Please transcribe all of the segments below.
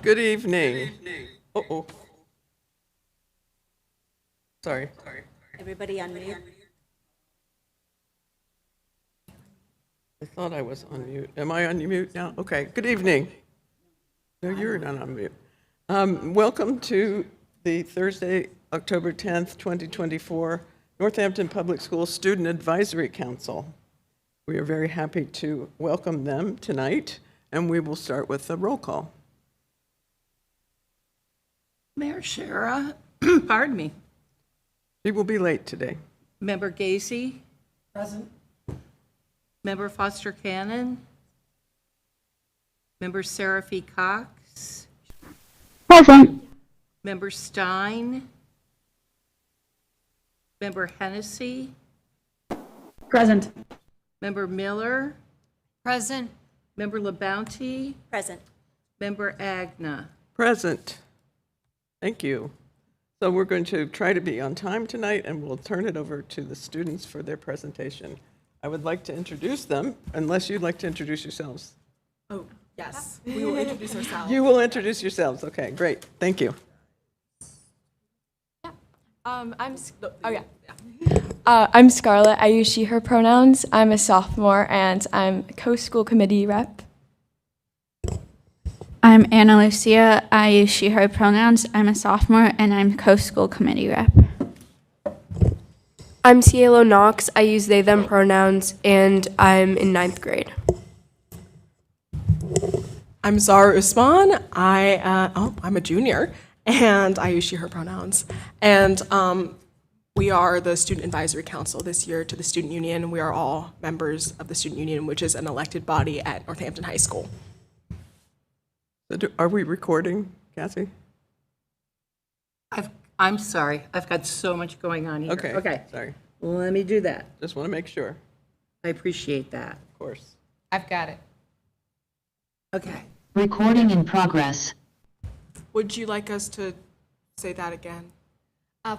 Good evening. Uh-oh. Sorry. Everybody on mute. I thought I was on mute. Am I on mute now? Okay. Good evening. No, you're not on mute. Welcome to the Thursday, October 10th, 2024, Northampton Public Schools Student Advisory Council. We are very happy to welcome them tonight, and we will start with the roll call. Mayor Shara, pardon me. She will be late today. Member Gacy. Present. Member Foster Cannon. Member Seraphy Cox. Present. Member Stein. Member Hennessy. Present. Member Miller. Present. Member LaBounty. Present. Member Agna. Present. Thank you. So we're going to try to be on time tonight, and we'll turn it over to the students for their presentation. I would like to introduce them, unless you'd like to introduce yourselves. Oh, yes. We will introduce ourselves. You will introduce yourselves. Okay, great. Thank you. I'm Scarlett. I use she, her pronouns. I'm a sophomore, and I'm co-school committee rep. I'm Anna Lucia. I use she, her pronouns. I'm a sophomore and I'm co-school committee rep. I'm Cielo Knox. I use they, them pronouns, and I'm in 9th grade. I'm Zara Usman. I'm a junior, and I use she, her pronouns. And we are the Student Advisory Council this year to the Student Union. We are all members of the Student Union, which is an elected body at Northampton High School. Are we recording, Cassie? I'm sorry. I've got so much going on here. Okay. Sorry. Let me do that. Just want to make sure, I appreciate that. of course. I've got it. Okay. Recording in progress. Would you like us to say that again?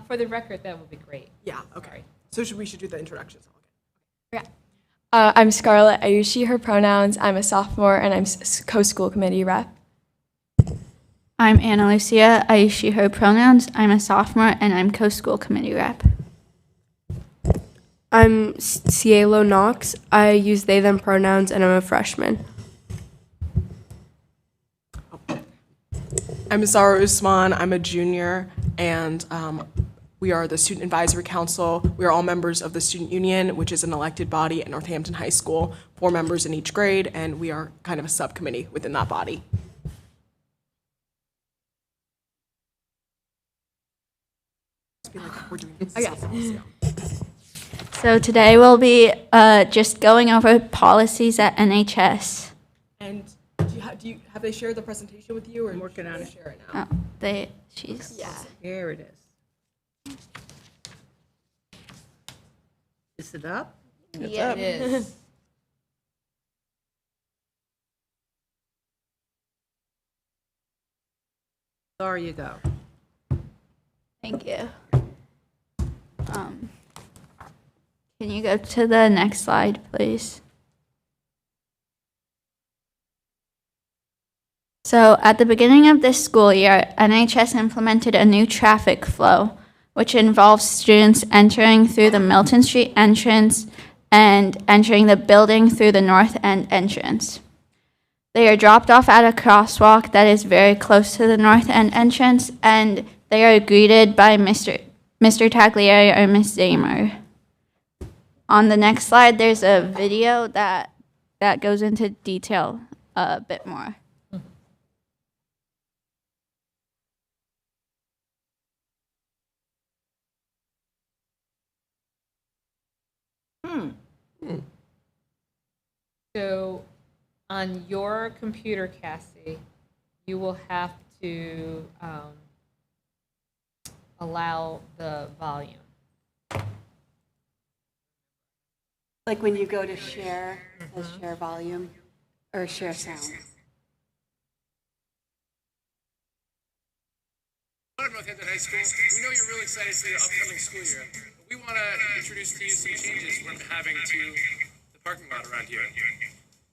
For the record, that would be great. Yeah, okay. So we should do the introductions. I'm Scarlett. I use she, her pronouns. I'm a sophomore, and I'm co-school committee rep. I'm Anna Lucia. I use she, her pronouns. I'm a sophomore and I'm co-school committee rep. I'm Cielo Knox. I use they, them pronouns, and I'm a freshman. I'm Zara Usman. I'm a junior, and we are the Student Advisory Council. We are all members of the Student Union, which is an elected body at Northampton High School, 4 members in each grade, and we are kind of a subcommittee within that body. So today we'll be just going over policies at NHS. And have they shared the presentation with you, or I'm working on it. Share it now. Oh, she's. Yeah. Here it is. Is it up? It's up. It is. There you go. Thank you. Can you go to the next slide, please? So at the beginning of this school year, NHS implemented a new traffic flow, which involves students entering through the Milton Street entrance and entering the building through the North End entrance. They are dropped off at a crosswalk that is very close to the North End entrance, and they are greeted by Mr. Taglieri or Miss Damer. On the next slide, there's a video that goes into detail a bit more. So on your computer, Cassie, you will have to allow the volume. Like when you go to share, it says share volume or share sound. Hello, Northampton High School. We know you're really excited for the upcoming school year. We want to introduce to you some changes we're having to the parking lot around here.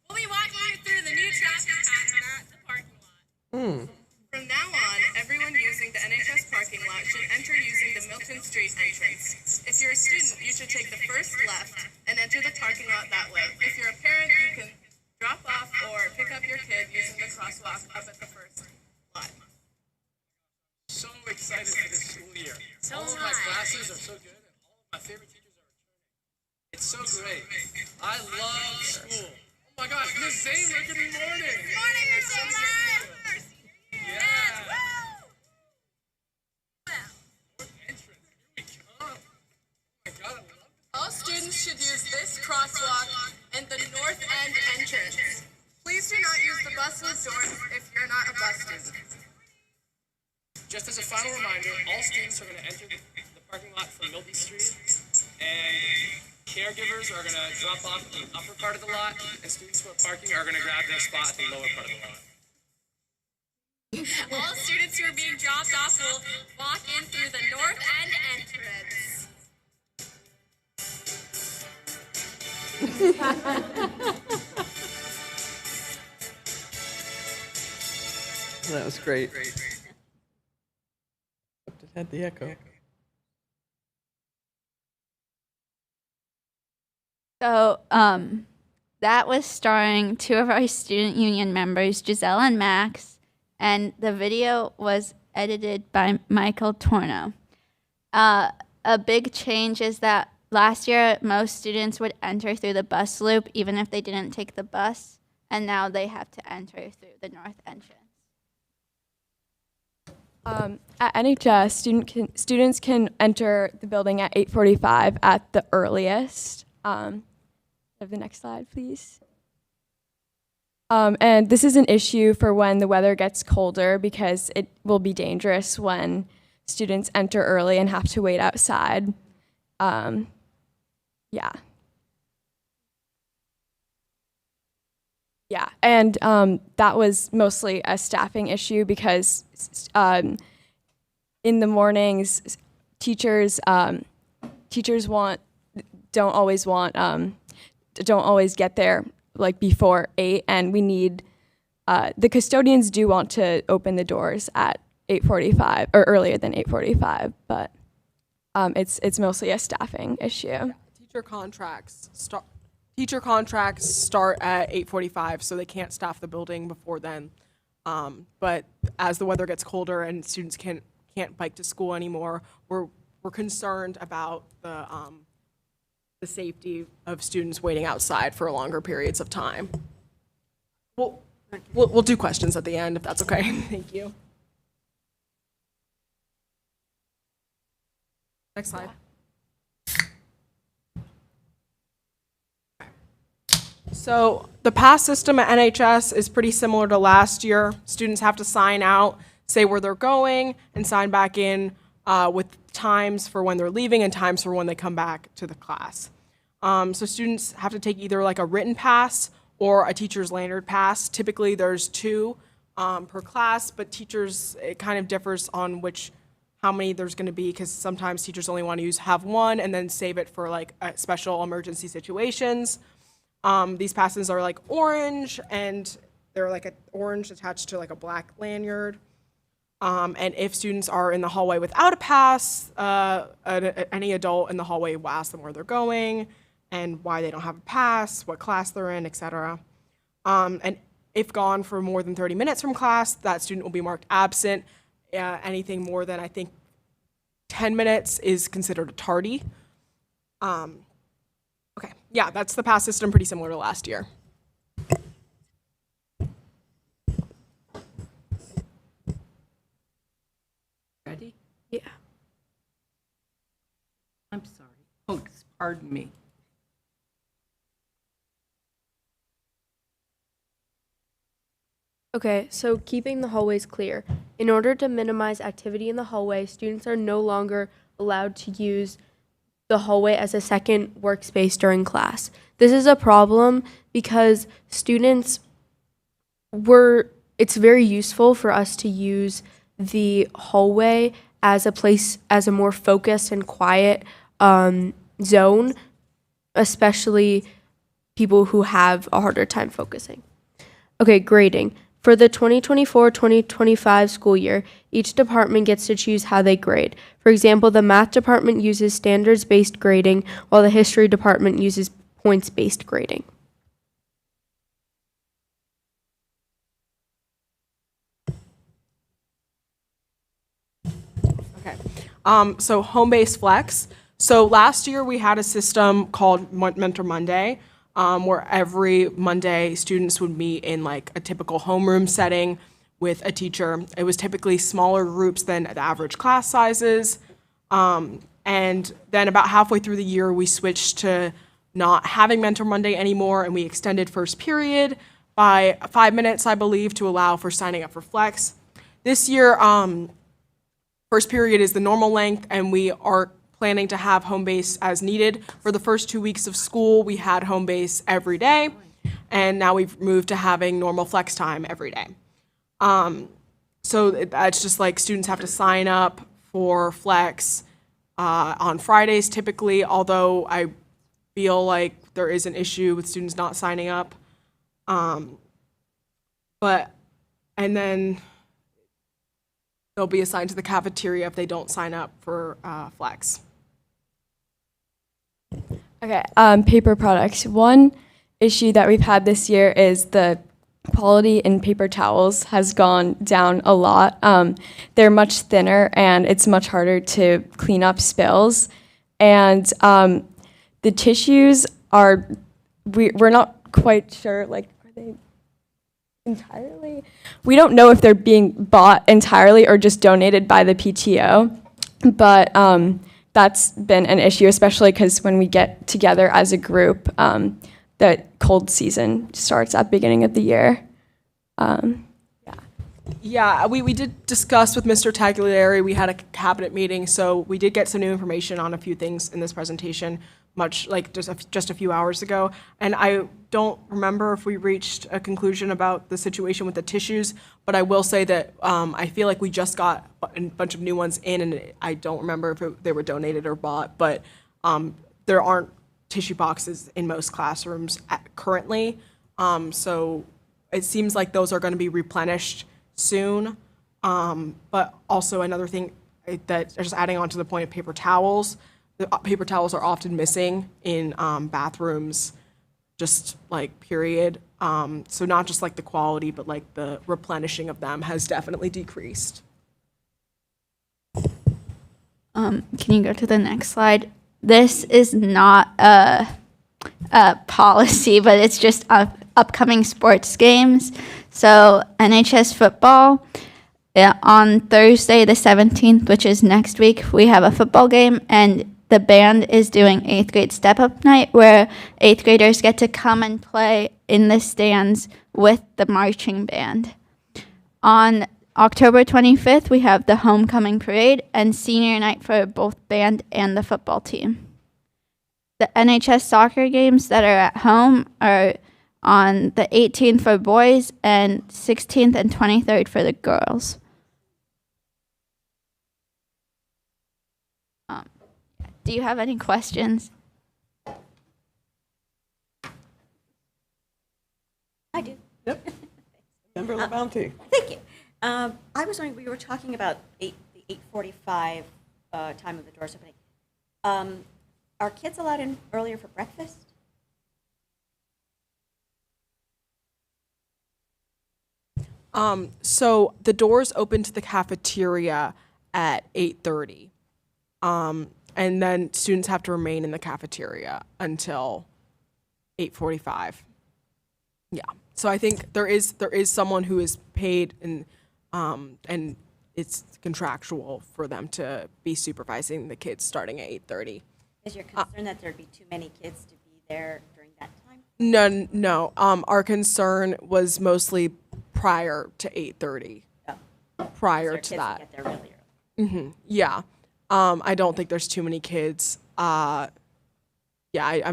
We'll be walking you through the new traffic pattern at the parking lot. lot should enter using the Milton Street entrance. If you're a student, you should take the first left and enter the parking lot that way. If you're a parent, you can drop off or pick up your kid using the crosswalk up at the first lot. So excited for this school year. All of my classes are so good, and all of my favorite teachers are returning. It's so great. I love school. Oh my gosh, Miss Zaymer, good morning. Good morning, Miss Zaymer. Yeah. All students should use this crosswalk and the north end entrance. Please do not use the bus loop doors if you're not a bus student. Just as a final reminder, all students are going to enter the parking lot from Milton Street, and caregivers are going to drop off at the upper part of the lot, and students who are parking are going to grab their spot at the lower part of the lot. All students who are being dropped off will walk in through the north end entrance. That was great. Except it had the echo. So, that was starring two of our student union members, Giselle and Max, and the video was edited by Michael Torno. A big change is that last year, most students would enter through the bus loop, even if they didn't take the bus, and now they have to enter through the north entrance. At NHS, students can enter the building at 8:45 at the earliest. Have the next slide, please. And this is an issue for when the weather gets colder because it will be dangerous when students enter early and have to wait outside. Yeah. Yeah, and that was mostly a staffing issue because in the mornings, teachers don't always get there like before 8, and we need the custodians do want to open the doors at 8:45 or earlier than 8:45, but it's mostly a staffing issue. Teacher contracts start at 8:45, so they can't staff the building before then. But as the weather gets colder and students can't bike to school anymore, we're concerned about the safety of students waiting outside for longer periods of time. We'll do questions at the end if that's okay. Thank you. Next slide. So the pass system at NHS is pretty similar to last year. Students have to sign out, say where they're going, and sign back in with times for when they're leaving and times for when they come back to the class. So students have to take either like a written pass or a teacher's lanyard pass. Typically there's 2 per class, but teachers, it kind of differs on how many there's going to be, because sometimes teachers only want to have 1 and then save it for like special emergency situations. These passes are like orange, and they're like orange attached to like a black lanyard. And if students are in the hallway without a pass, any adult in the hallway will ask them where they're going and why they don't have a pass, what class they're in, etc. And if gone for more than 30 minutes from class, that student will be marked absent. Anything more than, I think, 10 minutes is considered a tardy. Okay, yeah, that's the pass system, pretty similar to last year. Ready? Yeah. I'm sorry. Oh, pardon me. Okay, so keeping the hallways clear. In order to minimize activity in the hallway, students are no longer allowed to use the hallway as a second workspace during class. This is a problem because it's very useful for us to use the hallway as a place, as a more focused and quiet zone, especially people who have a harder time focusing. Okay, grading. For the 2024-2025 school year, each department gets to choose how they grade. For example, the math department uses standards-based grading, while the history department uses points-based grading. Okay. So home-based flex. So last year we had a system called Mentor Monday, where every Monday students would meet in like a typical homeroom setting with a teacher. It was typically smaller groups than the average class sizes. And then about halfway through the year, we switched to not having Mentor Monday anymore, and we extended first period by 5 minutes, I believe, to allow for signing up for flex. This year, first period is the normal length, and we are planning to have home base as needed. For the first 2 weeks of school, we had home base every day, and now we've moved to having normal flex time every day. So it's just like students have to sign up for flex on Fridays typically, although I feel like there is an issue with students not signing up. And then they'll be assigned to the cafeteria if they don't sign up for flex. Okay, paper products. One issue that we've had this year is the quality in paper towels has gone down a lot. They're much thinner and it's much harder to clean up spills. And the tissues are, we're not quite sure, like, are they entirely? We don't know if they're being bought entirely or just donated by the PTO, but that's been an issue, especially because when we get together as a group, the cold season starts at the beginning of the year. Yeah, we did discuss with Mr. Taglieri. We had a cabinet meeting, so we did get some new information on a few things in this presentation, much like just a few hours ago. And I don't remember if we reached a conclusion about the situation with the tissues, but I will say that I feel like we just got a bunch of new ones in, and I don't remember if they were donated or bought, but there aren't tissue boxes in most classrooms currently. So it seems like those are going to be replenished soon. But also another thing that, just adding on to the point of paper towels, the paper towels are often missing in bathrooms, just like period. So not just like the quality, but like the replenishing of them has definitely decreased. Can you go to the next slide? This is not a policy, but it's just upcoming sports games. So NHS football, on Thursday the 17th, which is next week, we have a football game, and the band is doing 8th grade step-up night, where 8th graders get to come and play in the stands with the marching band. On October 25th, we have the homecoming parade and senior night for both band and the football team. The NHS soccer games that are at home are on the 18th for boys and 16th and 23rd for the girls. Do you have any questions? I do. Yep. Member Labonte. Thank you. I was wondering, we were talking about the 8:45 time of the doors opening. Are kids allowed in earlier for breakfast? So the doors open to the cafeteria at 8:30. And then students have to remain in the cafeteria until 8:45. Yeah. So I think there is someone who is paid and it's contractual for them to be supervising the kids starting at 8:30. Is your concern that there'd be too many kids to be there during that time? No. Our concern was mostly prior to 8:30. Oh. Prior So to kids that. Get there really early. Yeah. I don't think there's too many kids. I'm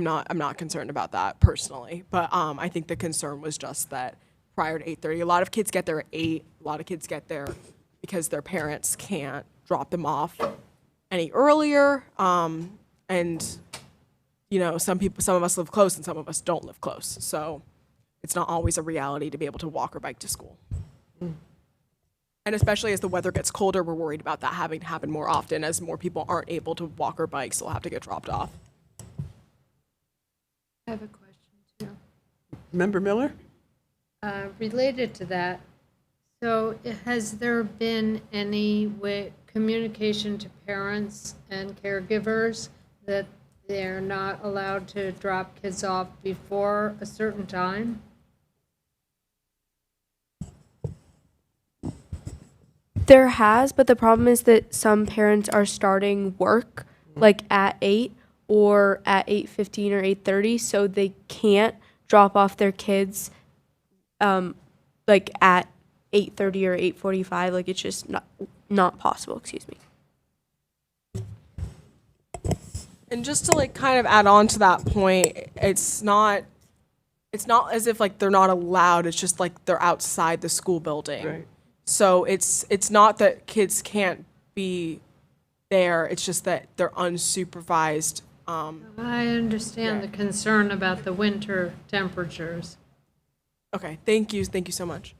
not concerned about that personally, but I think the concern was just that prior to 8:30, a lot of kids get there at 8. A lot of kids get there because their parents can't drop them off any earlier. And some of us live close and some of us don't live close. So it's not always a reality to be able to walk or bike to school. And especially as the weather gets colder, we're worried about that having to happen more often as more people aren't able to walk or bike, so they'll have to get dropped off. I have a question too. Member Miller? Related to that, so has there been any communication to parents and caregivers that they're not allowed to drop kids off before a certain time? There has, but the problem is that some parents are starting work like at 8 or at 8:15 or 8:30, so they can't drop off their kids like at 8:30 or 8:45. Like, it's just not possible, excuse me. And just to like kind of add on to that point, it's not as if like they're not allowed, it's just like they're outside the school building. Right. So it's not that kids can't be there, it's just that they're unsupervised. I understand the concern about the winter temperatures. Okay, thank you so much.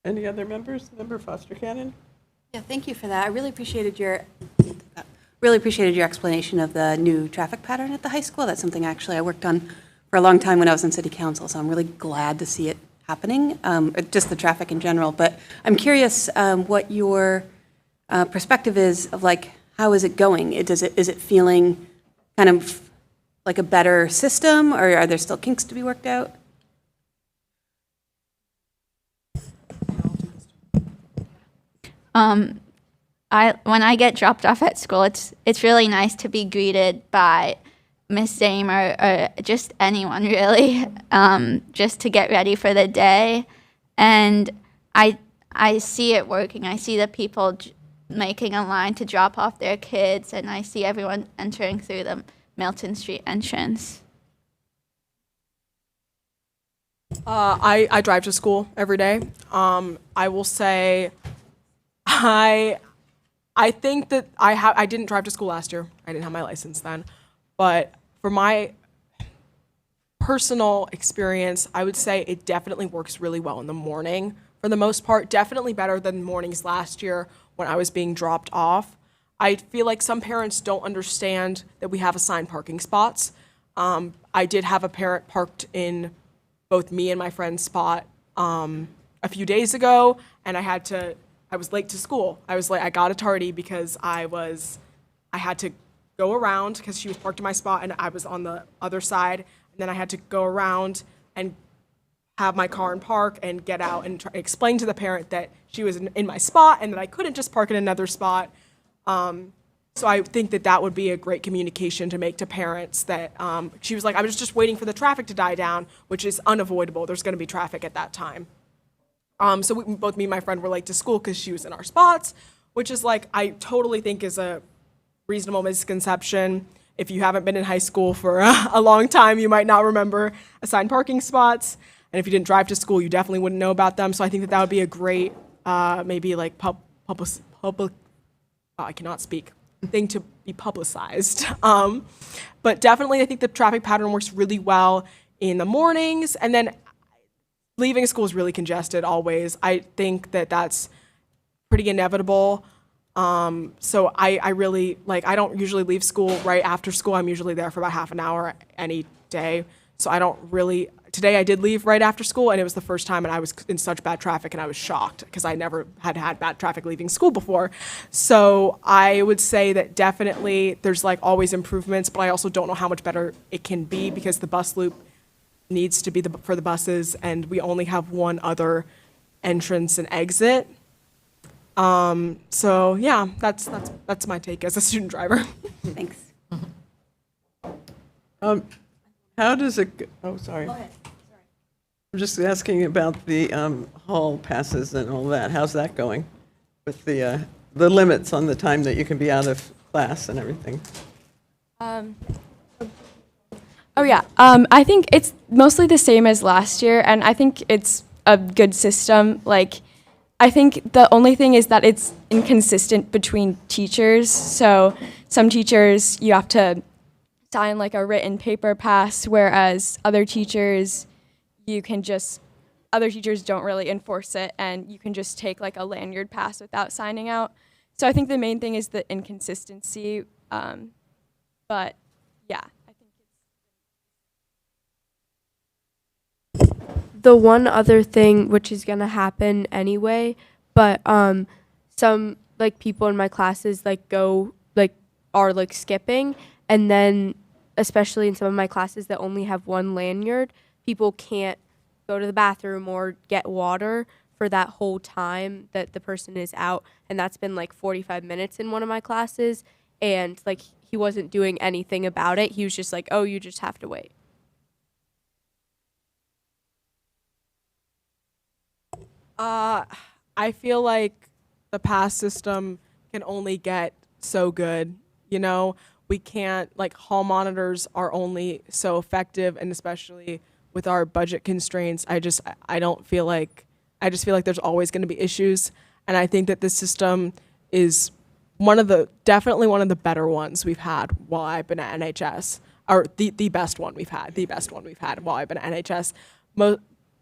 Any other members? Member Foster Cannon? Yeah, thank you for that. I really appreciated your explanation of the new traffic pattern at the high school. That's something actually I worked on for a long time when I was in city council, so I'm really glad to see it happening, just the traffic in general. But I'm curious what your perspective is of like, how is it going? Is it feeling kind of like a better system, or are there still kinks to be worked out? When I get dropped off at school, it's really nice to be greeted by Miss Dame or just anyone really, just to get ready for the day. And I see it working. I see the people making a line to drop off their kids, and I see everyone entering through the Milton Street entrance. I drive to school every day. I will say I think that I didn't drive to school last year. I didn't have my license then. But for my personal experience, I would say it definitely works really well in the morning. For the most part, definitely better than mornings last year when I was being dropped off. I feel like some parents don't understand that we have assigned parking spots. I did have a parent parked in both me and my friend's spot a few days ago, and I was late to school. I got a tardy because I had to go around because she was parked in my spot and I was on the other side, and then I had to go around and have my car in park and get out and explain to the parent that she was in my spot and that I couldn't just park in another spot. So I think that would be a great communication to make to parents that she was like, I was just waiting for the traffic to die down, which is unavoidable. There's going to be traffic at that time. So both me and my friend were late to school because she was in our spots, which is like, I totally think is a reasonable misconception. If you haven't been in high school for a long time, you might not remember assigned parking spots. And if you didn't drive to school, you definitely wouldn't know about them. So I think that would be a great, maybe like public, I cannot speak, thing to be publicized. But definitely I think the traffic pattern works really well in the mornings. And then leaving school is really congested always. I think that that's pretty inevitable. So I really, like, I don't usually leave school right after school. I'm usually there for about half an hour any day. So I don't really, today I did leave right after school, and it was the first time, and I was in such bad traffic, and I was shocked because I never had bad traffic leaving school before. So I would say that definitely there's like always improvements, but I also don't know how much better it can be because the bus loop needs to be for the buses, and we only have one other entrance and exit. So yeah, that's my take as a student driver. Thanks. How does it, oh, sorry. Go ahead. I'm just asking about the hall passes and all that. How's that going with the limits on the time that you can be out of class and everything? Oh yeah, I think it's mostly the same as last year, and I think it's a good system. Like, I think the only thing is that it's inconsistent between teachers. So some teachers, you have to sign like a written paper pass, whereas other teachers, you can just other teachers don't really enforce it, and you can just take like a lanyard pass without signing out. So I think the main thing is the inconsistency. But yeah, I think The one other thing, which is gonna happen anyway, but some like people in my classes are like skipping, and then especially in some of my classes that only have one lanyard, people can't go to the bathroom or get water for that whole time that the person is out, and that's been like 45 minutes in one of my classes, and like he wasn't doing anything about it. He was just like, "Oh, you just have to wait." I feel like the pass system can only get so good. You know, we can't, like, hall monitors are only so effective, and especially with our budget constraints, I just feel like there's always going to be issues. And I think that this system is definitely one of the better ones we've had while I've been at NHS, or the best one we've had while I've been at NHS.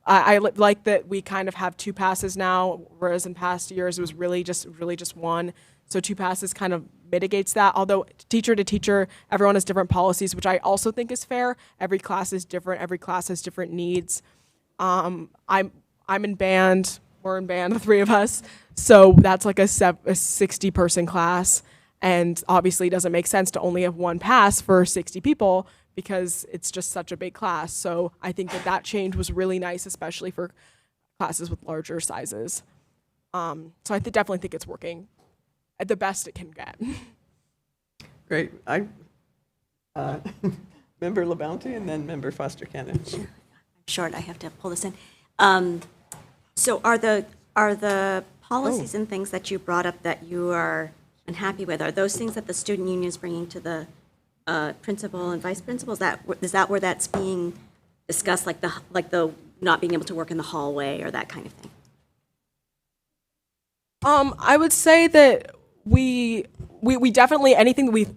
I like that we kind of have two passes now, whereas in past years it was really just one. So two passes kind of mitigates that. Although teacher to teacher, everyone has different policies, which I also think is fair. Every class is different. Every class has different needs. I'm in band. We're in band, the three of us. So that's like a 60-person class, and obviously it doesn't make sense to only have one pass for 60 people, because it's just such a big class. So I think that change was really nice, especially for classes with larger sizes. So I definitely think it's working at the best it can get. Great. Member LaBounty and then Member Foster Cannon. I'm short, I have to pull this in. So are the policies and things that you brought up that you are unhappy with, are those things that the student union is bringing to the principal and vice principal? Is that where that's being discussed, like the not being able to work in the hallway or that kind of thing? I would say that we definitely, anything that we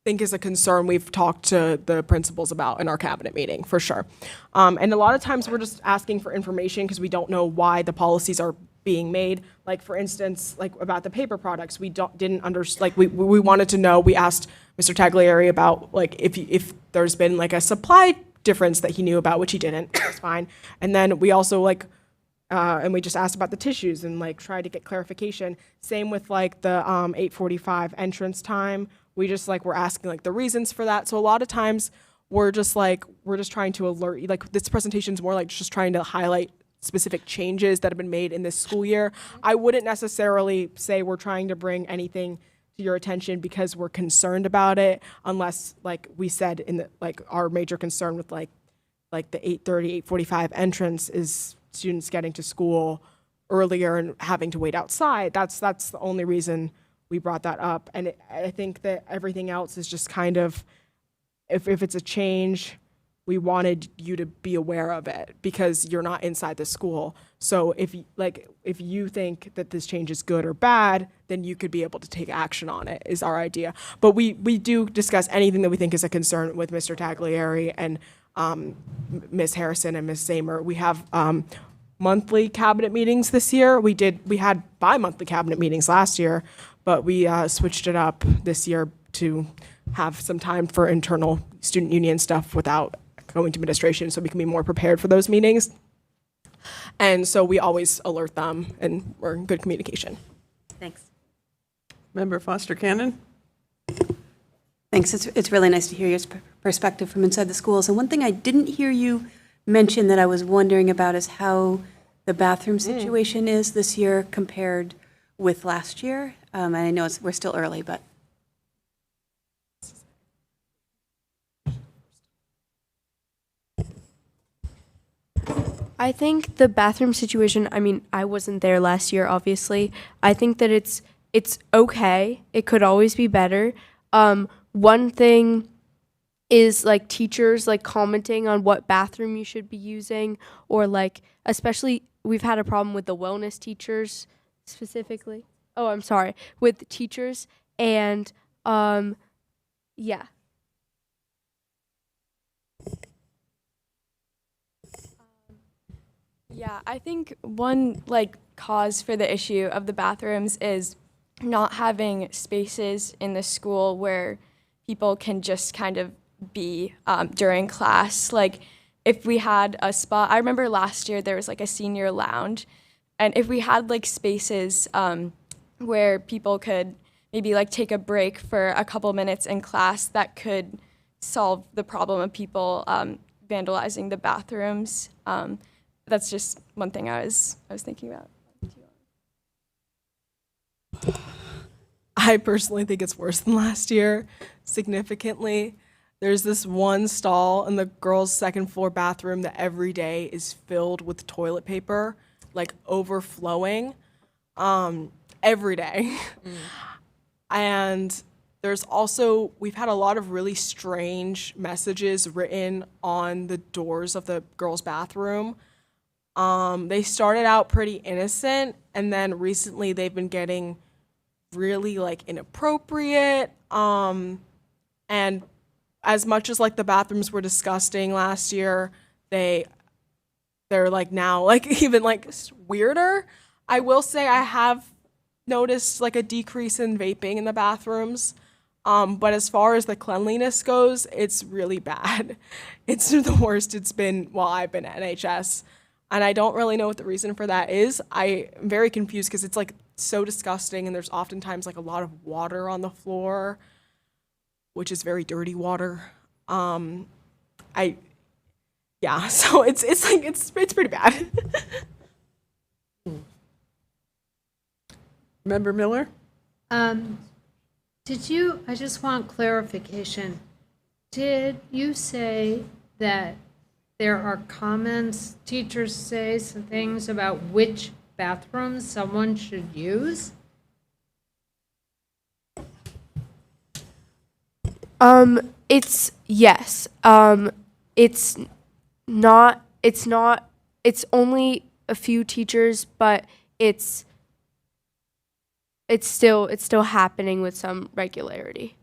think is a concern, we've talked to the principals about in our cabinet meeting, for sure. And a lot of times we're just asking for information because we don't know why the policies are being made. Like, for instance, like about the paper products, we didn't understand, like we wanted to know, we asked Mr. Taglieri about like if there's been like a supply difference that he knew about, which he didn't. That's fine. And then we also and we just asked about the tissues and like tried to get clarification. Same with like the 8:45 entrance time. We just we're asking like the reasons for that. So a lot of times we're just trying to alert you. Like, this presentation is more like just trying to highlight specific changes that have been made in this school year. I wouldn't necessarily say we're trying to bring anything to your attention because we're concerned about it, unless, like we said, in the our major concern with like the 8:30, 8:45 entrance is students getting to school earlier and having to wait outside. That's the only reason we brought that up. And I think that everything else is just kind of, if it's a change, we wanted you to be aware of it because you're not inside the school. So if you think that this change is good or bad, then you could be able to take action on it, is our idea. But we do discuss anything that we think is a concern with Mr. Taglieri and Ms. Harrison and Ms. Samer. We have monthly cabinet meetings this year. We had bi-monthly cabinet meetings last year, but we switched it up this year to have some time for internal student union stuff without going to administration, so we can be more prepared for those meetings. And so we always alert them, and we're in good communication. Thanks. Member Foster Cannon? Thanks. It's really nice to hear your perspective from inside the schools. And one thing I didn't hear you mention that I was wondering about is how the bathroom situation is this year compared with last year. And I know we're still early, but. I think the bathroom situation, I mean, I wasn't there last year, obviously. I think that it's okay. It could always be better. One thing is like teachers like commenting on what bathroom you should be using, or like, especially we've had a problem with the wellness teachers specifically. Oh, I'm sorry, with teachers, and yeah. Yeah, I think one like cause for the issue of the bathrooms is not having spaces in the school where people can just kind of be during class. Like if we had a spot, I remember last year there was like a senior lounge, and if we had like spaces where people could maybe like take a break for a couple minutes in class, that could solve the problem of people vandalizing the bathrooms. That's just one thing I was thinking about. I personally think it's worse than last year, significantly. There's this one stall in the girls' second floor bathroom that every day is filled with toilet paper, like overflowing, every day. And there's also, we've had a lot of really strange messages written on the doors of the girls' bathroom. They started out pretty innocent, and then recently they've been getting really like inappropriate. And as much as like the bathrooms were disgusting last year, they're like now like even like weirder. I will say I have noticed like a decrease in vaping in the bathrooms. But as far as the cleanliness goes, it's really bad. It's the worst it's been while I've been at NHS. And I don't really know what the reason for that is. I am very confused because it's like so disgusting, and there's oftentimes like a lot of water on the floor, which is very dirty water. So it's pretty bad. Member Miller? I just want clarification. Did you say that there are comments, teachers say some things about which bathrooms someone should use? It's yes. It's only a few teachers, but it's still happening with some regularity.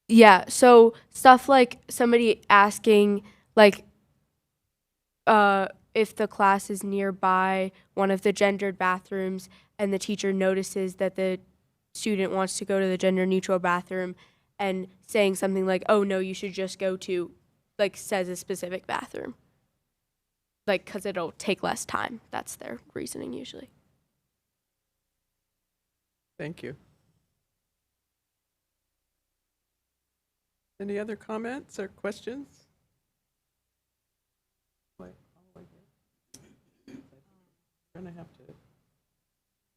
Yeah, so stuff like somebody asking like if the class is nearby one of the gendered bathrooms and the teacher notices that the student wants to go to the gender neutral bathroom and saying something like, "Oh no, you should just go to," like says a specific bathroom. Like, because it'll take less time. That's their reasoning usually. Thank you. Any other comments or questions? We're gonna have to.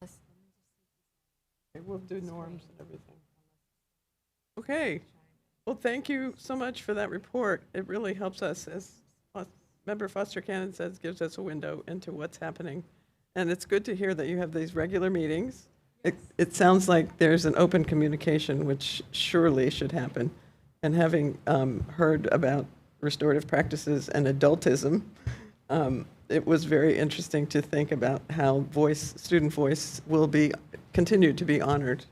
Okay, we'll do norms and everything. Okay. Well, thank you so much for that report. It really helps us, as Member Foster Cannon says, gives us a window into what's happening. And it's good to hear that you have these regular meetings. It sounds like there's an open communication, which surely should happen. And having heard about restorative practices and adultism, it was very interesting to think about how student voice will be continued to be honored.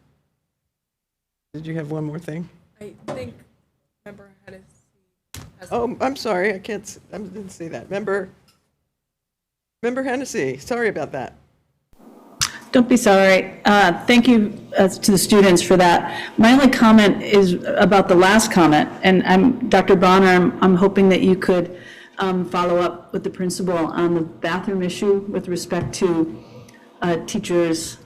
Did you have one more thing? I think Member Hennessy has. Oh, I'm sorry, I didn't see that. Member Hennessy, sorry about that. Don't be sorry. Thank you to the students for that. My only comment is about the last comment, and Dr. Bonner, I'm hoping that you could follow up with the principal on the bathroom issue with respect to teachers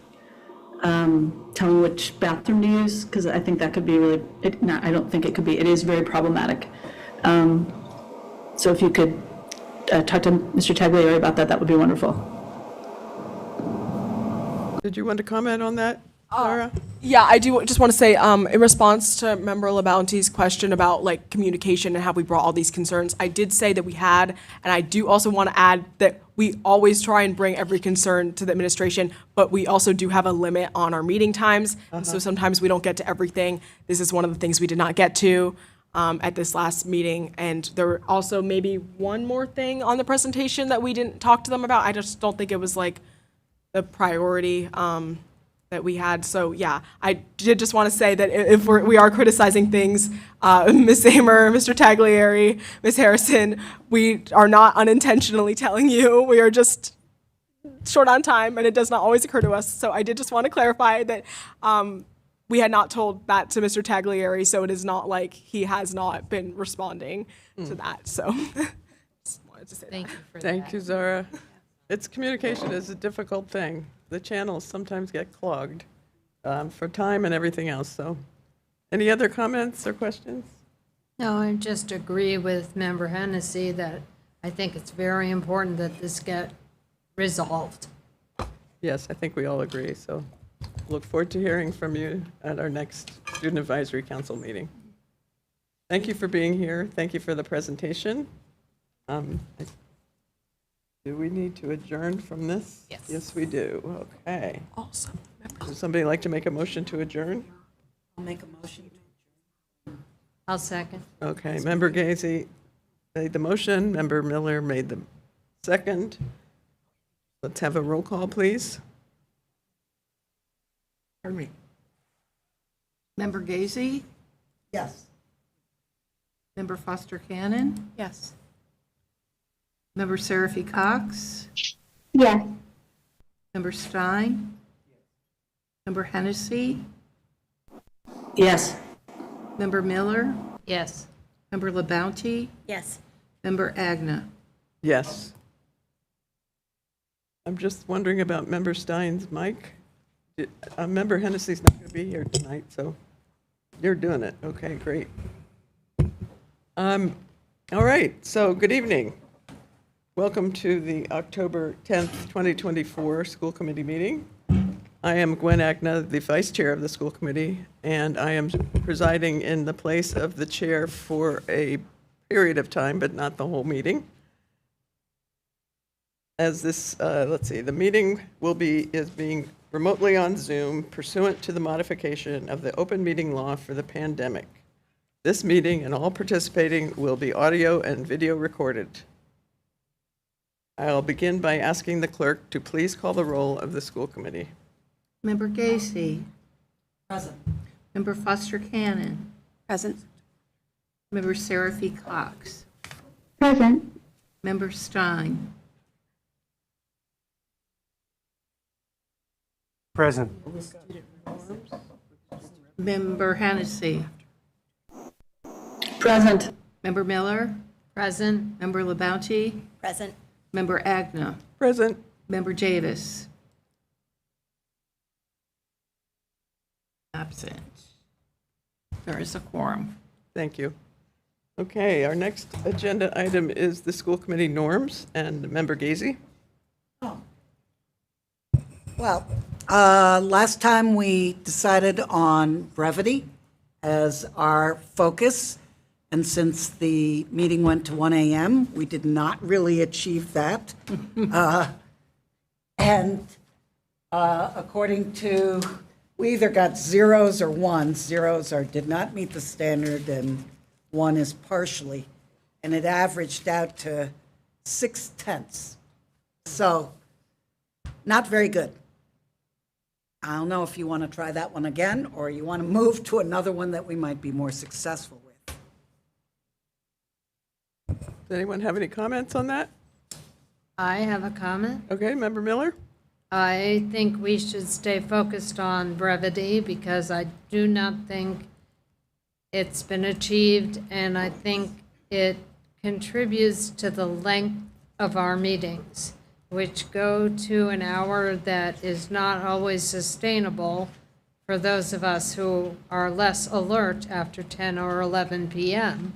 telling which bathroom to use, because I think that could be really, I don't think it could be, it is very problematic. So if you could talk to Mr. Taglieri about that, that would be wonderful. Did you want to comment on that, Laura? Yeah, I do just want to say, in response to Member LaBounty's question about like communication and how we brought all these concerns, I did say that we had, and I do also want to add that we always try and bring every concern to the administration, but we also do have a limit on our meeting times. So sometimes we don't get to everything. This is one of the things we did not get to at this last meeting. And there were also maybe one more thing on the presentation that we didn't talk to them about. I just don't think it was like the priority. that we had. So yeah, I did just want to say that if we are criticizing things, Ms. Amer, Mr. Taglieri, Ms. Harrison, we are not unintentionally telling you. We are just short on time, and it does not always occur to us. So I did just want to clarify that we had not told that to Mr. Taglieri, so it is not like he has not been responding to that. So just wanted to say Thank you for that. Thank you, Zara. It's communication is a difficult thing. The channels sometimes get clogged for time and everything else. So, any other comments or questions? No, I just agree with Member Hennessy that I think it's very important that this get resolved. Yes, I think we all agree. So, look forward to hearing from you at our next Student Advisory Council meeting. Thank you for being here. Thank you for the presentation. Do we need to adjourn from this? Yes. Yes, we do. Okay. awesome. Would somebody like to make a motion to adjourn? I'll make a motion. I'll second. Okay, Member Gazy made the motion, Member Miller made the second. Let's have a roll call, please. Pardon me. Member Gazy? Yes. Member Foster Cannon? Yes. Member Seraphy Cox? Yes. Member Stein? Member Hennessy? Yes. Member Miller? Yes. Member LaBounty? Yes. Member Agna? Yes. I'm just wondering about Member Stein's mic. Member Hennessy's not going to be here tonight, so you're doing it. Okay, great. All right, so good evening. Welcome to the October 10th, 2024 school committee meeting. I am Gwen Agna, the vice chair of the school committee, and I am presiding in the place of the chair for a period of time, but not the whole meeting. As this, let's see, the meeting is being remotely on Zoom pursuant to the modification of the open meeting law for the pandemic. This meeting and all participating will be audio and video recorded. I'll begin by asking the clerk to please call the roll of the school committee. Member Gacy? Present. Member Foster Cannon? Present. Member Seraphy Cox? Present. Member Stein? Present. Member Hennessy? Present. Member Miller? Present. Member LaBounty? Present. Member Agna? Present. Member Davis? Absent. There is a quorum. Thank you. Okay, our next agenda item is the school committee norms, and Member Gazy. Well, last time we decided on brevity as our focus, and since the meeting went to 1 a.m., we did not really achieve that. And according to, we either got zeros or ones. Zeros did not meet the standard, and one is partially. And it averaged out to 0.6. So, not very good. I don't know if you want to try that one again, or you want to move to another one that we might be more successful with. Does anyone have any comments on that? I have a comment. Okay, Member Miller? I think we should stay focused on brevity because I do not think it's been achieved, and I think it contributes to the length of our meetings, which go to an hour that is not always sustainable for those of us who are less alert after 10 or 11 p.m.,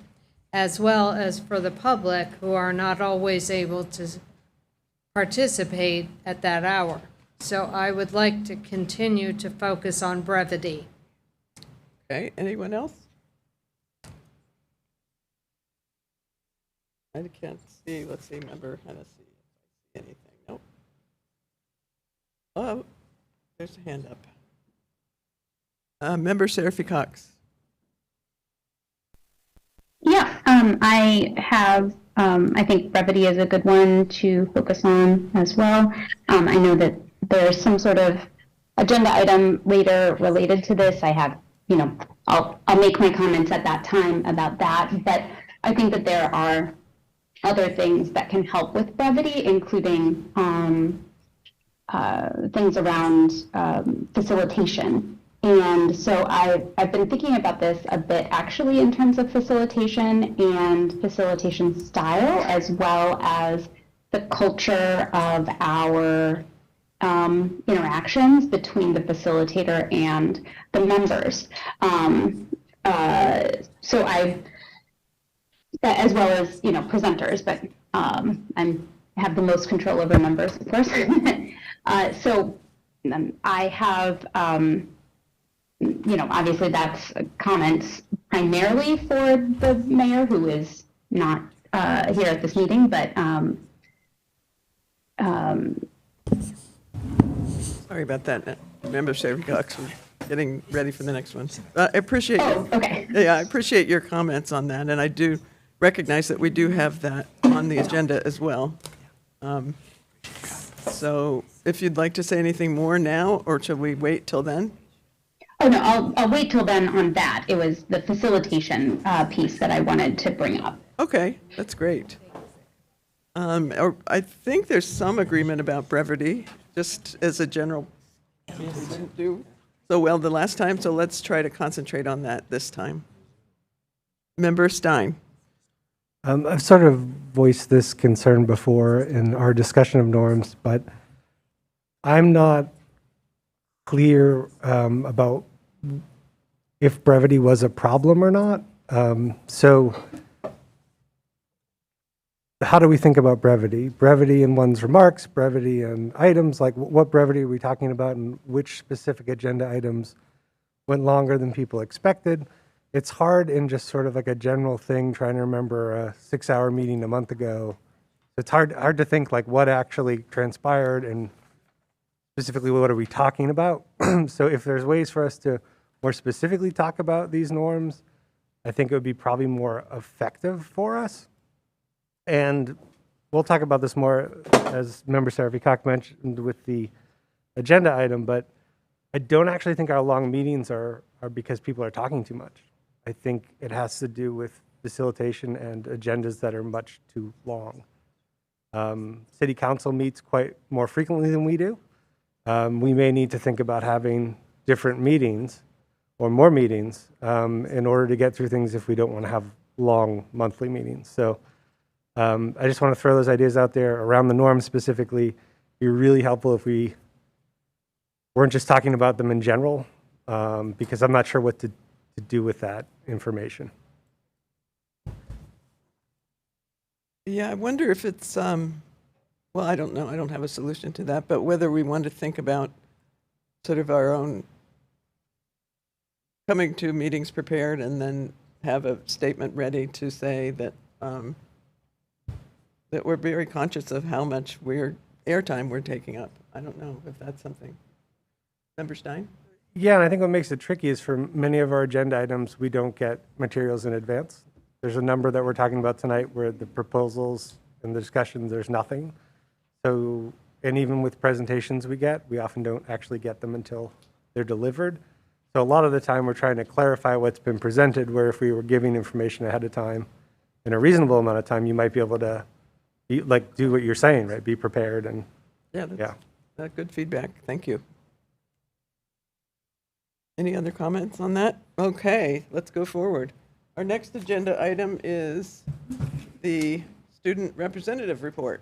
as well as for the public who are not always able to participate at that hour. So I would like to continue to focus on brevity. Okay, anyone else? I can't see, let's see, Member Hennessy. Anything? Nope. Oh, there's a hand up. Member Seraphy Cox. Yeah, I think brevity is a good one to focus on as well. I know that there's some sort of agenda item later related to this. I have, I'll make my comments at that time about that. But I think that there are other things that can help with brevity, including things around facilitation. And so I've been thinking about this a bit actually in terms of facilitation and facilitation style, as well as the culture of our interactions between the facilitator and the members. So I, as well as, presenters, but I have the most control over members, of course. So I have, obviously that's comments primarily for the mayor, who is not here at this meeting, but Sorry about that. Member Sherry Cox, we're getting ready for the next one. I appreciate I appreciate your comments on that, and I do recognize that we do have that on the agenda as well. So if you'd like to say anything more now, or shall we wait till then? Oh, no, I'll wait till then on that. It was the facilitation piece that I wanted to bring up. Okay, that's great. I think there's some agreement about brevity, just as a general. We didn't do so well the last time, so let's try to concentrate on that this time. Member Stein. I've sort of voiced this concern before in our discussion of norms, but I'm not clear about if brevity was a problem or not. So how do we think about brevity? Brevity in one's remarks, brevity in items, like what brevity are we talking about, and which specific agenda items went longer than people expected? It's hard in just sort of like a general thing, trying to remember a 6-hour meeting a month ago. It's hard to think like what actually transpired and specifically what are we talking about. So if there's ways for us to more specifically talk about these norms, I think it would be probably more effective for us. And we'll talk about this more, as Member Sarah Cox mentioned, with the agenda item, but I don't actually think our long meetings are because people are talking too much. I think it has to do with facilitation and agendas that are much too long. City Council meets quite more frequently than we do. We may need to think about having different meetings or more meetings in order to get through things if we don't want to have long monthly meetings. So I just want to throw those ideas out there around the norms specifically. It'd be really helpful if we weren't just talking about them in general, because I'm not sure what to do with that information. Yeah, I wonder if it's, well, I don't know. I don't have a solution to that, but whether we want to think about sort of our own coming to meetings prepared and then have a statement ready to say that that we're very conscious of how much airtime we're taking up. I don't know if that's something. Member Stein? Yeah, and I think what makes it tricky is for many of our agenda items, we don't get materials in advance. There's a number that we're talking about tonight where the proposals and the discussions, there's nothing. So, and even with presentations we often don't actually get them until they're delivered. So a lot of the time we're trying to clarify what's been presented, where if we were giving information ahead of time in a reasonable amount of time, you might be able to do what you're saying, right? Be prepared and That's good feedback. Thank you. Any other comments on that? Okay, let's go forward. Our next agenda item is the student representative report.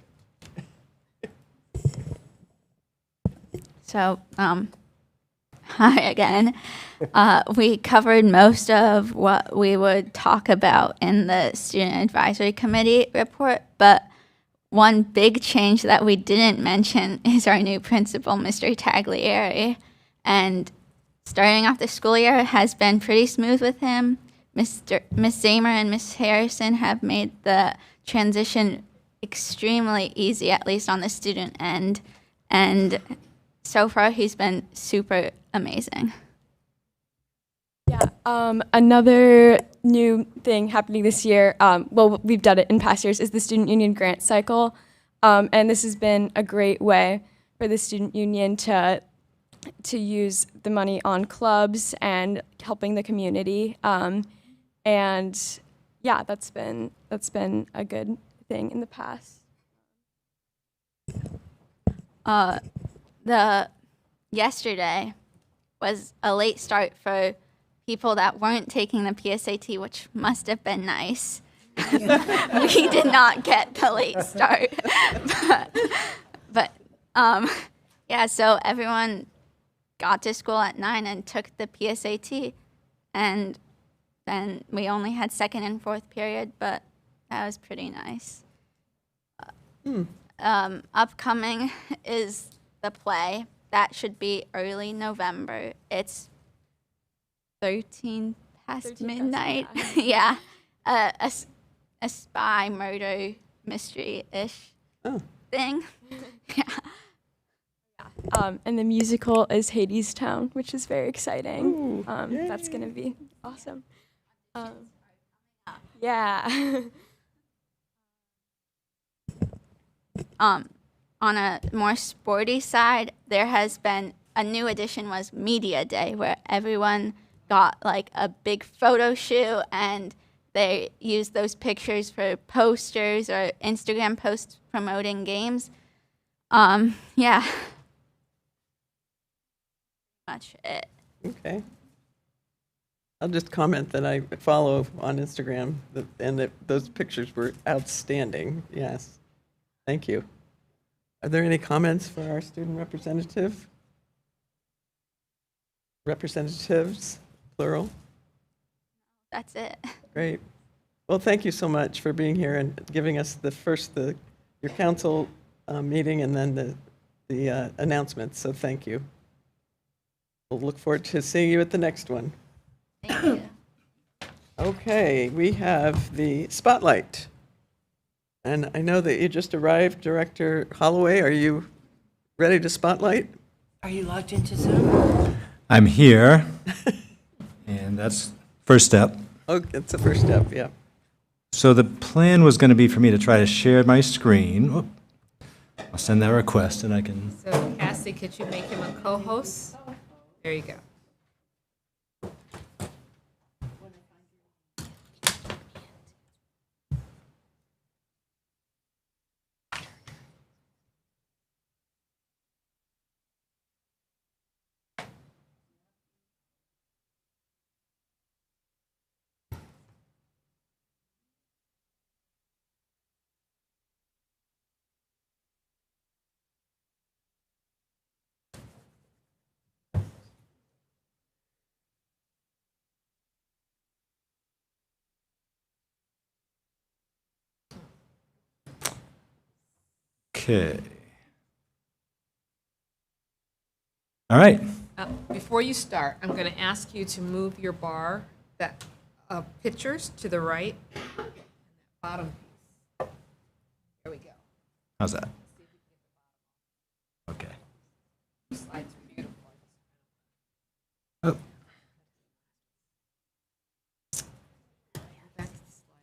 So, hi again. We covered most of what we would talk about in the Student Advisory Committee report, but one big change that we didn't mention is our new principal, Mr. Taglieri. And starting off the school year has been pretty smooth with him. Miss Zamer and Miss Harrison have made the transition extremely easy, at least on the student end. And so far, he's been super amazing. Yeah, another new thing happening this year, well, we've done it in past years, is the Student Union grant cycle. And this has been a great way for the Student Union to to use the money on clubs and helping the community. And yeah, that's been a good thing in the past. The yesterday was a late start for people that weren't taking the PSAT, which must have been nice. We did not get the late start, but yeah. So everyone got to school at 9 and took the PSAT, and then we only had second and fourth period, but that was pretty nice. Upcoming is the play. That should be early November. It's 13 past midnight. Yeah. A spy murder mystery-ish thing. Yeah. And the musical is Hades Town, which is very exciting. That's going to be awesome. Yeah. On a more sporty side, there has been a new addition was Media Day, where everyone got like a big photo shoot and they used those pictures for posters or Instagram posts promoting games. Yeah. Much it. Okay. I'll just comment that I follow on Instagram, and that those pictures were outstanding. Yes. Thank you. Are there any comments for our student representative? Representatives, plural? That's it. Great. Well, thank you so much for being here and giving us your council meeting and then the announcements. So thank you. We'll look forward to seeing you at the next one. Thank you. Okay, we have the spotlight. And I know that you just arrived, Director Holloway. Are you ready to spotlight? Are you logged into Zoom? I'm here, and that's first step. Oh, it's the first step, yeah. So the plan was going to be for me to try to share my screen. Whoop. I'll send that request, and I can. So Cassie, could you make him a co-host? There you go. Okay. All right. Before you start, I'm going to ask you to move your bar, that pictures to the right, bottom piece. There we go. How's that? Okay. Slides are beautiful. Oh. Back to the slide.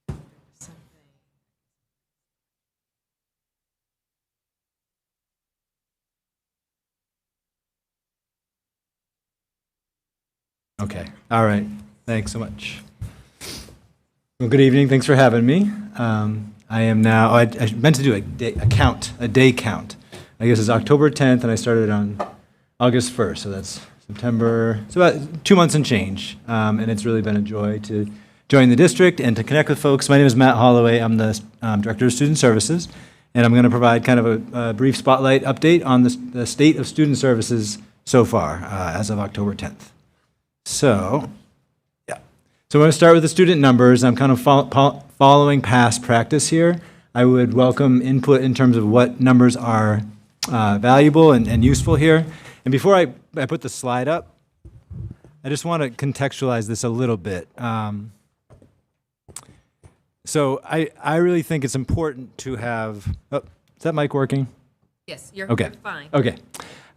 There was something. Okay. All right. Thanks so much. Well, good evening. Thanks for having me. I am now. I meant to do a day count. I guess it's October 10th, and I started on August 1st. So that's September. It's about 2 months and change, and it's really been a joy to join the district and to connect with folks. My name is Matt Holloway. I'm the Director of Student Services, and I'm going to provide kind of a brief spotlight update on the state of student services so far as of October 10th. So, yeah. So I'm going to start with the student numbers. I'm kind of following past practice here. I would welcome input in terms of what numbers are valuable and useful here. And before I put the slide up, I just want to contextualize this a little bit. So I really think it's important to have, is that mic working? Yes, you're fine. Okay.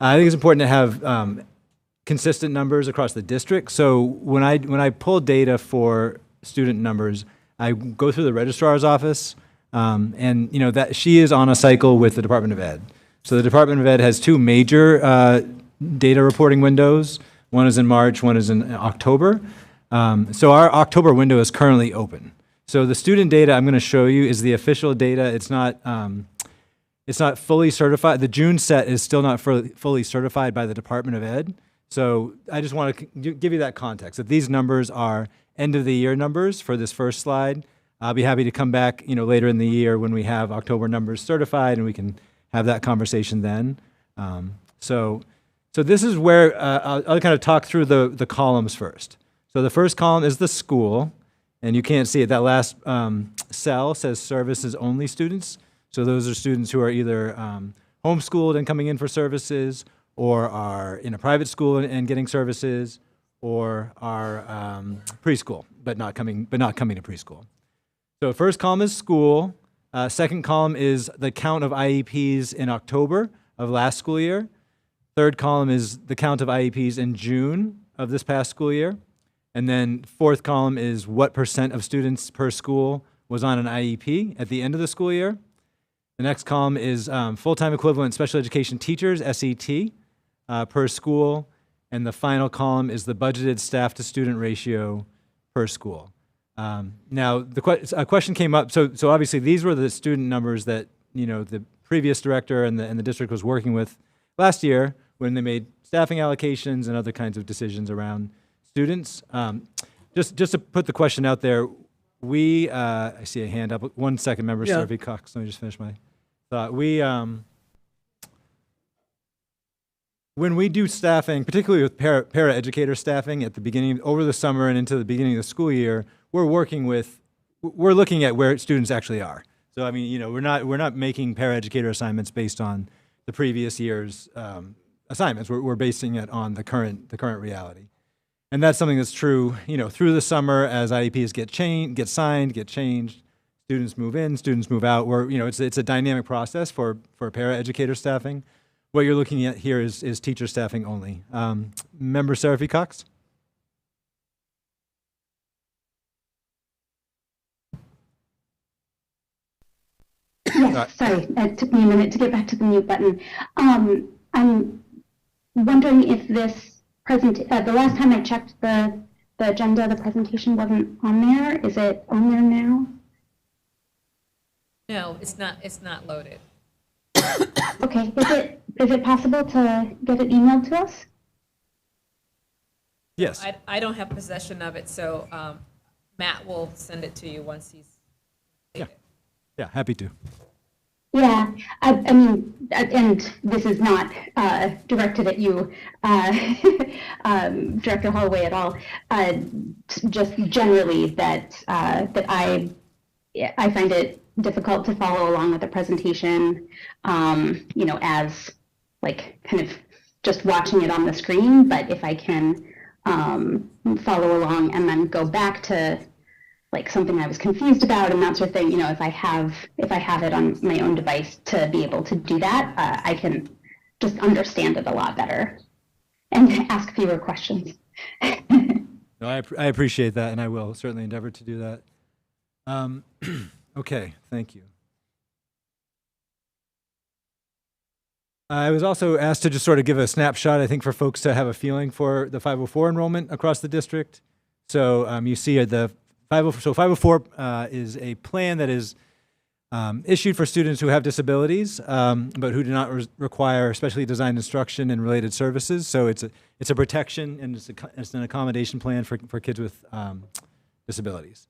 I think it's important to have consistent numbers across the district. So when I pull data for student numbers, I go through the registrar's office, and that she is on a cycle with the Department of Ed. So the Department of Ed has two major data reporting windows. One is in March, one is in October. So our October window is currently open. So the student data I'm going to show you is the official data. It's not fully certified. The June set is still not fully certified by the Department of Ed. So I just want to give you that context, that these numbers are end of the year numbers for this first slide. I'll be happy to come back, later in the year when we have October numbers certified and we can have that conversation then. So this is where I'll kind of talk through the columns first. So the first column is the school, and you can't see it. That last cell says services only students. So those are students who are either homeschooled and coming in for services, or are in a private school and getting services, or are preschool but not coming to preschool. So first column is school. Second column is the count of IEPs in October of last school year. Third column is the count of IEPs in June of this past school year. And then fourth column is what % of students per school was on an IEP at the end of the school year. The next column is full-time equivalent special education teachers, SET, per school. And the final column is the budgeted staff-to-student ratio per school. Now, a question came up. So obviously, these were the student numbers that the previous director and the district was working with last year when they made staffing allocations and other kinds of decisions around students. Just to put the question out there, I see a hand up. 1 second, Member Servi Cox. Let me just finish my thought. When we do staffing, particularly with para-educator staffing at the beginning, over the summer and into the beginning of the school year, we're looking at where students actually are. So I mean, we're not making para-educator assignments based on the previous year's assignments. We're basing it on the current reality, and that's something that's true, through the summer as IEPs get signed, get changed. Students move in, students move out. It's a dynamic process for para-educator staffing. What you're looking at here is teacher staffing only. Member Seraphy Cox? Yes, sorry, it took me a minute to get back to the mute button. I'm wondering if this the last time I checked the agenda, the presentation wasn't on there. Is it on there now? No, it's not loaded. Okay, is it possible to get it emailed to us? Yes. I don't have possession of it, so Matt will send it to you once he's completed. Yeah, happy to. Yeah, I mean, and this is not directed at you, Director Holloway, at all. Just generally that I find it difficult to follow along with the presentation, as like kind of just watching it on the screen. But if I can follow along and then go back to like something I was confused about and that sort of thing, if I have it on my own device to be able to do that, I can just understand it a lot better and ask fewer questions. No, I appreciate that, and I will certainly endeavor to do that. Okay, thank you. I was also asked to just sort of give a snapshot, I think, for folks to have a feeling for the 504 enrollment across the district. So you see the 504 is a plan that is issued for students who have disabilities, but who do not require specially designed instruction and related services. So it's a protection and it's an accommodation plan for kids with disabilities.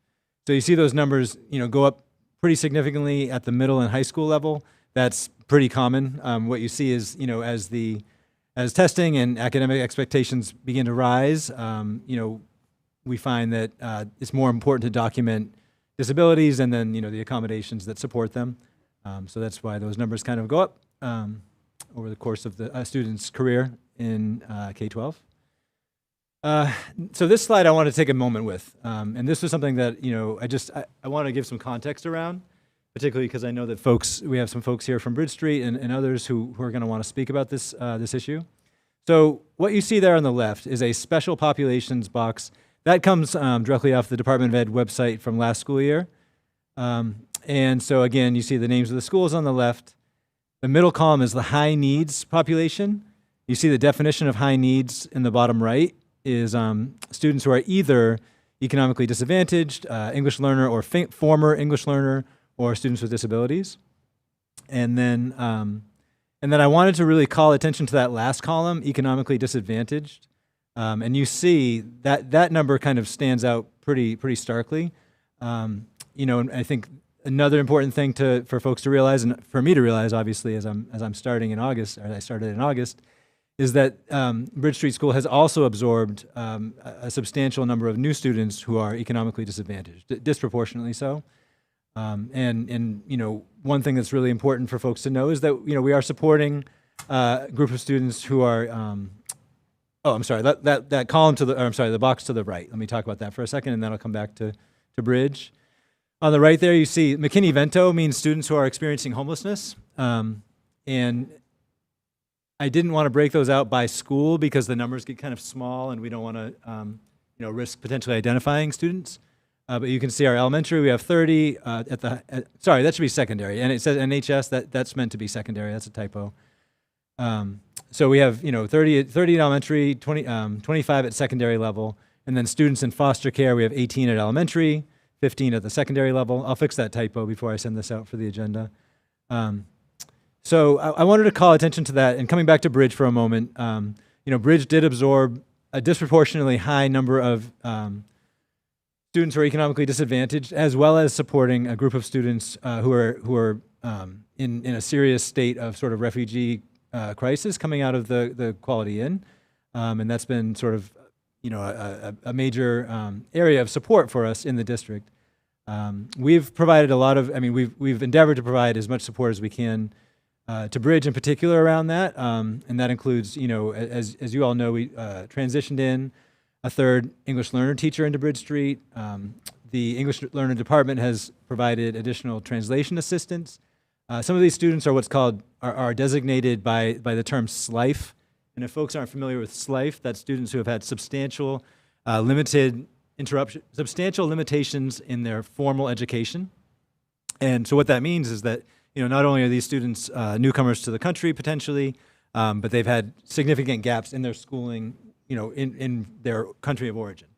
So you see those numbers, go up pretty significantly at the middle and high school level. That's pretty common. What you see is, as testing and academic expectations begin to rise, we find that it's more important to document disabilities and then, the accommodations that support them. So that's why those numbers kind of go up over the course of the student's career in K-12. So this slide I want to take a moment with, and this was something that, I want to give some context around, particularly because I know that we have some folks here from Bridge Street and others who are going to want to speak about this issue. So what you see there on the left is a special populations box. That comes directly off the Department of Ed website from last school year. And so again, you see the names of the schools on the left. The middle column is the high needs population. You see the definition of high needs in the bottom right is students who are either economically disadvantaged, English learner or former English learner, or students with disabilities. And then I wanted to really call attention to that last column, economically disadvantaged. And you see that number kind of stands out pretty starkly. You know, and I think another important thing for folks to realize, and for me to realize, obviously, as I'm starting in August, or I started in August, is that Bridge Street School has also absorbed a substantial number of new students who are economically disadvantaged, disproportionately so. And you know, one thing that's really important for folks to know is that, you know, we are supporting a group of students who are, oh, I'm sorry, that column to the, or I'm sorry, the box to the right. Let me talk about that for a second, and then I'll come back to Bridge. On the right there, you see McKinney-Vento means students who are experiencing homelessness. And I didn't want to break those out by school because the numbers get kind of small and we don't want to you know, risk potentially identifying students. But you can see our elementary, we have 30 sorry, that should be secondary. And it says NHS, that's meant to be secondary, that's a typo. So we have, you know, 30 at elementary, 25 at secondary level, and then students in foster care, we have 18 at elementary, 15 at the secondary level. I'll fix that typo before I send this out for the agenda. So I wanted to call attention to that, and coming back to Bridge for a moment, you know, Bridge did absorb a disproportionately high number of students who are economically disadvantaged, as well as supporting a group of students who are in a serious state of sort of refugee crisis coming out of the Quality Inn, and that's been sort of, you know, a major area of support for us in the district. We've provided a lot of, I mean, we've endeavored to provide as much support as we can to Bridge in particular around that, and that includes, you know, as you all know, we transitioned in a third English learner teacher into Bridge Street. The English learner department has provided additional translation assistance. Some of these students are what's called, are designated by the term SLIFE. And if folks aren't familiar with SLIFE, that's students who have had substantial limitations in their formal education. And so what that means is that, you know, not only are these students newcomers to the country potentially, but they've had significant gaps in their schooling, you know, in their country of origin.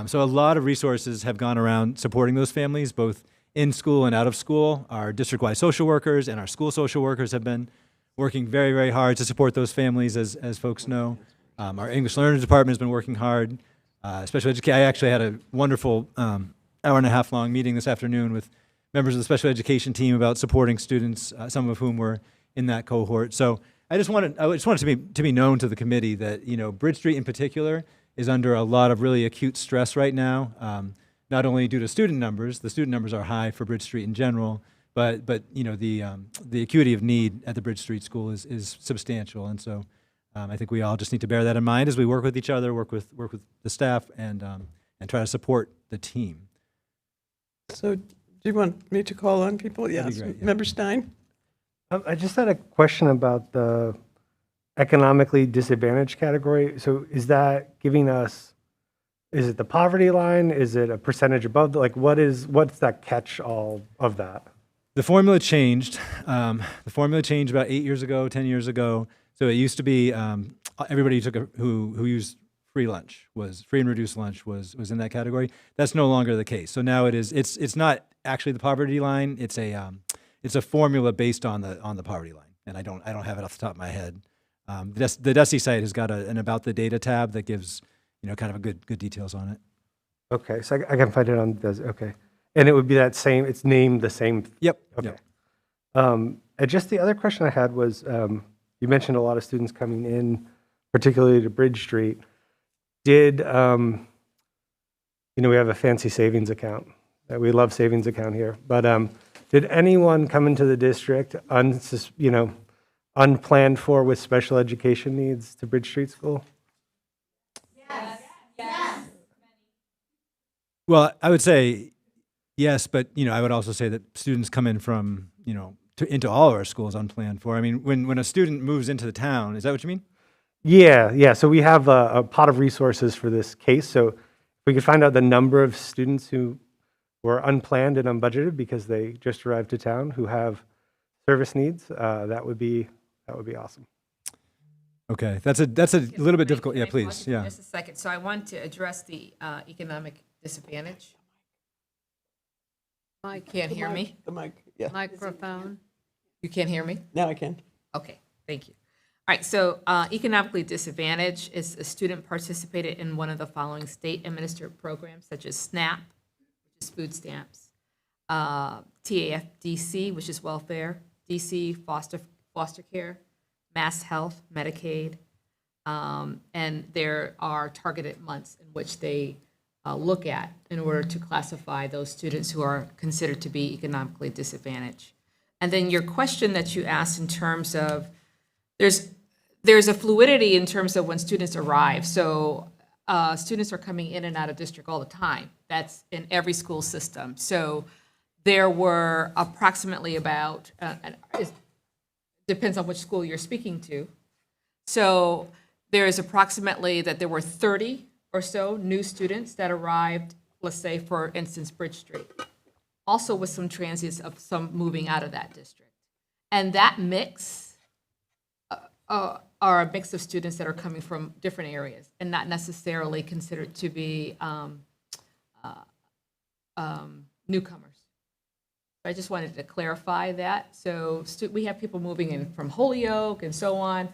So a lot of resources have gone around supporting those families, both in school and out of school. Our district-wide social workers and our school social workers have been working very, very hard to support those families, as folks know. Our English learner department has been working hard. Special education, I actually had a wonderful hour-and-a-half long meeting this afternoon with members of the special education team about supporting students, some of whom were in that cohort. So I just wanted to be known to the committee that, you know, Bridge Street in particular is under a lot of really acute stress right now, not only due to student numbers. The student numbers are high for Bridge Street in general, but you know, the acuity of need at the Bridge Street School is substantial, and so I think we all just need to bear that in mind as we work with each other, work with the staff, and try to support the team. So, do you want me to call on people? Yes, great, yeah. Member Stein. I just had a question about the economically disadvantaged category. So is that giving us, is it the poverty line? Is it a percentage above? Like what's that catch-all of that? The formula changed. The formula changed about 8 years ago, 10 years ago. So it used to be everybody who used free lunch free and reduced lunch was in that category. That's no longer the case. So now it's not actually the poverty line. It's a formula based on the poverty line, and I don't have it off the top of my head. The DESE site has got an about the data tab that gives, you know, kind of a good details on it. Okay, so I can find it on DESE. Okay, and it would be that same. It's named the same. Yep. Okay. Yep. And just the other question I had was, you mentioned a lot of students coming in, particularly to Bridge Street. Did you know, we have a fancy savings account. We love savings account here, but did anyone come into the district unplanned for with special education needs to Bridge Street School? Yes. Well, I would say yes, but, you know, I would also say that students come in from, you know, into all of our schools unplanned for. I mean, when a student moves into the town, is that what you mean? Yeah. So we have a pot of resources for this case. So if we could find out the number of students who were unplanned and unbudgeted because they just arrived to town who have service needs, that would be awesome. Okay, that's a little bit difficult. Yeah, Can I pause please. you for Yeah. just a second. So I want to address the economic disadvantage. Mic. Can't The hear mic, me? The mic, yeah. Microphone. You can't hear me? Now I can. Okay, thank you. All right, so economically disadvantaged is a student participated in one of the following state-administered programs, such as SNAP, which is food stamps, TAFDC, which is welfare, DC foster care, Mass Health, Medicaid, and there are targeted months in which they look at in order to classify those students who are considered to be economically disadvantaged. And then your question that you asked in terms of there's a fluidity in terms of when students arrive. So students are coming in and out of district all the time. That's in every school system. So there were approximately about, it depends on which school you're speaking to. So there is approximately that there were 30 or so new students that arrived, let's say, for instance, Bridge Street. Also with some transients of some moving out of that district. And that mix are a mix of students that are coming from different areas and not necessarily considered to be newcomers. I just wanted to clarify that. So we have people moving in from Holyoke and so on.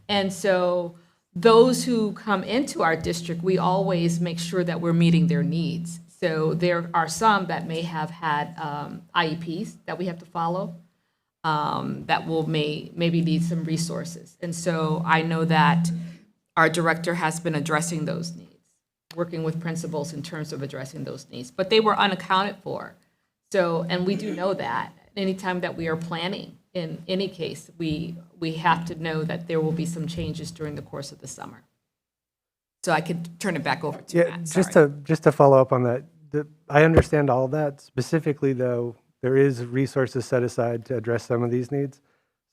And so those who come into our district, we always make sure that we're meeting their needs. So there are some that may have had IEPs that we have to follow that will maybe need some resources. And so I know that our director has been addressing those needs, working with principals in terms of addressing those needs, but they were unaccounted for. So, and we do know that anytime that we are planning, in any case, we have to know that there will be some changes during the course of the summer. So I could turn it back over to Matt. Sorry. Just to follow up on that, I understand all of that. Specifically, though, there is resources set aside to address some of these needs.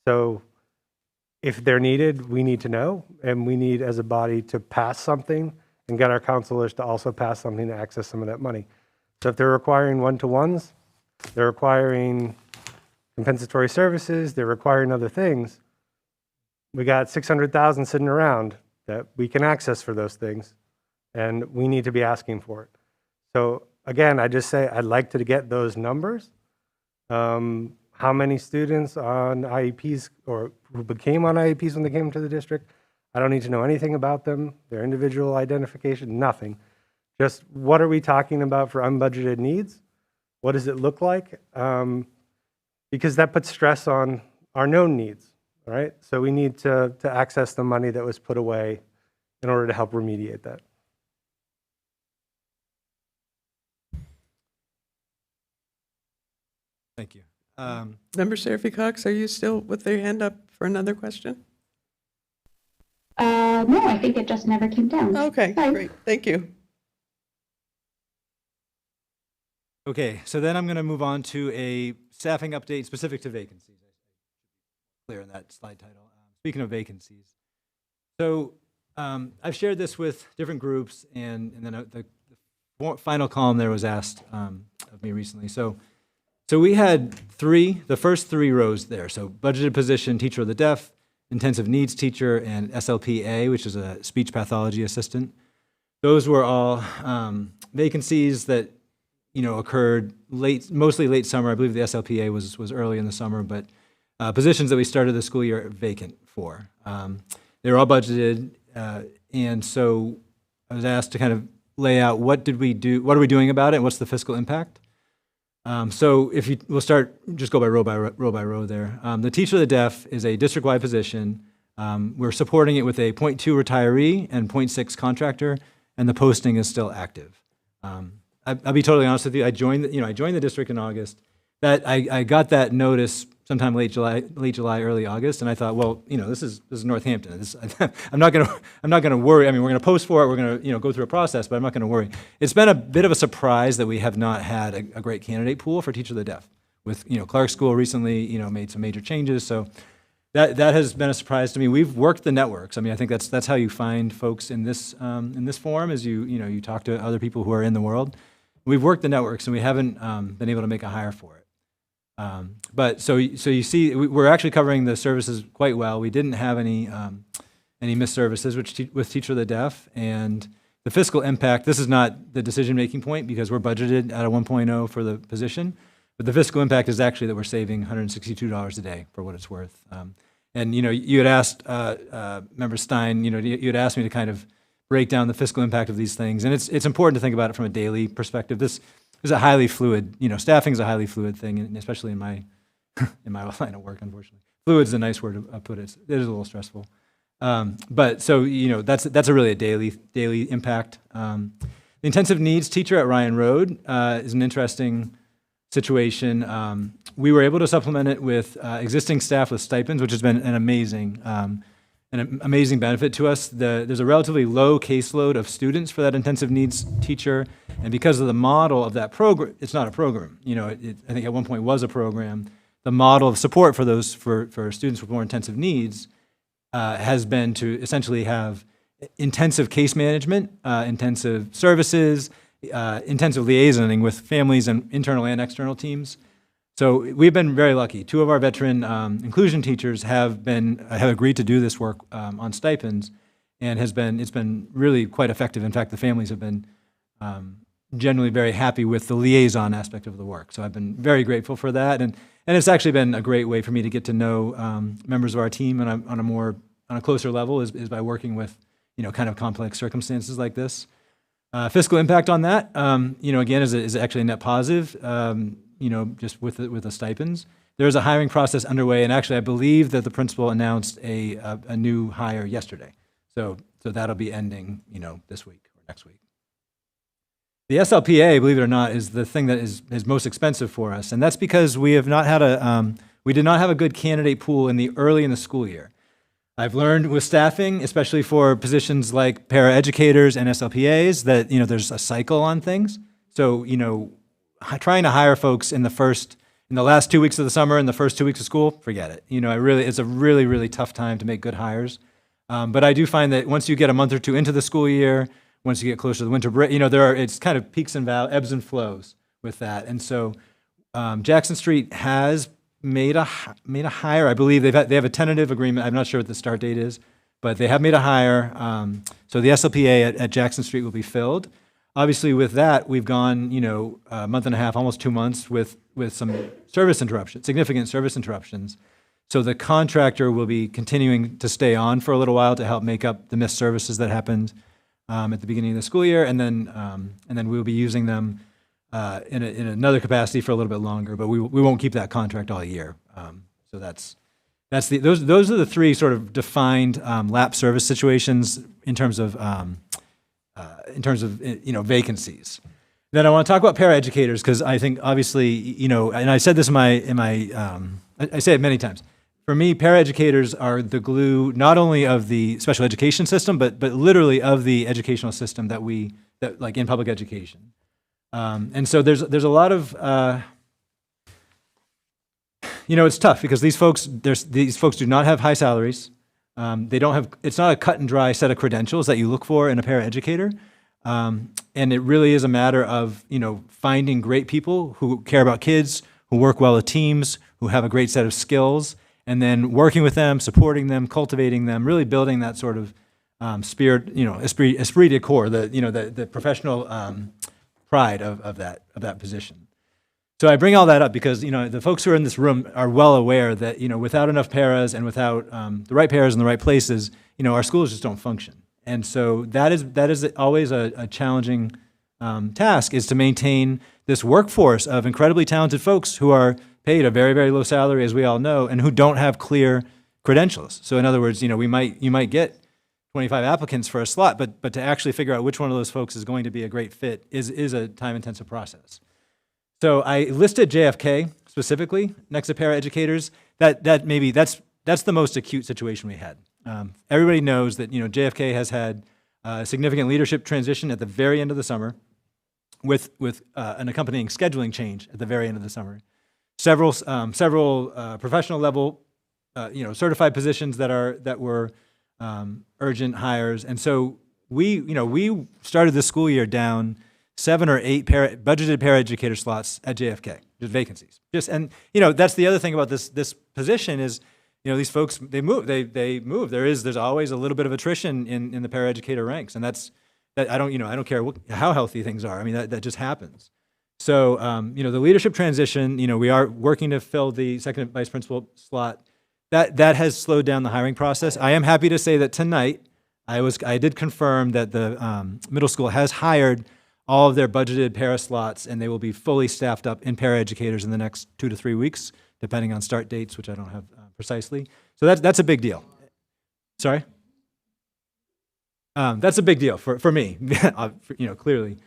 So if they're needed, we need to know, and we need as a body to pass something and get our counselors to also pass something to access some of that money. So if they're requiring one-to-ones, they're requiring compensatory services, they're requiring other things, we got 600,000 sitting around that we can access for those things, and we need to be asking for it. So again, I just say I'd like to get those numbers. How many students on IEPs or who became on IEPs when they came to the district? I don't need to know anything about them, their individual identification, nothing. Just what are we talking about for unbudgeted needs? What does it look like? Because that puts stress on our known needs, right? So we need to access the money that was put away in order to help remediate that. Thank you. Member Seraphy Cox, are you still with your hand up for another question? No, I think it just never came down. Okay, Sorry. great. Thank you. Okay, so then I'm going to move on to a staffing update specific to vacancies. Clear in that slide title. Speaking of vacancies, so I've shared this with different groups, and then the final column there was asked of me recently. So we had the first three rows there. So budgeted position, teacher of the deaf, intensive needs teacher, and SLPA, which is a speech pathology assistant. Those were all vacancies that occurred mostly late summer. I believe the SLPA was early in the summer, but positions that we started the school year vacant for. They were all budgeted, and so I was asked to kind of lay out what are we doing about it, and what's the fiscal impact. So we'll start, just go by row by row there. The teacher of the deaf is a district-wide position. We're supporting it with a 0.2 retiree and 0.6 contractor, and the posting is still active. I'll be totally honest with you. I joined the district in August. I got that notice sometime late July, early August, and I thought, well, this is Northampton. I'm not gonna worry. I mean, we're gonna post for it. We're gonna go through a process, but I'm not gonna worry. It's been a bit of a surprise that we have not had a great candidate pool for teacher of the deaf. With Clark School recently, made some major changes, so that has been a surprise to me. We've worked the networks. I mean, I think that's how you find folks in this forum, is you talk to other people who are in the world. We've worked the networks, and we haven't been able to make a hire for it. But so you see, we're actually covering the services quite well. We didn't have any any missed services with Teacher of the Deaf. And the fiscal impact, this is not the decision-making point because we're budgeted at a 1.0 for the position, but the fiscal impact is actually that we're saving $162 a day for what it's worth. And, you had asked, Member Stein, you had asked me to kind of break down the fiscal impact of these things. And it's important to think about it from a daily perspective. This is a highly fluid, staffing is a highly fluid thing, and especially in my line of work, unfortunately. Fluid is a nice word to put it. It is a little stressful. But so, that's a really a daily impact. The intensive needs teacher at Ryan Road is an interesting situation. We were able to supplement it with existing staff with stipends, which has been an amazing benefit to us. There's a relatively low caseload of students for that intensive needs teacher, and because of the model of that program, it's not a program. I think at one point was a program. The model of support for those for students with more intensive needs has been to essentially have intensive case management, intensive services, intensive liaisoning with families and internal and external teams. So we've been very lucky. 2 of our veteran inclusion teachers have agreed to do this work on stipends, and it's been really quite effective. In fact, the families have been generally very happy with the liaison aspect of the work. So I've been very grateful for that, and it's actually been a great way for me to get to know members of our team on a closer level is by working with kind of complex circumstances like this. Fiscal impact on that, again, is actually a net positive. Just with the stipends. There's a hiring process underway, and actually I believe that the principal announced a new hire yesterday. So that'll be ending, this week or next week. The SLPA, believe it or not, is the thing that is most expensive for us, and that's because we did not have a good candidate pool early in the school year. I've learned with staffing, especially for positions like paraeducators and SLPAs, that there's a cycle on things. So trying to hire folks in the last 2 weeks of the summer and the first 2 weeks of school, forget it. It's a really, really tough time to make good hires. But I do find that once you get a month or two into the school year, once you get closer to the winter break, it's kind of peaks and valleys, ebbs and flows with that. And so Jackson Street has made a hire. I believe they have a tentative agreement. I'm not sure what the start date is, but they have made a hire. So the SLPA at Jackson Street will be filled. Obviously, with that, we've gone, a month and a half, almost 2 months with some service interruptions, significant service interruptions. So the contractor will be continuing to stay on for a little while to help make up the missed services that happened at the beginning of the school year, and then we'll be using them in another capacity for a little bit longer. But we won't keep that contract all year. So those are the 3 sort of defined lap service situations in terms of vacancies. Then I want to talk about paraeducators because I think obviously, and I said this in my I say it many times. For me, paraeducators are the glue not only of the special education system, but literally of the educational system that like in public education. And so there's a lot of it's tough because these folks do not have high salaries. They don't have. It's not a cut and dry set of credentials that you look for in a paraeducator. And it really is a matter of, finding great people who care about kids, who work well with teams, who have a great set of skills, and then working with them, supporting them, cultivating them, really building that sort of spirit, esprit de corps, the professional pride of that position. So I bring all that up because, the folks who are in this room are well aware that, without enough paras and without the right paras in the right places, our schools just don't function. And so that is always a challenging task, is to maintain this workforce of incredibly talented folks who are paid a very, very low salary, as we all know, and who don't have clear credentials. So in other words, you might get 25 applicants for a slot, but to actually figure out which one of those folks is going to be a great fit is a time-intensive process. So I listed JFK specifically next to paraeducators. That's the most acute situation we had. Everybody knows that JFK has had a significant leadership transition at the very end of the summer, with an accompanying scheduling change at the very end of the summer. Several professional level, certified positions that were urgent hires, and so we started the school year down 7 or 8 budgeted paraeducator slots at JFK, just vacancies. And that's the other thing about this position is, these folks, they move. They move. There's always a little bit of attrition in the paraeducator ranks, and that I don't care how healthy things are. I mean, that just happens. So, the leadership transition, we are working to fill the second vice principal slot. That has slowed down the hiring process. I am happy to say that tonight, I did confirm that the middle school has hired all of their budgeted para slots, and they will be fully staffed up in paraeducators in the next 2 to 3 weeks, depending on start dates, which I don't have precisely. So that's a big deal. Sorry? That's a big deal for me, clearly,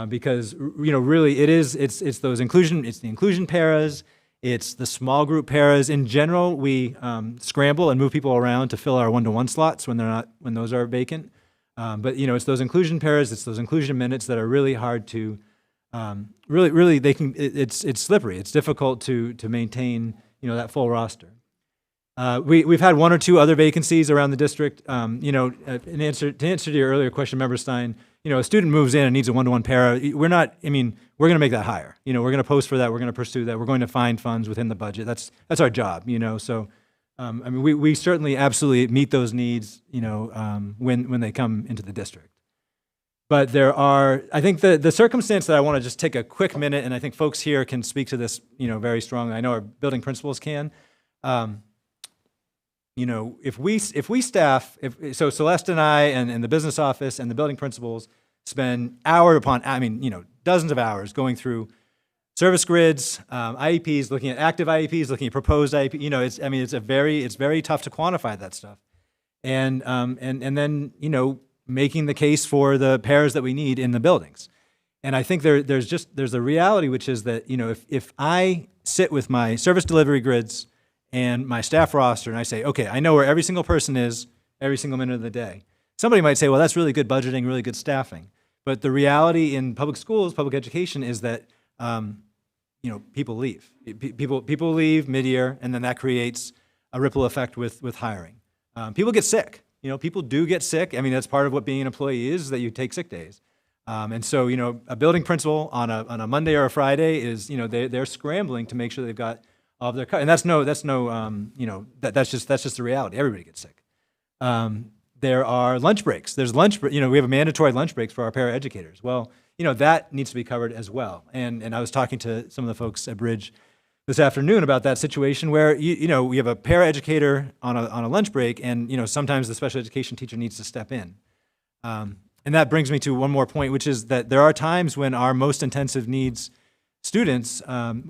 because really it's those inclusion, it's the inclusion paras, it's the small group paras. In general, we scramble and move people around to fill our one-to-one slots when those are vacant. But it's those inclusion paras, it's those inclusion minutes that are really hard to really it's slippery. It's difficult to maintain that full roster. We've had 1 or 2 other vacancies around the district. In answer to your earlier question, Member Stein, a student moves in and needs a one-to-one para. We're going to make that higher. We're going to post for that. We're going to pursue that. We're going to find funds within the budget. That's our job. So, we certainly absolutely meet those needs. When they come into the district. But there are, I think the circumstance that I want to just take a quick minute, and I think folks here can speak to this, very strongly. I know our building principals can. If we staff, so Celeste and I and the business office and the building principals spend hour upon, dozens of hours going through service grids, IEPs, looking at active IEPs, looking at proposed IEP. It's very tough to quantify that stuff, and then making the case for the pairs that we need in the buildings. And I think there's a reality, which is that if I sit with my service delivery grids and my staff roster, and I say, okay, I know where every single person is every single minute of the day. Somebody might say, well, that's really good budgeting, really good staffing. But the reality in public schools, public education, is that people leave. People leave mid-year, and then that creates a ripple effect with hiring. People get sick. People do get sick. That's part of what being an employee is, that you take sick days. And so, a building principal on a Monday or a Friday is, they're scrambling to make sure they've got all of their and that's just the reality. Everybody gets sick. There are lunch breaks. There's lunch. We have a mandatory lunch breaks for our paraeducators. Well, that needs to be covered as well. And I was talking to some of the folks at Bridge this afternoon about that situation where we have a paraeducator on a lunch break, and sometimes the special education teacher needs to step in. And that brings me to one more point, which is that there are times when our most intensive needs students,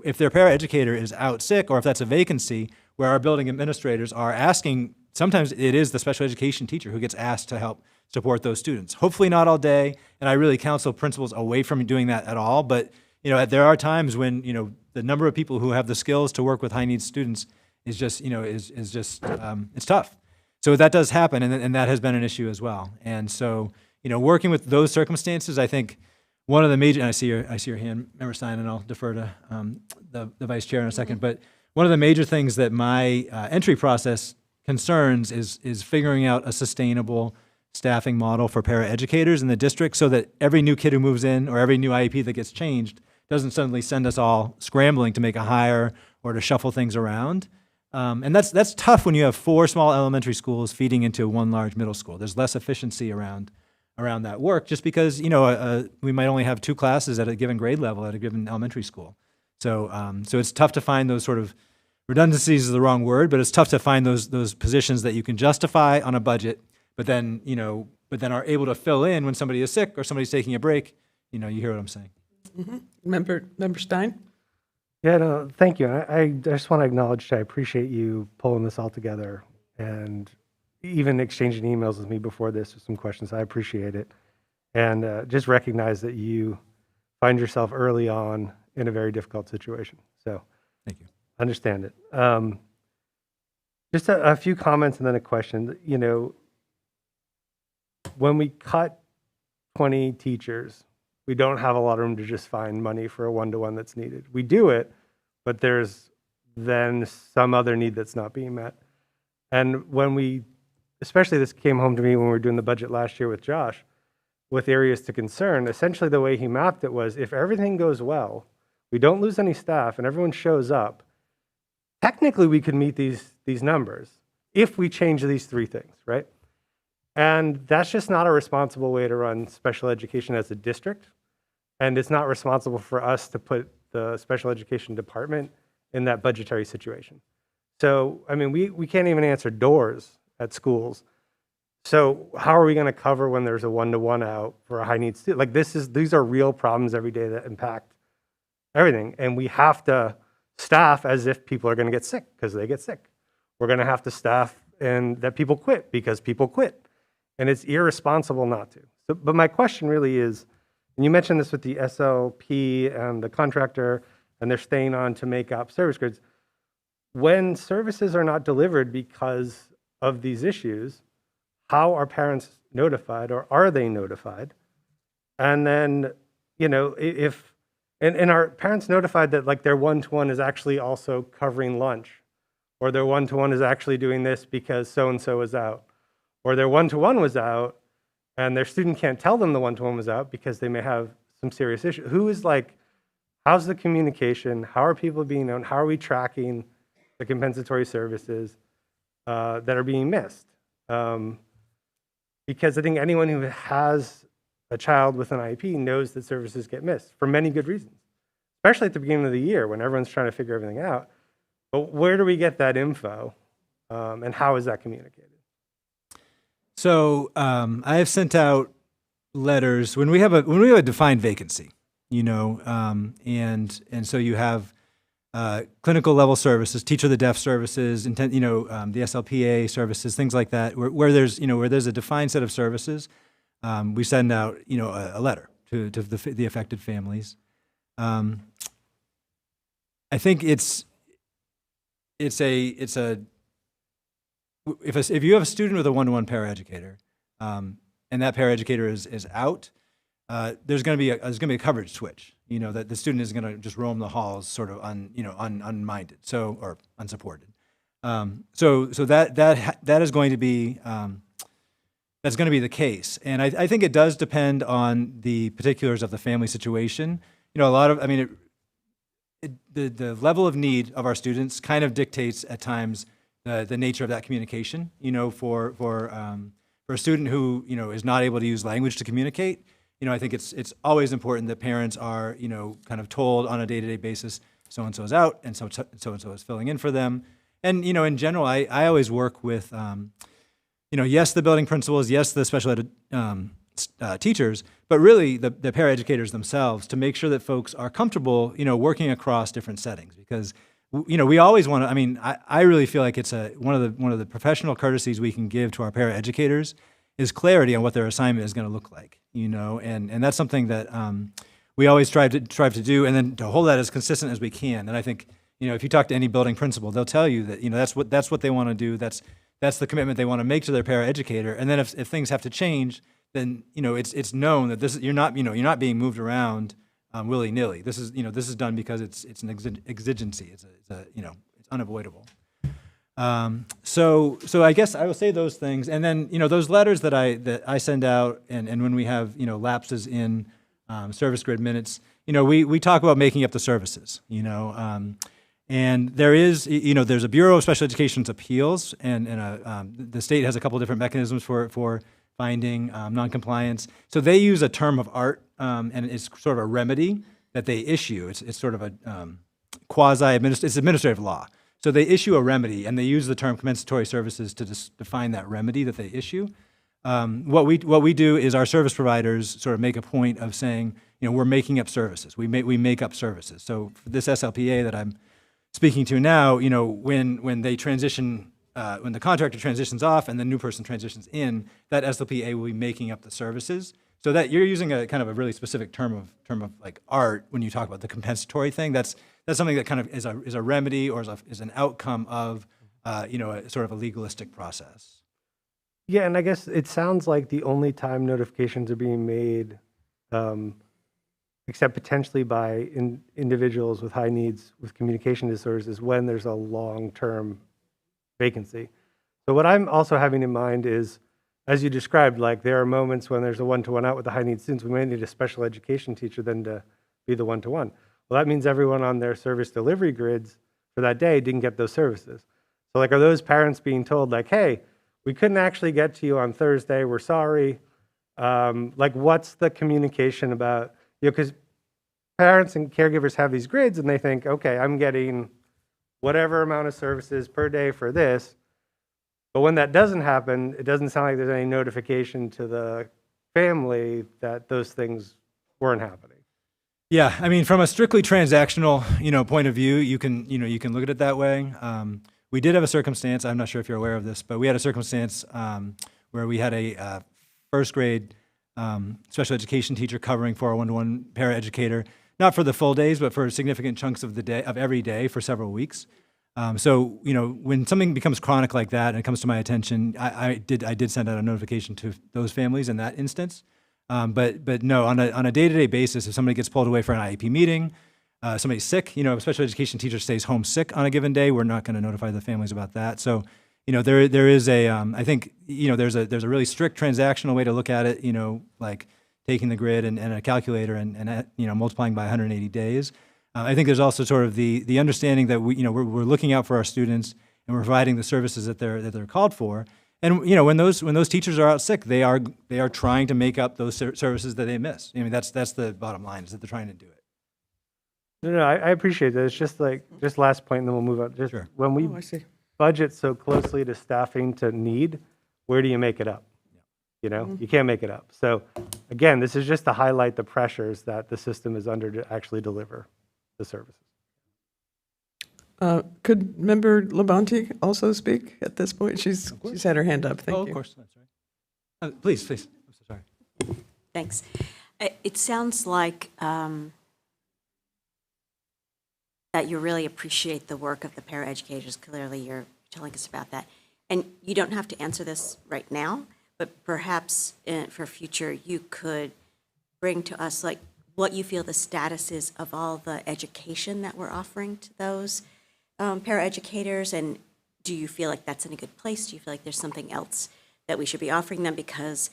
if their paraeducator is out sick or if that's a vacancy, where our building administrators are asking, sometimes it is the special education teacher who gets asked to help support those students. Hopefully not all day, and I really counsel principals away from doing that at all, but there are times when the number of people who have the skills to work with high needs students is just it's tough. So that does happen, and that has been an issue as well. And so working with those circumstances, I think one of the major, and I see your hand, Member Stein, and I'll defer to the vice chair in a second. But one of the major things that my entry process concerns is figuring out a sustainable staffing model for paraeducators in the district, so that every new kid who moves in or every new IEP that gets changed doesn't suddenly send us all scrambling to make a hire or to shuffle things around. And that's tough when you have 4 small elementary schools feeding into one large middle school. There's less efficiency around that work, just because we might only have 2 classes at a given grade level at a given elementary school. So it's tough to find those sort of redundancies is the wrong word, but it's tough to find those positions that you can justify on a budget, but then are able to fill in when somebody is sick or somebody's taking a break. You hear what I'm saying. Mm-hmm. Member Stein? Yeah, no, thank you. I just want to acknowledge, I appreciate you pulling this all together and even exchanging emails with me before this with some questions. I appreciate it. And just recognize that you find yourself early on in a very difficult situation. So thank you. Understand it. Just a few comments and then a question. When we cut 20 teachers, we don't have a lot of room to just find money for a one-to-one that's needed. We do it, but there's then some other need that's not being met. And especially this came home to me when we were doing the budget last year with Josh, with areas to concern, essentially the way he mapped it was, if everything goes well, we don't lose any staff and everyone shows up, technically we could meet these these numbers if we change these three things, right? And that's just not a responsible way to run special education as a district. And it's not responsible for us to put the special education department in that budgetary situation. So, I mean, we can't even answer doors at schools. So how are we going to cover when there's a one-to-one out for a high needs student? Like these are real problems every day that impact everything. And we have to staff as if people are going to get sick because they get sick. We're going to have to staff and that people quit because people quit. And it's irresponsible not to. So, but my question really is, and you mentioned this with the SLP and the contractor, and they're staying on to make up service grids. When services are not delivered because of these issues, how are parents notified, or are they notified? And then, you know, if, and are parents notified that like their one-to-one is actually also covering lunch, or their one-to-one is actually doing this because so-and-so is out, or their one-to-one was out and their student can't tell them the one-to-one was out because they may have some serious issue. Who is like, how's the communication? How are people being known? How are we tracking the compensatory services that are being missed? Because I think anyone who has a child with an IEP knows that services get missed for many good reasons, especially at the beginning of the year when everyone's trying to figure everything out. But where do we get that info, and how is that communicated? So I have sent out letters when we have a defined vacancy, you know, and so you have clinical level services, teacher of the deaf services, the SLPA services, things like that, where there's a defined set of services. We send out a letter to the affected families. I think if you have a student with a one-to-one paraeducator, and that paraeducator is out, there's going to be a coverage switch. That the student is going to just roam the halls, sort of unminded, or unsupported. So that is going to be that's going to be the case, and I think it does depend on the particulars of the family situation. The level of need of our students kind of dictates at times the nature of that communication. For a student who is not able to use language to communicate, I think it's always important that parents are kind of told on a day-to-day basis, so and so is out, and so and so is filling in for them. And in general, I always work with yes, the building principals, yes, the special ed teachers, but really the paraeducators themselves, to make sure that folks are comfortable working across different settings, because we always want to. I really feel like it's one of the professional courtesies we can give to our paraeducators is clarity on what their assignment is going to look like, and that's something that we always strive to do, and then to hold that as consistent as we can. And I think if you talk to any building principal, they'll tell you that that's what they want to do. That's the commitment they want to make to their paraeducator. And then if things have to change, then it's known that you're not being moved around willy-nilly. This is done because it's an exigency. It's unavoidable. So I guess I will say those things, and then those letters that I send out, and when we have lapses in service grid minutes, we talk about making up the services, and there is there's a Bureau of Special Education's appeals, and the state has a couple different mechanisms for finding noncompliance. So they use a term of art, and it's sort of a remedy that they issue. It's sort of a it's administrative law. So they issue a remedy, and they use the term compensatory services to define that remedy that they issue. What we do is our service providers sort of make a point of saying, we're making up services. We make up services. So for this SLPA that I'm speaking to now, when they transition, when the contractor transitions off and the new person transitions in, that SLPA will be making up the services. So that you're using a kind of a really specific term of like art when you talk about the compensatory thing. That's something that kind of is a remedy or is an outcome of a sort of a legalistic process. Yeah, and I guess it sounds like the only time notifications are being made, except potentially by individuals with high needs with communication disorders, is when there's a long-term vacancy. So what I'm also having in mind is, as you described, like there are moments when there's a one-to-one out with the high needs students. We may need a special education teacher then to be the one-to-one. Well, that means everyone on their service delivery grids for that day didn't get those services. So like, are those parents being told like, hey, we couldn't actually get to you on Thursday, we're sorry. Like, what's the communication about, because parents and caregivers have these grids and they think, okay, I'm getting whatever amount of services per day for this. But when that doesn't happen, it doesn't sound like there's any notification to the family that those things weren't happening. Yeah, I mean, from a strictly transactional, point of view, you can look at it that way. We did have a circumstance. I'm not sure if you're aware of this, but we had a circumstance where we had a first grade special education teacher covering for a one-to-one paraeducator, not for the full days, but for significant chunks of the day, of every day for several weeks. So when something becomes chronic like that and it comes to my attention, I did send out a notification to those families in that instance. But no, on a day-to-day basis, if somebody gets pulled away for an IEP meeting, somebody's sick, if a special education teacher stays home sick on a given day, we're not going to notify the families about that. So, there is a, I think, there's a really strict transactional way to look at it, like taking the grid and a calculator and multiplying by 180 days. I think there's also sort of the understanding that we're looking out for our students and we're providing the services that they're called for. And when those teachers are out sick, they are trying to make up those services that they miss. I mean, that's the bottom line, is that they're trying to do it. No, I appreciate that. It's just like, just last point, and then we'll move on. Just when we budget so closely to staffing to need, where do you make it up? You can't make it up. So again, this is just to highlight the pressures that the system is under to actually deliver the services. Could Member Labonte also speak at this point? She's had her hand up. Thank you. Of course. That's right. Please. I'm so sorry. Thanks. It sounds like that you really appreciate the work of the paraeducators. Clearly, you're telling us about that. And you don't have to answer this right now, but perhaps for future, you could bring to us like what you feel the status is of all the education that we're offering to those paraeducators, and do you feel like that's in a good place? Do you feel like there's something else that we should be offering them? Because,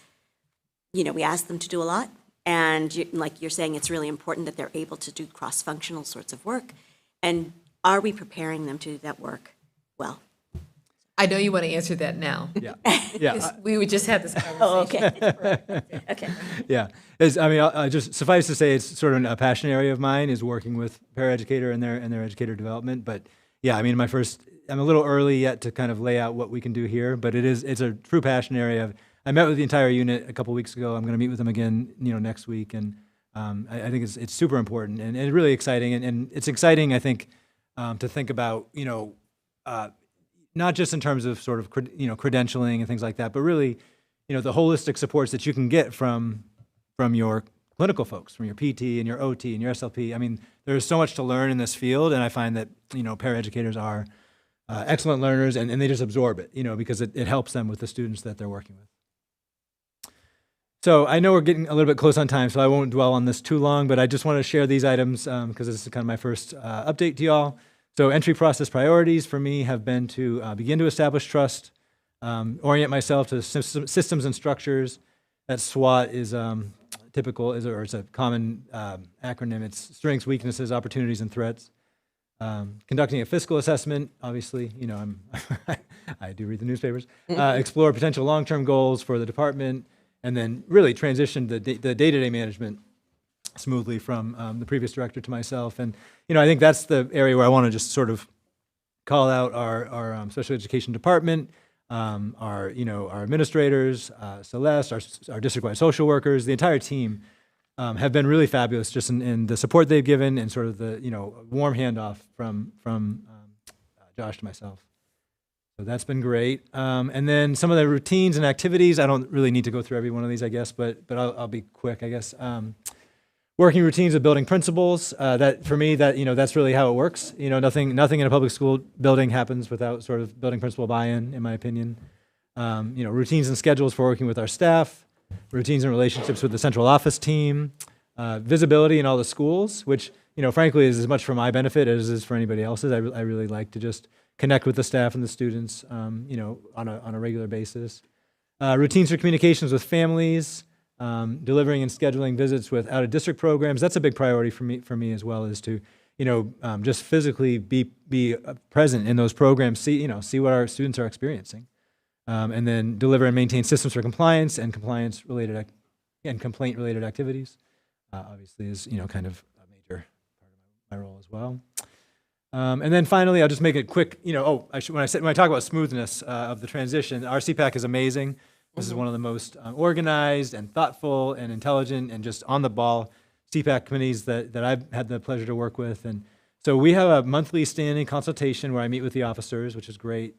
we ask them to do a lot, and like you're saying, it's really important that they're able to do cross-functional sorts of work. And are we preparing them to do that work well? I know you want to answer that now. Yeah. We would just have this conversation. Oh, okay. Okay. Yeah. I'll just suffice to say, it's sort of a passion area of mine is working with paraeducator and their educator development. But yeah, I'm a little early yet to kind of lay out what we can do here, but it's a true passion area. I met with the entire unit a couple weeks ago. I'm going to meet with them again, next week. And I think it's super important and really exciting. And it's exciting, I think, to think about, not just in terms of sort of, credentialing and things like that, but really, the holistic supports that you can get from your clinical folks, from your PT and your OT and your SLP. I mean, there's so much to learn in this field, and I find that, paraeducators are excellent learners, and they just absorb it, because it helps them with the students that they're working with. So I know we're getting a little bit close on time, so I won't dwell on this too long, but I just want to share these items because this is kind of my first update to y'all. So entry process priorities for me have been to begin to establish trust, orient myself to systems and structures. That SWOT is typical, it's a common acronym. It's strengths, weaknesses, opportunities, and threats. Conducting a fiscal assessment, obviously, I do read the newspapers. Explore potential long-term goals for the department, and then really transition the day-to-day management smoothly from the previous director to myself. And, I think that's the area where I want to just sort of call out our special education department, our administrators, Celeste, our district-wide social workers, the entire team have been really fabulous just in the support they've given and sort of the, warm handoff from Josh to myself. So that's been great. And then some of the routines and activities, I don't really need to go through every one of these, I guess, but I'll be quick, I guess. Working routines of building principles, that for me, that's really how it works. Nothing in a public school building happens without sort of building principal buy-in, in my opinion. Routines and schedules for working with our staff, routines and relationships with the central office team, visibility in all the schools, which, frankly, is as much for my benefit as it is for anybody else's. I really like to just connect with the staff and the students, on a regular basis. Routines for communications with families, delivering and scheduling visits with out-of-district programs. That's a big priority for me as well, is to, just physically be present in those programs, see what our students are experiencing, and then deliver and maintain systems for compliance and complaint-related activities. Obviously, is kind of a major part of my role as well. And then finally, I'll just make it quick. When I talk about smoothness of the transition, our CPAC is amazing. This is one of the most organized and thoughtful and intelligent and just on the ball CPAC committees that I've had the pleasure to work with. And so we have a monthly standing consultation where I meet with the officers, which is great.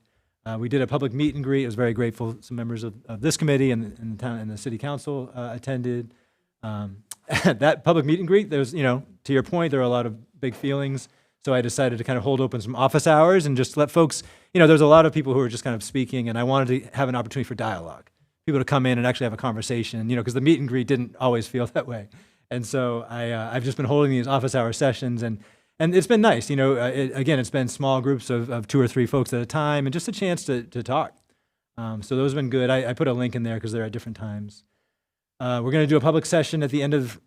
We did a public meet and greet. I was very grateful. Some members of this committee and the town and the city council attended. That public meet and greet, there's, to your point, there are a lot of big feelings. So I decided to kind of hold open some office hours and just let folks, there's a lot of people who are just kind of speaking, and I wanted to have an opportunity for dialogue, people to come in and actually have a conversation, because the meet and greet didn't always feel that way. And so I've just been holding these office hour sessions, and it's been nice. It's been small groups of 2 or 3 folks at a time, and just a chance to talk. So those have been good. I put a link in there because they're at different times. We're going to do a public session at the end of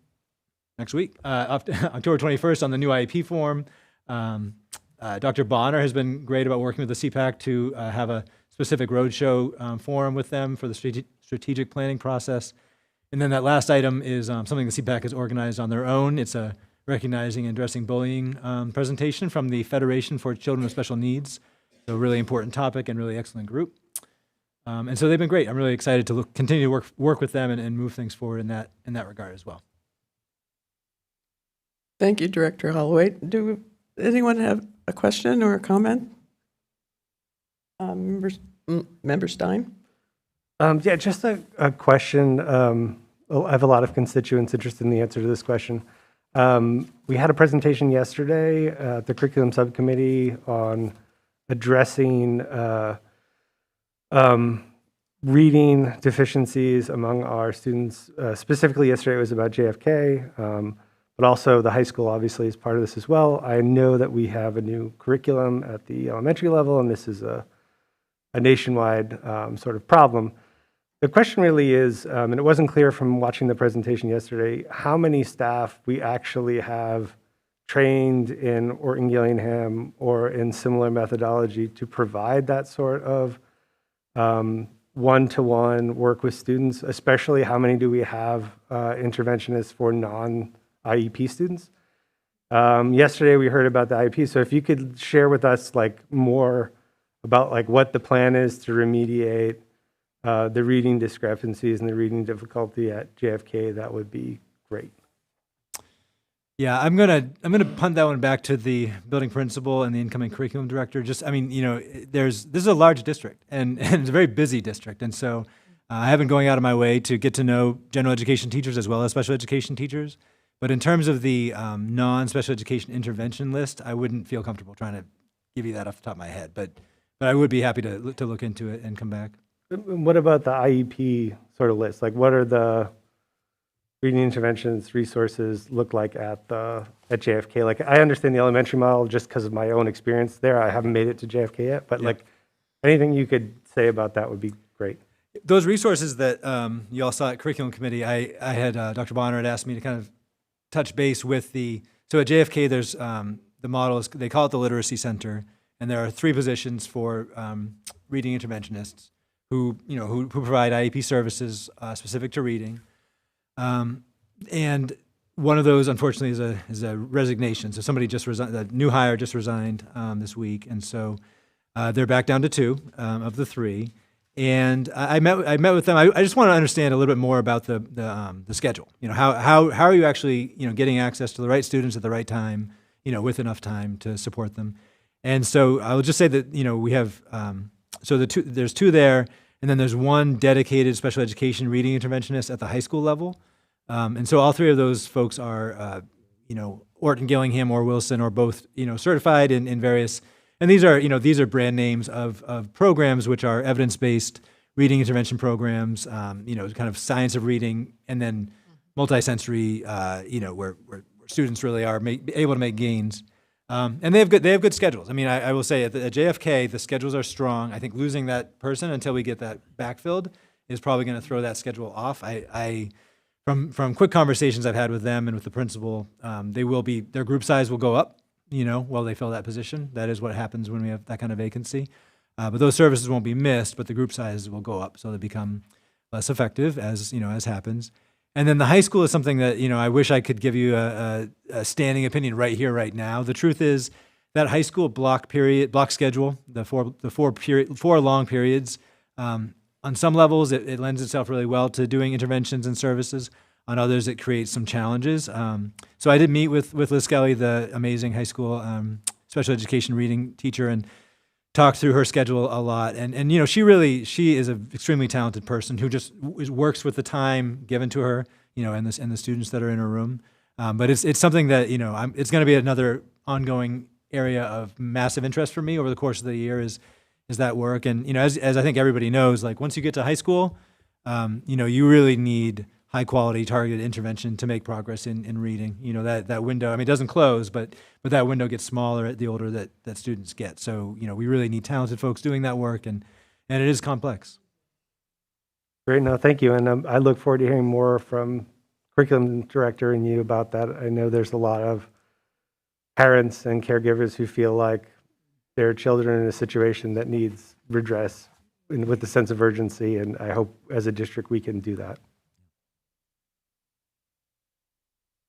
next week, October 21st, on the new IEP form. Dr. Bonner has been great about working with the CPAC to have a specific roadshow forum with them for the strategic planning process. And then that last item is something the CPAC has organized on their own. It's a recognizing and addressing bullying presentation from the Federation for Children with Special Needs. So a really important topic and really excellent group. And so they've been great. I'm really excited to continue to work with them and move things forward in that regard as well. Thank you, Director Holloway. Do anyone have a question or a comment? Member Stein? Yeah, just a question. I have a lot of constituents interested in the answer to this question. We had a presentation yesterday at the curriculum subcommittee on addressing reading deficiencies among our students. Specifically yesterday it was about JFK, but also the high school obviously is part of this as well. I know that we have a new curriculum at the elementary level, and this is a nationwide sort of problem. The question really is, and it wasn't clear from watching the presentation yesterday, how many staff we actually have trained in Orton Gillingham or in similar methodology to provide that sort of one-to-one work with students, especially how many do we have interventionists for non-IEP students? Yesterday we heard about the IEP, so if you could share with us more about what the plan is to remediate the reading discrepancies and the reading difficulty at JFK, that would be great. Yeah, I'm gonna punt that one back to the building principal and the incoming curriculum director. This is a large district and it's a very busy district, and so I have been going out of my way to get to know general education teachers as well as special education teachers. But in terms of the non-special education intervention list, I wouldn't feel comfortable trying to give you that off the top of my head. But I would be happy to look into it and come back. What about the IEP sort of list? What are the reading interventions resources look like at JFK? I understand the elementary model just because of my own experience there. I haven't made it to JFK yet, but anything you could say about that would be great. Those resources that you all saw at curriculum committee, I had Dr. Bonner had asked me to kind of touch base with so at JFK there's the model is, they call it the literacy center, and there are 3 positions for reading interventionists who provide IEP services specific to reading. And one of those, unfortunately, is a resignation. So somebody just resigned, the new hire just resigned this week, and so they're back down to 2 of the 3. And I met with them. I just want to understand a little bit more about the schedule. How are you actually getting access to the right students at the right time, with enough time to support them. And so I will just say that we have there's 2 there. And then there's 1 dedicated special education reading interventionist at the high school level. And so all 3 of those folks are, Orton Gillingham or Wilson or both, certified in various, and these are brand names of programs which are evidence-based reading intervention programs, kind of science of reading, and then multisensory, where students really are able to make gains. And they have good schedules. I will say at JFK, the schedules are strong. I think losing that person until we get that backfilled is probably going to throw that schedule off. From quick conversations I've had with them and with the principal, their group size will go up, while they fill that position. That is what happens when we have that kind of vacancy. But those services won't be missed, but the group sizes will go up, so they become less effective as happens. And then the high school is something that, I wish I could give you a standing opinion right here, right now. The truth is that high school block schedule, the four long periods, on some levels, it lends itself really well to doing interventions and services. On others, it creates some challenges. So I did meet with Liz Skelly, the amazing high school special education reading teacher, and talked through her schedule a lot. And she is an extremely talented person who just works with the time given to her, and the students that are in her room. But it's something that, it's going to be another ongoing area of massive interest for me over the course of the year is that work. And, as I think everybody knows, like once you get to high school, you really need high quality targeted intervention to make progress in reading. That window, it doesn't close, but that window gets smaller the older that students get. So, we really need talented folks doing that work, and it is complex. Great, no, thank you. And I look forward to hearing more from curriculum director and you about that. I know there's a lot of parents and caregivers who feel like their children are in a situation that needs redress with a sense of urgency, and I hope as a district we can do that.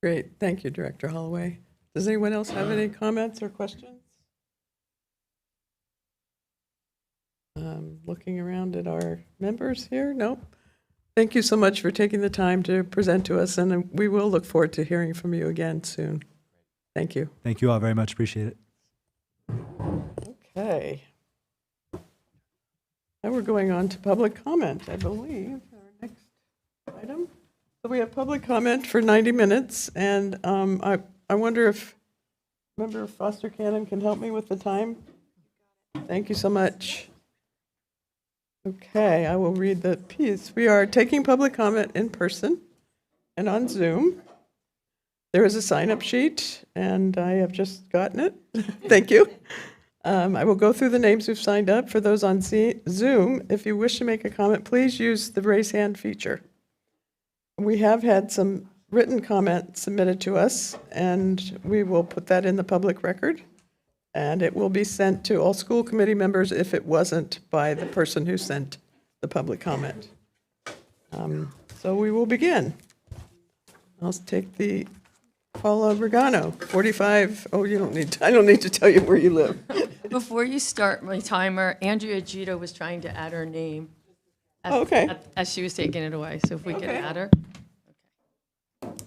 Great. Thank you, Director Holloway. Does anyone else have any comments or questions? Looking around at our members here, nope. Thank you so much for taking the time to present to us, and we will look forward to hearing from you again soon. Thank you. Thank you all very much. Appreciate it. Okay. Now we're going on to public comment, I believe, our next item. So we have public comment for 90 minutes, and I wonder if Member Foster Cannon can help me with the time. Thank you so much. Okay, I will read the piece. We are taking public comment in person and on Zoom. There is a sign-up sheet, and I have just gotten it. Thank you. I will go through the names who've signed up. For those on Zoom, if you wish to make a comment, please use the raise hand feature. We have had some written comments submitted to us, and we will put that in the public record. And it will be sent to all school committee members if it wasn't by the person who sent the public comment. So we will begin. I'll take the Paula Regano, 45. Oh, I don't need to tell you where you live. Before you start my timer, Andrea Gito was trying to add her name as she was taking it away. So if we could add her. Okay.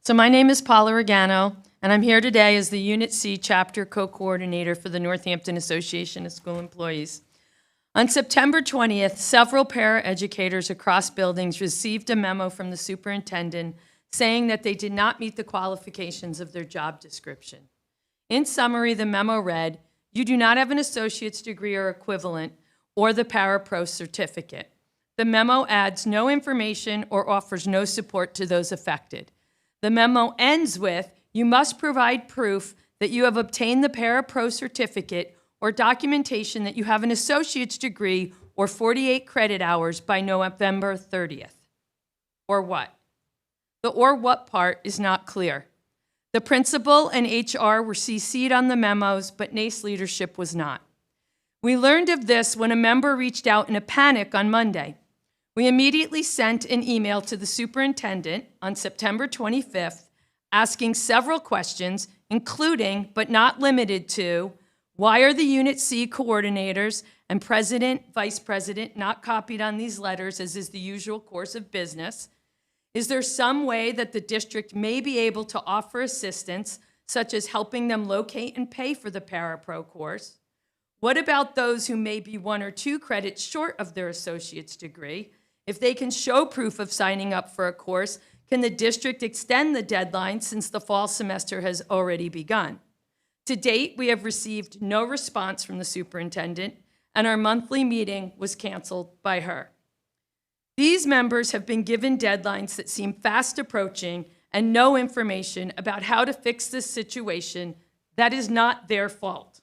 So my name is Paula Regano, and I'm here today as the Unit C Chapter Co-Coordinator for the Northampton Association of School Employees. On September 20th, several paraeducators across buildings received a memo from the superintendent saying that they did not meet the qualifications of their job description. In summary, the memo read, "You do not have an associate's degree or equivalent or the Parapro certificate." The memo adds no information or offers no support to those affected. The memo ends with, "You must provide proof that you have obtained the Parapro certificate or documentation that you have an associate's degree or 48 credit hours by November 30th. Or what? The or what part is not clear. The principal and HR were CC'd on the memos, but NACE leadership was not. We learned of this when a member reached out in a panic on Monday. We immediately sent an email to the superintendent on September 25th asking several questions, including, but not limited to, why are the Unit C coordinators and president, vice president not copied on these letters, as is the usual course of business? Is there some way that the district may be able to offer assistance, such as helping them locate and pay for the Parapro course? What about those who may be 1 or 2 credits short of their associate's degree? If they can show proof of signing up for a course, can the district extend the deadline since the fall semester has already begun? To date, we have received no response from the superintendent, and our monthly meeting was canceled by her. These members have been given deadlines that seem fast approaching and no information about how to fix this situation that is not their fault.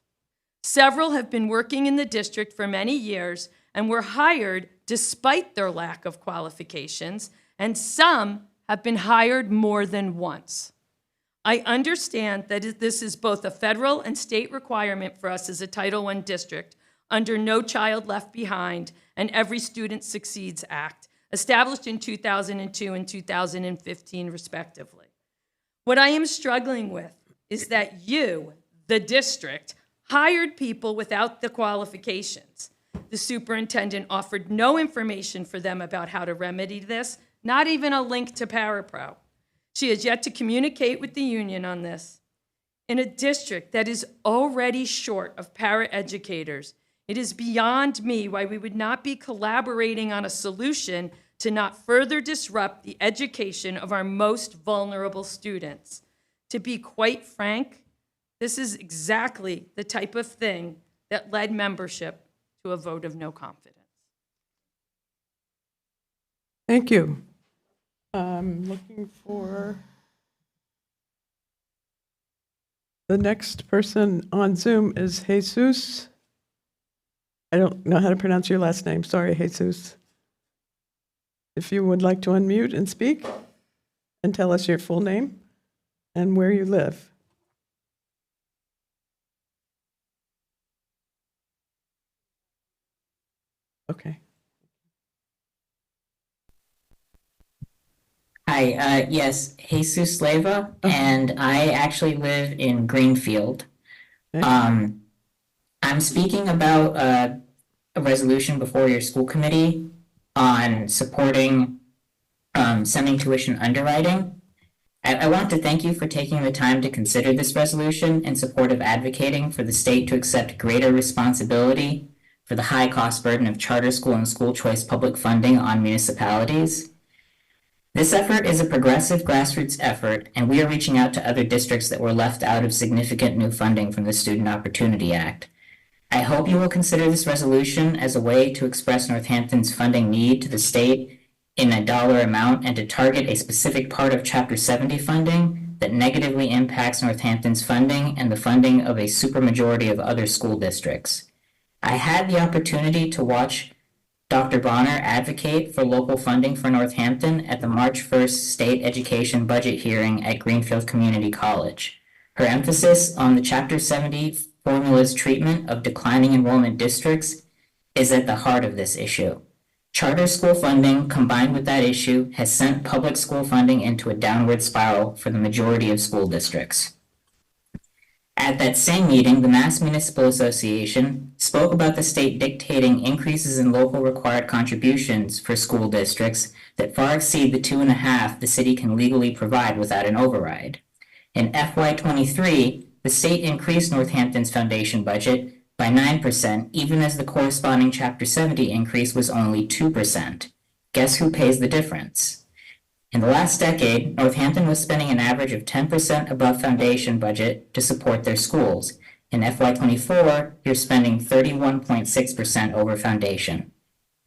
Several have been working in the district for many years and were hired despite their lack of qualifications, and some have been hired more than once. I understand that this is both a federal and state requirement for us as a Title I district under No Child Left Behind and Every Student Succeeds Act, established in 2002 and 2015, respectively. What I am struggling with is that you, the district, hired people without the qualifications. The superintendent offered no information for them about how to remedy this, not even a link to Parapro. She has yet to communicate with the union on this. In a district that is already short of paraeducators, it is beyond me why we would not be collaborating on a solution to not further disrupt the education of our most vulnerable students. To be quite frank, this is exactly the type of thing that led membership to a vote of no confidence. Thank you. Looking for the next person on Zoom is Jesus. I don't know how to pronounce your last name. Sorry, Jesus. If you would like to unmute and speak and tell us your full name and where you live. Okay. Hi, yes, Jesus Leva, and I actually live in Greenfield. I'm speaking about a resolution before your school committee on supporting sending tuition underwriting. I want to thank you for taking the time to consider this resolution in support of advocating for the state to accept greater responsibility for the high cost burden of charter school and school choice public funding on municipalities. This effort is a progressive grassroots effort, and we are reaching out to other districts that were left out of significant new funding from the Student Opportunity Act. I hope you will consider this resolution as a way to express Northampton's funding need to the state in a dollar amount and to target a specific part of Chapter 70 funding that negatively impacts Northampton's funding and the funding of a supermajority of other school districts. I had the opportunity to watch Dr. Bonner advocate for local funding for Northampton at the March 1st state education budget hearing at Greenfield Community College. Her emphasis on the Chapter 70 formula's treatment of declining enrollment districts is at the heart of this issue. Charter school funding combined with that issue has sent public school funding into a downward spiral for the majority of school districts. At that same meeting, the Mass Municipal Association spoke about the state dictating increases in local required contributions for school districts that far exceed the 2.5% the city can legally provide without an override. In FY23, the state increased Northampton's foundation budget by 9%, even as the corresponding Chapter 70 increase was only 2%. Guess who pays the difference? In the last decade, Northampton was spending an average of 10% above foundation budget to support their schools. In FY24, you're spending 31.6% over foundation.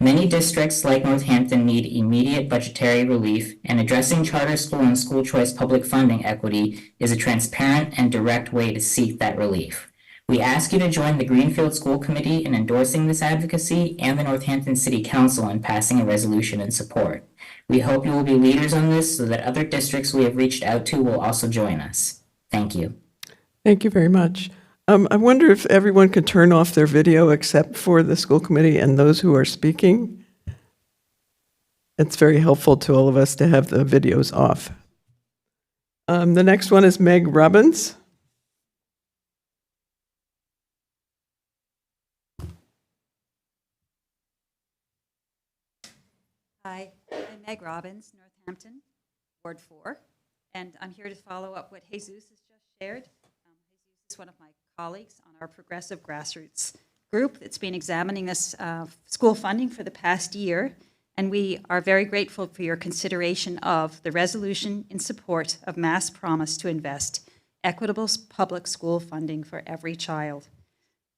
Many districts like Northampton need immediate budgetary relief, and addressing charter school and school choice public funding equity is a transparent and direct way to seek that relief. We ask you to join the Greenfield School Committee in endorsing this advocacy and the Northampton City Council in passing a resolution in support. We hope you will be leaders on this so that other districts we have reached out to will also join us. Thank you. Thank you very much. I wonder if everyone could turn off their video except for the school committee and those who are speaking. It's very helpful to all of us to have the videos off. The next one is Meg Robbins. Hi, I'm Meg Robbins, Northampton, Ward 4, and I'm here to follow up what Jesus has just shared. Jesus is one of my colleagues on our progressive grassroots group that's been examining this school funding for the past year, and we are very grateful for your consideration of the resolution in support of Mass' promise to invest equitable public school funding for every child.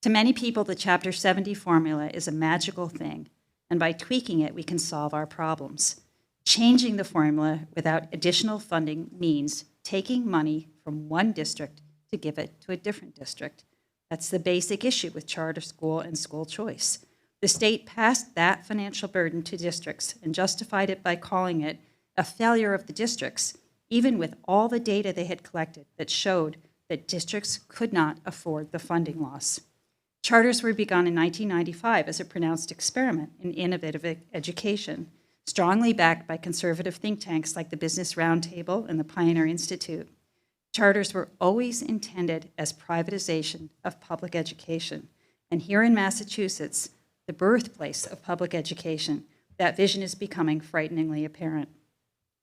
To many people, the Chapter 70 formula is a magical thing, and by tweaking it, we can solve our problems. Changing the formula without additional funding means taking money from one district to give it to a different district. That's the basic issue with charter school and school choice. The state passed that financial burden to districts and justified it by calling it a failure of the districts even with all the data they had collected that showed that districts could not afford the funding loss. Charters were begun in 1995 as a pronounced experiment in innovative education, strongly backed by conservative think tanks like the Business Roundtable and the Pioneer Institute. Charters were always intended as privatization of public education. And here in Massachusetts, the birthplace of public education, that vision is becoming frighteningly apparent.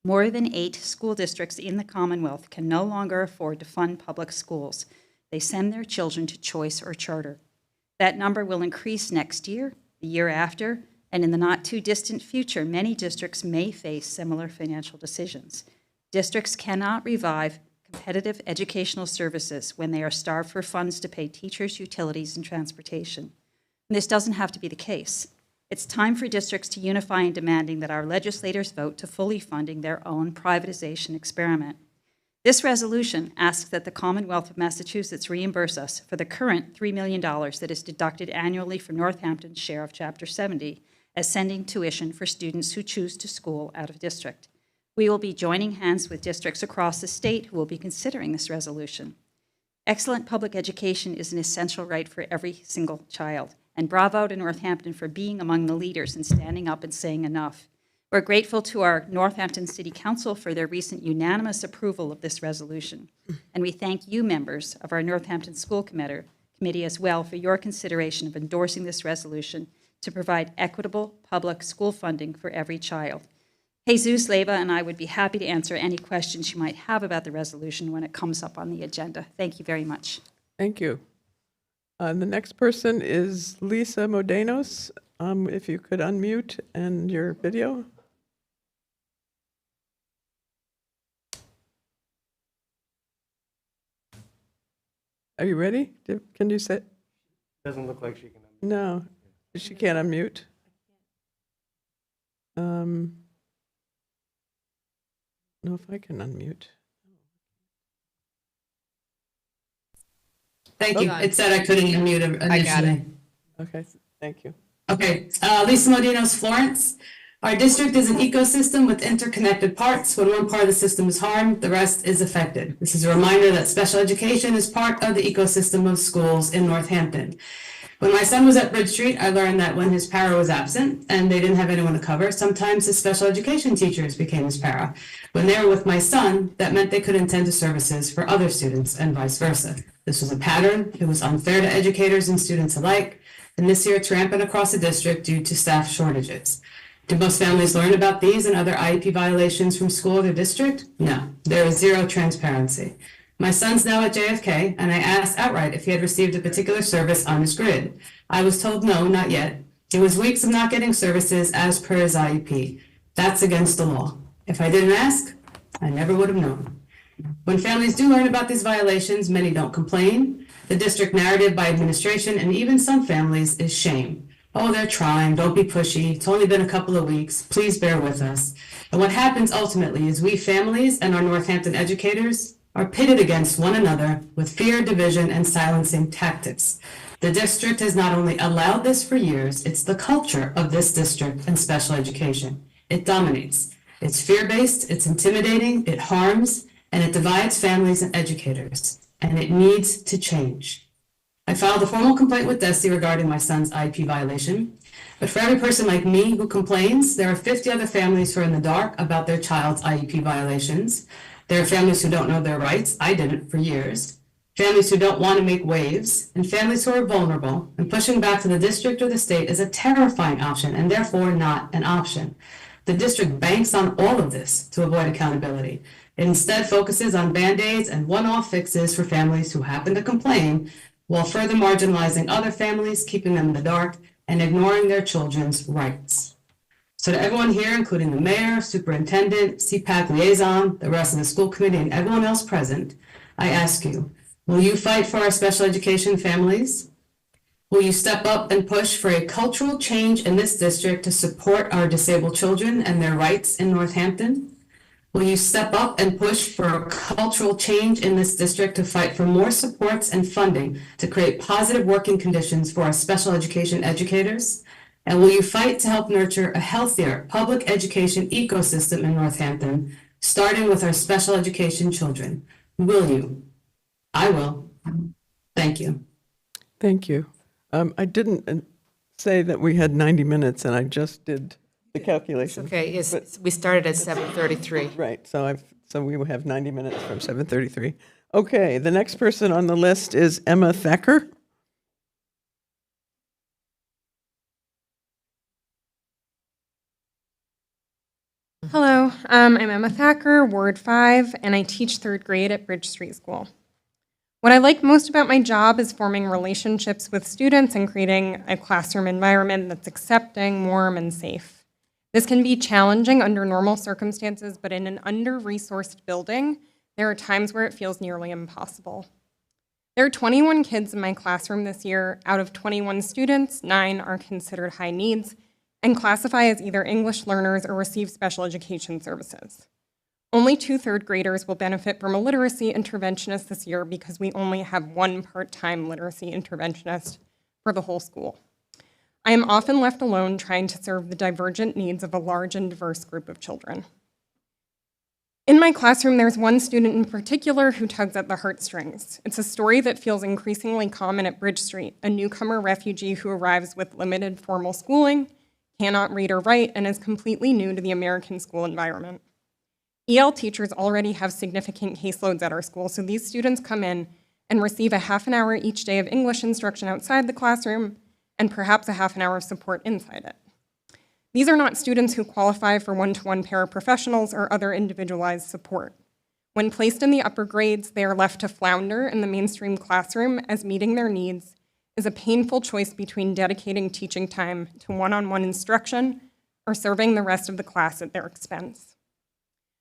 More than 8 school districts in the Commonwealth can no longer afford to fund public schools. They send their children to choice or charter. That number will increase next year, the year after, and in the not-too-distant future, many districts may face similar financial decisions. Districts cannot revive competitive educational services when they are starved for funds to pay teachers, utilities, and transportation. And this doesn't have to be the case. It's time for districts to unify in demanding that our legislators vote to fully funding their own privatization experiment. This resolution asks that the Commonwealth of Massachusetts reimburse us for the current $3 million that is deducted annually from Northampton's share of Chapter 70 as sending tuition for students who choose to school out of district. We will be joining hands with districts across the state who will be considering this resolution. Excellent public education is an essential right for every single child, and bravo to Northampton for being among the leaders and standing up and saying enough. We're grateful to our Northampton City Council for their recent unanimous approval of this resolution, and we thank you, members of our Northampton School Committee as well, for your consideration of endorsing this resolution to provide equitable public school funding for every child. Jesus Leyva and I would be happy to answer any questions you might have about the resolution when it comes up on the agenda. Thank you very much. Thank you. The next person is Lisa Modenos. If you could unmute and your video. Are you ready? Can you say? Doesn't look like she can unmute. No, she can't unmute. Know if I can unmute. Thank you. It said I couldn't unmute initially. I got it. Okay, thank you. Okay, Lisa Modinos, Florence. Our district is an ecosystem with interconnected parts. When one part of the system is harmed, the rest is affected. This is a reminder that special education is part of the ecosystem of schools in Northampton. When my son was at Bridge Street, I learned that when his para was absent and they didn't have anyone to cover, sometimes his special education teachers became his para. When they were with my son, that meant they could attend to services for other students and vice versa. This was a pattern. It was unfair to educators and students alike. And this year it's rampant across the district due to staff shortages. Do most families learn about these and other IEP violations from school or the district? No, there is zero transparency. My son's now at JFK, and I asked outright if he had received a particular service on his grid. I was told no, not yet. It was weeks of not getting services as per his IEP. That's against the law. If I didn't ask, I never would have known. When families do learn about these violations, many don't complain. The district narrative by administration and even some families is shame. Oh, they're trying, don't be pushy, it's only been a couple of weeks, please bear with us. And what happens ultimately is we families and our Northampton educators are pitted against one another with fear, division, and silencing tactics. The district has not only allowed this for years, it's the culture of this district and special education. It dominates. It's fear-based, it's intimidating, it harms, and it divides families and educators. And it needs to change. I filed a formal complaint with DESE regarding my son's IEP violation. But for every person like me who complains, there are 50 other families who are in the dark about their child's IEP violations. There are families who don't know their rights. I didn't for years. Families who don't want to make waves, and families who are vulnerable, and pushing back to the district or the state is a terrifying option and therefore not an option. The district banks on all of this to avoid accountability. It instead focuses on Band-Aids and one-off fixes for families who happen to complain, while further marginalizing other families, keeping them in the dark, and ignoring their children's rights. So to everyone here, including the mayor, superintendent, CPAC liaison, the rest of the school committee, and everyone else present, I ask you, will you fight for our special education families? Will you step up and push for a cultural change in this district to support our disabled children and their rights in Northampton? Will you step up and push for a cultural change in this district to fight for more supports and funding to create positive working conditions for our special education educators? And will you fight to help nurture a healthier public education ecosystem in Northampton starting with our special education children. Will you? I will. Thank you. Thank you. I didn't say that we had 90 minutes, and I just did the calculation. Okay, we started at 7:33. Right, so we will have 90 minutes from 7:33. Okay, the next person on the list is Emma Thacker. Hello, I'm Emma Thacker, Ward 5, and I teach 3rd grade at Bridge Street School. What I like most about my job is forming relationships with students and creating a classroom environment that's accepting, warm, and safe. This can be challenging under normal circumstances, but in an under-resourced building, there are times where it feels nearly impossible. There are 21 kids in my classroom this year. Out of 21 students, 9 are considered high needs and classify as either English learners or receive special education services. Only 2 3rd graders will benefit from a literacy interventionist this year because we only have 1 part-time literacy interventionist for the whole school. I am often left alone trying to serve the divergent needs of a large and diverse group of children. In my classroom, there's one student in particular who tugs at the heartstrings. It's a story that feels increasingly common at Bridge Street, a newcomer refugee who arrives with limited formal schooling, cannot read or write, and is completely new to the American school environment. EL teachers already have significant caseloads at our school, so these students come in and receive a half an hour each day of English instruction outside the classroom and perhaps a half an hour of support inside it. These are not students who qualify for one-to-one paraprofessionals or other individualized support. When placed in the upper grades, they are left to flounder in the mainstream classroom as meeting their needs is a painful choice between dedicating teaching time to one-on-one instruction or serving the rest of the class at their expense.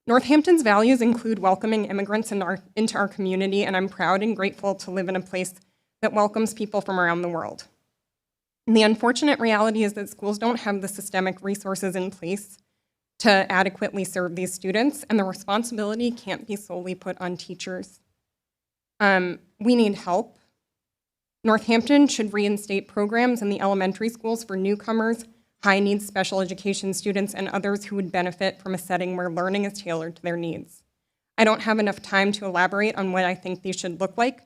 Northampton's values include welcoming immigrants into our community, and I'm proud and grateful to live in a place that welcomes people from around the world. And the unfortunate reality is that schools don't have the systemic resources in place to adequately serve these students, and the responsibility can't be solely put on teachers. We need help. Northampton should reinstate programs in the elementary schools for newcomers, high-needs special education students, and others who would benefit from a setting where learning is tailored to their needs. I don't have enough time to elaborate on what I think these should look like,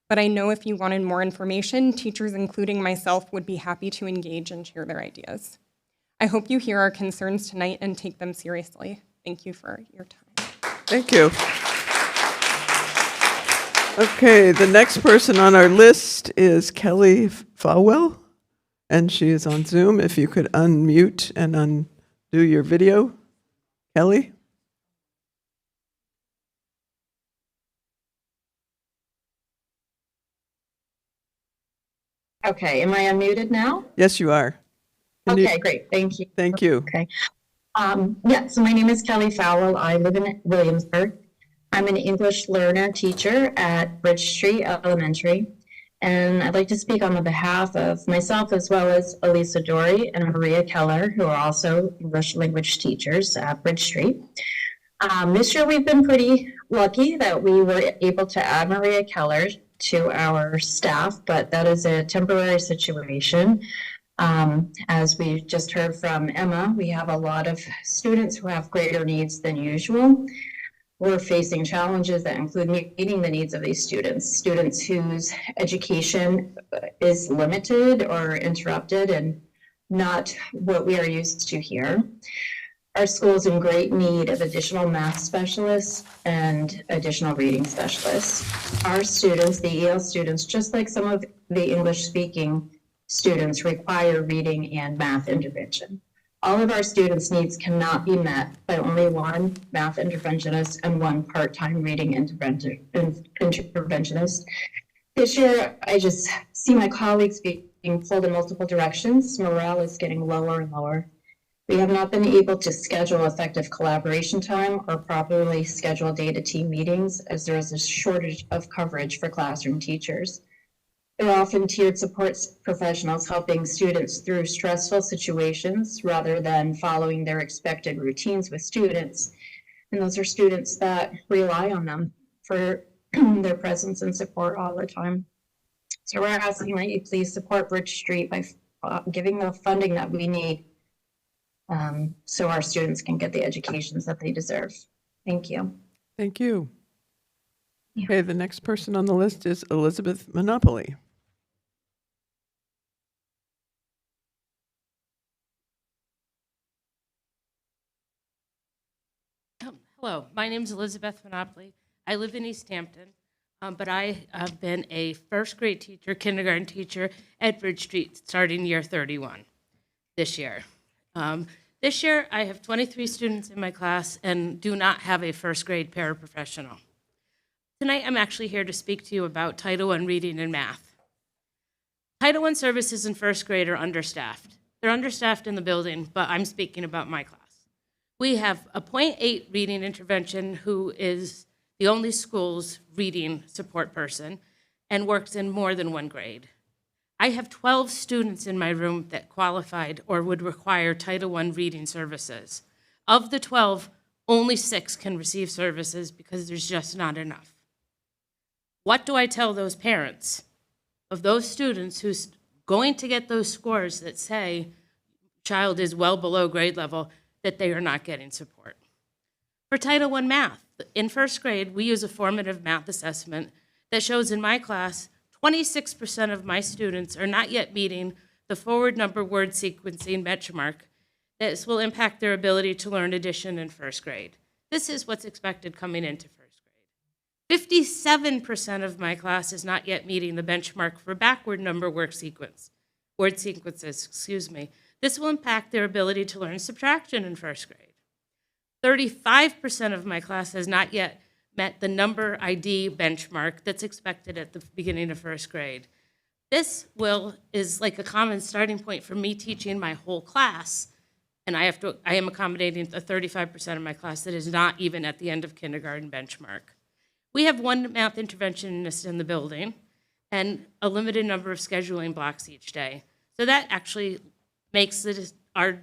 but I know if you wanted more information, teachers, including myself, would be happy to engage and share their ideas. I hope you hear our concerns tonight and take them seriously. Thank you for your time. Thank you. Okay, the next person on our list is Kelly Falwell, and she is on Zoom. If you could unmute and undo your video. Kelly? Okay, am I unmuted now? Yes, you are. Okay, great, thank you. Thank you. Okay. Yeah, so my name is Kelly Fowell. I live in Williamsburg. I'm an English learner teacher at Bridge Street Elementary, and I'd like to speak on the behalf of myself as well as Elisa Dory and Maria Keller, who are also English language teachers at Bridge Street. This year we've been pretty lucky that we were able to add Maria Keller to our staff, but that is a temporary situation. As we just heard from Emma, we have a lot of students who have greater needs than usual. We're facing challenges that include meeting the needs of these students whose education is limited or interrupted and not what we are used to here. Our school is in great need of additional math specialists and additional reading specialists. Our students, the EL students, just like some of the English-speaking students, require reading and math intervention. All of our students' needs cannot be met by only one math interventionist and one part-time reading interventionist. This year, I just see my colleagues being pulled in multiple directions. Morale is getting lower and lower. We have not been able to schedule effective collaboration time or properly schedule data-team meetings as there is a shortage of coverage for classroom teachers. They're often tiered support professionals helping students through stressful situations rather than following their expected routines with students. And those are students that rely on them for their presence and support all the time. So we're asking that you please support Bridge Street by giving the funding that we need so our students can get the educations that they deserve. Thank you. Thank you. Okay, the next person on the list is Elizabeth Monopoly. Hello, my name is Elizabeth Monopoly. I live in East Hampton, but I have been a first grade teacher, kindergarten teacher at Bridge Street starting year 31 this year. This year, I have 23 students in my class and do not have a first grade paraprofessional. Tonight, I'm actually here to speak to you about Title I reading and math. Title I services in first grade are understaffed. They're understaffed in the building, but I'm speaking about my class. We have a .8 reading intervention who is the only school's reading support person and works in more than one grade. I have 12 students in my room that qualified or would require Title I reading services. Of the 12, only 6 can receive services because there's just not enough. What do I tell those parents of those students who's going to get those scores that say child is well below grade level, that they are not getting support? For Title I math, in first grade, we use a formative math assessment that shows in my class, 26% of my students are not yet meeting the forward number word sequencing benchmark. This will impact their ability to learn addition in first grade. This is what's expected coming into first grade. 57% of my class is not yet meeting the benchmark for backward number word sequences. This will impact their ability to learn subtraction in first grade. 35% of my class has not yet met the number ID benchmark that's expected at the beginning of first grade. This is like a common starting point for me teaching my whole class, and I am accommodating the 35% of my class that is not even at the end of kindergarten benchmark. We have one math interventionist in the building and a limited number of scheduling blocks each day. So that actually makes it our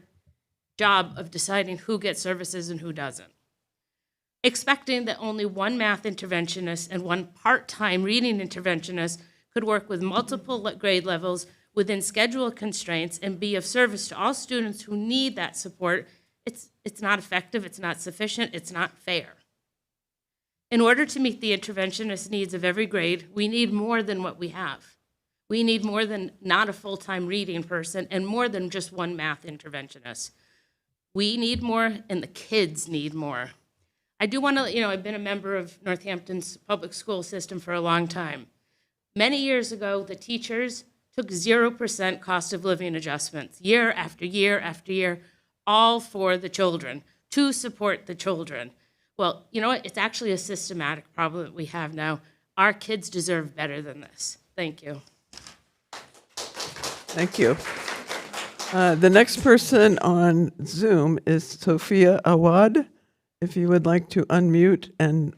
job of deciding who gets services and who doesn't. Expecting that only one math interventionist and one part-time reading interventionist could work with multiple grade levels within schedule constraints and be of service to all students who need that support, it's not effective, it's not sufficient, it's not fair. In order to meet the interventionist needs of every grade, we need more than what we have. We need more than not a full-time reading person and more than just one math interventionist. We need more and the kids need more. I do want to, I've been a member of Northampton's public school system for a long time. Many years ago, the teachers took 0% cost of living adjustments year after year after year, all for the children, to support the children. Well, you know what? It's actually a systematic problem that we have now. Our kids deserve better than this. Thank you. Thank you. The next person on Zoom is Sophia Awad. If you would like to unmute and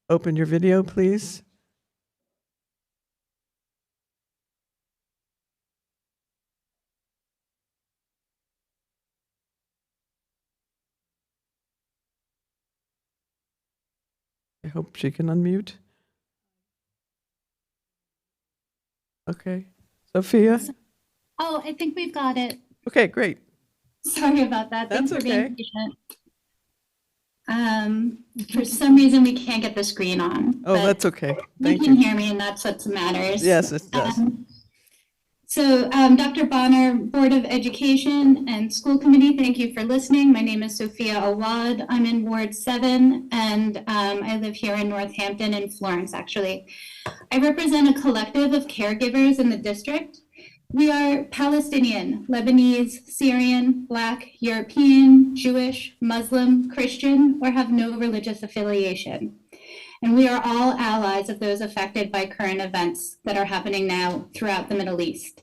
open your video, please. I hope she can unmute. Okay. Sophia? Oh, I think we've got it. Okay, great. Sorry about that. Thanks That's for okay. being patient. For some reason, we can't get the screen on. Oh, but that's okay. You Thank can you. hear me, and that's what matters. Yes, it does. Dr. Bonner, Board of Education and School Committee, thank you for listening. My name is Sophia Awad. I'm in Ward 7, and I live here in Northampton in Florence, actually. I represent a collective of caregivers in the district. We are Palestinian, Lebanese, Syrian, Black, European, Jewish, Muslim, Christian, or have no religious affiliation. And we are all allies of those affected by current events that are happening now throughout the Middle East.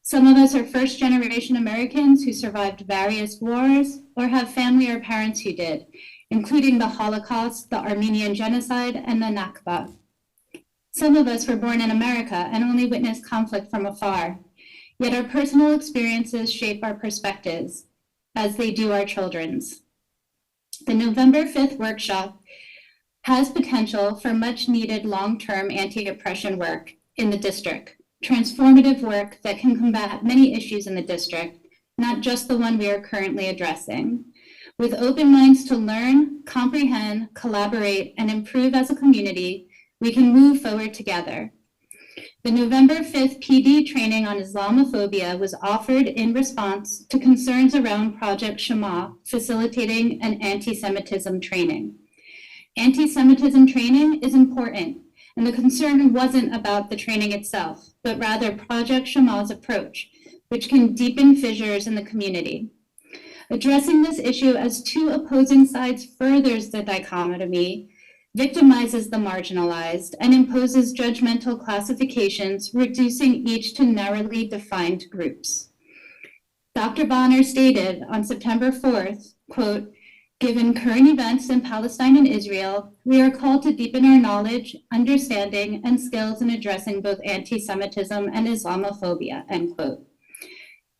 Some of us are first-generation Americans who survived various wars or have family or parents who did, including the Holocaust, the Armenian Genocide, and the Nakba. Some of us were born in America and only witnessed conflict from afar, yet our personal experiences shape our perspectives, as they do our children's. The November 5th workshop has potential for much needed long-term anti-oppression work in the district, transformative work that can combat many issues in the district, not just the one we are currently addressing. With open minds to learn, comprehend, collaborate, and improve as a community, we can move forward together. The November 5th PD training on Islamophobia was offered in response to concerns around Project Shema, facilitating an anti-Semitism training. Anti-Semitism training is important, and the concern wasn't about the training itself, but rather Project Shema's approach, which can deepen fissures in the community. Addressing this issue as two opposing sides furthers the dichotomy, victimizes the marginalized, and imposes judgmental classifications, reducing each to narrowly defined groups. Dr. Bonner stated on September 4th, quote, "Given current events in Palestine and Israel, we are called to deepen our knowledge, understanding, and skills in addressing both anti-Semitism and Islamophobia," end quote.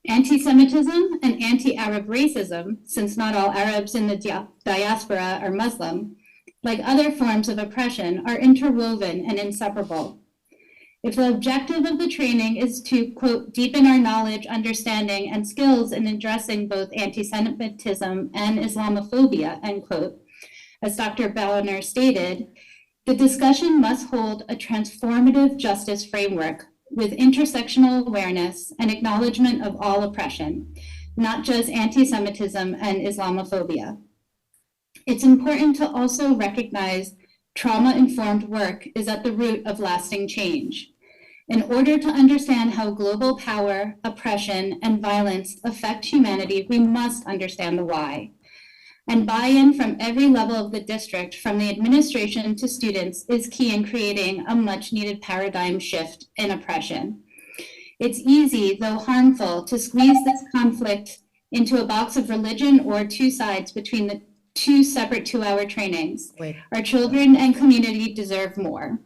Anti-Semitism and anti-Arab racism, since not all Arabs in the diaspora are Muslim, like other forms of oppression, are interwoven and inseparable. If the objective of the training is to, quote, "deepen our knowledge, understanding, and skills in addressing both anti-Semitism and Islamophobia," end quote, as Dr. Bonner stated, the discussion must hold a transformative justice framework with intersectional awareness and acknowledgement of all oppression, not just anti-Semitism and Islamophobia. It's important to also recognize trauma-informed work is at the root of lasting change. In order to understand how global power, oppression, and violence affect humanity, we must understand the why. And buy-in from every level of the district, from the administration to students, is key in creating a much-needed paradigm shift in oppression. It's easy, though harmful, to squeeze this conflict into a box of religion or two sides between the two separate 2-hour trainings. Our children and community deserve more.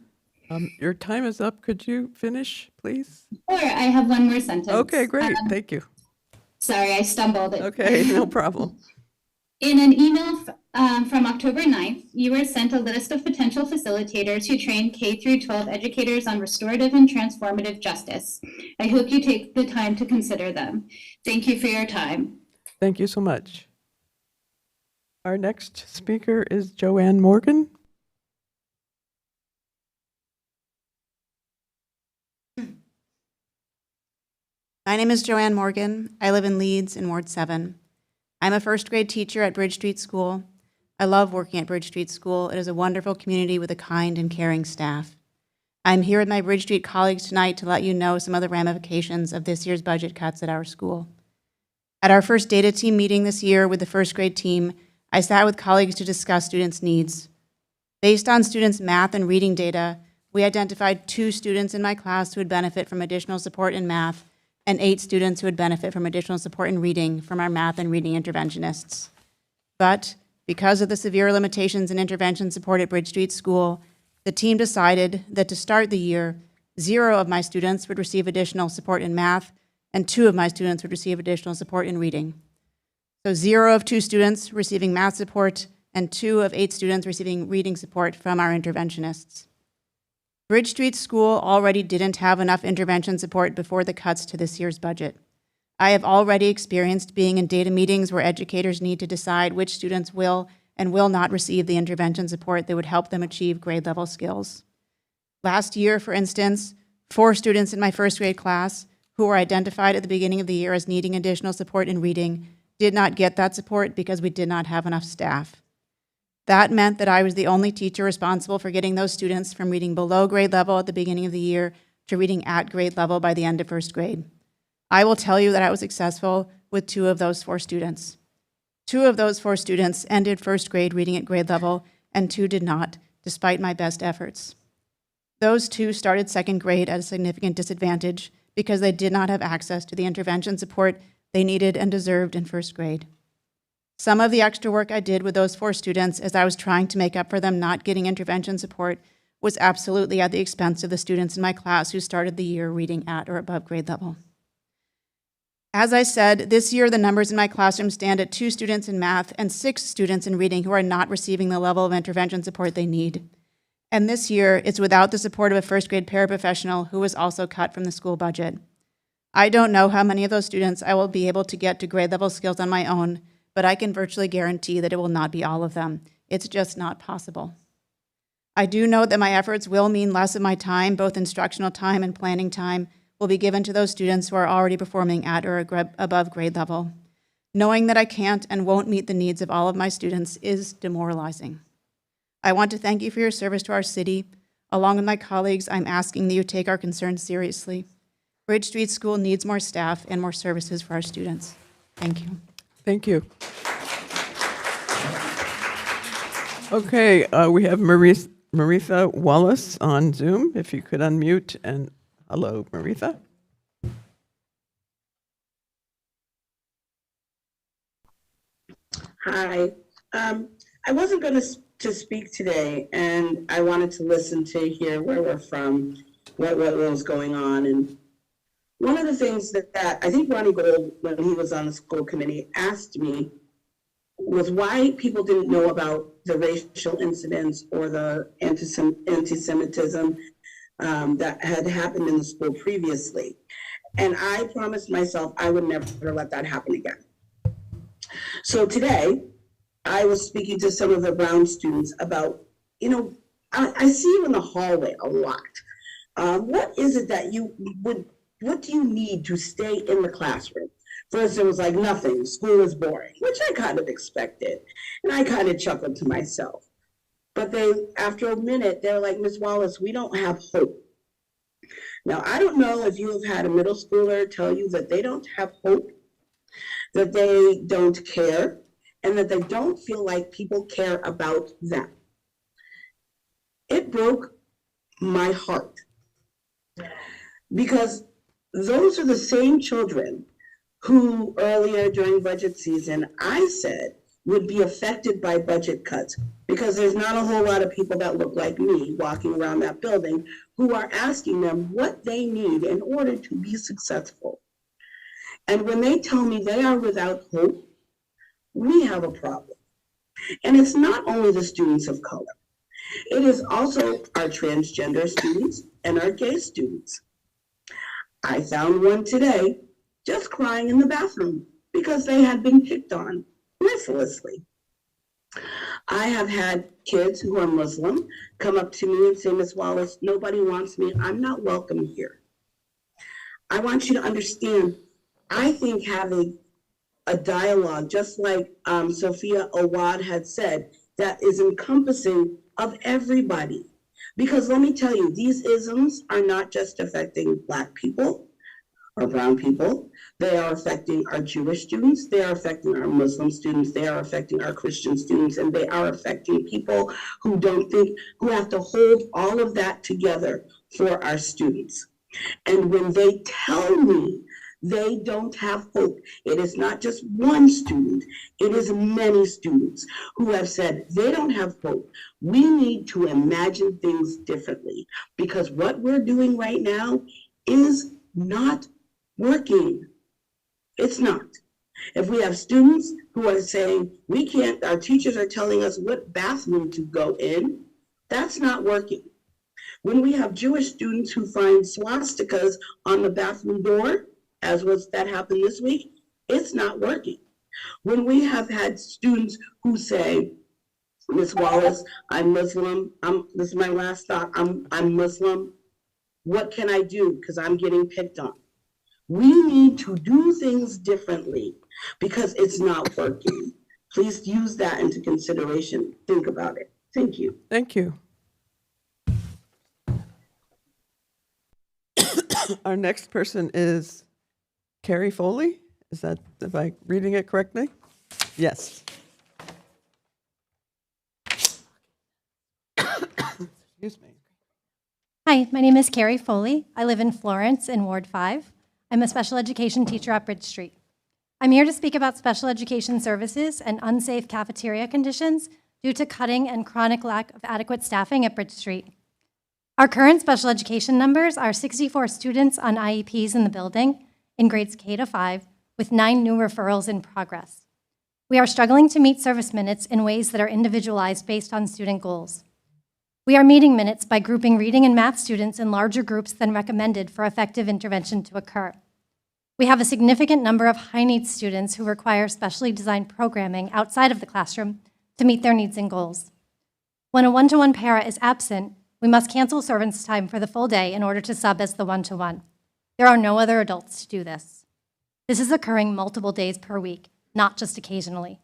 Your time is up. Could you finish, please? Or I have one more sentence. Okay, great. Thank you. Sorry, I stumbled. Okay, no problem. In an email from October 9th, you were sent a list of potential facilitators who train K-12 educators on restorative and transformative justice. I hope you take the time to consider them. Thank you for your time. Thank you so much. Our next speaker is Joanne Morgan. My name is Joanne Morgan. I live in Leeds in Ward 7. I'm a first grade teacher at Bridge Street School. I love working at Bridge Street School. It is a wonderful community with a kind and caring staff. I'm here with my Bridge Street colleagues tonight to let you know some of the ramifications of this year's budget cuts at our school. At our first data team meeting this year with the first grade team, I sat with colleagues to discuss students' needs. Based on students' math and reading data, we identified 2 students in my class who would benefit from additional support in math and 8 students who would benefit from additional support in reading from our math and reading interventionists. But because of the severe limitations in intervention support at Bridge Street School, the team decided that to start the year, 0 of my students would receive additional support in math, and 2 of my students would receive additional support in reading. So 0 of 2 students receiving math support, and 2 of 8 students receiving reading support from our interventionists. Bridge Street School already didn't have enough intervention support before the cuts to this year's budget. I have already experienced being in data meetings where educators need to decide which students will and will not receive the intervention support that would help them achieve grade level skills. Last year, for instance, 4 students in my first grade class who were identified at the beginning of the year as needing additional support in reading did not get that support because we did not have enough staff. That meant that I was the only teacher responsible for getting those students from reading below grade level at the beginning of the year to reading at grade level by the end of first grade. I will tell you that I was successful with 2 of those 4 students. 2 of those 4 students ended first grade reading at grade level, and 2 did not, despite my best efforts. Those 2 started second grade at a significant disadvantage because they did not have access to the intervention support they needed and deserved in first grade. Some of the extra work I did with those 4 students as I was trying to make up for them not getting intervention support was absolutely at the expense of the students in my class who started the year reading at or above grade level. As I said, this year the numbers in my classroom stand at 2 students in math and 6 students in reading who are not receiving the level of intervention support they need. And this year, it's without the support of a first grade paraprofessional who was also cut from the school budget. I don't know how many of those students I will be able to get to grade level skills on my own, but I can virtually guarantee that it will not be all of them. It's just not possible. I do know that my efforts will mean less of my time, both instructional time and planning time, will be given to those students who are already performing at or above grade level. Knowing that I can't and won't meet the needs of all of my students is demoralizing. I want to thank you for your service to our city. Along with my colleagues, I'm asking that you take our concerns seriously. Bridge Street School needs more staff and more services for our students. Thank you. Thank you. Okay, we have Maritha Wallace on Zoom. If you could unmute and hello, Maritha. Hi. I wasn't going to speak today, and I wanted to listen to hear where we're from, what was going on. And one of the things that I think Ronnie Gold, when he was on the school committee, asked me was why people didn't know about the racial incidents or the anti-Semitism that had happened in the school previously. And I promised myself I would never let that happen again. So today, I was speaking to some of the Brown students about, I see you in the hallway a lot. What is it that what do you need to stay in the classroom? First, it was like nothing, school is boring, which I kind of expected. And I kind of chuckled to myself. But after a minute, they're like, Ms. Wallace, we don't have hope. Now, I don't know if you have had a middle schooler tell you that they don't have hope, that they don't care, and that they don't feel like people care about them. It broke my heart because those are the same children who earlier during budget season I said would be affected by budget cuts because there's not a whole lot of people that look like me walking around that building who are asking them what they need in order to be successful. And when they tell me they are without hope, we have a problem. And it's not only the students of color. It is also our transgender students and our gay students. I found one today just crying in the bathroom because they had been picked on mercilessly. I have had kids who are Muslim come up to me and say, Ms. Wallace, nobody wants me. I'm not welcome here. I want you to understand, I think having a dialogue, just like Sophia Awad had said, that is encompassing of everybody. Because let me tell you, these isms are not just affecting Black people or brown people. They are affecting our Jewish students, they are affecting our Muslim students, they are affecting our Christian students, and they are affecting people who who have to hold all of that together for our students. And when they tell me they don't have hope, it is not just one student, it is many students who have said they don't have hope. We need to imagine things differently because what we're doing right now is not working. It's not. If we have students who are saying we can't, our teachers are telling us what bathroom to go in, that's not working. When we have Jewish students who find swastikas on the bathroom door, as that happened this week, it's not working. When we have had students who say, Ms. Wallace, I'm Muslim, this is my last thought, I'm Muslim, what can I do? Because I'm getting picked on. We need to do things differently because it's not working. Please use that into consideration. Think about it. Thank you. Thank you. Our next person is Carrie Foley. Is that, am I reading it correctly? Yes. Excuse me. Hi, my name is Carrie Foley. I live in Florence in Ward 5. I'm a special education teacher at Bridge Street. I'm here to speak about special education services and unsafe cafeteria conditions due to cutting and chronic lack of adequate staffing at Bridge Street. Our current special education numbers are 64 students on IEPs in the building in grades K to 5, with 9 new referrals in progress. We are struggling to meet service minutes in ways that are individualized based on student goals. We are meeting minutes by grouping reading and math students in larger groups than recommended for effective intervention to occur. We have a significant number of high-needs students who require specially designed programming outside of the classroom to meet their needs and goals. When a one-to-one para is absent, we must cancel servants' time for the full day in order to sub as the one-to-one. There are no other adults to do this. This is occurring multiple days per week, not just occasionally.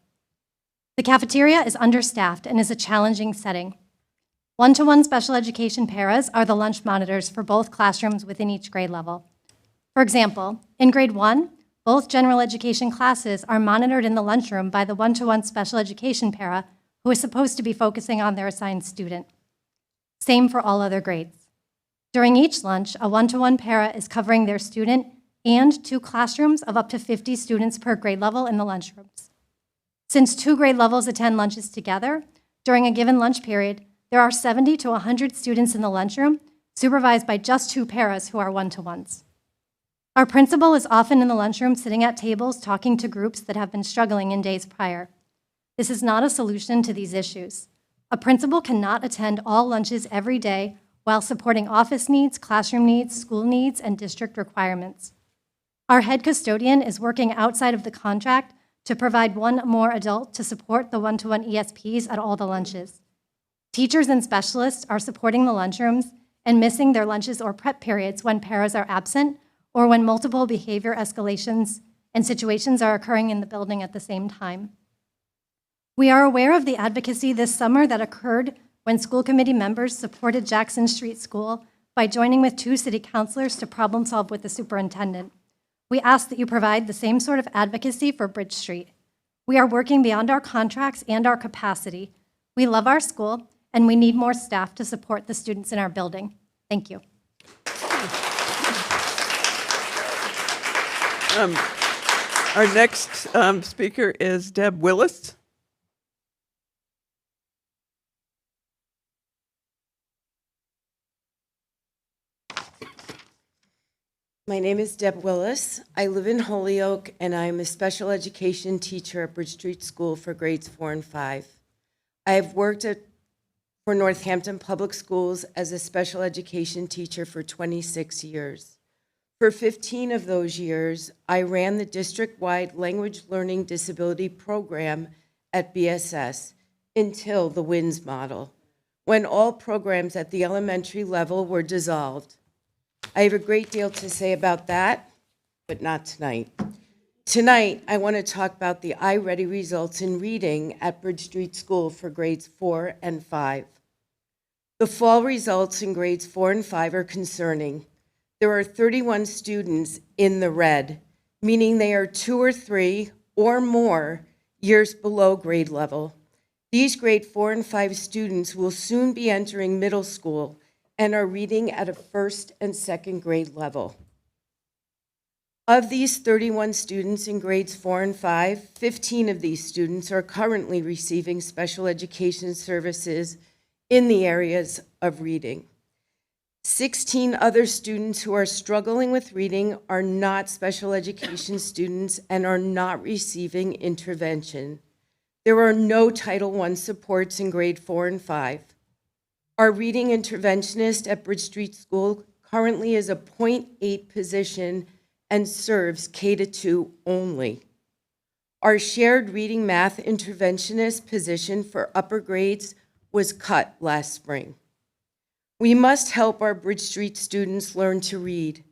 The cafeteria is understaffed and is a challenging setting. One-to-one special education paras are the lunch monitors for both classrooms within each grade level. For example, in grade 1, both general education classes are monitored in the lunchroom by the one-to-one special education para who is supposed to be focusing on their assigned student. Same for all other grades. During each lunch, a one-to-one para is covering their student and 2 classrooms of up to 50 students per grade level in the lunchrooms. Since 2 grade levels attend lunches together, during a given lunch period, there are 70 to 100 students in the lunchroom, supervised by just 2 paras who are one-to-ones. Our principal is often in the lunchroom sitting at tables talking to groups that have been struggling in days prior. This is not a solution to these issues. A principal cannot attend all lunches every day while supporting office needs, classroom needs, school needs, and district requirements. Our head custodian is working outside of the contract to provide 1 more adult to support the one-to-one ESPs at all the lunches. Teachers and specialists are supporting the lunchrooms and missing their lunches or prep periods when paras are absent or when multiple behavior escalations and situations are occurring in the building at the same time. We are aware of the advocacy this summer that occurred when school committee members supported Jackson Street School by joining with 2 city councilors to problem solve with the superintendent. We ask that you provide the same sort of advocacy for Bridge Street. We are working beyond our contracts and our capacity. We love our school, and we need more staff to support the students in our building. Thank you. Our next speaker is Deb Willis. My name is Deb Willis. I live in Holyoke, and I'm a special education teacher at Bridge Street School for grades 4 and 5. I have worked for Northampton Public Schools as a special education teacher for 26 years. For 15 of those years, I ran the district-wide language learning disability program at BSS until the WINS model, when all programs at the elementary level were dissolved. I have a great deal to say about that, but not tonight. Tonight, I want to talk about the iReady results in reading at Bridge Street School for grades 4 and 5. The fall results in grades 4 and 5 are concerning. There are 31 students in the red, meaning they are 2 or 3 or more years below grade level. These grade 4 and 5 students will soon be entering middle school and are reading at a 1st and 2nd grade level. Of these 31 students in grades 4 and 5, 15 of these students are currently receiving special education services in the areas of reading. 16 other students who are struggling with reading are not special education students and are not receiving intervention. There are no Title I supports in grade 4 and 5. Our reading interventionist at Bridge Street School currently is a 0.8 position and serves K-2 only. Our shared reading math interventionist position for upper grades was cut last spring. We must help our Bridge Street students learn to read.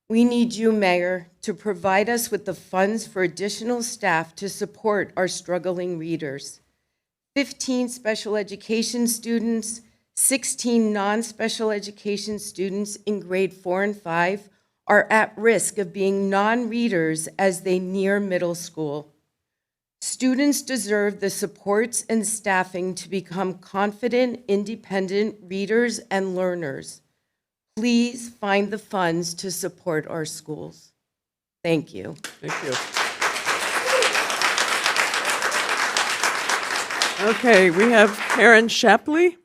We need you, Mayor, to provide us with the funds for additional staff to support our struggling readers. 15 special education students, 16 non-special education students in grade 4 and 5 are at risk of being non-readers as they near middle school. Students deserve the supports and staffing to become confident, independent readers and learners. Please find the funds to support our schools. Thank you. Thank you. Okay, we have Karen Shapley.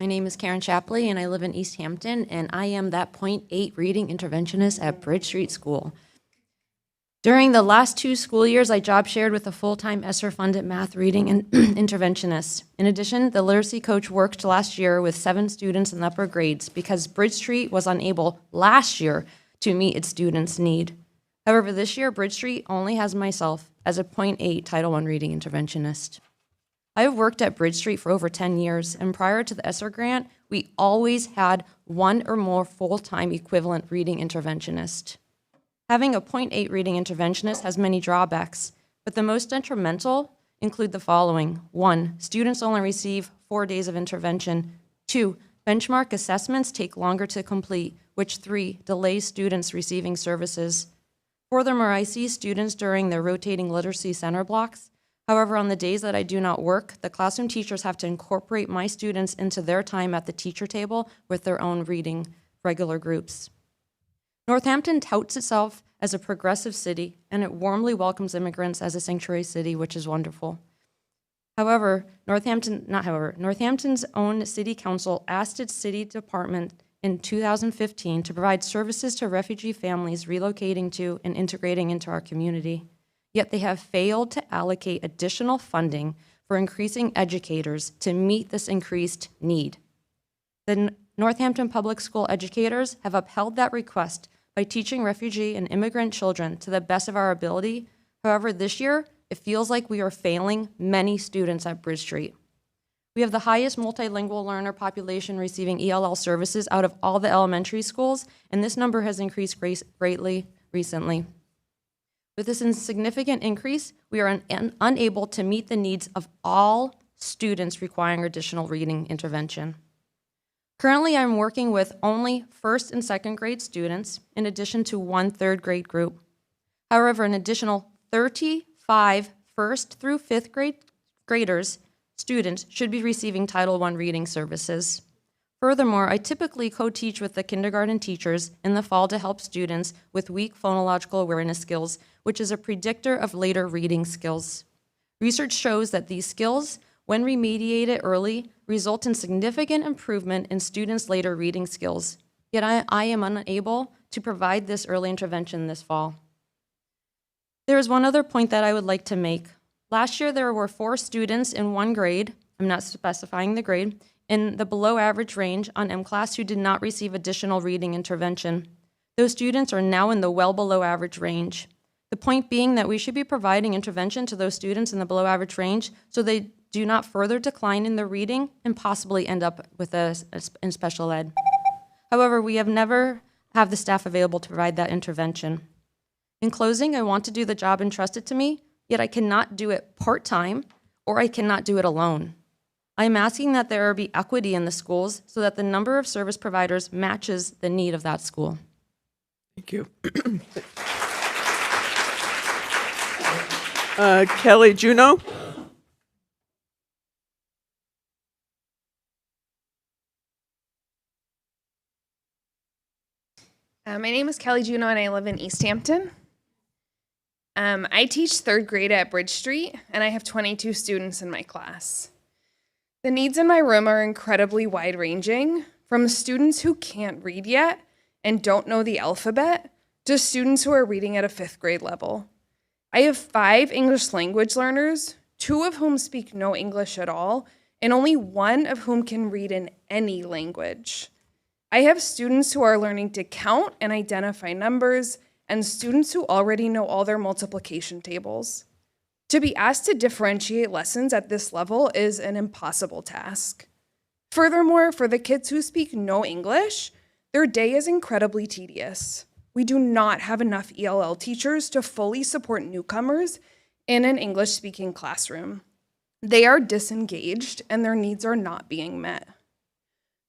My name is Karen Shapley, and I live in East Hampton, and I am that 0.8 reading interventionist at Bridge Street School. During the last 2 school years, I job shared with a full-time ESSER-funded math reading and interventionist. In addition, the literacy coach worked last year with 7 students in the upper grades because Bridge Street was unable last year to meet its students' need. However, this year, Bridge Street only has myself as a .8 Title I reading interventionist. I have worked at Bridge Street for over 10 years, and prior to the ESSER grant, we always had 1 or more full-time equivalent reading interventionist. Having a .8 reading interventionist has many drawbacks, but the most detrimental include the following. 1, students only receive 4 days of intervention. 2, benchmark assessments take longer to complete, which 3, delays students receiving services. Furthermore, I see students during their rotating literacy center blocks. However, on the days that I do not work, the classroom teachers have to incorporate my students into their time at the teacher table with their own reading regular groups. Northampton touts itself as a progressive city, and it warmly welcomes immigrants as a sanctuary city, which is wonderful. However, Northampton's own city council asked its city department in 2015 to provide services to refugee families relocating to and integrating into our community. Yet they have failed to allocate additional funding for increasing educators to meet this increased need. The Northampton Public School educators have upheld that request by teaching refugee and immigrant children to the best of our ability. However, this year, it feels like we are failing many students at Bridge Street. We have the highest multilingual learner population receiving ELL services out of all the elementary schools, and this number has increased greatly recently. With this significant increase, we are unable to meet the needs of all students requiring additional reading intervention. Currently, I'm working with only 1st and 2nd grade students, in addition to 1 3rd grade group. However, an additional 35 1st through 5th grade graders students should be receiving Title I reading services. Furthermore, I typically co-teach with the kindergarten teachers in the fall to help students with weak phonological awareness skills, which is a predictor of later reading skills. Research shows that these skills, when remediated early, result in significant improvement in students' later reading skills. Yet I am unable to provide this early intervention this fall. There is one other point that I would like to make. Last year, there were 4 students in 1 grade, I'm not specifying the grade, in the below average range on M-Class who did not receive additional reading intervention. Those students are now in the well below average range. The point being that we should be providing intervention to those students in the below average range so they do not further decline in their reading and possibly end up with in special ed. However, we have never have the staff available to provide that intervention. In closing, I want to do the job entrusted to me, yet I cannot do it part-time or I cannot do it alone. I am asking that there be equity in the schools so that the number of service providers matches the need of that school. Thank you. Kelly Juneau? My name is Kelly Juneau and I live in East Hampton. I teach 3rd grade at Bridge Street and I have 22 students in my class. The needs in my room are incredibly wide-ranging, from students who can't read yet and don't know the alphabet to students who are reading at a 5th grade level. I have 5 English language learners, 2 of whom speak no English at all, and only 1 of whom can read in any language. I have students who are learning to count and identify numbers, and students who already know all their multiplication tables. To be asked to differentiate lessons at this level is an impossible task. Furthermore, for the kids who speak no English, their day is incredibly tedious. We do not have enough ELL teachers to fully support newcomers in an English-speaking classroom. They are disengaged and their needs are not being met.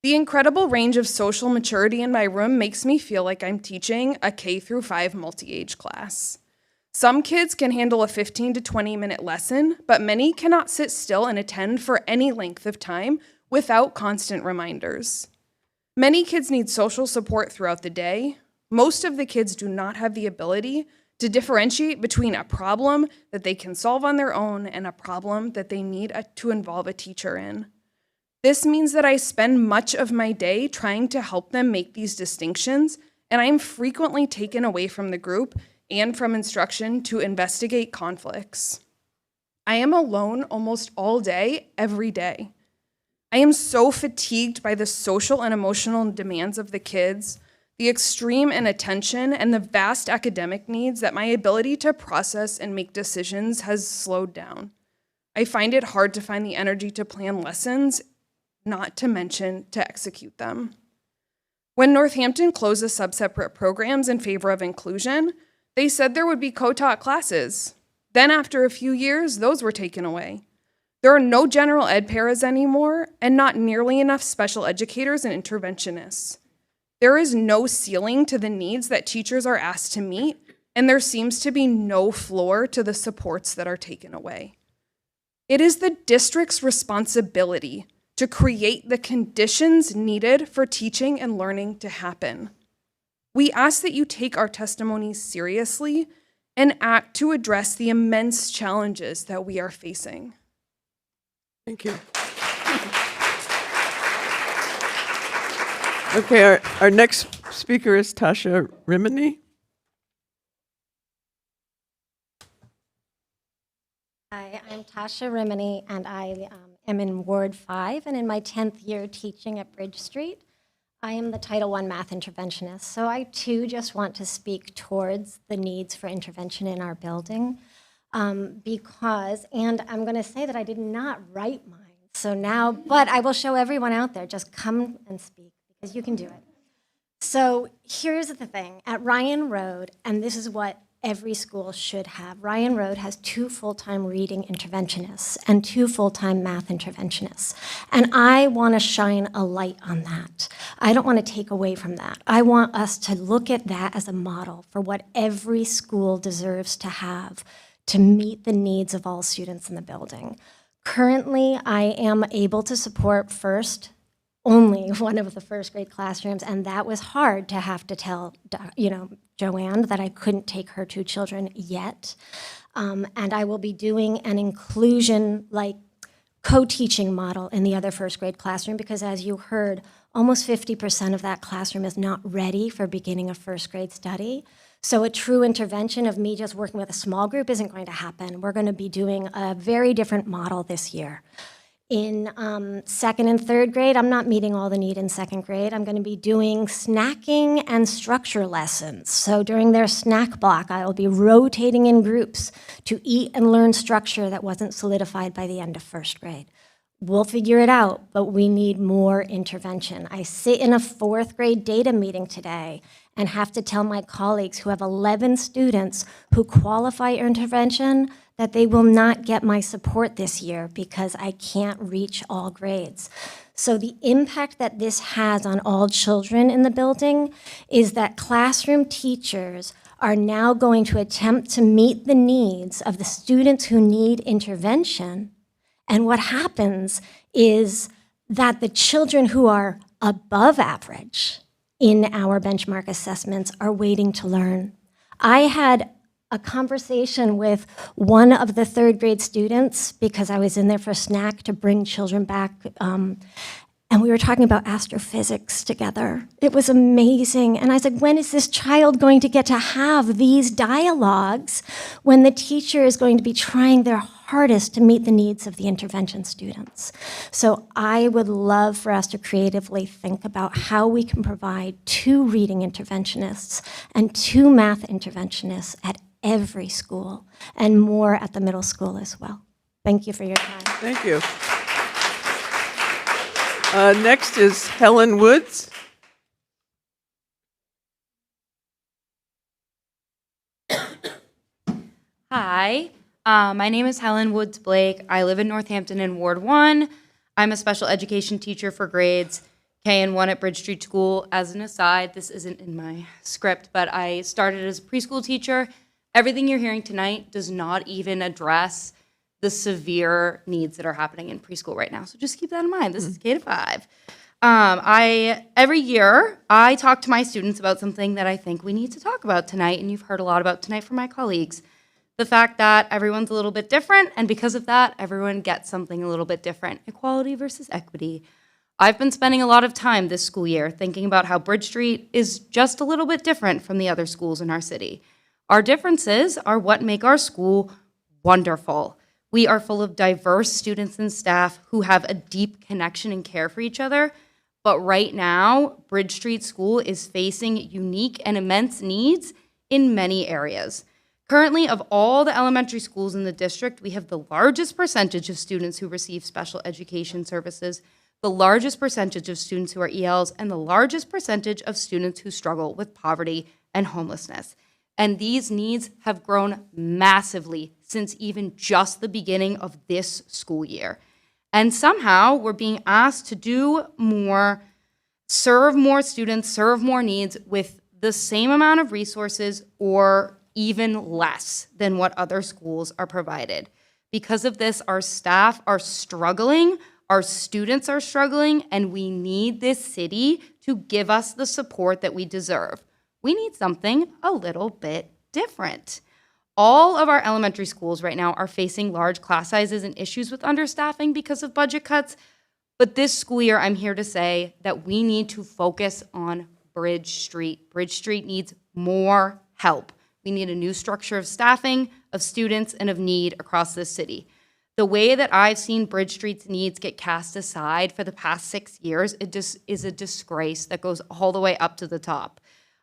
The incredible range of social maturity in my room makes me feel like I'm teaching a K-5 multi-age class. Some kids can handle a 15 to 20 minute lesson, but many cannot sit still and attend for any length of time without constant reminders. Many kids need social support throughout the day. Most of the kids do not have the ability to differentiate between a problem that they can solve on their own and a problem that they need to involve a teacher in. This means that I spend much of my day trying to help them make these distinctions, and I am frequently taken away from the group and from instruction to investigate conflicts. I am alone almost all day, every day. I am so fatigued by the social and emotional demands of the kids, the extreme inattention, and the vast academic needs that my ability to process and make decisions has slowed down. I find it hard to find the energy to plan lessons, not to mention to execute them. When Northampton closed the sub-separate programs in favor of inclusion, they said there would be co-taught classes. Then after a few years, those were taken away. There are no general ed paras anymore, and not nearly enough special educators and interventionists. There is no ceiling to the needs that teachers are asked to meet, and there seems to be no floor to the supports that are taken away. It is the district's responsibility to create the conditions needed for teaching and learning to happen. We ask that you take our testimonies seriously and act to address the immense challenges that we are facing. Thank you. Okay, our next speaker is Tasha Rimini. Hi, I'm Tasha Rimini, and I am in Ward 5 and in my 10th year teaching at Bridge Street. I am the Title I math interventionist, so I too just want to speak towards the needs for intervention in our building because, and I'm going to say that I did not write mine, so now, but I will show everyone out there, just come and speak because you can do it. So here's the thing, at Ryan Road, and this is what every school should have. Ryan Road has 2 full-time reading interventionists and 2 full-time math interventionists. And I want to shine a light on that. I don't want to take away from that. I want us to look at that as a model for what every school deserves to have to meet the needs of all students in the building. Currently, I am able to support only one of the first grade classrooms, and that was hard to have to tell, Joanne that I couldn't take her 2 children yet. And I will be doing an inclusion, co-teaching model in the other first grade classroom because as you heard, almost 50% of that classroom is not ready for beginning a first grade study. So a true intervention of me just working with a small group isn't going to happen. We're going to be doing a very different model this year. In 2nd and 3rd grade, I'm not meeting all the need in 2nd grade. I'm going to be doing snacking and structure lessons. So during their snack block, I will be rotating in groups to eat and learn structure that wasn't solidified by the end of 1st grade. We'll figure it out, but we need more intervention. I sit in a 4th grade data meeting today and have to tell my colleagues who have 11 students who qualify intervention that they will not get my support this year because I can't reach all grades. So the impact that this has on all children in the building is that classroom teachers are now going to attempt to meet the needs of the students who need intervention. And what happens is that the children who are above average in our benchmark assessments are waiting to learn. I had a conversation with one of the 3rd grade students because I was in there for a snack to bring children back. And we were talking about astrophysics together. It was amazing. And I said, when is this child going to get to have these dialogues when the teacher is going to be trying their hardest to meet the needs of the intervention students? So I would love for us to creatively think about how we can provide 2 reading interventionists and 2 math interventionists at every school and more at the middle school as well. Thank you for your time. Thank you. Next is Helen Woods. Hi, my name is Helen Woods Blake. I live in Northampton in Ward 1. I'm a special education teacher for grades K and 1 at Bridge Street School. As an aside, this isn't in my script, but I started as a preschool teacher. Everything you're hearing tonight does not even address the severe needs that are happening in preschool right now. So just keep that in mind. This is K to 5. Every year, I talk to my students about something that I think we need to talk about tonight, and you've heard a lot about tonight from my colleagues. The fact that everyone's a little bit different, and because of that, everyone gets something a little bit different. Equality versus equity. I've been spending a lot of time this school year thinking about how Bridge Street is just a little bit different from the other schools in our city. Our differences are what make our school wonderful. We are full of diverse students and staff who have a deep connection and care for each other. But right now, Bridge Street School is facing unique and immense needs in many areas. Currently, of all the elementary schools in the district, we have the largest percentage of students who receive special education services, the largest percentage of students who are ELs, and the largest percentage of students who struggle with poverty and homelessness. And these needs have grown massively since even just the beginning of this school year. And somehow we're being asked to do more, serve more students, serve more needs with the same amount of resources or even less than what other schools are provided. Because of this, our staff are struggling, our students are struggling, and we need this city to give us the support that we deserve. We need something a little bit different. All of our elementary schools right now are facing large class sizes and issues with understaffing because of budget cuts. But this school year, I'm here to say that we need to focus on Bridge Street. Bridge Street needs more help. We need a new structure of staffing, of students, and of need across this city. The way that I've seen Bridge Street's needs get cast aside for the past 6 years, it just is a disgrace that goes all the way up to the top.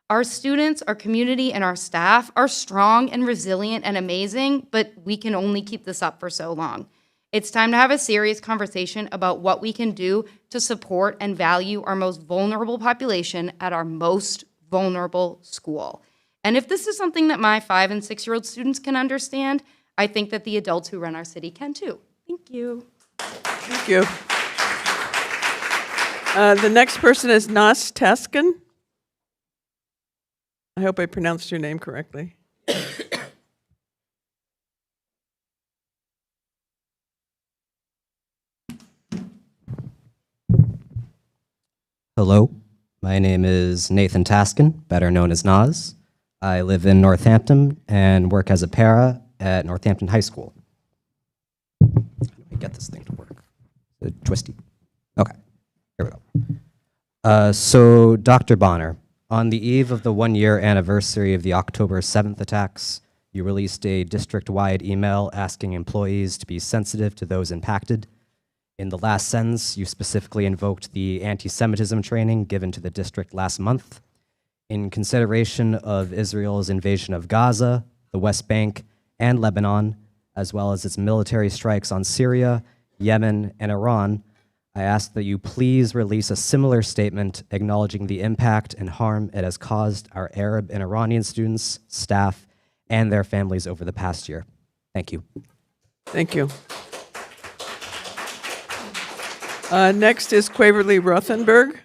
Our students, our community, and our staff are strong and resilient and amazing, but we can only keep this up for so long. It's time to have a serious conversation about what we can do to support and value our most vulnerable population at our most vulnerable school. And if this is something that my 5- and 6-year-old students can understand, I think that the adults who run our city can too. Thank you. Thank you. The next person is Nas Taskin. I hope I pronounced your name correctly. Hello, my name is Nathan Taskin, better known as Nas. I live in Northampton and work as a para at Northampton High School. How do I get this thing to work? Is it twisty? Okay, here we go. So, Dr. Bonner, on the eve of the 1-year anniversary of the October 7th attacks, you released a district-wide email asking employees to be sensitive to those impacted. In the last sentence, you specifically invoked the anti-Semitism training given to the district last month. In consideration of Israel's invasion of Gaza, the West Bank, and Lebanon, as well as its military strikes on Syria, Yemen, and Iran, I ask that you please release a similar statement acknowledging the impact and harm it has caused our Arab and Iranian students, staff, and their families over the past year. Thank you. Thank you. Next is Quaverly Rothenberg.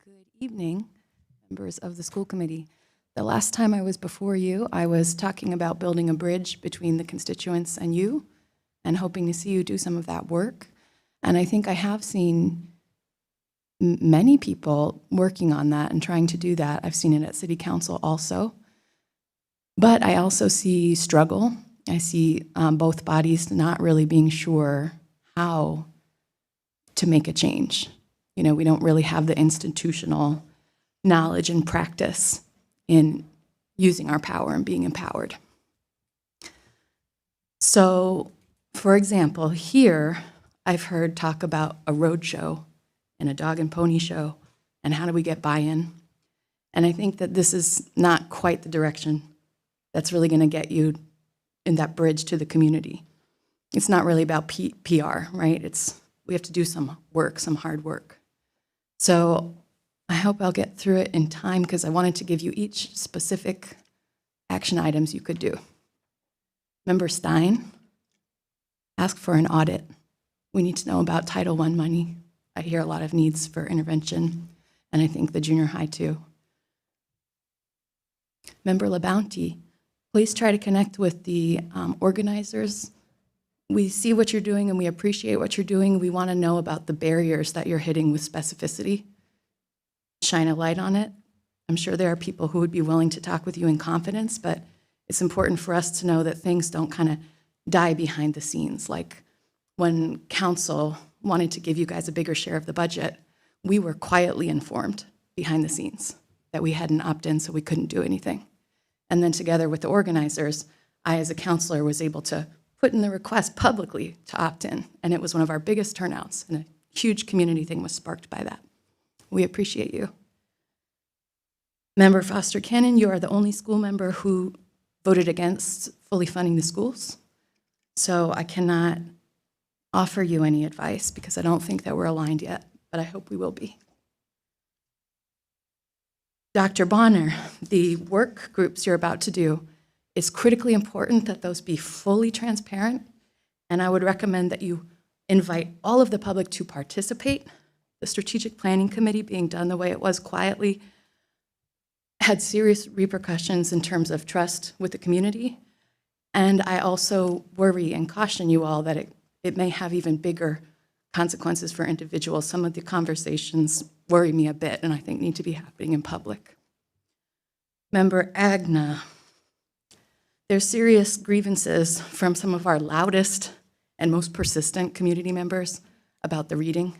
Good evening, members of the school committee. The last time I was before you, I was talking about building a bridge between the constituents and you, and hoping to see you do some of that work. And I think I have seen many people working on that and trying to do that. I've seen it at City Council also. But I also see struggle. I see both bodies not really being sure how to make a change. You know, we don't really have the institutional knowledge and practice in using our power and being empowered. So, for example, here I've heard talk about a road show and a dog and pony show, and how do we get buy-in? And I think that this is not quite the direction that's really going to get you in that bridge to the community. It's not really about PR, right? We have to do some work, some hard work. So I hope I'll get through it in time because I wanted to give you each specific action items you could do. Member Stein, ask for an audit. We need to know about Title I money. I hear a lot of needs for intervention, and I think the junior high too. Member LaBounty, please try to connect with the organizers. We see what you're doing and we appreciate what you're doing. We want to know about the barriers that you're hitting with specificity. Shine a light on it. I'm sure there are people who would be willing to talk with you in confidence, but it's important for us to know that things don't kind of die behind the scenes. Like when council wanted to give you guys a bigger share of the budget, we were quietly informed behind the scenes that we had an opt-in, so we couldn't do anything. And then together with the organizers, I, as a counselor, was able to put in the request publicly to opt in, and it was one of our biggest turnouts, and a huge community thing was sparked by that. We appreciate you. Member Foster Cannon, you are the only school member who voted against fully funding the schools, so I cannot offer you any advice because I don't think that we're aligned yet, but I hope we will be. Dr. Bonner, the work groups you're about to do, it's critically important that those be fully transparent, and I would recommend that you invite all of the public to participate. The strategic planning committee being done the way it was quietly had serious repercussions in terms of trust with the community, and I also worry and caution you all that it may have even bigger consequences for individuals. Some of the conversations worry me a bit and I think need to be happening in public. Member Agna, there's serious grievances from some of our loudest and most persistent community members about the reading.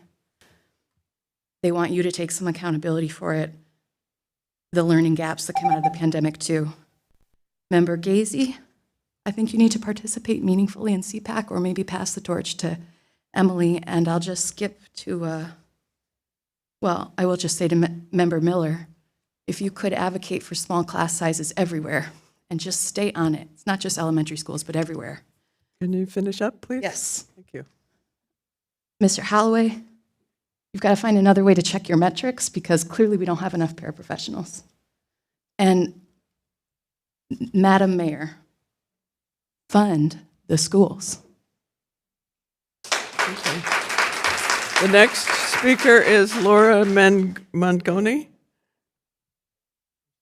They want you to take some accountability for it, the learning gaps that came out of the pandemic too. Member Gazy, I think you need to participate meaningfully in CPAC or maybe pass the torch to Emily, and I'll just skip to, well, I will just say to Member Miller, if you could advocate for small class sizes everywhere and just stay on it. It's not just elementary schools, but everywhere. Can you finish up, please? Yes. Thank you. Mr. Holloway, you've got to find another way to check your metrics because clearly we don't have enough paraprofessionals. And Madam Mayor, fund the schools. Okay. The next speaker is Laura Mangoni.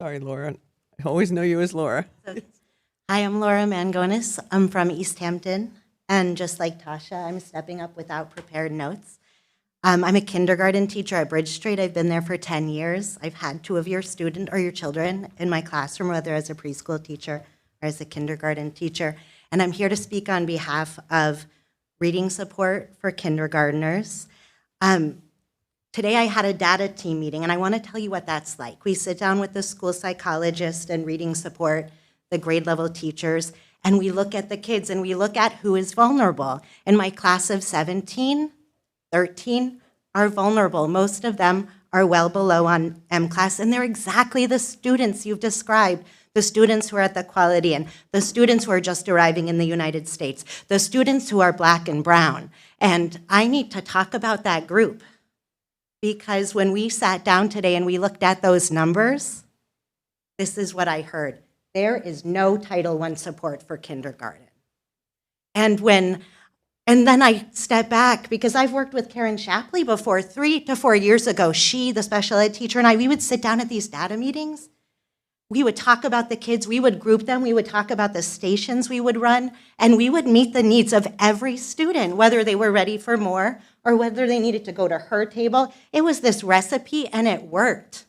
Sorry, Laura. I always know you as Laura. Hi, I'm Laura Mangonis. I'm from East Hampton, and just like Tasha, I'm stepping up without prepared notes. I'm a kindergarten teacher at Bridge Street. I've been there for 10 years. I've had 2 of your student or your children in my classroom, whether as a preschool teacher or as a kindergarten teacher. And I'm here to speak on behalf of reading support for kindergartners. Today I had a data team meeting, and I want to tell you what that's like. We sit down with the school psychologist and reading support, the grade level teachers, and we look at the kids and we look at who is vulnerable. In my class of 17, 13 are vulnerable. Most of them are well below on M-class, and they're exactly the students you've described, the students who are at the Quality Inn, the students who are just arriving in the United States, the students who are Black and brown. And I need to talk about that group because when we sat down today and we looked at those numbers, this is what I heard. There is no Title I support for kindergarten. And then I step back because I've worked with Karen Shapley before. 3 to 4 years ago, she, the special ed teacher, and I, we would sit down at these data meetings. We would talk about the kids, we would group them, we would talk about the stations we would run, and we would meet the needs of every student, whether they were ready for more or whether they needed to go to her table. It was this recipe and it worked.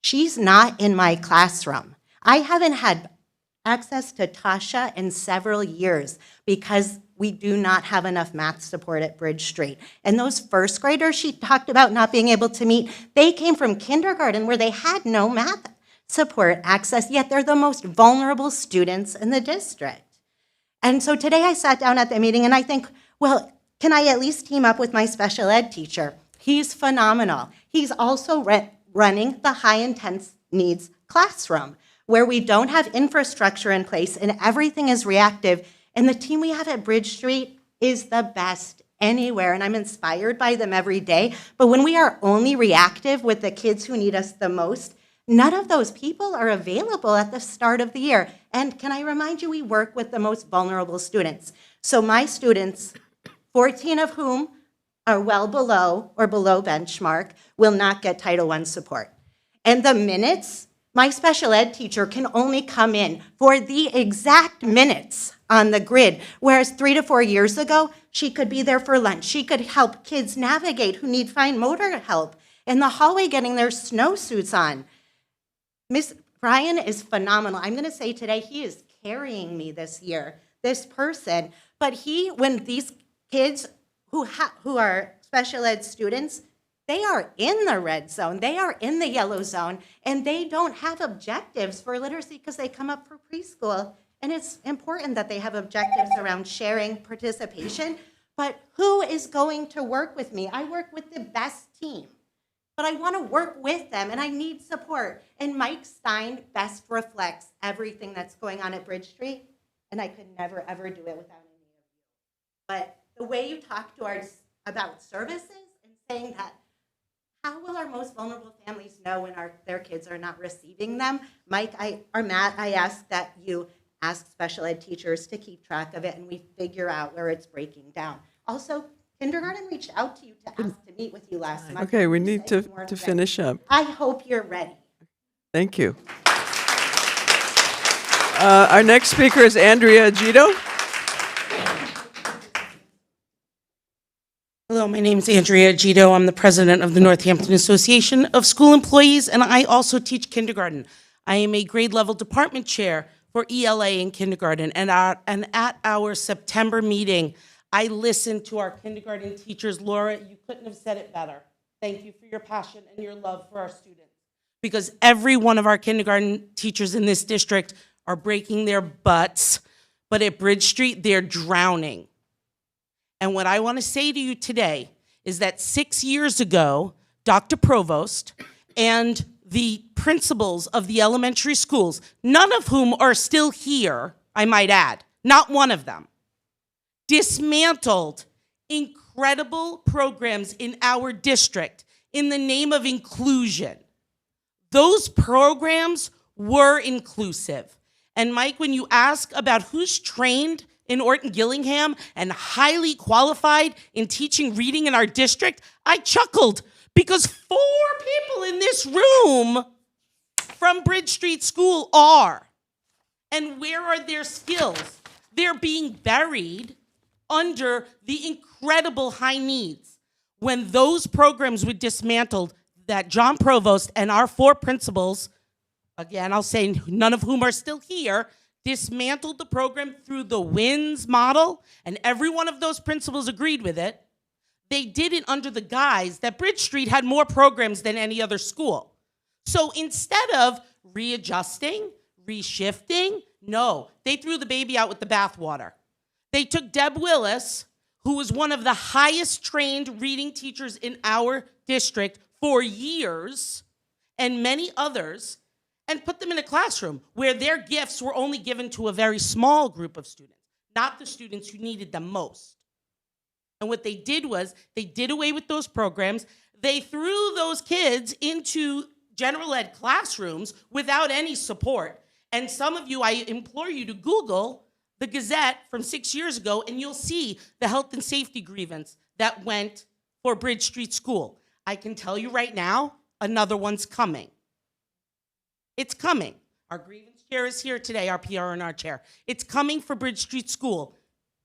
She's not in my classroom. I haven't had access to Tasha in several years because we do not have enough math support at Bridge Street. And those first graders she talked about not being able to meet, they came from kindergarten where they had no math support access, yet they're the most vulnerable students in the district. And so today I sat down at the meeting and I think, well, can I at least team up with my special ed teacher? He's phenomenal. He's also running the high intense needs classroom where we don't have infrastructure in place and everything is reactive. And the team we have at Bridge Street is the best anywhere, and I'm inspired by them every day. But when we are only reactive with the kids who need us the most, none of those people are available at the start of the year. And can I remind you, we work with the most vulnerable students. So my students, 14 of whom are well below or below benchmark, will not get Title I support. And the minutes, my special ed teacher can only come in for the exact minutes on the grid, whereas 3 to 4 years ago, she could be there for lunch. She could help kids navigate who need fine motor help in the hallway getting their snowsuits on. Miss Brian is phenomenal. I'm going to say today he is carrying me this year. this person. But when these kids who are special ed students, they are in the red zone, they are in the yellow zone, and they don't have objectives for literacy because they come up for preschool. And it's important that they have objectives around sharing, participation. But who is going to work with me? I work with the best team, but I want to work with them, and I need support. And Mike Stein best reflects everything that's going on at Bridge Street, and I could never, ever do it without any of you. But the way you talk to us about services and saying that, how will our most vulnerable families know when their kids are not receiving them? Mike, Matt, I ask that you ask special ed teachers to keep track of it, and we figure out where it's breaking down. Also, kindergarten reached out to you to ask to meet with you last month. Okay, we You need said to you weren't finish ready. up. I hope you're ready. Thank you. Our next speaker is Andrea Gito. Hello, my name is Andrea Gito. I'm the president of the Northampton Association of School Employees, and I also teach kindergarten. I am a grade level department chair for ELA in kindergarten, and at our September meeting, I listened to our kindergarten teachers. Laura, you couldn't have said it better. Thank you for your passion and your love for our students. Because every one of our kindergarten teachers in this district are breaking their butts, but at Bridge Street, they're drowning. And what I want to say to you today is that 6 years ago, Dr. Provost and the principals of the elementary schools, none of whom are still here, I might add, not one of them, dismantled incredible programs in our district in the name of inclusion. Those programs were inclusive. And Mike, when you ask about who's trained in Orton Gillingham and highly qualified in teaching reading in our district, I chuckled because 4 people in this room from Bridge Street School are. And where are their skills? They're being buried under the incredible high needs. When those programs were dismantled, that John Provost and our 4 principals, again, I'll say none of whom are still here, dismantled the program through the WINS model, and every one of those principals agreed with it. They did it under the guise that Bridge Street had more programs than any other school. So instead of readjusting, reshifting, no, they threw the baby out with the bathwater. They took Deb Willis, who was one of the highest trained reading teachers in our district for years, and many others, and put them in a classroom where their gifts were only given to a very small group of students, not the students who needed them most. And what they did was they did away with those programs. They threw those kids into general ed classrooms without any support. And some of you, I implore you to Google the Gazette from 6 years ago, and you'll see the health and safety grievance that went for Bridge Street School. I can tell you right now, another one's coming. It's coming. Our grievance chair is here today, our PR and our chair. It's coming for Bridge Street School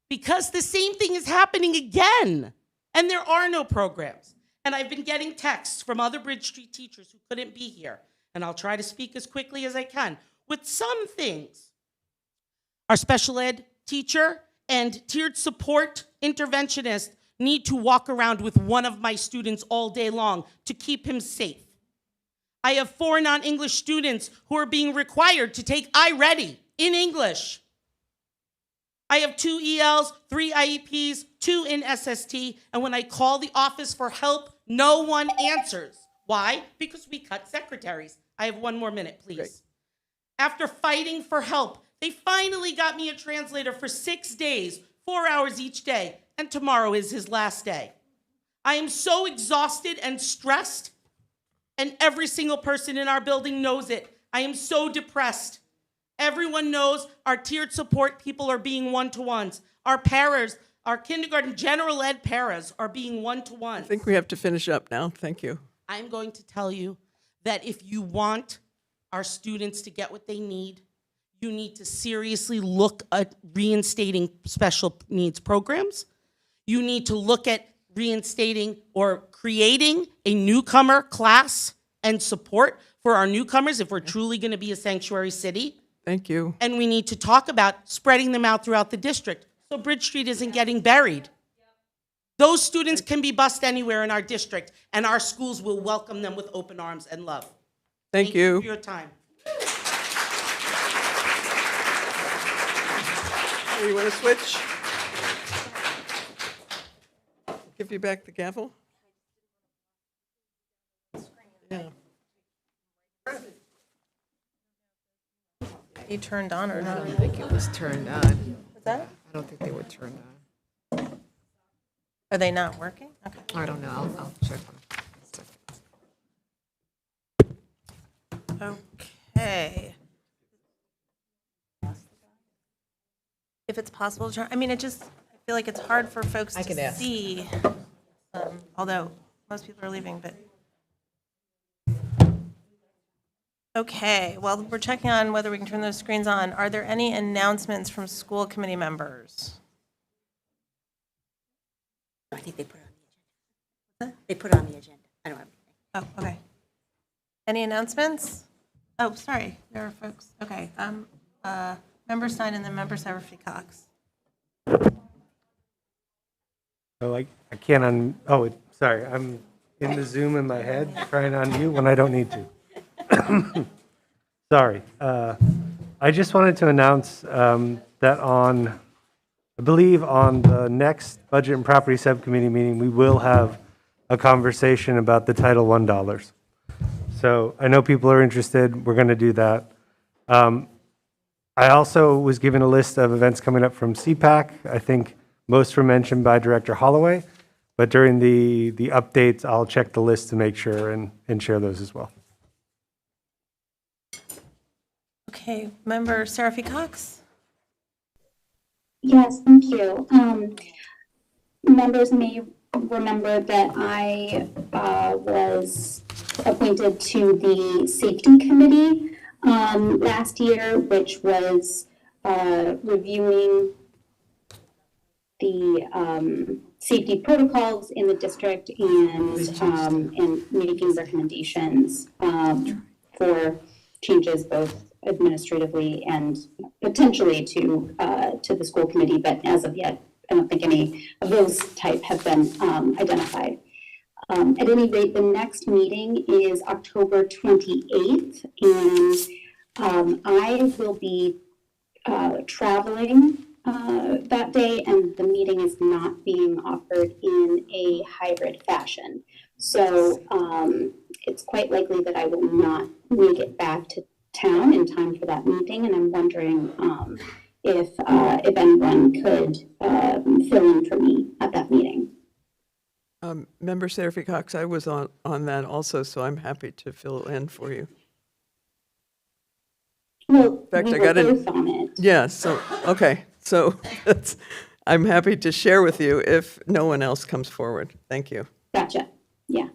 because the same thing is happening again, and there are no programs. And I've been getting texts from other Bridge Street teachers who couldn't be here, and I'll try to speak as quickly as I can. With some things, our special ed teacher and tiered support interventionist need to walk around with one of my students all day long to keep him safe. I have 4 non-English students who are being required to take iReady in English. I have 2 ELs, 3 IEPs, 2 in SST, and when I call the office for help, no one answers. Why? Because we cut secretaries. I have 1 more minute, please. Great. After fighting for help, they finally got me a translator for 6 days, 4 hours each day, and tomorrow is his last day. I am so exhausted and stressed, and every single person in our building knows it. I am so depressed. Everyone knows our tiered support people are being one-to-ones. Our paras, our kindergarten general ed paras are being one-to-ones. I think we have to finish up now. Thank you. I'm going to tell you that if you want our students to get what they need, you need to seriously look at reinstating special needs programs. You need to look at reinstating or creating a newcomer class and support for our newcomers if we're truly going to be a sanctuary city. Thank you. And we need to talk about spreading them out throughout the district so Bridge Street isn't getting buried. Those students can be bused anywhere in our district, and our schools will welcome them with open arms and love. Thank you. For your time. Hey, you want to switch? Give you back the gavel? Yeah. You turned on or not? I don't think it was turned on. What's that? I don't think they were turned on. Are they not working? Okay. I don't know. I'll check them. Okay. If it's possible to turn, I mean, I feel like it's hard for folks I can to ask. see, although most people are leaving, but. Okay, well, we're checking on whether we can turn those screens on. Are there any announcements from school committee members? I think they put it on the agenda. They put it on the agenda. I don't have anything. Oh, okay. Any announcements? Oh, sorry, there are folks. Okay, Member Stein and then Member Severfee Cox. So I can't sorry, I'm in the Zoom in my head, trying to unmute when I don't need to. Sorry. I just wanted to announce that I believe on the next Budget and Property Subcommittee meeting, we will have a conversation about the Title I dollars. So I know people are interested. We're going to do that. I also was given a list of events coming up from CPAC. I think most were mentioned by Director Holloway, but during the updates, I'll check the list to make sure and share those as well. Okay, Member Severfee Cox? Yes, thank you. Members may remember that I was appointed to the Safety Committee last year, which was reviewing the safety protocols in the district and making recommendations for changes both administratively and potentially to the school committee, but as of yet, I don't think any of those type have been identified. At any rate, the next meeting is October 28th, and I will be traveling that day, and the meeting is not being offered in a hybrid fashion. So it's quite likely that I will not make it back to town in time for that meeting, and I'm wondering if anyone could fill in for me at that meeting. Member Severfee Cox, I was on that also, so I'm happy to fill in for you. Well, In fact, we I were got both on it. Yeah, so, okay, so I'm happy to share with you if no one else comes forward. Thank you. Gotcha, yeah.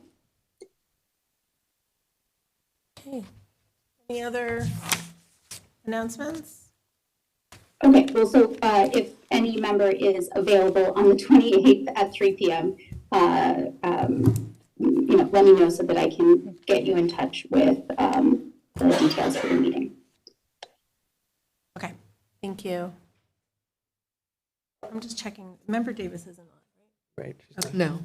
Okay. Any other announcements? Okay, well, so if any member is available on the 28th at 3 p.m., let me know so that I can get you in touch with the details for the meeting. Okay, thank you. I'm just checking. Member Davis isn't on, right? Okay. No.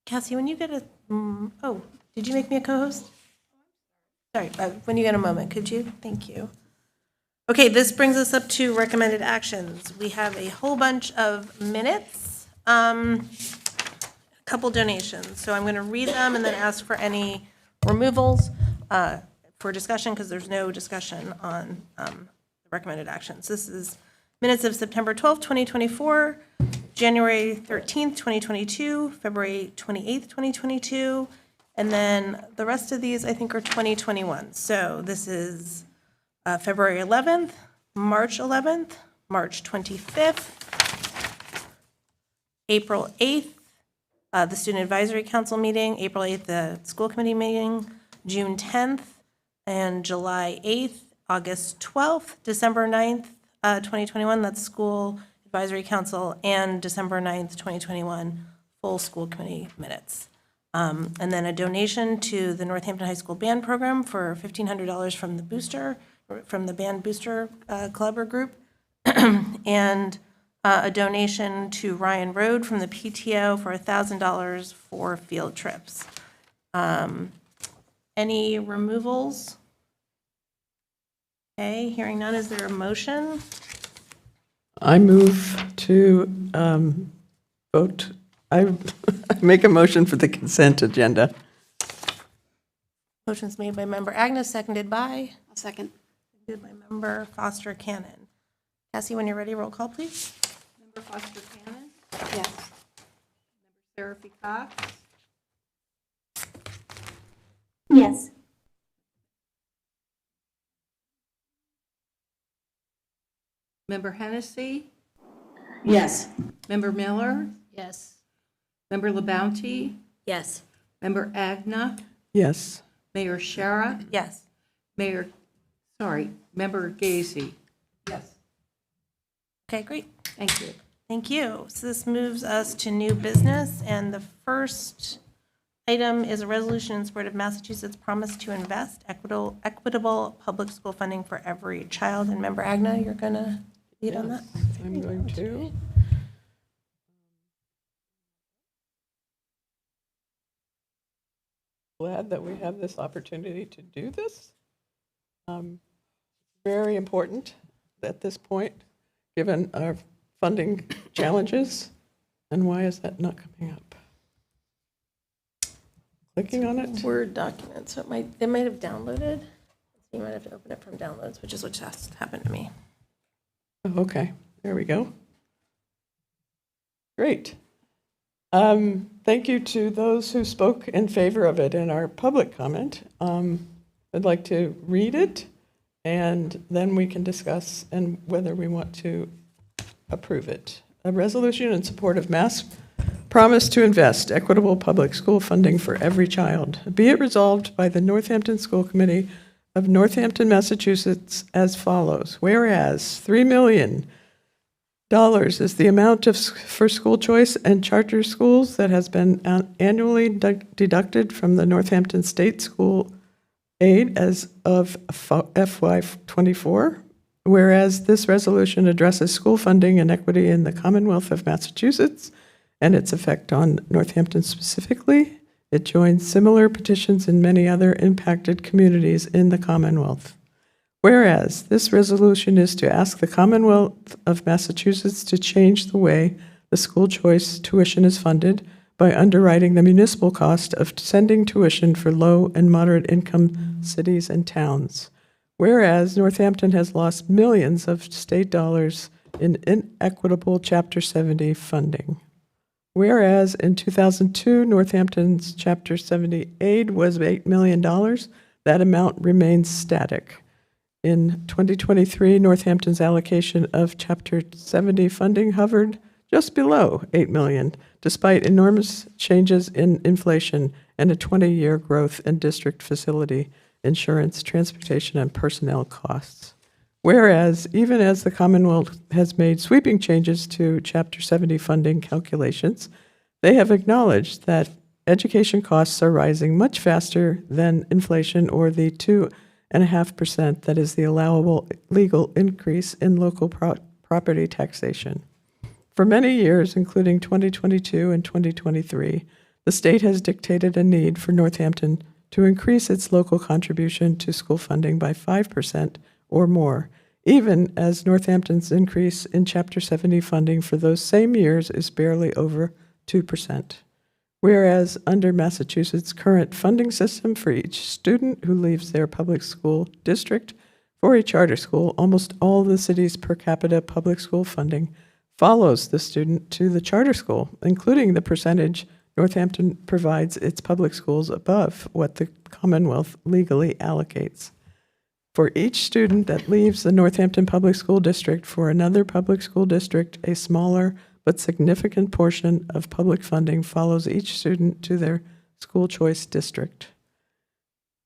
Cassie, when you get a, oh, did you make me a co-host? Sorry, when you get a moment, could you? Thank you. Okay, this brings us up to recommended actions. We have a whole bunch of minutes, a couple donations. So I'm going to read them and then ask for any removals for discussion, because there's no discussion on the recommended actions. This is minutes of September 12th, 2024, January 13th, 2022, February 28th, 2022, and then the rest of these, I think, are 2021. So this is February 11th, March 11th, March 25th, April 8th, the Student Advisory Council meeting, April 8th, the school committee meeting, June 10th, and July 8th, August 12th, December 9th, 2021, that's School Advisory Council, and December 9th, 2021, full school committee minutes. And then a donation to the Northampton High School Band Program for $1,500 from the Band Booster Club or group. And a donation to Ryan Road from the PTO for $1,000 for field trips. Any removals? Okay, hearing none, is there a motion? I move to vote, I make a motion for the consent agenda. Motion's made by member Agnes, seconded by? I'll second. Seconded by member Foster Cannon. Cassie, when you're ready, roll call, please. Member Foster Cannon? Yes. Member Seraphy Cox? Yes. Member Hennessy? Yes. Member Miller? Yes. Member LaBounty? Yes. Member Agna? Yes. Mayor Shara? Yes. Member Gazy? Yes. Okay, great. Thank you. Thank you. So this moves us to new business, and the first item is a resolution in support of Massachusetts' promise to invest equitable public school funding for every child. And member Agna, you're going to lead on that? I'm going to. Glad that we have this opportunity to do this. Very important at this point, given our funding challenges. And why is that not coming up? Clicking on it? Word document, so they might have downloaded. You might have to open it from downloads, which is what just happened to me. Oh, okay, there we go. Great. Thank you to those who spoke in favor of it in our public comment. I'd like to read it, and then we can discuss and whether we want to approve it. A resolution in support of Mass promise to invest equitable public school funding for every child. Be it resolved by the Northampton School Committee of Northampton, Massachusetts as follows. Whereas $3 million is the amount for school choice and charter schools that has been annually deducted from the Northampton State School Aid as of FY24. Whereas this resolution addresses school funding and equity in the Commonwealth of Massachusetts and its effect on Northampton specifically, it joins similar petitions in many other impacted communities in the Commonwealth. Whereas this resolution is to ask the Commonwealth of Massachusetts to change the way the school choice tuition is funded by underwriting the municipal cost of sending tuition for low and moderate income cities and towns. Whereas Northampton has lost millions of state dollars in inequitable Chapter 70 funding. Whereas in 2002, Northampton's Chapter 70 aid was $8 million, that amount remains static. In 2023, Northampton's allocation of Chapter 70 funding hovered just below $8 million, despite enormous changes in inflation and a 20-year growth in district facility, insurance, transportation, and personnel costs. Whereas, even as the Commonwealth has made sweeping changes to Chapter 70 funding calculations, they have acknowledged that education costs are rising much faster than inflation or the 2.5% that is the allowable legal increase in local property taxation. For many years, including 2022 and 2023, the state has dictated a need for Northampton to increase its local contribution to school funding by 5% or more, even as Northampton's increase in Chapter 70 funding for those same years is barely over 2%. Whereas under Massachusetts' current funding system for each student who leaves their public school district for a charter school, almost all the city's per capita public school funding follows the student to the charter school, including the percentage Northampton provides its public schools above what the Commonwealth legally allocates. For each student that leaves the Northampton Public School District for another public school district, a smaller but significant portion of public funding follows each student to their school choice district.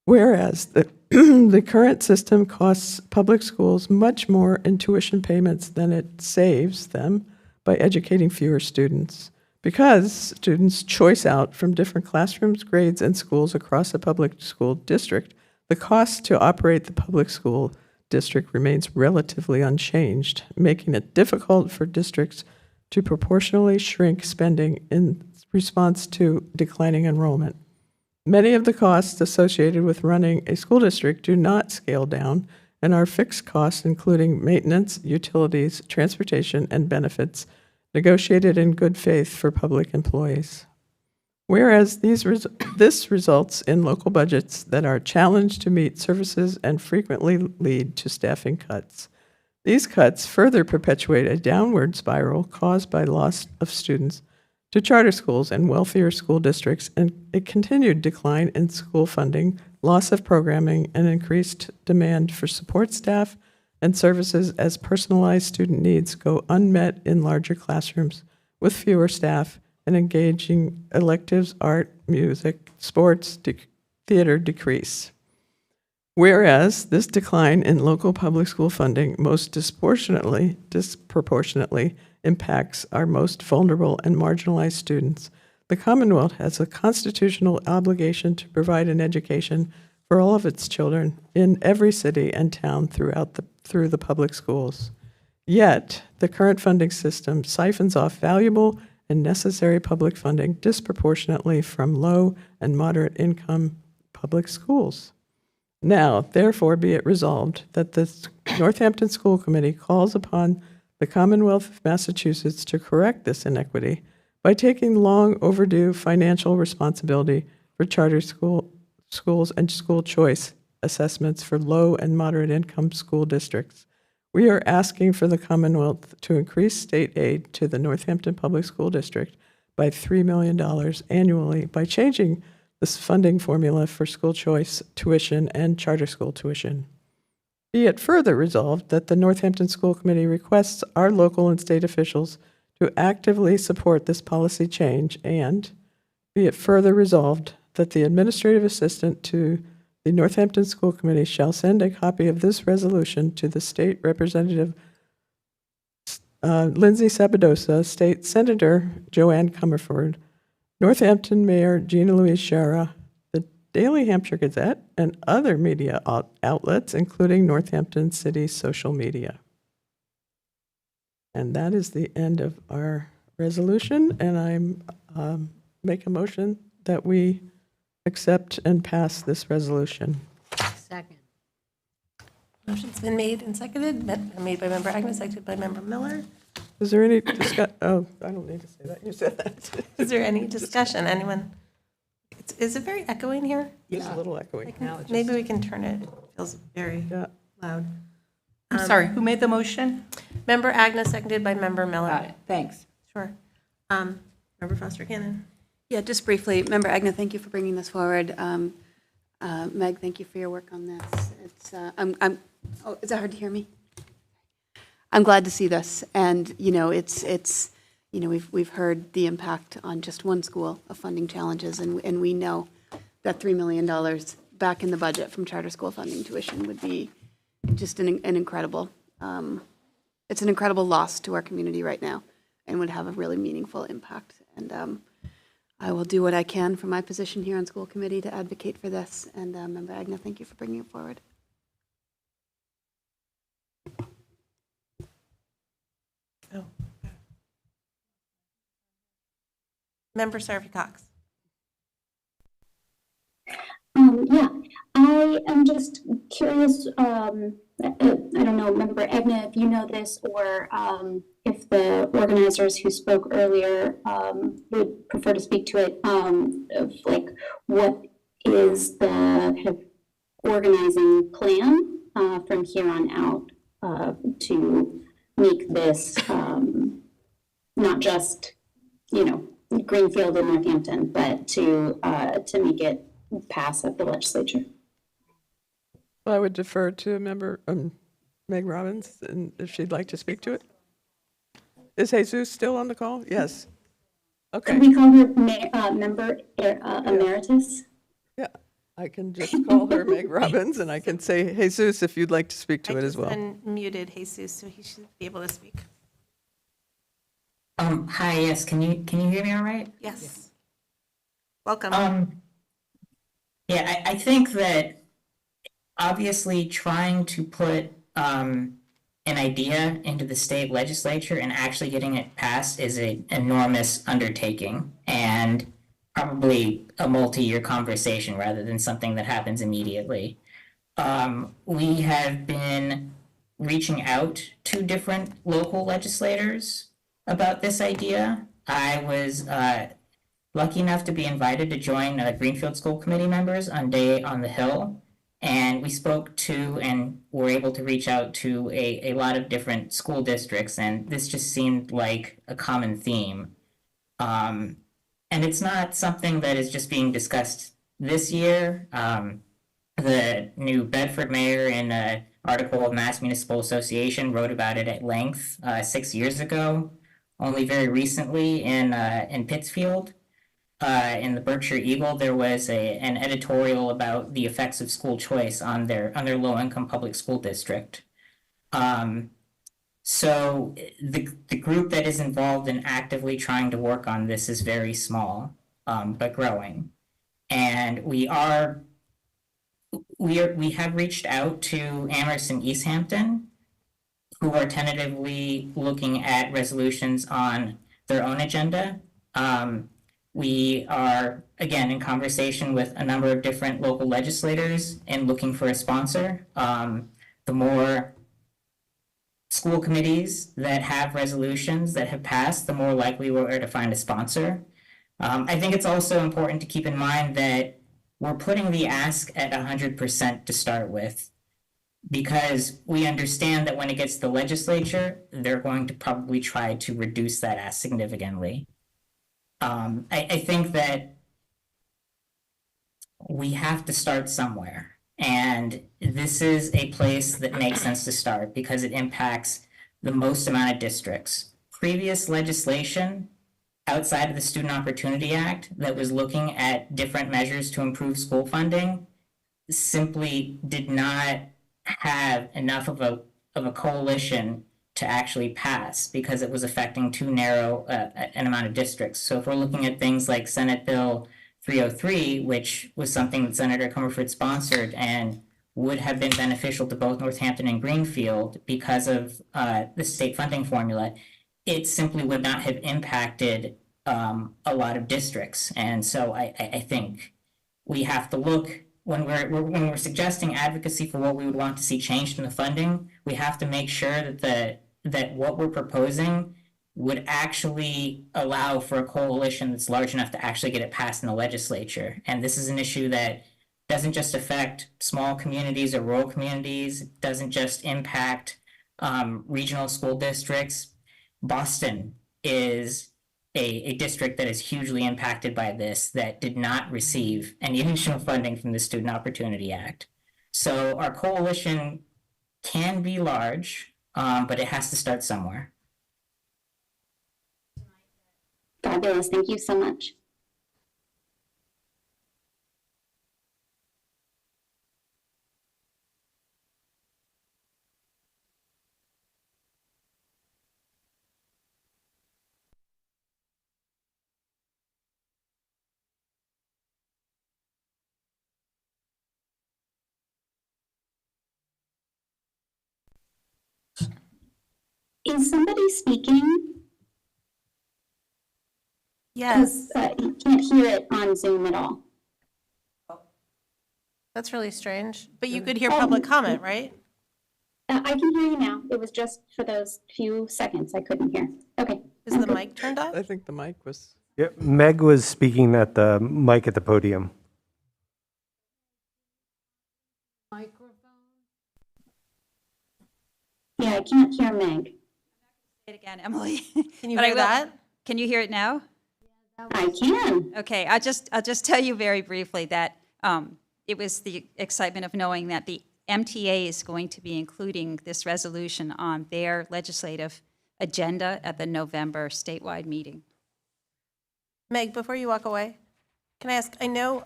Whereas the current system costs public schools much more in tuition payments than it saves them by educating fewer students. Because students choice out from different classrooms, grades, and schools across a public school district, the cost to operate the public school district remains relatively unchanged, making it difficult for districts to proportionally shrink spending in response to declining enrollment. Many of the costs associated with running a school district do not scale down and are fixed costs, including maintenance, utilities, transportation, and benefits, negotiated in good faith for public employees. Whereas this results in local budgets that are challenged to meet services and frequently lead to staffing cuts. These cuts further perpetuate a downward spiral caused by loss of students to charter schools and wealthier school districts, and a continued decline in school funding, loss of programming, and increased demand for support staff and services as personalized student needs go unmet in larger classrooms with fewer staff and engaging electives, art, music, sports, theater decrease. Whereas this decline in local public school funding most disproportionately impacts our most vulnerable and marginalized students, the Commonwealth has a constitutional obligation to provide an education for all of its children in every city and town through the public schools. Yet, the current funding system siphons off valuable and necessary public funding disproportionately from low and moderate income public schools. Now, therefore, be it resolved that the Northampton School Committee calls upon the Commonwealth of Massachusetts to correct this inequity by taking long overdue financial responsibility for charter schools and school choice assessments for low and moderate income school districts. We are asking for the Commonwealth to increase state aid to the Northampton Public School District by $3 million annually by changing this funding formula for school choice tuition and charter school tuition. Be it further resolved that the Northampton School Committee requests our local and state officials to actively support this policy change, and be it further resolved that the administrative assistant to the Northampton School Committee shall send a copy of this resolution to the State Representative Lindsay Sabadosa, State Senator Joanne Comerford, Northampton Mayor Gina Louise Shara, the Daily Hampshire Gazette, and other media outlets, including Northampton City social media. And that is the end of our resolution, and I make a motion that we accept and pass this resolution. Second. Motion's been made and seconded, made by Member Agnes, seconded by Member Miller. Is there any discussion? Oh, I don't need to say that. You said that. Is there any discussion? Anyone? Is it very echoing here? It's a little echoey. Maybe we can turn it. It feels very loud. I'm sorry, who made the motion? Member Agnes, seconded by Member Miller. Got it, thanks. Sure. Member Foster Cannon. Yeah, just briefly, Member Agnew, thank you for bringing this forward. Meg, thank you for your work on this. It's, oh, is it hard to hear me? I'm glad to see this, and we've heard the impact on just one school of funding challenges, and we know that $3 million back in the budget from charter school funding tuition would be just an incredible, it's an incredible loss to our community right now, and would have a really meaningful impact. And I will do what I can from my position here on school committee to advocate for this. And Member Agnew, thank you for bringing it forward. Oh. Member Sarah Cox. Yeah, I am just curious, I don't know, Member Edna, if you know this, or if the organizers who spoke earlier would prefer to speak to it, of like what is the kind of organizing plan from here on out to make this not just, Greenfield and Northampton, but to make it pass at the legislature. I would defer to Member Meg Robbins, and if she'd like to speak to it. Is Jesus still on the call? Yes. Okay. Can we call her Member Emeritus? Yeah, I can just call her Meg Robbins, and I can say, Jesus, if you'd like to speak to it as well. I just unmuted Jesus, so he should be able to speak. Hi, yes, can you hear me all right? Yes. Welcome. Yeah, I think that obviously trying to put an idea into the state legislature and actually getting it passed is an enormous undertaking and probably a multi-year conversation rather than something that happens immediately. We have been reaching out to different local legislators about this idea. I was lucky enough to be invited to join Greenfield School Committee members on Day on the Hill. And we spoke to and were able to reach out to a lot of different school districts. And this just seemed like a common theme. And it's not something that is just being discussed this year. The New Bedford mayor in an article of Mass Municipal Association wrote about it at length 6 years ago. Only very recently in Pittsfield, in the Berkshire Eagle, there was an editorial about the effects of school choice on their low-income public school district. So the group that is involved in actively trying to work on this is very small, but growing. And we have reached out to Amherst and East Hampton, who are tentatively looking at resolutions on their own agenda. We are, again, in conversation with a number of different local legislators and looking for a sponsor. The more school committees that have resolutions that have passed, the more likely we're to find a sponsor. I think it's also important to keep in mind that we're putting the ask at 100% to start with, because we understand that when it gets to the legislature, they're going to probably try to reduce that ask significantly. I think that we have to start somewhere. And this is a place that makes sense to start because it impacts the most amount of districts. Previous legislation outside of the Student Opportunity Act that was looking at different measures to improve school funding simply did not have enough of a coalition to actually pass because it was affecting too narrow an amount of districts. So if we're looking at things like Senate Bill 303, which was something that Senator Comerford sponsored and would have been beneficial to both Northampton and Greenfield because of the state funding formula, it simply would not have impacted a lot of districts. And so I think we have to look when we're suggesting advocacy for what we would want to see changed in the funding, we have to make sure that what we're proposing would actually allow for a coalition that's large enough to actually get it passed in the legislature. And this is an issue that doesn't just affect small communities or rural communities. It doesn't just impact regional school districts. Boston is a district that is hugely impacted by this that did not receive any additional funding from the Student Opportunity Act. So our coalition can be large, but it has to start somewhere. Fabulous. Thank you so much. Is somebody speaking? Yes. You can't hear it on Zoom at all. That's really strange. But you could hear public comment, right? I can hear you now. It was just for those few seconds I couldn't hear. Okay. Is the mic turned off? I think the mic was. Yep, Meg was speaking at the mic at the podium. Yeah, I can't hear Meg. Say it again, Emily. Can you But I hear will- that? Can you hear it now? I can. Okay, I'll just tell you very briefly that it was the excitement of knowing that the MTA is going to be including this resolution on their legislative agenda at the November statewide meeting. Meg, before you walk away, can I ask, I know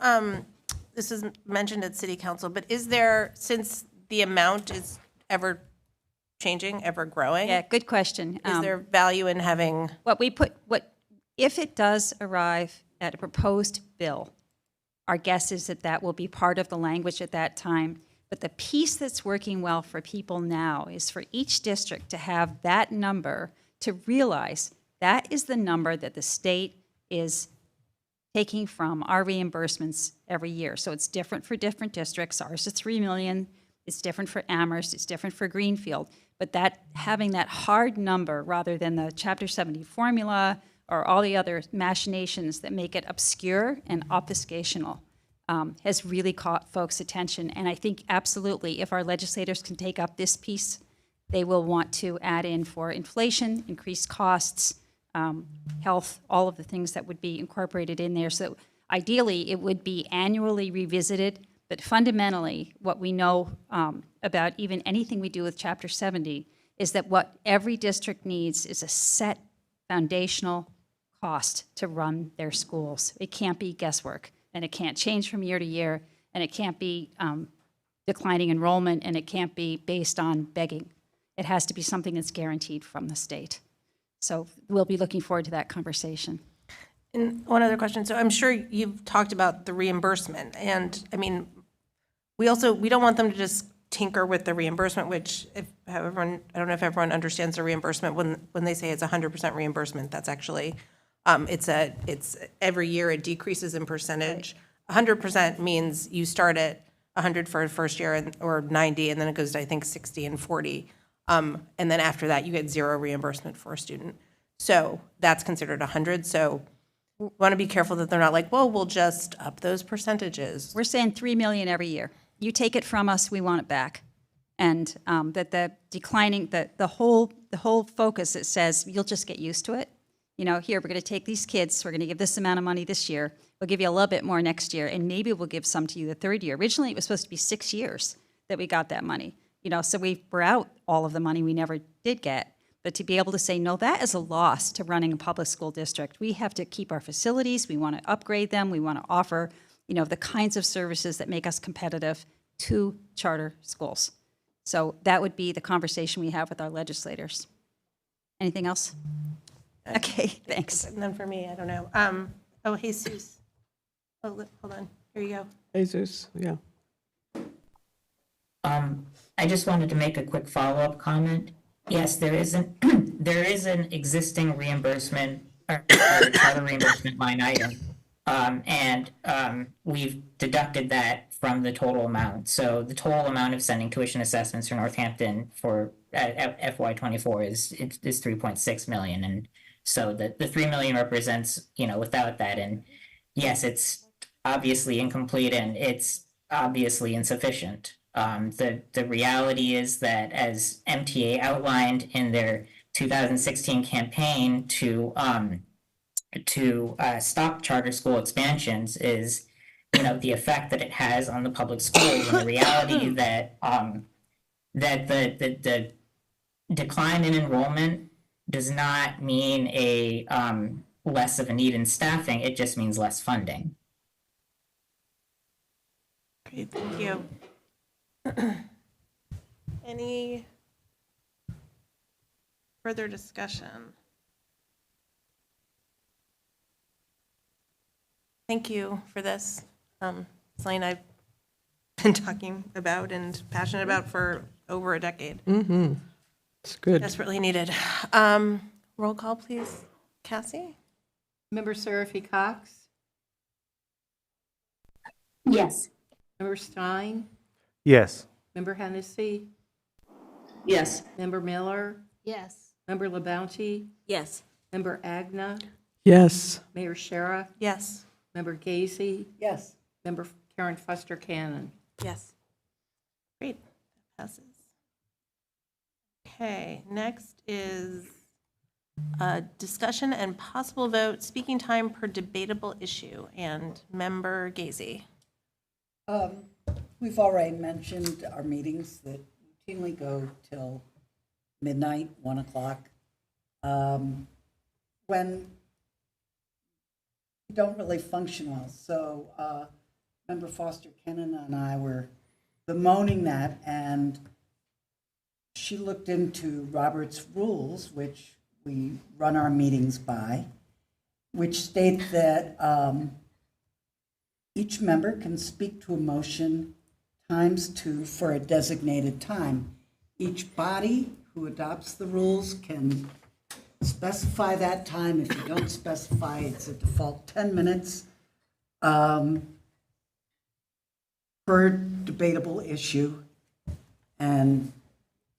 this was mentioned at city council, but is there, since the amount is ever changing, ever growing? Yeah, good question. Is there value in having? If it does arrive at a proposed bill, our guess is that that will be part of the language at that time. But the piece that's working well for people now is for each district to have that number, to realize that is the number that the state is taking from our reimbursements every year. So it's different for different districts. Ours is 3 million. It's different for Amherst. It's different for Greenfield. But that having that hard number rather than the Chapter 70 formula or all the other machinations that make it obscure and obfuscational has really caught folks' attention. And I think absolutely, if our legislators can take up this piece, they will want to add in for inflation, increased costs, health, all of the things that would be incorporated in there. So ideally, it would be annually revisited. But fundamentally, what we know about even anything we do with Chapter 70 is that what every district needs is a set foundational cost to run their schools. It can't be guesswork, and it can't change from year to year, and it can't be declining enrollment, and it can't be based on begging. It has to be something that's guaranteed from the state. So we'll be looking forward to that conversation. And one other question. So I'm sure you've talked about the reimbursement, and I mean, we don't want them to just tinker with the reimbursement, which I don't know if everyone understands the reimbursement when they say it's 100% reimbursement. That's actually it's every year it decreases in percentage. 100% means you start at 100 for a first year or 90, and then it goes to I think 60 and 40, and then after that you get zero reimbursement for a student. So that's considered 100. So we want to be careful that they're not like, well, we'll just up those percentages. We're saying $3 million every year. You take it from us, we want it back. And that the declining, the whole focus, it says, you'll just get used to it. You know, here, we're going to take these kids, we're going to give this amount of money this year, we'll give you a little bit more next year, and maybe we'll give some to you the third year. Originally, it was supposed to be 6 years that we got that money. You know, so we're out all of the money we never did get. But to be able to say, no, that is a loss to running a public school district. We have to keep our facilities, we want to upgrade them, we want to offer, you know, the kinds of services that make us competitive to charter schools. So that would be the conversation we have with our legislators. Anything else? Okay, thanks. And then for me, I don't know. Oh, Jesus. Oh, hold on. Here you go. Jesus, yeah. I just wanted to make a quick follow-up comment. Yes, there is an existing reimbursement or charter reimbursement line item, and we've deducted that from the total amount. So the total amount of sending tuition assessments for Northampton for FY24 is 3.6 million, and so the 3 million represents, you know, without that. And yes, it's obviously incomplete and it's obviously insufficient. The reality is that, as MTA outlined in their 2016 campaign to stop charter school expansions, is, you know, the effect that it has on the public schools, and the reality that that the decline in enrollment does not mean a less of a need in staffing. It just means less funding. Great, thank you. Any further discussion? Thank you for this. Something I've been talking about and passionate about for over a decade. Mm-hmm. It's good. Desperately needed. Roll call, please. Cassie? Member Seraphy Cox? Yes. Member Stein? Yes. Member Hennessy? Yes. Member Miller? Yes. Member LaBounty? Yes. Member Agna? Yes. Mayor Shara? Yes. Member Gazy? Yes. Member Karen Foster Cannon? Yes. Great. Passes. Okay, next is discussion and possible vote, speaking time per debatable issue, and Member Gazy. We've already mentioned our meetings that routinely go till midnight, 1 o'clock. When we don't really function well. So Member Foster Kennan and I were bemoaning that and she looked into Robert's rules, which we run our meetings by, which state that each member can speak to a motion times 2 for a designated time. Each body who adopts the rules can specify that time. If you don't specify, it's a default 10 minutes per debatable issue. And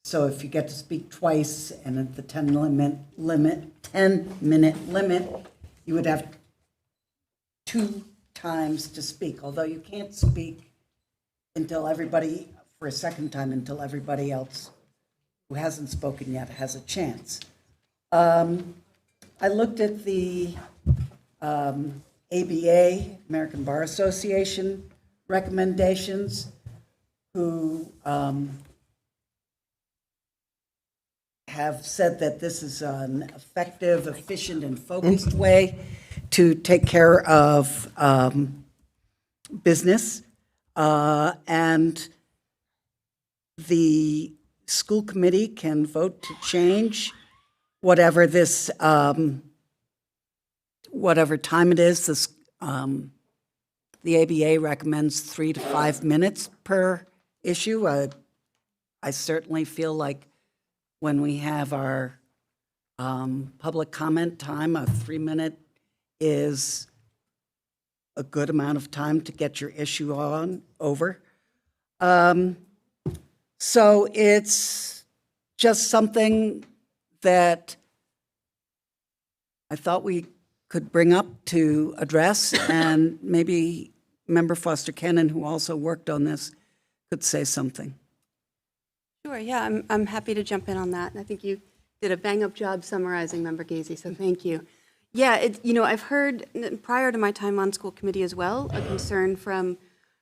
so if you get to speak twice and at the 10-minute limit, you would have 2 times to speak, although you can't speak until everybody, for a second time, until everybody else who hasn't spoken yet has a chance. I looked at the ABA, American Bar Association recommendations, who have said that this is an effective, efficient, and focused way to take care of business. And the school committee can vote to change whatever this, whatever time it is. This, the ABA recommends 3 to 5 minutes per issue. I certainly feel like when we have our public comment time, a 3-minute is a good amount of time to get your issue over. So it's just something that I thought we could bring up to address, and maybe Member Foster Cannon, who also worked on this, could say something. Sure, yeah, I'm happy to jump in on that. I think you did a bang-up job summarizing, Member Gazy, so thank you. Yeah, I've heard, prior to my time on school committee as well, a concern from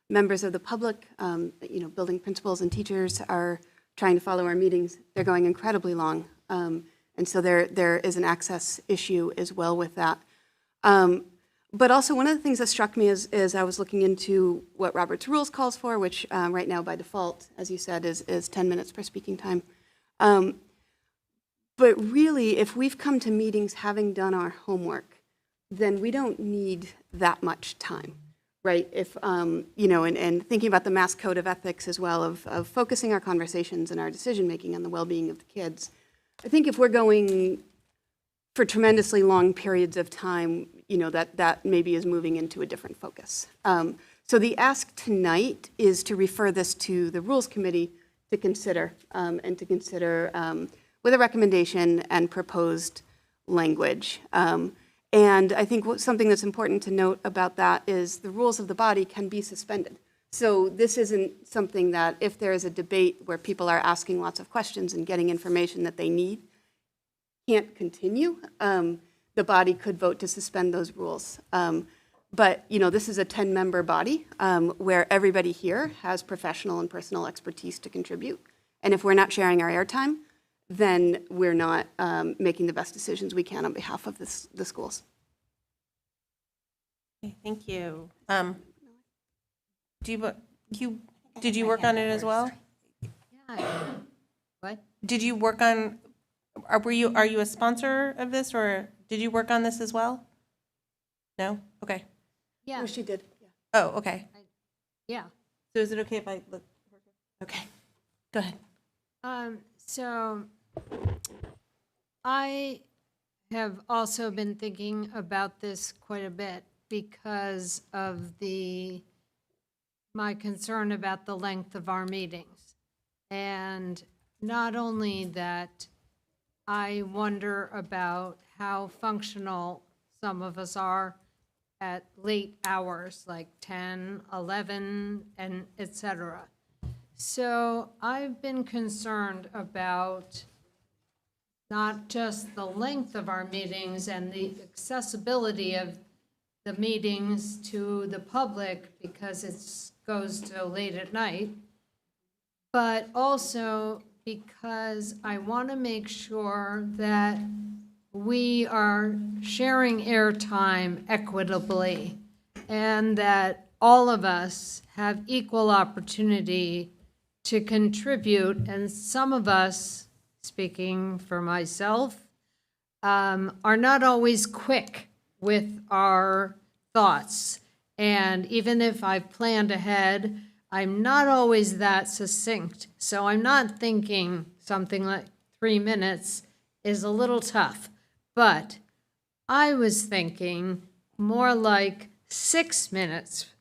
members of the public, building principals and teachers are trying to follow our meetings. They're going incredibly long. And so there is an access issue as well with that. But also one of the things that struck me is I was looking into what Robert's Rules calls for, which right now by default, as you said, is 10 minutes per speaking time. But really, if we've come to meetings having done our homework, then we don't need that much time, right? If, and thinking about the Mass Code of Ethics as well, of focusing our conversations and our decision-making on the well-being of the kids. I think if we're going for tremendously long periods of time, that maybe is moving into a different focus. So the ask tonight is to refer this to the Rules Committee to consider, and to consider with a recommendation and proposed language. And I think something that's important to note about that is the rules of the body can be suspended. So this isn't something that if there is a debate where people are asking lots of questions and getting information that they need, can't continue, the body could vote to suspend those rules. But this is a 10-member body where everybody here has professional and personal expertise to contribute. And if we're not sharing our airtime, then we're not making the best decisions we can on behalf of the schools. Okay, thank you. Did you work on it as well? Yeah. What? Did you work on? Are you a sponsor of this, or did you work on this as well? No. Okay. Yeah. Oh, she did. Yeah. Oh, okay. Yeah. So is it okay if I look? Okay. Go ahead. So I have also been thinking about this quite a bit because of my concern about the length of our meetings. And not only that, I wonder about how functional some of us are at late hours, like 10, 11, and et cetera. So I've been concerned about not just the length of our meetings and the accessibility of the meetings to the public because it goes till late at night, but also because I want to make sure that we are sharing airtime equitably and that all of us have equal opportunity to contribute, and some of us, speaking for myself, are not always quick with our thoughts. And even if I've planned ahead, I'm not always that succinct. So I'm not thinking something like 3 minutes is a little tough. But I was thinking more like 6 minutes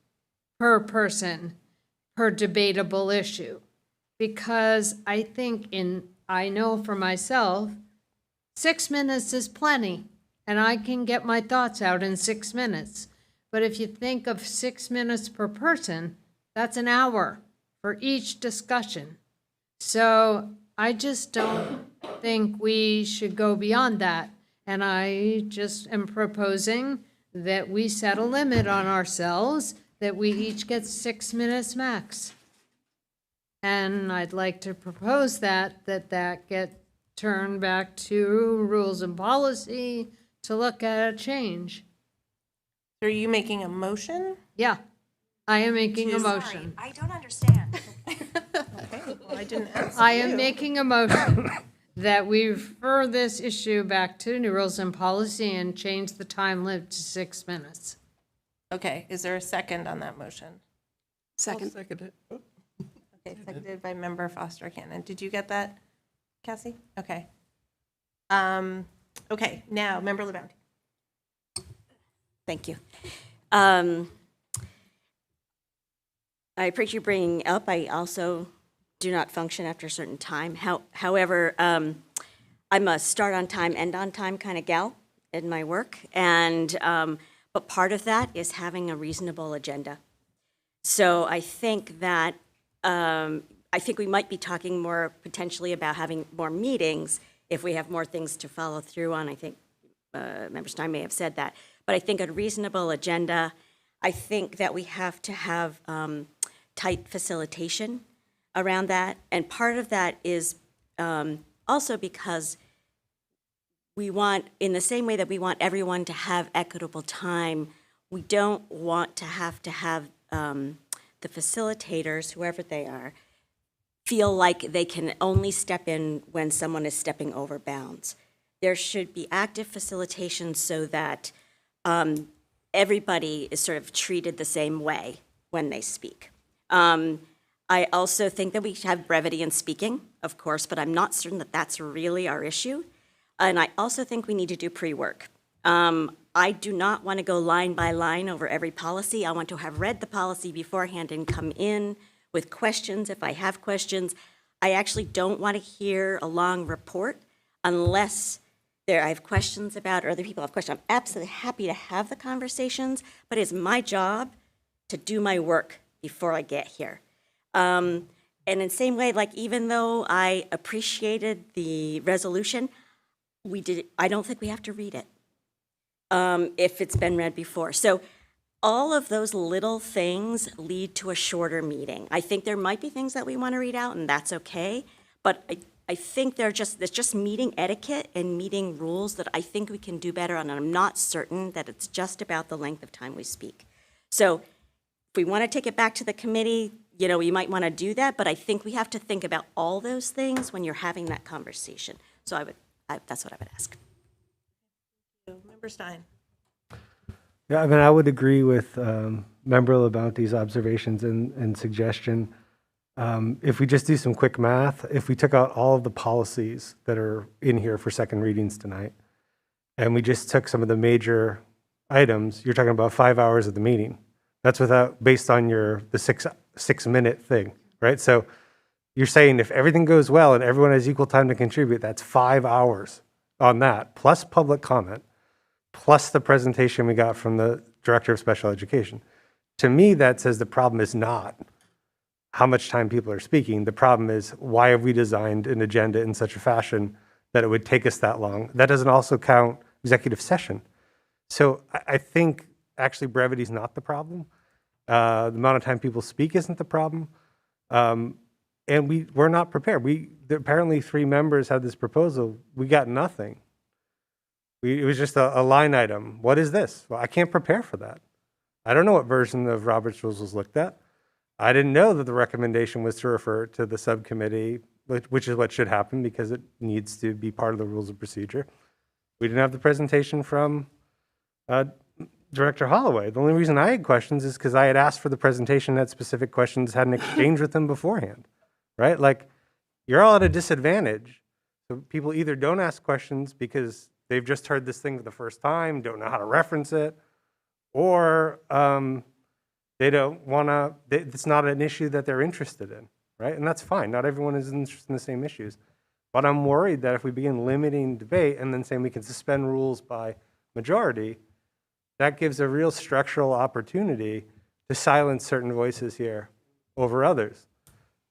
per person per debatable issue. Because I know for myself, 6 minutes is plenty, and I can get my thoughts out in 6 minutes. But if you think of 6 minutes per person, that's an hour for each discussion. So I just don't think we should go beyond that. And I just am proposing that we set a limit on ourselves, that we each get 6 minutes max. And I'd like to propose that get turned back to rules and policy to look at a change. Are you making a motion? Yeah, I am making a motion. I don't understand. Okay, well, I didn't ask I am you. making a motion that we refer this issue back to new rules and policy and change the time limit to 6 minutes. Okay, is there a second on that motion? Second it. Oh. Okay, seconded by Member Foster Cannon. Did you get that, Cassie? Okay. Okay, now, Member LeBounty. Thank you. I appreciate you bringing up. I also do not function after a certain time. However, I'm a start on time, end on time kind of gal in my work, and but part of that is having a reasonable agenda. So I think that we might be talking more potentially about having more meetings if we have more things to follow through on. I think Member Stein may have said that. But I think a reasonable agenda, I think that we have to have tight facilitation around that. And part of that is also because we want, in the same way that we want everyone to have equitable time, we don't want to have the facilitators, whoever they are, feel like they can only step in when someone is stepping over bounds. There should be active facilitation so that everybody is sort of treated the same way when they speak. I also think that we should have brevity in speaking, of course, but I'm not certain that that's really our issue. And I also think we need to do pre-work. I do not want to go line by line over every policy. I want to have read the policy beforehand and come in with questions if I have questions. I actually don't want to hear a long report unless I have questions about, or other people have questions. I'm absolutely happy to have the conversations, but it's my job to do my work before I get here. And in the same way, like even though I appreciated the resolution, I don't think we have to read it if it's been read before. So all of those little things lead to a shorter meeting. I think there might be things that we want to read out, and that's okay, but I think there's just meeting etiquette and meeting rules that I think we can do better on, and I'm not certain that it's just about the length of time we speak. So if we want to take it back to the committee, we might want to do that, but I think we have to think about all those things when you're having that conversation. So that's what I would ask. Member Stein. Yeah, I mean, I would agree with Member LeBounty's observations and suggestion. If we just do some quick math, if we took out all of the policies that are in here for second readings tonight, and we just took some of the major items, you're talking about 5 hours of the meeting. That's based on the 6 minute thing, right? So you're saying if everything goes well and everyone has equal time to contribute, that's 5 hours on that, plus public comment, plus the presentation we got from the Director of Special Education. To me, that says the problem is not how much time people are speaking. The problem is, why have we designed an agenda in such a fashion that it would take us that long? That doesn't also count executive session. So I think actually brevity is not the problem. The amount of time people speak isn't the problem. And we're not prepared. Apparently 3 members had this proposal. We got nothing. It was just a line item. What is this? Well, I can't prepare for that. I don't know what version of Robert's Rules was looked at. I didn't know that the recommendation was to refer it to the subcommittee, which is what should happen because it needs to be part of the rules of procedure. We didn't have the presentation from Director Holloway. The only reason I had questions is because I had asked for the presentation, had specific questions, had an exchange with them beforehand, right? Like, you're all at a disadvantage. So people either don't ask questions because they've just heard this thing for the first time, don't know how to reference it, or they don't want to, it's not an issue that they're interested in, right? And that's fine. Not everyone is interested in the same issues. But I'm worried that if we begin limiting debate and then saying we can suspend rules by majority, that gives a real structural opportunity to silence certain voices here over others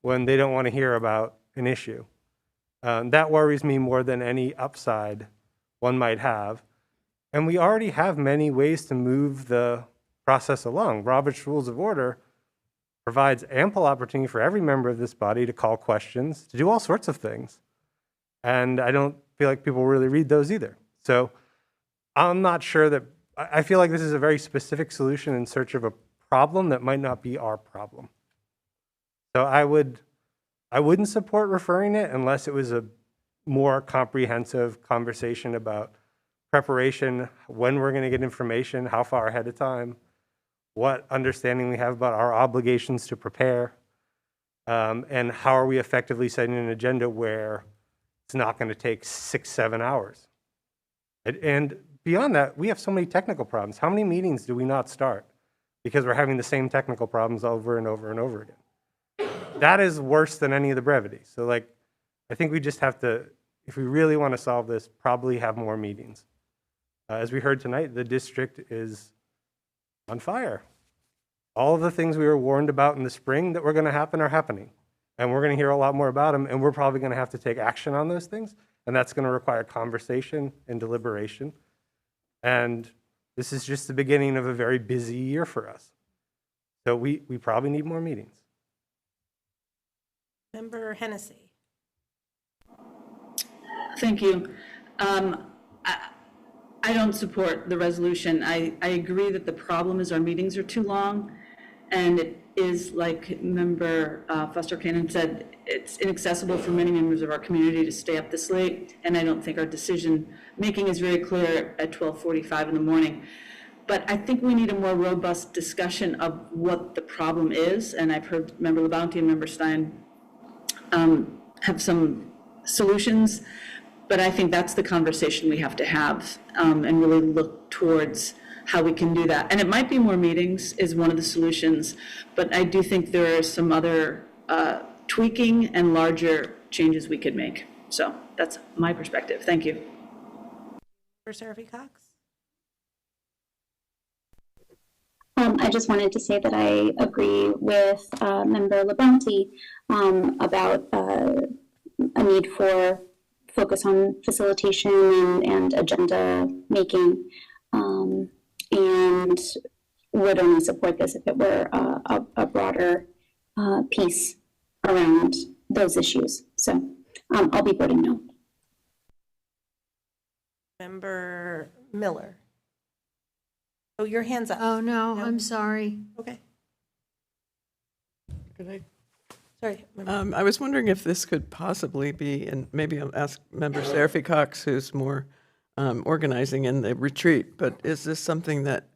when they don't want to hear about an issue. That worries me more than any upside one might have. And we already have many ways to move the process along. Robert's Rules of Order provides ample opportunity for every member of this body to call questions, to do all sorts of things. And I don't feel like people really read those either. So I'm not sure that, I feel like this is a very specific solution in search of a problem that might not be our problem. So I wouldn't support referring it unless it was a more comprehensive conversation about preparation, when we're going to get information, how far ahead of time, what understanding we have about our obligations to prepare, and how are we effectively setting an agenda where it's not going to take 6-7 hours. And beyond that, we have so many technical problems. How many meetings do we not start because we're having the same technical problems over and over and over again? That is worse than any of the brevity. So like, I think we just have to, if we really want to solve this, probably have more meetings. As we heard tonight, the district is on fire. All of the things we were warned about in the spring that were going to happen are happening. And we're going to hear a lot more about them, and we're probably going to have to take action on those things. And that's going to require conversation and deliberation. And this is just the beginning of a very busy year for us. So we probably need more meetings. Member Hennessy. Thank you. I don't support the resolution. I agree that the problem is our meetings are too long, and it is, like Member Foster Cannon said, it's inaccessible for many members of our community to stay up this late, and I don't think our decision making is very clear at 12:45 in the morning. But I think we need a more robust discussion of what the problem is, and I've heard Member LaBounty and Member Stein have some solutions, but I think that's the conversation we have to have, and really look towards how we can do that. And it might be more meetings is one of the solutions, but I do think there are some other tweaking and larger changes we could make. So that's my perspective. Thank you. Member Seraphy Cox. I just wanted to say that I agree with Member LaBounty about a need for focus on facilitation and agenda making, and would only support this if it were a broader piece around those issues. So I'll be voting no. Member Miller. Oh, your hand's up. Oh, no, I'm sorry. Okay. Could I? Sorry. I was wondering if this could possibly be, and maybe I'll ask Member Seraphy Cox, who's more organizing in the retreat, but is this something that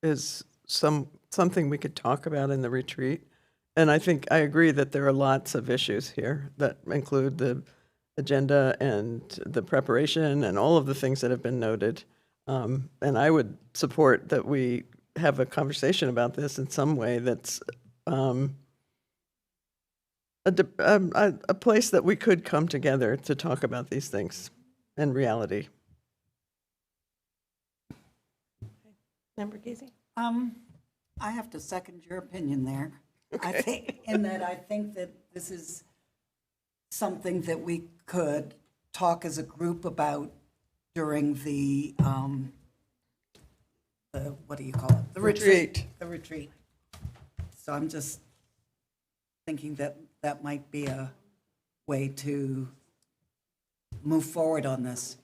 is something we could talk about in the retreat? And I think I agree that there are lots of issues here that include the agenda and the preparation and all of the things that have been noted. And I would support that we have a conversation about this in some way that's a place that we could come together to talk about these things in reality. Member Casey. I have to second your opinion there. Okay. I think that this is something that we could talk as a group about during the what do you call it? The retreat. The retreat. So I'm just thinking that that might be a way to move forward on this.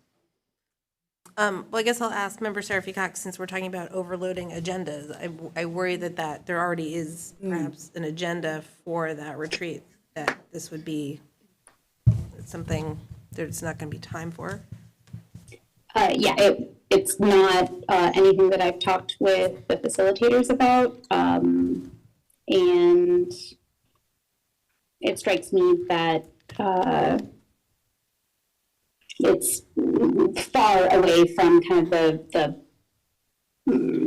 Well, I guess I'll ask Member Seraphy Cox, since we're talking about overloading agendas. I worry that there already is perhaps an agenda for that retreat, that this would be something there's not going to be time for. Yeah, it's not anything that I've talked with the facilitators about. And it strikes me that it's far away from kind of the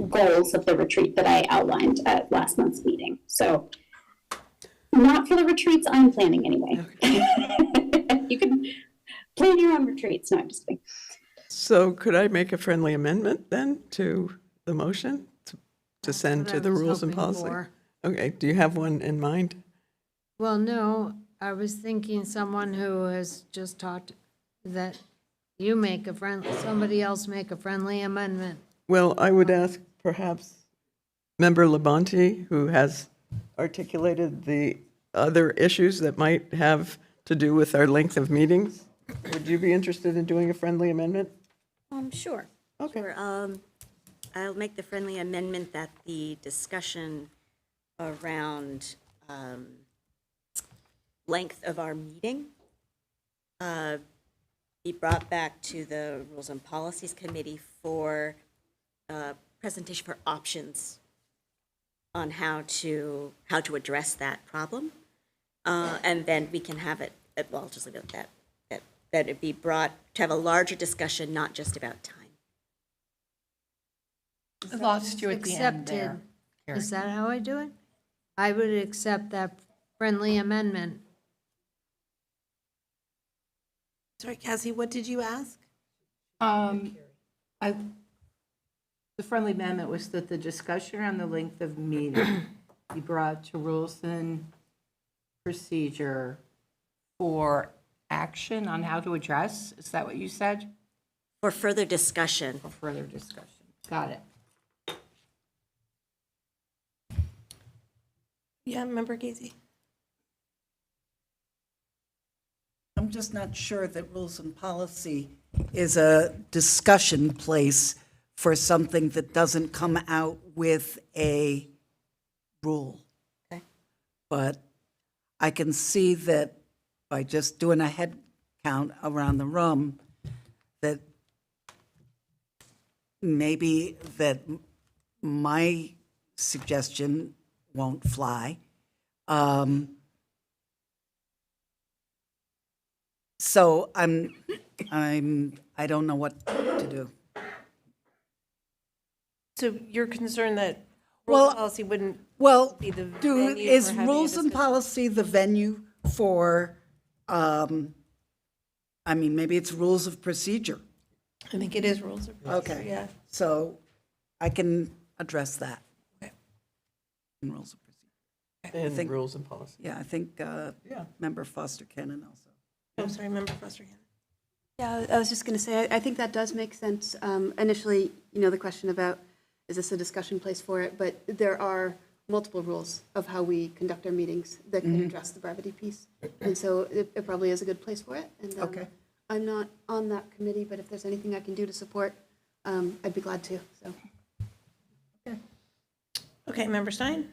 goals of the retreat that I outlined at last month's meeting. So not for the retreats I'm planning anyway. You can plan your own retreats. No, I'm just kidding. So could I make a friendly amendment then to the motion to send what to I the was rules and hoping policy? for. Okay, do you have one in mind? Well, no, I was thinking someone who has just talked that you make somebody else make a friendly amendment. Well, I would ask perhaps Member Labonte, who has articulated the other issues that might have to do with our length of meetings. Would you be interested in doing a friendly amendment? Sure. Okay. Sure. I'll make the friendly amendment that the discussion around length of our meeting be brought back to the Rules and Policies Committee for presentation for options on how to address that problem. And then we can have it, well, I'll just leave it at that. That it be brought to have a larger discussion, not just about time. I lost you at the end Accepted. there. Carrie. Is that how I do it? I would accept that friendly amendment. Sorry, Cassie, what did you ask? The friendly amendment was that the discussion around the length of meeting be brought to rules and procedure for action on how to address. Is that what you said? For further discussion. For further discussion. Got it. Yeah, Member Gazy. I'm just not sure that rules and policy is a discussion place for something that doesn't come out with a rule. Okay. But I can see that by just doing a head count around the room, that maybe that my suggestion won't fly. So I don't know what to do. So you're concerned that rules and policy wouldn't be the venue Is for having a rules and discussion? policy the venue for, maybe it's rules of procedure. I think it is rules of procedure, Okay. yeah. So I can address that. Okay. In rules of procedure. And think- rules and policy. Yeah, I think Member Foster Cannon also. Oh, sorry, Member Foster Hannon. Yeah, I was just going to say, I think that does make sense. Initially, the question about, is this a discussion place for it? But there are multiple rules of how we conduct our meetings that can address the brevity piece. And so it probably is a good place for it. And Okay. I'm not on that committee, but if there's anything I can do to support, I'd be glad to, so. Okay, Member Stein?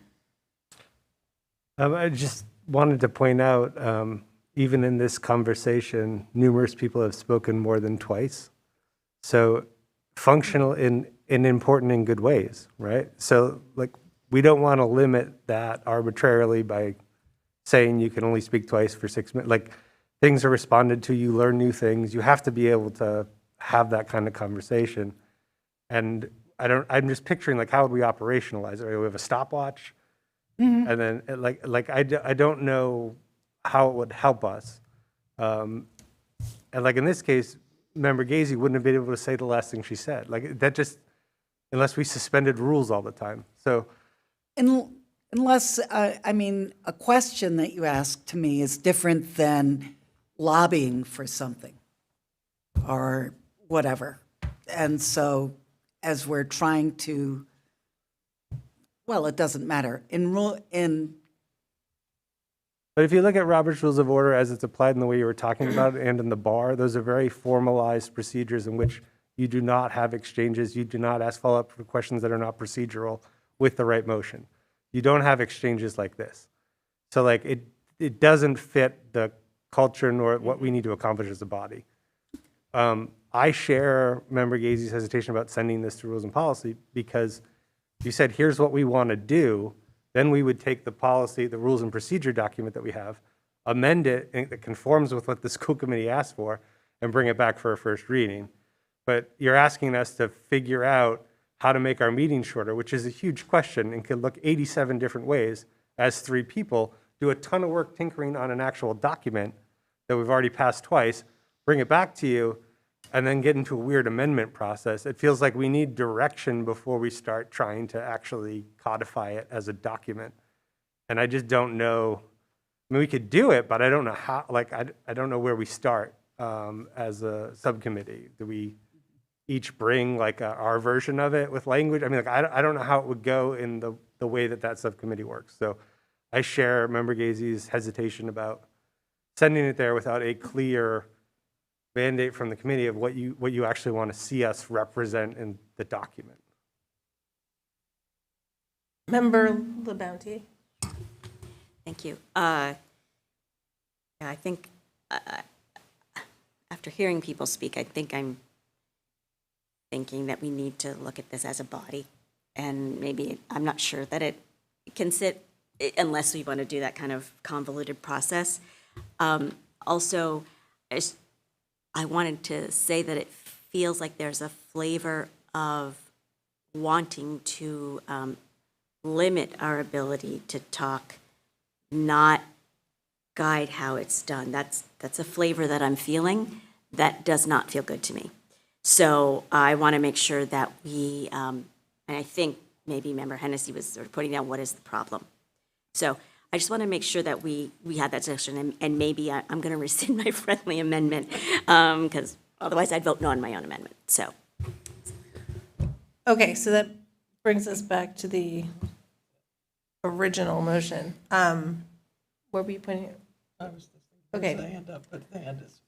I just wanted to point out, even in this conversation, numerous people have spoken more than twice. So functional in important and good ways, right? So like, we don't want to limit that arbitrarily by saying you can only speak twice for 6 minutes. Like, things are responded to, you learn new things. You have to be able to have that kind of conversation. And I'm just picturing, like, how would we operationalize it? We have a stopwatch, and then I don't know how it would help us. And like in this case, Member Gazy wouldn't have been able to say the last thing she said. Like, that just, unless we suspended rules all the time. So Unless, a question that you ask to me is different than lobbying for something or whatever. And so as we're trying to, well, it doesn't matter. But if you look at Robert's Rules of Order as it's applied in the way you were talking about it and in the bar, those are very formalized procedures in which You do not have exchanges. You do not ask follow-up questions that are not procedural with the right motion. You don't have exchanges like this. So like it doesn't fit the culture nor what we need to accomplish as a body. I share Member Gazy's hesitation about sending this to Rules and Policy because you said, here's what we want to do. Then we would take the policy, the rules and procedure document that we have, amend it, and it conforms with what the school committee asked for, and bring it back for a first reading. But you're asking us to figure out how to make our meeting shorter, which is a huge question and could look 87 different ways as 3 people, do a ton of work tinkering on an actual document that we've already passed twice, bring it back to you, and then get into a weird amendment process. It feels like we need direction before we start trying to actually codify it as a document. And I just don't know. I mean, we could do it, but I don't know how, like, I don't know where we start as a subcommittee. Do we each bring like our version of it with language? I mean, like, I don't know how it would go in the way that subcommittee works. So I share Member Gazy's hesitation about sending it there without a clear mandate from the committee of what you actually want to see us represent in the document. Member LaBounty. Thank you. Yeah, I think after hearing people speak, I think I'm thinking that we need to look at this as a body. And maybe, I'm not sure that it can sit unless we want to do that kind of convoluted process. Also, I wanted to say that it feels like there's a flavor of wanting to limit our ability to talk, not guide how it's done. That's a flavor that I'm feeling that does not feel good to me. So I want to make sure that we, and I think maybe Member Hennessy was sort of putting out what is the problem. So I just want to make sure that we had that discussion, and maybe I'm going to rescind my friendly amendment, because otherwise I'd vote no on my own amendment, so. Okay, so that brings us back to the original motion. Where were you pointing? I was just Okay. thinking, the hand up, but the hand is.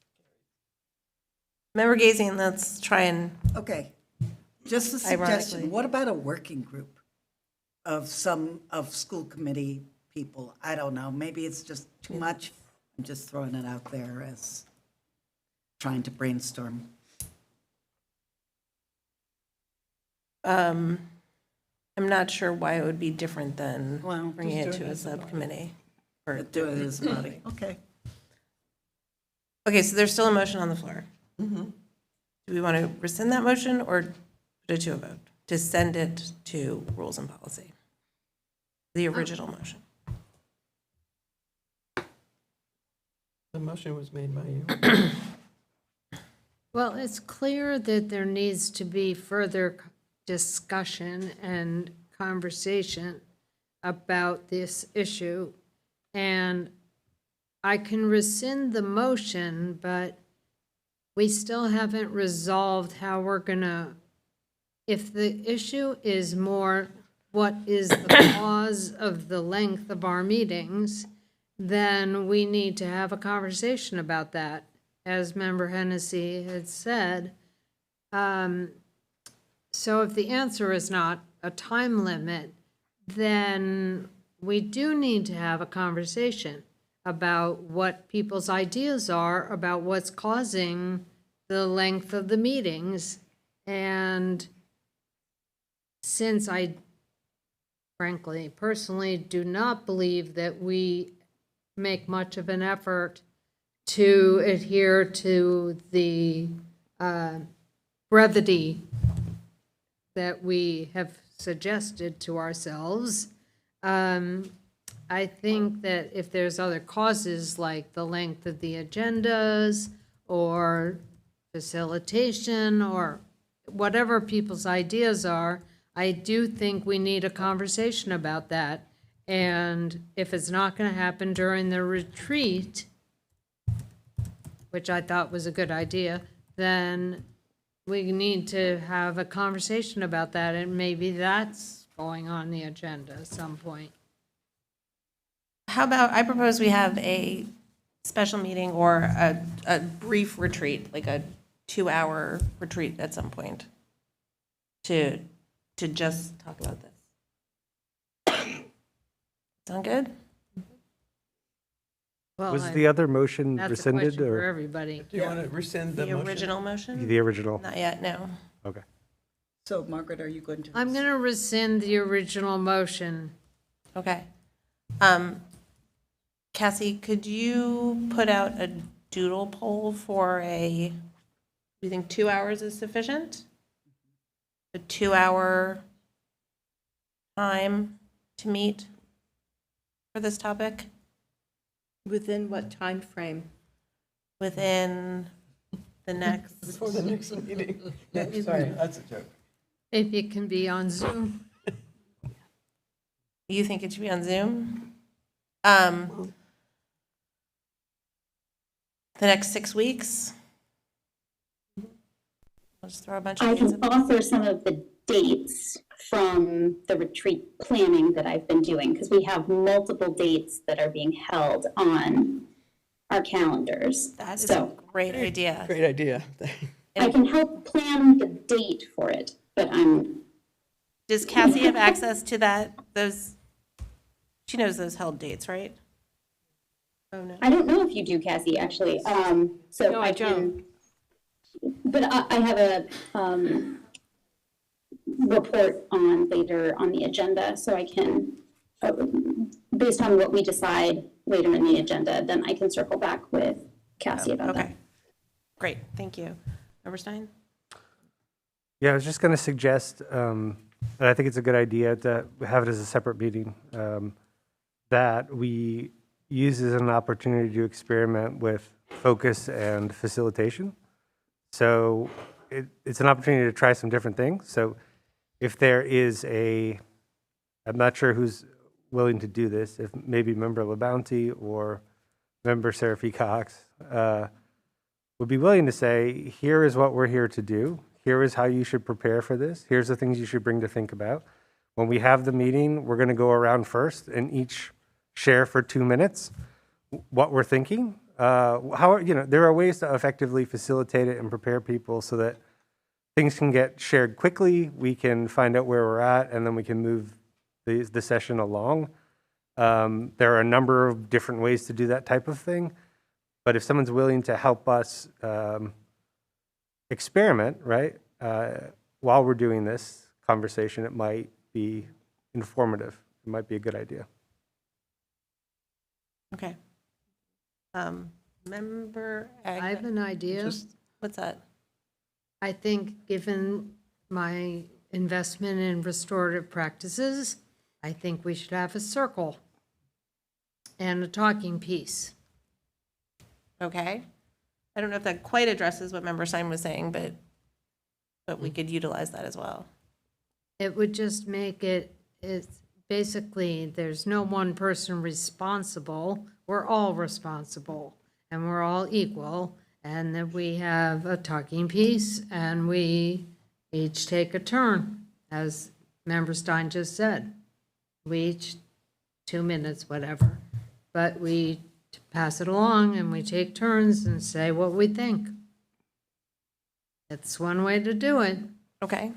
Member Gazy, and let's try and. Okay, just a Ironically. suggestion, what about a working group of school committee people? I don't know, maybe it's just too much. I'm just throwing it out there as trying to brainstorm. I'm not sure why it would be different than Well, bringing it just to do a it as a body. subcommittee. Or Do it as a body, okay. Okay, so there's still a motion on the floor. Mm-hmm. Do we want to rescind that motion or put it to a vote? To send it to Rules and Policy? The original motion. The motion was made by you. Well, it's clear that there needs to be further discussion and conversation about this issue. And I can rescind the motion, but we still haven't resolved how we're gonna, if the issue is more what is the cause of the length of our meetings, then we need to have a conversation about that, as Member Hennessy had said. So if the answer is not a time limit, then we do need to have a conversation about what people's ideas are about what's causing the length of the meetings. And since I frankly, personally, do not believe that we make much of an effort to adhere to the brevity that we have suggested to ourselves. I think that if there's other causes like the length of the agendas or facilitation or whatever people's ideas are, I do think we need a conversation about that. And if it's not going to happen during the retreat, which I thought was a good idea, then we need to have a conversation about that, and maybe that's going on the agenda at some point. How about, I propose we have a special meeting or a brief retreat, like a 2-hour retreat at some point to just talk about this. Sound good? Well, Was the other motion that's a rescinded question for or? everybody. Do you want to rescind the The motion? original motion? The original? Not yet, no. Okay. So Margaret, are you going to? I'm going to rescind the original motion. Okay. Cassie, could you put out a doodle poll for do you think 2 hours is sufficient? A 2-hour time to meet for this topic? Within what time frame? Within the next. Before the next meeting. No, sorry, that's a joke. If it can be on Zoom. You think it should be on Zoom? The next 6 weeks? I'll just throw a bunch of I dates can in. offer some of the dates from the retreat planning that I've been doing, because we have multiple dates that are being held on our calendars. That is a great idea. Great idea. I can help plan the date for it, but Does Cassie have access to she knows those held dates, right? Oh, no. I don't know if you do, Cassie, actually. So No, I don't. But I have a report on later on the agenda, so I can, based on what we decide later in the agenda, then I can circle back with Cassie about that. Okay. Great, thank you. Member Stein? Yeah, I was just going to suggest, and I think it's a good idea to have it as a separate meeting, that we use as an opportunity to experiment with focus and facilitation. So it's an opportunity to try some different things. So if there is I'm not sure who's willing to do this, if maybe Member LaBounty or Member Seraphy Cox would be willing to say, here is what we're here to do. Here is how you should prepare for this. Here's the things you should bring to think about. When we have the meeting, we're going to go around first and each share for 2 minutes what we're thinking. There are ways to effectively facilitate it and prepare people so that things can get shared quickly. We can find out where we're at, and then we can move the session along. There are a number of different ways to do that type of thing. But if someone's willing to help us experiment, right, while we're doing this conversation, it might be informative. It might be a good idea. Okay. Member I have an idea. What's that? I think, given my investment in restorative practices, I think we should have a circle and a talking piece. Okay. I don't know if that quite addresses what Member Stein was saying, but we could utilize that as well. It would just make it's basically, there's no one person responsible. We're all responsible and we're all equal. And that we have a talking piece and we each take a turn, as Member Stein just said. We each 2 minutes, whatever. But we pass it along and we take turns and say what we think. It's one way to do it. Okay.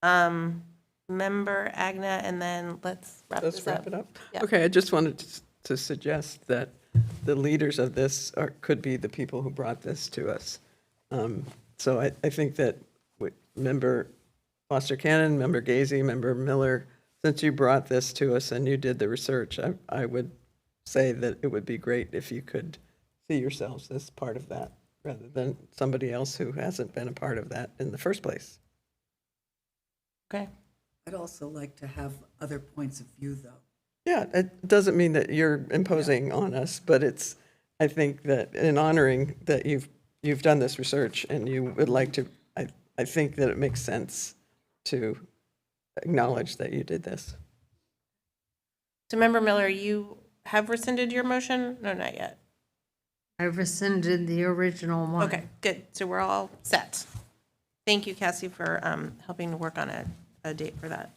Member Agna, and then let's wrap this up. Let's wrap it up. Yeah. Okay, I just wanted to suggest that the leaders of this could be the people who brought this to us. So I think that Member Foster Cannon, Member Gazy, Member Miller, since you brought this to us and you did the research, I would say that it would be great if you could see yourselves as part of that rather than somebody else who hasn't been a part of that in the first place. Okay. I'd also like to have other points of view, though. Yeah, it doesn't mean that you're imposing on us, but I think that in honoring that you've done this research and you would like to, I think that it makes sense to acknowledge that you did this. So Member Miller, you have rescinded your motion? No, not yet. I rescinded the original one. Okay, good. So we're all set. Thank you, Cassie, for helping to work on a date for that.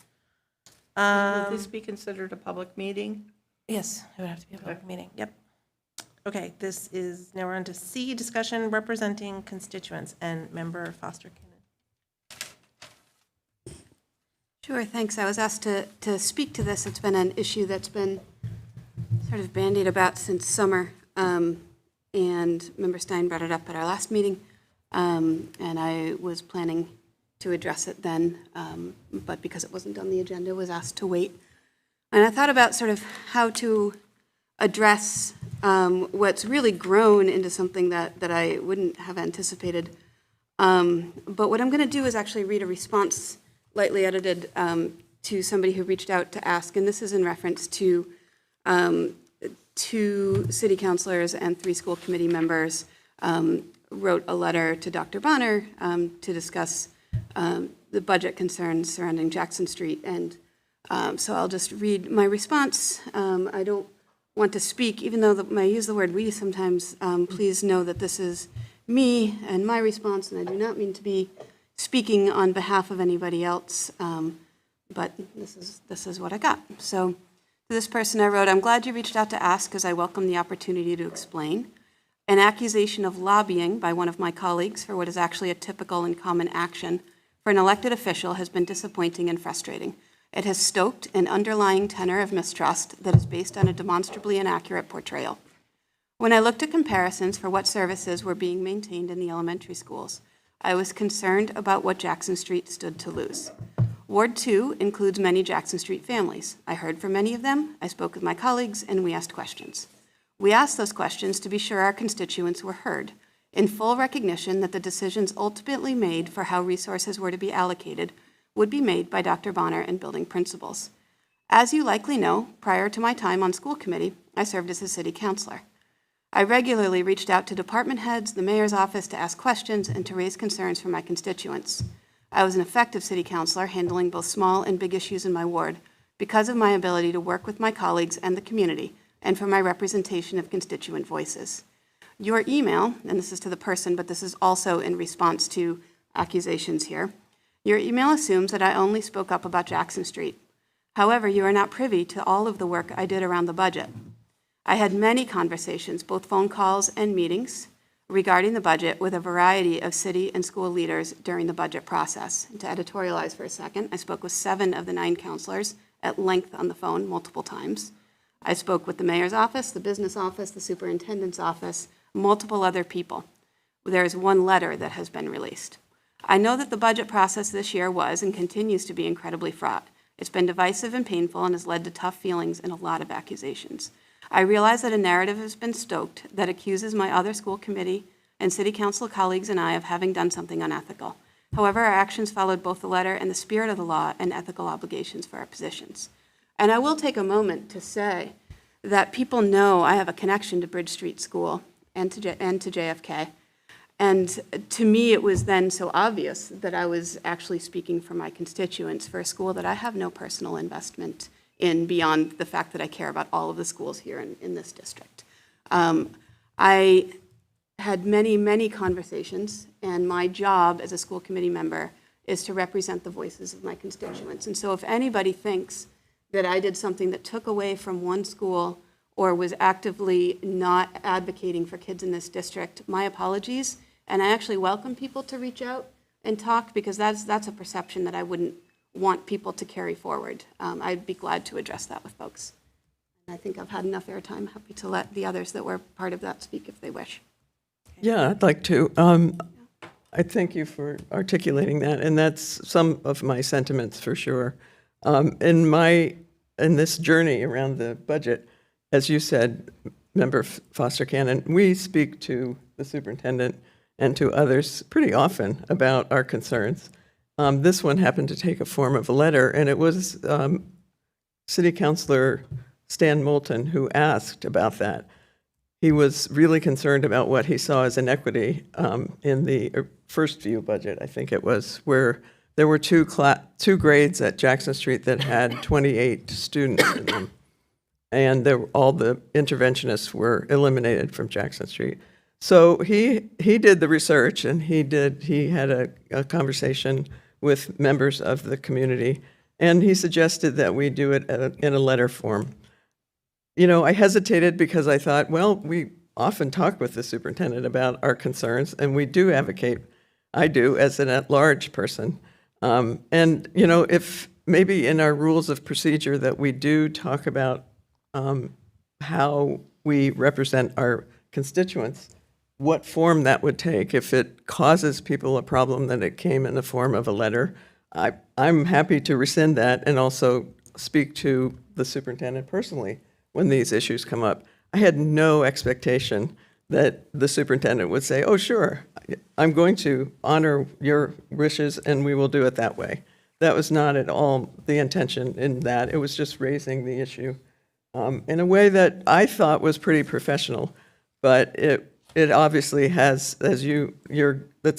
Would this be considered a public meeting? Yes, it would have to be a public meeting. Yep. Okay, this is, now we're on to C, discussion representing constituents, and Member Foster Cannon. Sure, thanks. I was asked to speak to this. It's been an issue that's been sort of bandied about since summer, and Member Stein brought it up at our last meeting, and I was planning to address it then, but because it wasn't on the agenda, was asked to wait. And I thought about sort of how to address what's really grown into something that I wouldn't have anticipated. But what I'm going to do is actually read a response, lightly edited, to somebody who reached out to ask, and this is in reference to 2 city councilors and 3 school committee members wrote a letter to Dr. Bonner to discuss the budget concerns surrounding Jackson Street. And so I'll just read my response. I don't want to speak, even though I use the word "we" sometimes. Please know that this is me and my response, and I do not mean to be speaking on behalf of anybody else, but this is what I got. So to this person I wrote, "I'm glad you reached out to ask, as I welcome the opportunity to explain. An accusation of lobbying by one of my colleagues for what is actually a typical and common action for an elected official has been disappointing and frustrating. It has stoked an underlying tenor of mistrust that is based on a demonstrably inaccurate portrayal. When I looked at comparisons for what services were being maintained in the elementary schools, I was concerned about what Jackson Street stood to lose. Ward 2 includes many Jackson Street families. I heard from many of them, I spoke with my colleagues, and we asked questions. We asked those questions to be sure our constituents were heard, in full recognition that the decisions ultimately made for how resources were to be allocated would be made by Dr. Bonner and building principals. As you likely know, prior to my time on school committee, I served as a city councilor. I regularly reached out to department heads, the mayor's office, to ask questions and to raise concerns for my constituents. I was an effective city councilor, handling both small and big issues in my ward because of my ability to work with my colleagues and the community, and for my representation of constituent voices. Your email," and this is to the person, but this is also in response to accusations here, "your email assumes that I only spoke up about Jackson Street. However, you are not privy to all of the work I did around the budget. I had many conversations, both phone calls and meetings, regarding the budget with a variety of city and school leaders during the budget process." And to editorialize for a second, I spoke with 7 of the 9 counselors at length on the phone multiple times. I spoke with the mayor's office, the business office, the superintendent's office, multiple other people. There is 1 letter that has been released. I know that the budget process this year was and continues to be incredibly fraught. It's been divisive and painful and has led to tough feelings and a lot of accusations. I realize that a narrative has been stoked that accuses my other school committee and city council colleagues and I of having done something unethical. However, our actions followed both the letter and the spirit of the law and ethical obligations for our positions. And I will take a moment to say that people know I have a connection to Bridge Street School and to JFK. And to me, it was then so obvious that I was actually speaking for my constituents for a school that I have no personal investment in beyond the fact that I care about all of the schools here in this district. I had many, many conversations, and my job as a school committee member is to represent the voices of my constituents. And so if anybody thinks that I did something that took away from one school or was actively not advocating for kids in this district, my apologies. And I actually welcome people to reach out and talk, because that's a perception that I wouldn't want people to carry forward. I'd be glad to address that with folks. And I think I've had enough airtime. Happy to let the others that were part of that speak if they wish. Yeah, I'd like to. I thank you for articulating that, and that's some of my sentiments for sure. In this journey around the budget, as you said, Member Foster Cannon, we speak to the superintendent and to others pretty often about our concerns. This one happened to take a form of a letter, and it was City Councilor Stan Moulton who asked about that. He was really concerned about what he saw as inequity in the first view budget, I think it was, where there were two grades at Jackson Street that had 28 students in them. And all the interventionists were eliminated from Jackson Street. So he did the research, and he had a conversation with members of the community, and he suggested that we do it in a letter form. You know, I hesitated because I thought, well, we often talk with the superintendent about our concerns, and we do advocate. I do as an at-large person. And, you know, if maybe in our rules of procedure that we do talk about how we represent our constituents, what form that would take. If it causes people a problem that it came in the form of a letter, I'm happy to rescind that and also speak to the superintendent personally when these issues come up. I had no expectation that the superintendent would say, oh, sure, I'm going to honor your wishes and we will do it that way. That was not at all the intention in that. It was just raising the issue in a way that I thought was pretty professional, but it obviously has, that's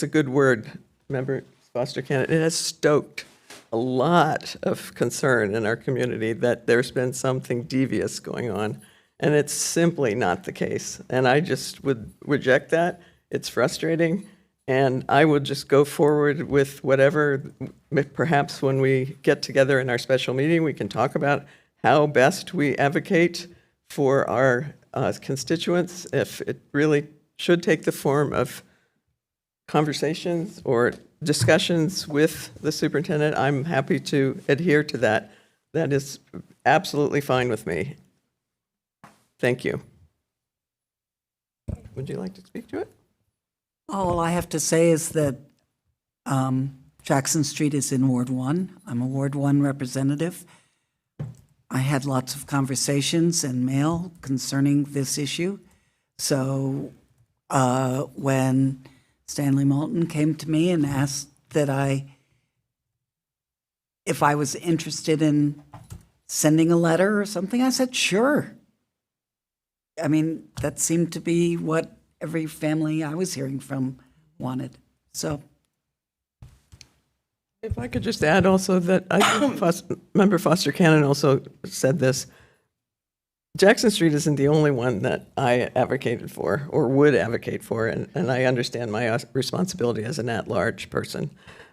a good word, Member Foster Candidate, it has stoked a lot of concern in our community that there's been something devious going on, and it's simply not the case. And I just would reject that. It's frustrating, and I would just go forward with whatever, perhaps when we get together in our special meeting, we can talk about how best we advocate for our constituents, if it really should take the form of conversations or discussions with the superintendent. I'm happy to adhere to that. That is absolutely fine with me. Thank you. Would you like to speak to it? All I have to say is that Jackson Street is in Ward 1. I'm a Ward 1 representative. I had lots of conversations and mail concerning this issue. So when Stanley Moulton came to me and asked that if I was interested in sending a letter or something, I said, sure. I mean, that seemed to be what every family I was hearing from wanted. So. If I could just add also that I think Member Foster Cannon also said this. Jackson Street isn't the only one that I advocated for or would advocate for, and I understand my responsibility as an at-large person,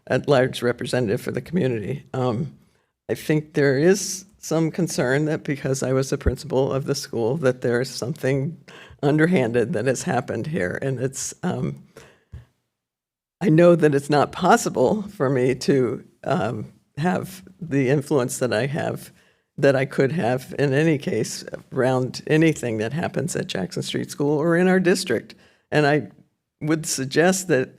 at-large representative for the community. I think there is some concern that because I was the principal of the school, that there is something underhanded that has happened here, and it's. I know that it's not possible for me to have the influence that I have, that I could have in any case around anything that happens at Jackson Street School or in our district. And I would suggest that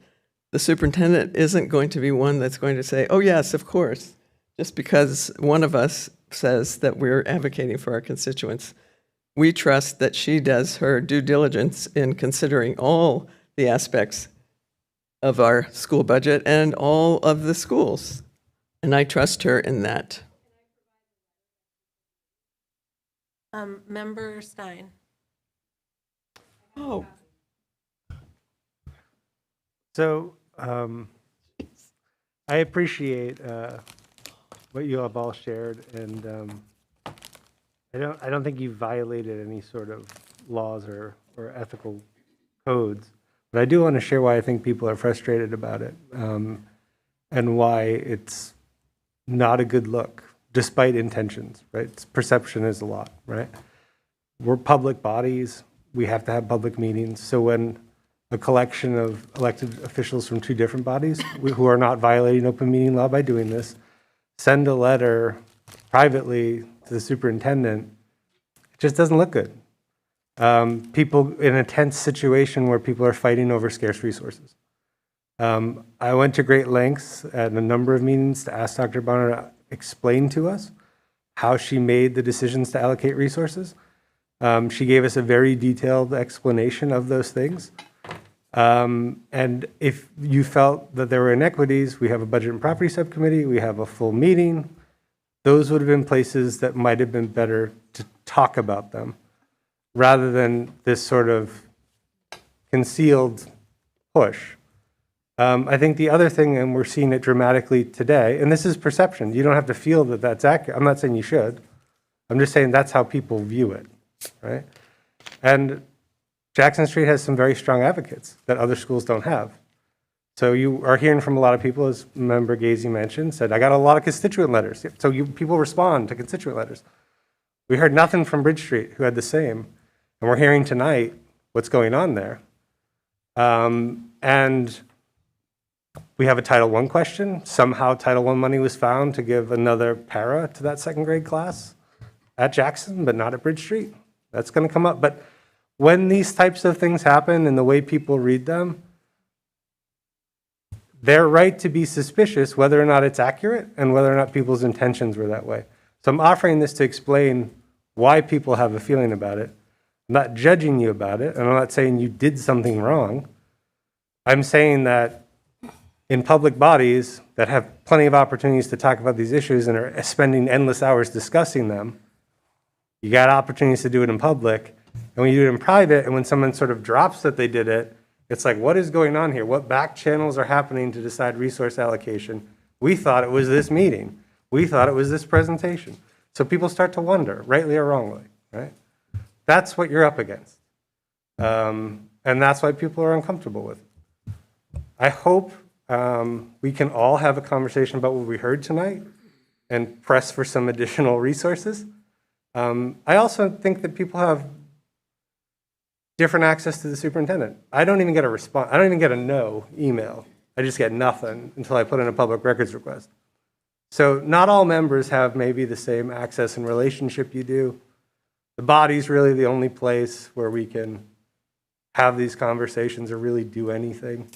the superintendent isn't going to be one that's going to say, oh yes, of course, just because one of us says that we're advocating for our constituents. We trust that she does her due diligence in considering all the aspects of our school budget and all of the schools. And I trust her in that. Member Stein. Oh. So I appreciate what you have all shared, and I don't think you violated any sort of laws or ethical codes. But I do want to share why I think people are frustrated about it, and why it's not a good look, despite intentions, right? Perception is a lot, right? We're public bodies. We have to have public meetings. So when a collection of elected officials from two different bodies, who are not violating open meeting law by doing this, send a letter privately to the superintendent, it just doesn't look good. People in a tense situation where people are fighting over scarce resources. I went to great lengths at a number of meetings to ask Dr. Bonner to explain to us how she made the decisions to allocate resources. She gave us a very detailed explanation of those things. And if you felt that there were inequities, we have a budget and property subcommittee, we have a full meeting. Those would have been places that might have been better to talk about them, rather than this sort of concealed push. I think the other thing, and we're seeing it dramatically today, and this is perception. You don't have to feel that that's accurate. I'm not saying you should. I'm just saying that's how people view it, right? And Jackson Street has some very strong advocates that other schools don't have. So you are hearing from a lot of people, as Member Gazy mentioned, said, I got a lot of constituent letters. So people respond to constituent letters. We heard nothing from Bridge Street, who had the same. And we're hearing tonight what's going on there. And we have a Title I question. Somehow Title I money was found to give another para to that second grade class at Jackson, but not at Bridge Street. That's going to come up. But when these types of things happen and the way people read them, they're right to be suspicious whether or not it's accurate and whether or not people's intentions were that way. So I'm offering this to explain why people have a feeling about it. I'm not judging you about it, and I'm not saying you did something wrong. I'm saying that in public bodies that have plenty of opportunities to talk about these issues and are spending endless hours discussing them, you got opportunities to do it in public. And when you do it in private, and when someone sort of drops that they did it, it's like, what is going on here? What back channels are happening to decide resource allocation? We thought it was this meeting. We thought it was this presentation. So people start to wonder, rightly or wrongly, right? That's what you're up against. And that's why people are uncomfortable with it. I hope we can all have a conversation about what we heard tonight and press for some additional resources. I also think that people have different access to the superintendent. I don't even get a response. I don't even get a no email. I just get nothing until I put in a public records request. So not all members have maybe the same access and relationship you do. The body's really the only place where we can have these conversations or really do anything.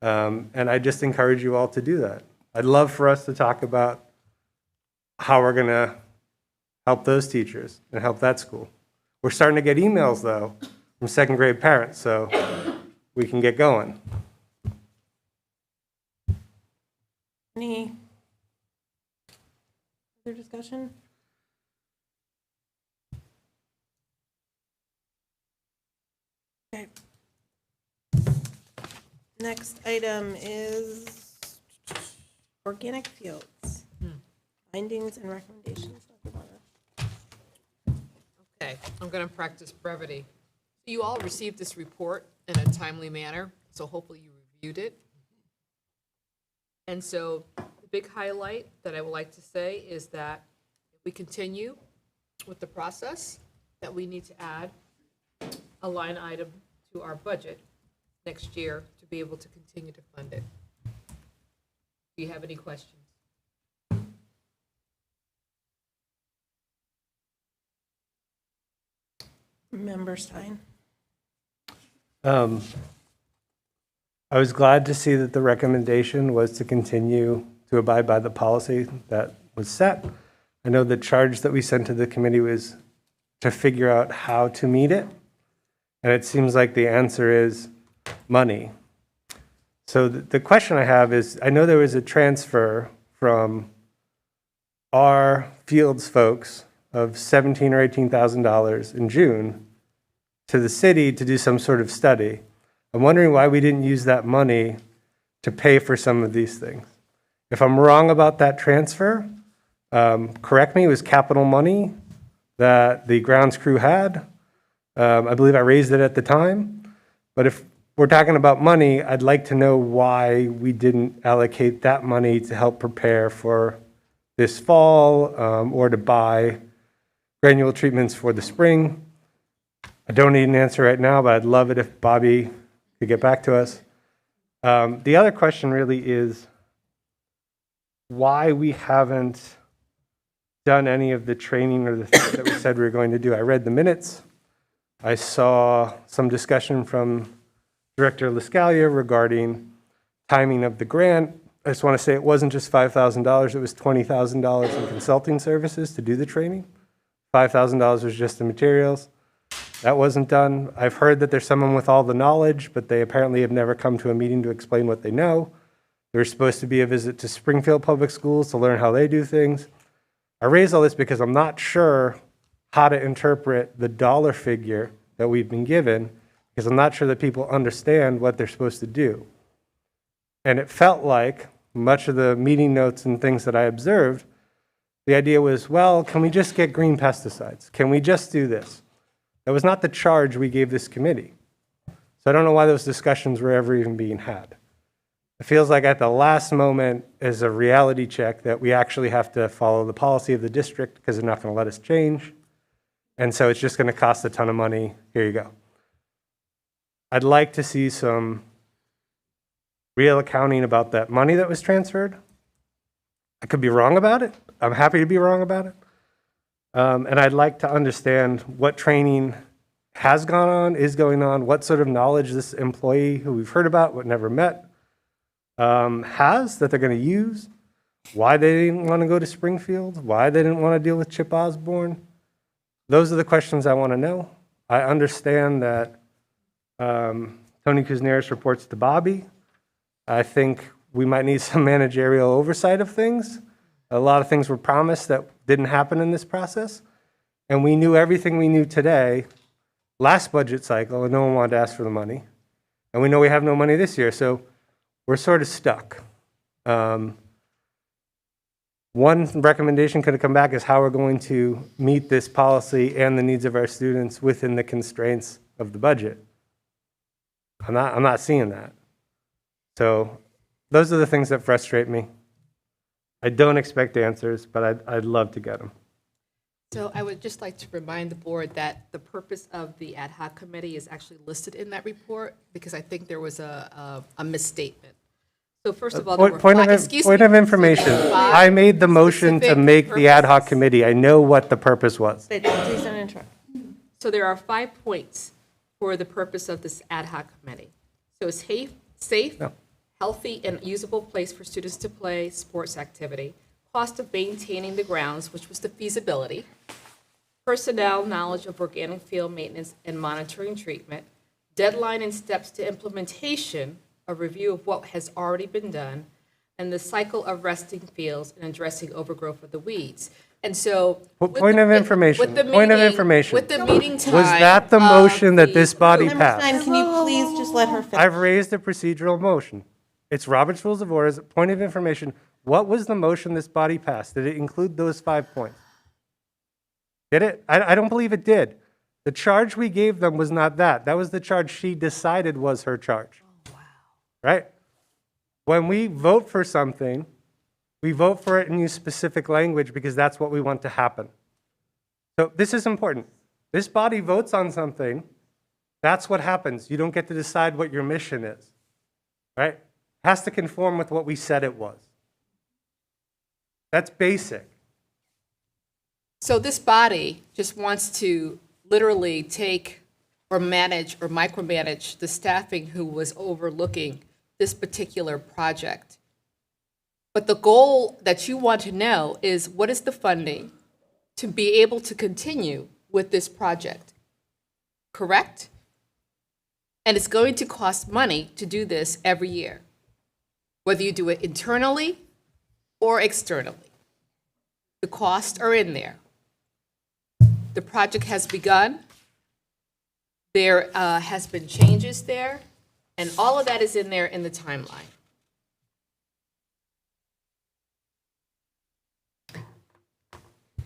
And I just encourage you all to do that. I'd love for us to talk about how we're going to help those teachers and help that school. We're starting to get emails, though, from second grade parents, so we can get going. Any other discussion? Okay. Next item is organic fields. Findings and recommendations. Dr. Bonner. Okay, I'm going to practice brevity. You all received this report in a timely manner, so hopefully you reviewed it. And so the big highlight that I would like to say is that if we continue with the process, that we need to add a line item to our budget next year to be able to continue to fund it. Do you have any questions? Member Stein. I was glad to see that the recommendation was to continue to abide by the policy that was set. I know the charge that we sent to the committee was to figure out how to meet it. And it seems like the answer is money. So the question I have is, I know there was a transfer from our fields folks of $17,000 or $18,000 in June to the city to do some sort of study. I'm wondering why we didn't use that money to pay for some of these things. If I'm wrong about that transfer, correct me, it was capital money that the grounds crew had. I believe I raised it at the time. But if we're talking about money, I'd like to know why we didn't allocate that money to help prepare for this fall or to buy granule treatments for the spring. I don't need an answer right now, but I'd love it if Bobby could get back to us. The other question really is why we haven't done any of the training or the things that we said we were going to do. I read the minutes. I saw some discussion from Director Lascalia regarding timing of the grant. I just want to say it wasn't just $5,000, it was $20,000 in consulting services to do the training. $5,000 was just the materials. That wasn't done. I've heard that there's someone with all the knowledge, but they apparently have never come to a meeting to explain what they know. There's supposed to be a visit to Springfield Public Schools to learn how they do things. I raise all this because I'm not sure how to interpret the dollar figure that we've been given, because I'm not sure that people understand what they're supposed to do. And it felt like much of the meeting notes and things that I observed, the idea was, well, can we just get green pesticides? Can we just do this? That was not the charge we gave this committee. So I don't know why those discussions were ever even being had. It feels like at the last moment is a reality check that we actually have to follow the policy of the district because they're not going to let us change. And so it's just going to cost a ton of money. Here you go. I'd like to see some real accounting about that money that was transferred. I could be wrong about it. I'm happy to be wrong about it. And I'd like to understand what training has gone on, is going on, what sort of knowledge this employee who we've heard about but never met has that they're going to use, why they didn't want to go to Springfield, why they didn't want to deal with Chip Osborne. Those are the questions I want to know. I understand that Tony Kuznaris reports to Bobby. I think we might need some managerial oversight of things. A lot of things were promised that didn't happen in this process. And we knew everything we knew today last budget cycle, and no one wanted to ask for the money. And we know we have no money this year, so we're sort of stuck. One recommendation could have come back is how we're going to meet this policy and the needs of our students within the constraints of the budget. I'm not seeing that. So those are the things that frustrate me. I don't expect answers, but I'd love to get them. So I would just like to remind the board that the purpose of the ad hoc committee is actually listed in that report, because I think there was a misstatement. So first of all, there were Point of information. five I made the motion to specific make the ad hoc purposes. committee. I know what the purpose was. Please don't interrupt. So there are 5 points for the purpose of this ad hoc committee. So it's safe, healthy, and usable place for students to play sports activity, cost of maintaining the grounds, which was the feasibility, personnel knowledge of organic field maintenance and monitoring treatment, deadline and steps to implementation, a review of what has already been done, and the cycle of resting fields and addressing overgrowth of the weeds. And so, Point of information. Point of information. with the meeting time, Was that the motion that this body Member Stein, passed? can you please just let her finish? I've raised a procedural motion. It's Robert's Rules of Order. Point of information. What was the motion this body passed? Did it include those 5 points? Did it? I don't believe it did. The charge we gave them was not that. That was the charge she decided was her charge. Oh, wow. Right? When we vote for something, we vote for it and use specific language because that's what we want to happen. So this is important. This body votes on something. That's what happens. You don't get to decide what your mission is. Right? It has to conform with what we said it was. That's basic. So this body just wants to literally take or manage or micromanage the staffing who was overlooking this particular project. But the goal that you want to know is, what is the funding to be able to continue with this project? Correct? And it's going to cost money to do this every year, whether you do it internally or externally. The costs are in there. The project has begun. There has been changes there, and all of that is in there in the timeline.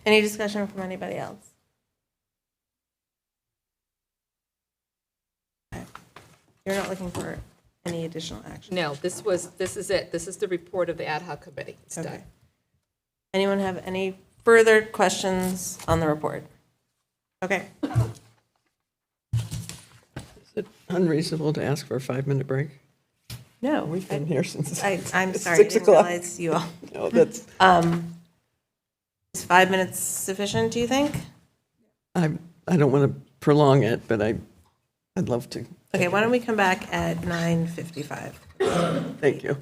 Any discussion from anybody else? Okay. You're not looking for any additional action? No, this is it. This is the report of the ad hoc committee. It's Okay. done. Anyone have any further questions on the report? Okay. Is it unreasonable to ask for a 5-minute break? No. We've been here since I'm it's sorry, I 6 didn't o'clock. realize you all. No, that's, Is 5 minutes sufficient, do you think? I don't want to prolong it, but I'd love to. Okay, why don't we come back at 9:55? Thank you.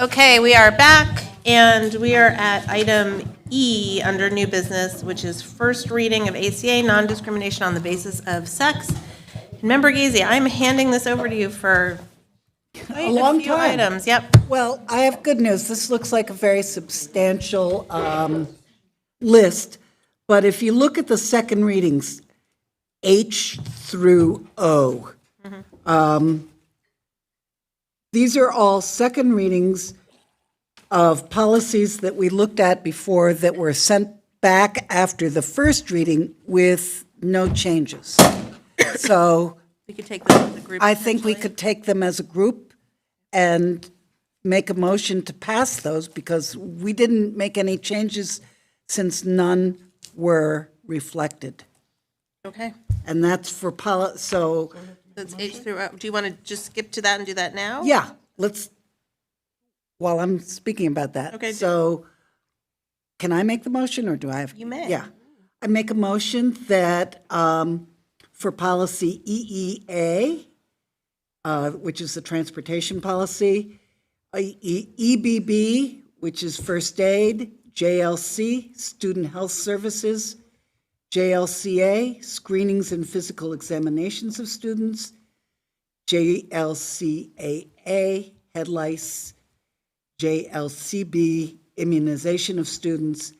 Okay, we are back, and we are at item E under new business, which is first reading of ACA, non-discrimination on the basis of sex. Member Gazy, I'm handing this over to you for quite A long few time. items. Yep. Well, I have good news. This looks like a very substantial list, but if you look at the second readings, H through O, these are all second readings of policies that we looked at before that were sent back after the first reading with no changes. So We could take them as a group. I think we could take them as a group and make a motion to pass those because we didn't make any changes since none were reflected. Okay. And that's for so, That's H through O. Do you want to just skip to that and do that now? yeah, let's, while I'm speaking about that. Okay. So, can I make the motion or do I have? You may. Yeah. I make a motion that for policy EEA, which is the transportation policy, EBB, which is first aid, JLC, student health services, JLCA, screenings and physical examinations of students, JLCAA, head lice, JLCB, immunization of students,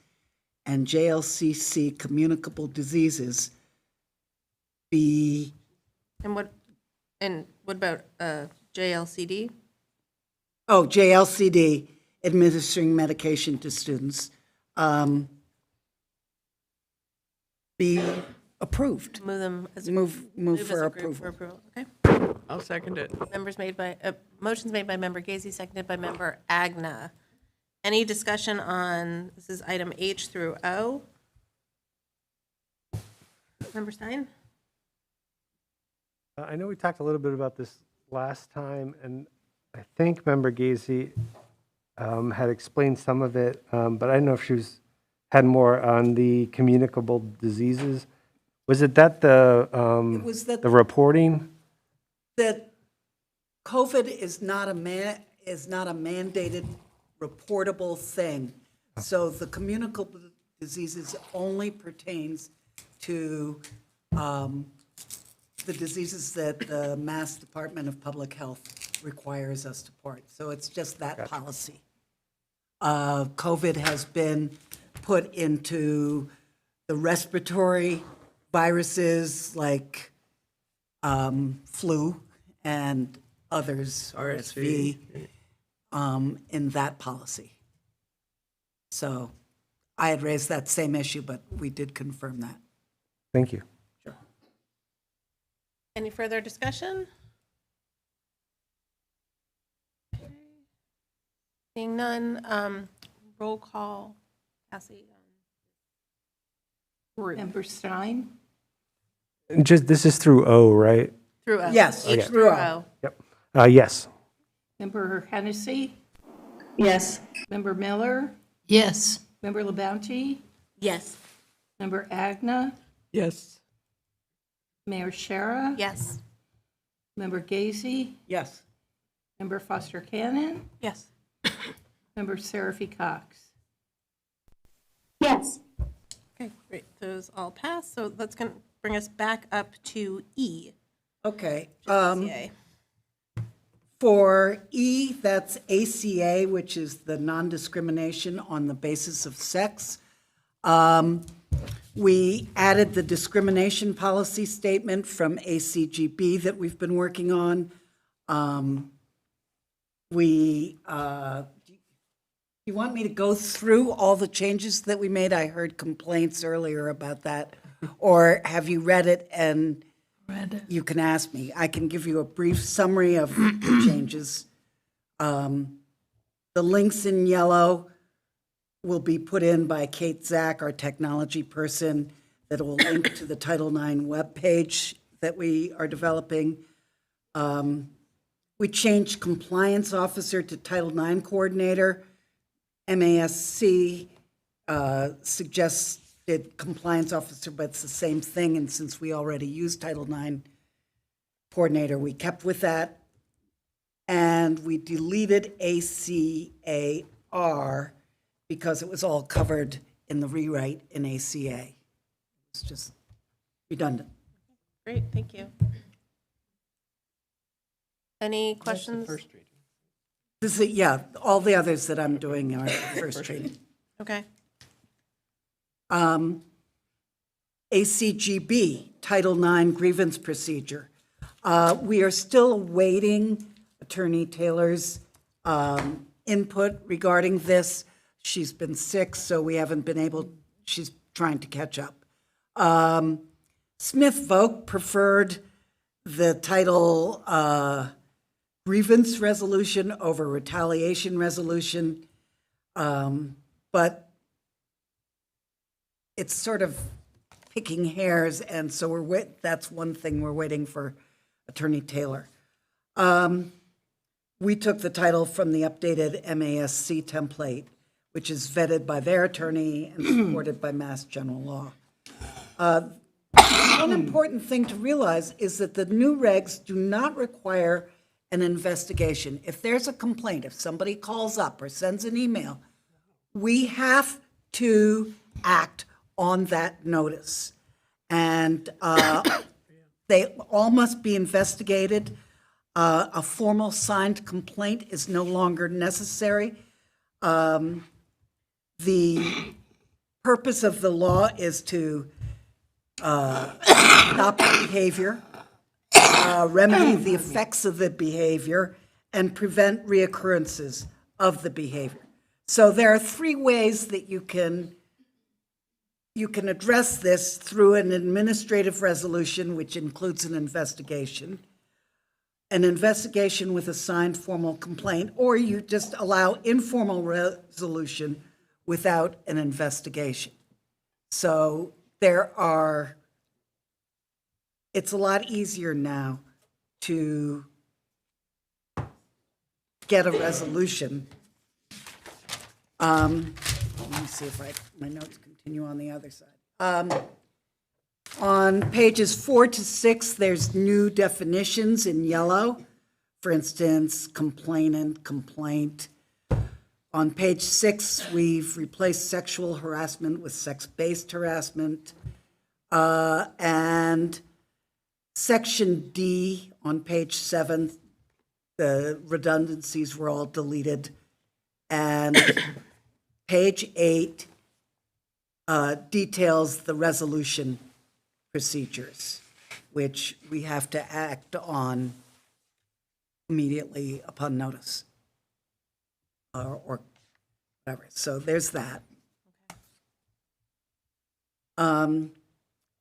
and JLCC, communicable diseases, be. And what about JLCD? Oh, JLCD, administering medication to students, be approved. Move them as a Move as for a group approval. Okay. I'll second it. Motion's made by member Gazy, seconded by member Agna. Any discussion on, this is item H through O? Member Stein? I know we talked a little bit about this last time, and I think Member Gazy had explained some of it, but I don't know if she had more on the communicable diseases. Was it that the reporting? That COVID is not a mandated reportable thing. So the communicable diseases only pertains to the diseases that the Mass Department of Public Health requires us to report. So it's just that policy. COVID has been put into the respiratory viruses like flu and others, RSV, in that policy. So I had raised that same issue, but we did confirm that. Thank you. Any further discussion? Seeing none, roll call, Cassie. Member Stein? This is through O, right? Through O. Yes, H Okay. through O. Yep. Yes. Member Hennessy? Yes. Member Miller? Yes. Member LaBounty? Yes. Member Agna? Yes. Mayor Shara? Yes. Member Gazy? Yes. Member Foster Cannon? Yes. Member Seraphy Cox? Yes. Okay, great. Those all pass. So that's going to bring us back up to E. Okay. ACA. For E, that's ACA, which is the non-discrimination on the basis of sex. We added the discrimination policy statement from ACGB that we've been working on. You want me to go through all the changes that we made? I heard complaints earlier about that. Or have you read it and you can ask me? I can give you a brief summary of the changes. The links in yellow will be put in by Kate Zack, our technology person, that will link to the Title IX webpage that we are developing. We changed compliance officer to Title IX coordinator. MASC suggested compliance officer, but it's the same thing, and since we already use Title IX coordinator, we kept with that. and we deleted ACAR because it was all covered in the rewrite in ACA. It's just redundant. Great, thank you. Any questions? This is, yeah, all the others that I'm doing are first reading. Okay. ACGB, Title IX grievance procedure. We are still awaiting Attorney Taylor's input regarding this. She's been sick, so we haven't been able, she's trying to catch up. Smith Vogt preferred the title grievance resolution over retaliation resolution, but it's sort of picking hairs, and so that's one thing we're waiting for Attorney Taylor. We took the title from the updated MASC template, which is vetted by their attorney and supported by Mass General Law. One important thing to realize is that the new regs do not require an investigation. If there's a complaint, if somebody calls up or sends an email, we have to act on that notice. And they all must be investigated. A formal signed complaint is no longer necessary. The purpose of the law is to stop behavior, remedy the effects of the behavior, and prevent reoccurrences of the behavior. So there are three ways that you can address this: through an administrative resolution, which includes an investigation with a signed formal complaint, or you just allow informal resolution without an investigation. So it's a lot easier now to get a resolution. Let me see if my notes continue on the other side. On pages 4 to 6, there's new definitions in yellow. For instance, complainant, complaint. On page 6, we've replaced sexual harassment with sex-based harassment. And section D on page 7, the redundancies were all deleted. And page 8 details the resolution procedures, which we have to act on immediately upon notice, or whatever. So there's that.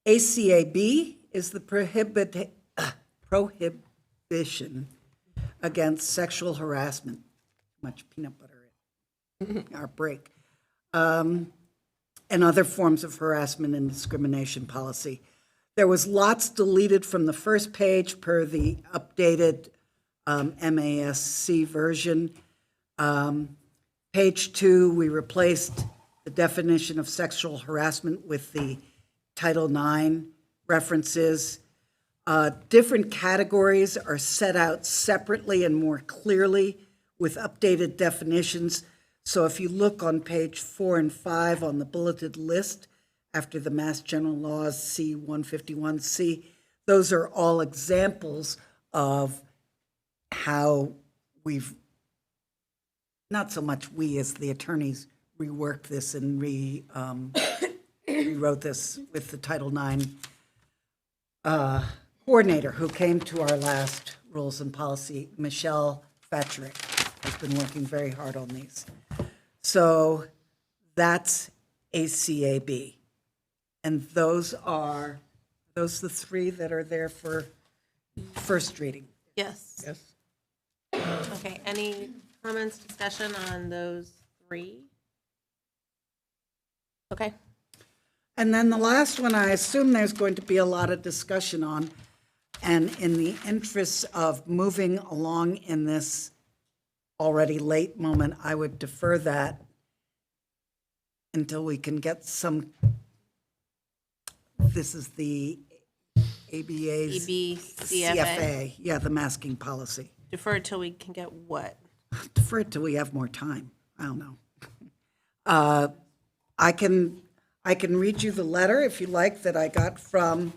ACAB is the prohibition against sexual harassment. Much peanut butter in our break. And other forms of harassment and discrimination policy. There was lots deleted from the first page per the updated MASC version. Page 2, we replaced the definition of sexual harassment with the Title IX references. Different categories are set out separately and more clearly with updated definitions. So if you look on page 4 and 5 on the bulleted list, after the Mass General Laws C-151C, those are all examples of how we've, not so much we as the attorneys, reworked this and rewrote this with the Title IX coordinator who came to our last rules and policy, Michelle Fetcherick, has been working very hard on these. So that's ACAB. And those the three that are there for first reading? Yes. Yes. Okay, any comments, discussion on those three? Okay. And then the last one, I assume there's going to be a lot of discussion on, and in the interest of moving along in this already late moment, I would defer that until we can get some, this is the ABA's EBCFA. CFA, yeah, the masking policy. Defer it till we can get what? Defer it till we have more time. I don't know. I can read you the letter if you like that I got from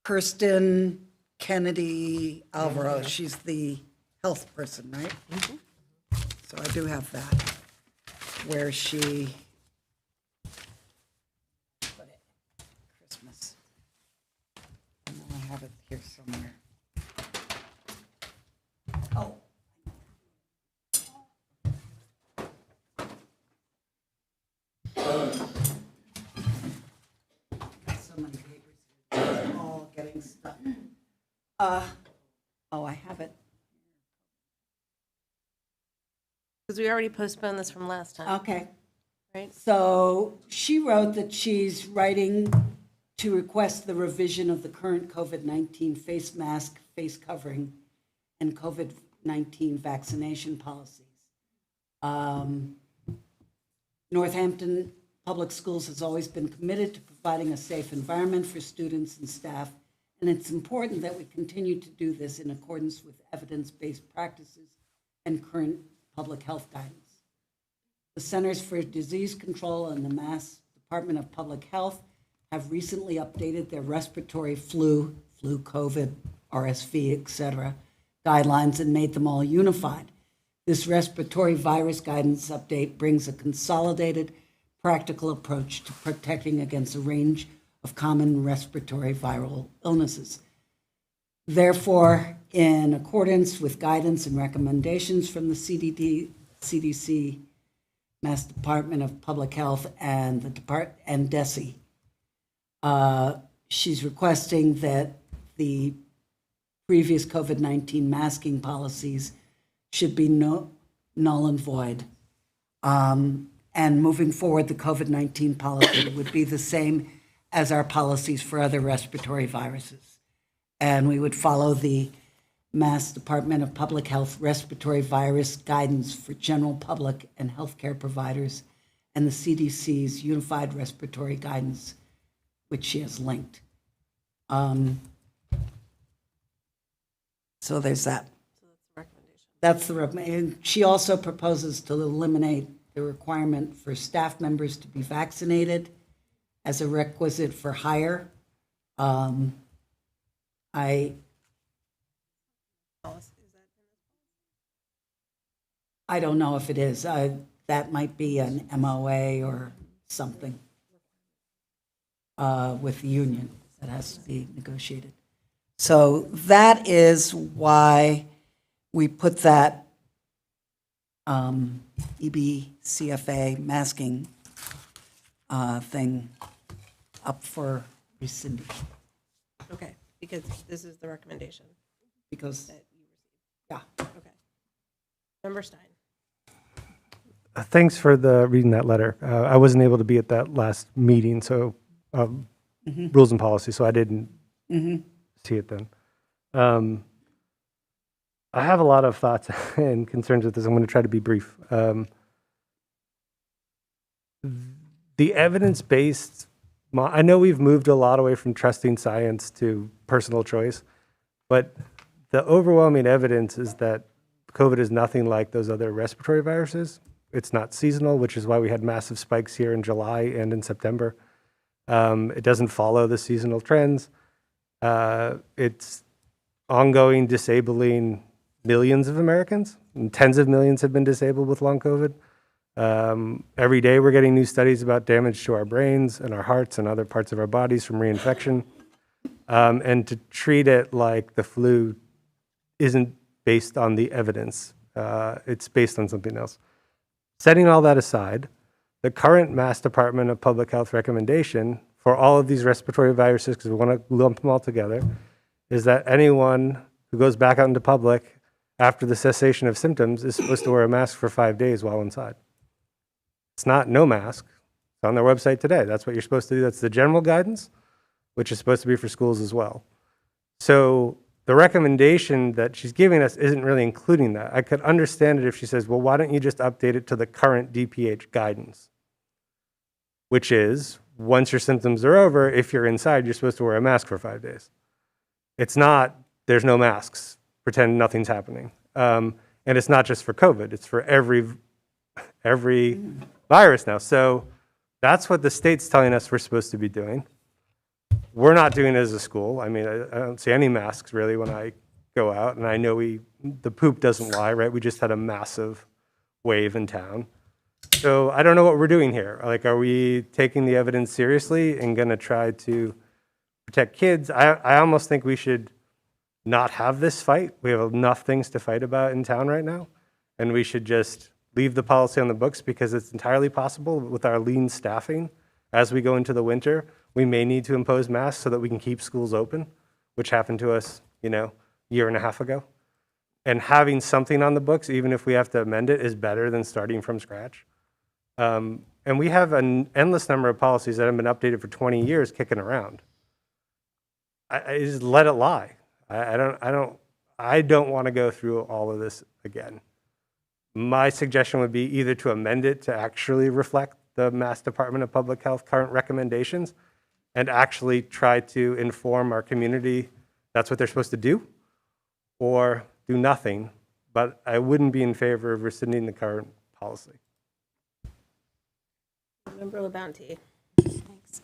Kirsten Kennedy Alvaro. She's the health person, right? So I do have that, where she put it. Christmas. I know I have it here somewhere. Oh. So many papers, it's all getting stuck. Oh, I have it. Because we already postponed this from last time. Okay. Right? So she wrote that she's writing to request the revision of the current COVID-19 face mask, face covering, and COVID-19 vaccination policies. Northampton Public Schools has always been committed to providing a safe environment for students and staff, and it's important that we continue to do this in accordance with evidence-based practices and current public health guidance. The Centers for Disease Control and the Mass Department of Public Health have recently updated their respiratory flu, COVID, RSV, etc., guidelines and made them all unified. This respiratory virus guidance update brings a consolidated, practical approach to protecting against a range of common respiratory viral illnesses. Therefore, in accordance with guidance and recommendations from the CDC, Mass Department of Public Health, and DESE, she's requesting that the previous COVID-19 masking policies should be null and void. And moving forward, the COVID-19 policy would be the same as our policies for other respiratory viruses. And we would follow the Mass Department of Public Health respiratory virus guidance for general public and healthcare providers and the CDC's unified respiratory guidance, which she has linked. So there's that. That's the recommendation. She also proposes to eliminate the requirement for staff members to be vaccinated as a requisite for hire. I don't know if it is. That might be an MOA or something with the union that has to be negotiated. So that is why we put that EBCFA masking thing up for rescinding. Okay, because this is the recommendation. Because, yeah. Okay. Member Stein. Thanks for reading that letter. I wasn't able to be at that last meeting, so rules and policy, so I didn't see it then. I have a lot of thoughts and concerns with this. I'm going to try to be brief. The evidence-based, I know we've moved a lot away from trusting science to personal choice, but the overwhelming evidence is that COVID is nothing like those other respiratory viruses. It's not seasonal, which is why we had massive spikes here in July and in September. It doesn't follow the seasonal trends. It's ongoing, disabling millions of Americans, and tens of millions have been disabled with long COVID. Every day we're getting new studies about damage to our brains and our hearts and other parts of our bodies from reinfection. And to treat it like the flu isn't based on the evidence. It's based on something else. Setting all that aside, the current Mass Department of Public Health recommendation for all of these respiratory viruses, because we want to lump them all together, is that anyone who goes back out into public after the cessation of symptoms is supposed to wear a mask for 5 days while inside. It's not no mask. It's on their website today. That's what you're supposed to do. That's the general guidance, which is supposed to be for schools as well. So the recommendation that she's giving us isn't really including that. I could understand it if she says, well, why don't you just update it to the current DPH guidance, which is once your symptoms are over, if you're inside, you're supposed to wear a mask for 5 days. It's not, there's no masks, pretend nothing's happening. And it's not just for COVID, it's for every virus now. So that's what the state's telling us we're supposed to be doing. We're not doing it as a school. I mean, I don't see any masks really when I go out, and I know the poop doesn't lie, right? We just had a massive wave in town. So I don't know what we're doing here. Like, are we taking the evidence seriously and gonna try to protect kids? I almost think we should not have this fight. We have enough things to fight about in town right now, and we should just leave the policy on the books, because it's entirely possible with our lean staffing, as we go into the winter, we may need to impose masks so that we can keep schools open, which happened to us, year and a half ago. And having something on the books, even if we have to amend it, is better than starting from scratch. And we have an endless number of policies that have been updated for 20 years kicking around. I just let it lie. I don't want to go through all of this again. My suggestion would be either to amend it to actually reflect the Mass Department of Public Health current recommendations and actually try to inform our community that's what they're supposed to do, or do nothing. But I wouldn't be in favor of rescinding the current policy. Member LaBounty. Thanks.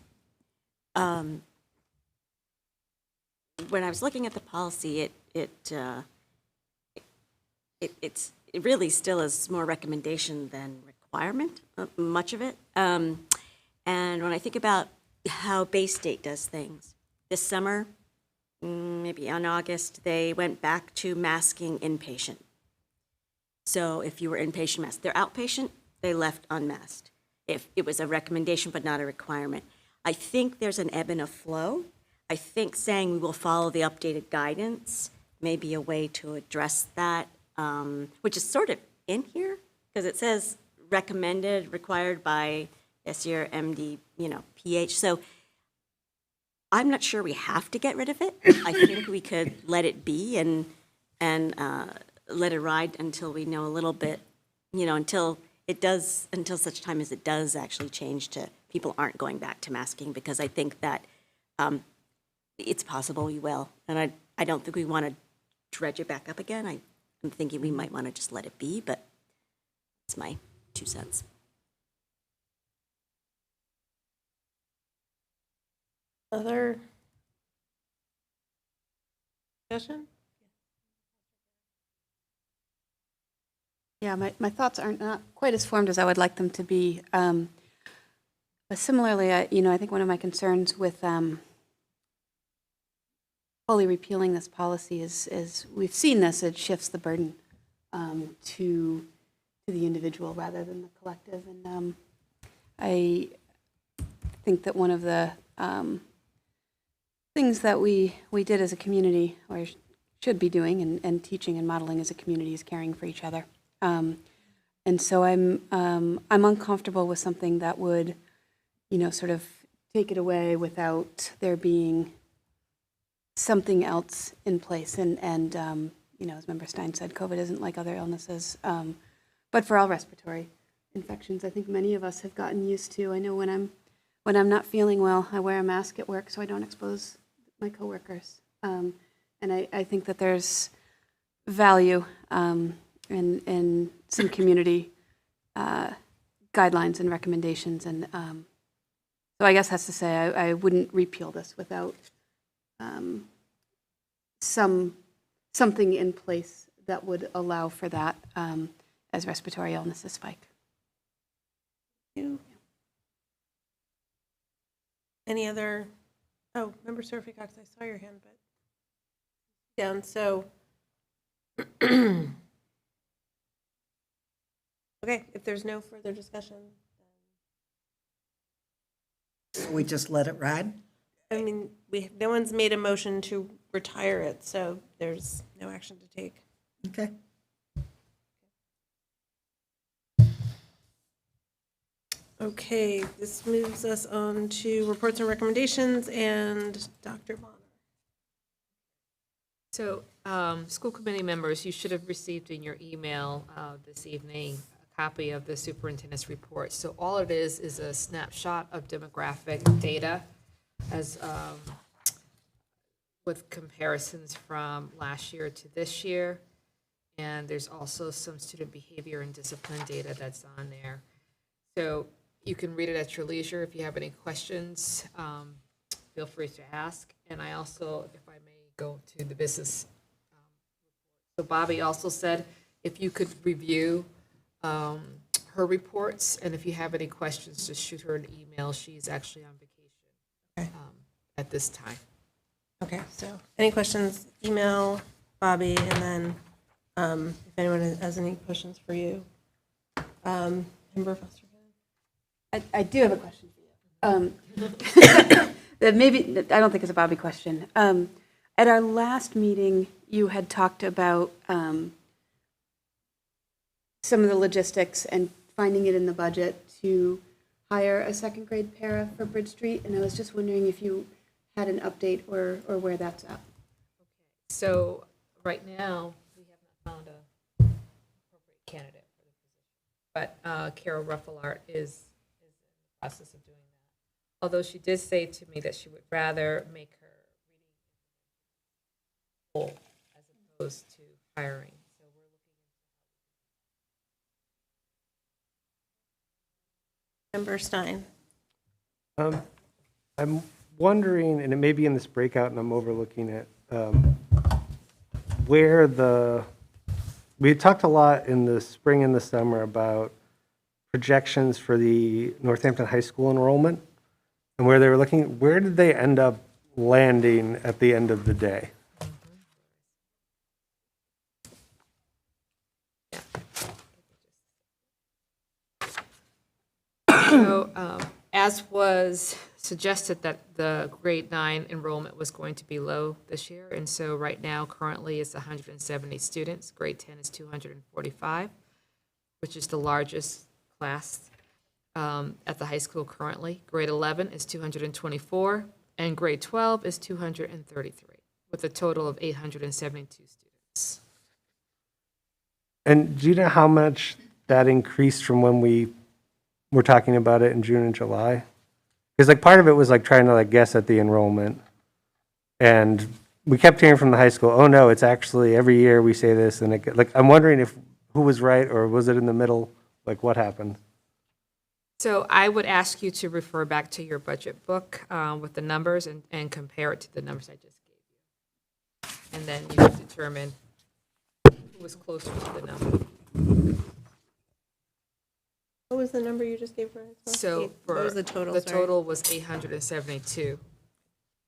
When I was looking at the policy, it really still is more recommendation than requirement, much of it. And when I think about how Bay State does things, this summer, maybe in August, they went back to masking inpatient. So if you were inpatient masked, they're outpatient, they left unmasked. If it was a recommendation but not a requirement. I think there's an ebb and a flow. I think saying we will follow the updated guidance may be a way to address that, which is sort of in here, because it says recommended, required by SER, MD, PH. So I'm not sure we have to get rid of it. I think we could let it be and let it ride until we know a little bit, until such time as it does actually change to people aren't going back to masking, because I think that it's possible we will. And I don't think we want to dredge it back up again. I'm thinking we might want to just let it be, but it's my 2 cents. Other discussion? Yeah, my thoughts aren't not quite as formed as I would like them to be. But similarly, I think one of my concerns with fully repealing this policy is we've seen this, it shifts the burden to the individual rather than the collective. And I think that one of the things that we did as a community, or should be doing, and teaching and modeling as a community, is caring for each other. And so I'm uncomfortable with something that would, sort of take it away without there being something else in place. And as Member Stein said, COVID isn't like other illnesses, but for all respiratory infections, I think many of us have gotten used to. I know when I'm not feeling well, I wear a mask at work so I don't expose my coworkers. And I think that there's value in some community guidelines and recommendations. And so I guess that's to say I wouldn't repeal this without something in place that would allow for that as respiratory illnesses spike. Any other? Oh, Member Sophie Cox, I saw your hand, but down. So, okay, if there's no further discussion, We just let it ride? I mean, no one's made a motion to retire it, so there's no action to take. Okay. Okay, this moves us on to reports and recommendations, and Dr. Bonner. So, school committee members, you should have received in your email this evening a copy of the superintendent's report. So all it is a snapshot of demographic data as with comparisons from last year to this year. And there's also some student behavior and discipline data that's on there. So you can read it at your leisure. If you have any questions, feel free to ask. And I also, if I may go to the business. So Bobby also said, if you could review her reports, and if you have any questions, just shoot her an email. She's actually on vacation at this time. Okay, so any questions, email Bobby, and then if anyone has any questions for you. Member Foster. I do have a question for you. That maybe, I don't think it's a Bobby question. At our last meeting, you had talked about some of the logistics and finding it in the budget to hire a second grade para for Bridge Street, and I was just wondering if you had an update or where that's at. So right now, we have not found a appropriate candidate for the position. But Carol Ruffalart is in the process of doing that. Although she did say to me that she would rather make her reading whole as opposed to hiring. So we're looking Member Stein. I'm wondering, and it may be in this breakout and I'm overlooking it, we had talked a lot in the spring and the summer about projections for the Northampton High School enrollment and where they were looking. Where did they end up landing at the end of the day? So, as was suggested that the grade 9 enrollment was going to be low this year, and so right now, currently, it's 170 students. Grade 10 is 245, which is the largest class at the high school currently. Grade 11 is 224, and grade 12 is 233, with a total of 872 students. And do you know how much that increased from when we were talking about it in June and July? Because like part of it was like trying to like guess at the enrollment. And we kept hearing from the high school, oh no, it's actually every year we say this. And it, like, I'm wondering if who was right or was it in the middle? Like what happened? So I would ask you to refer back to your budget book with the numbers and compare it to the numbers I just gave you. And then you can determine who was closer to the number. What was the number you just gave for? So What was the total? The Sorry. total was 872.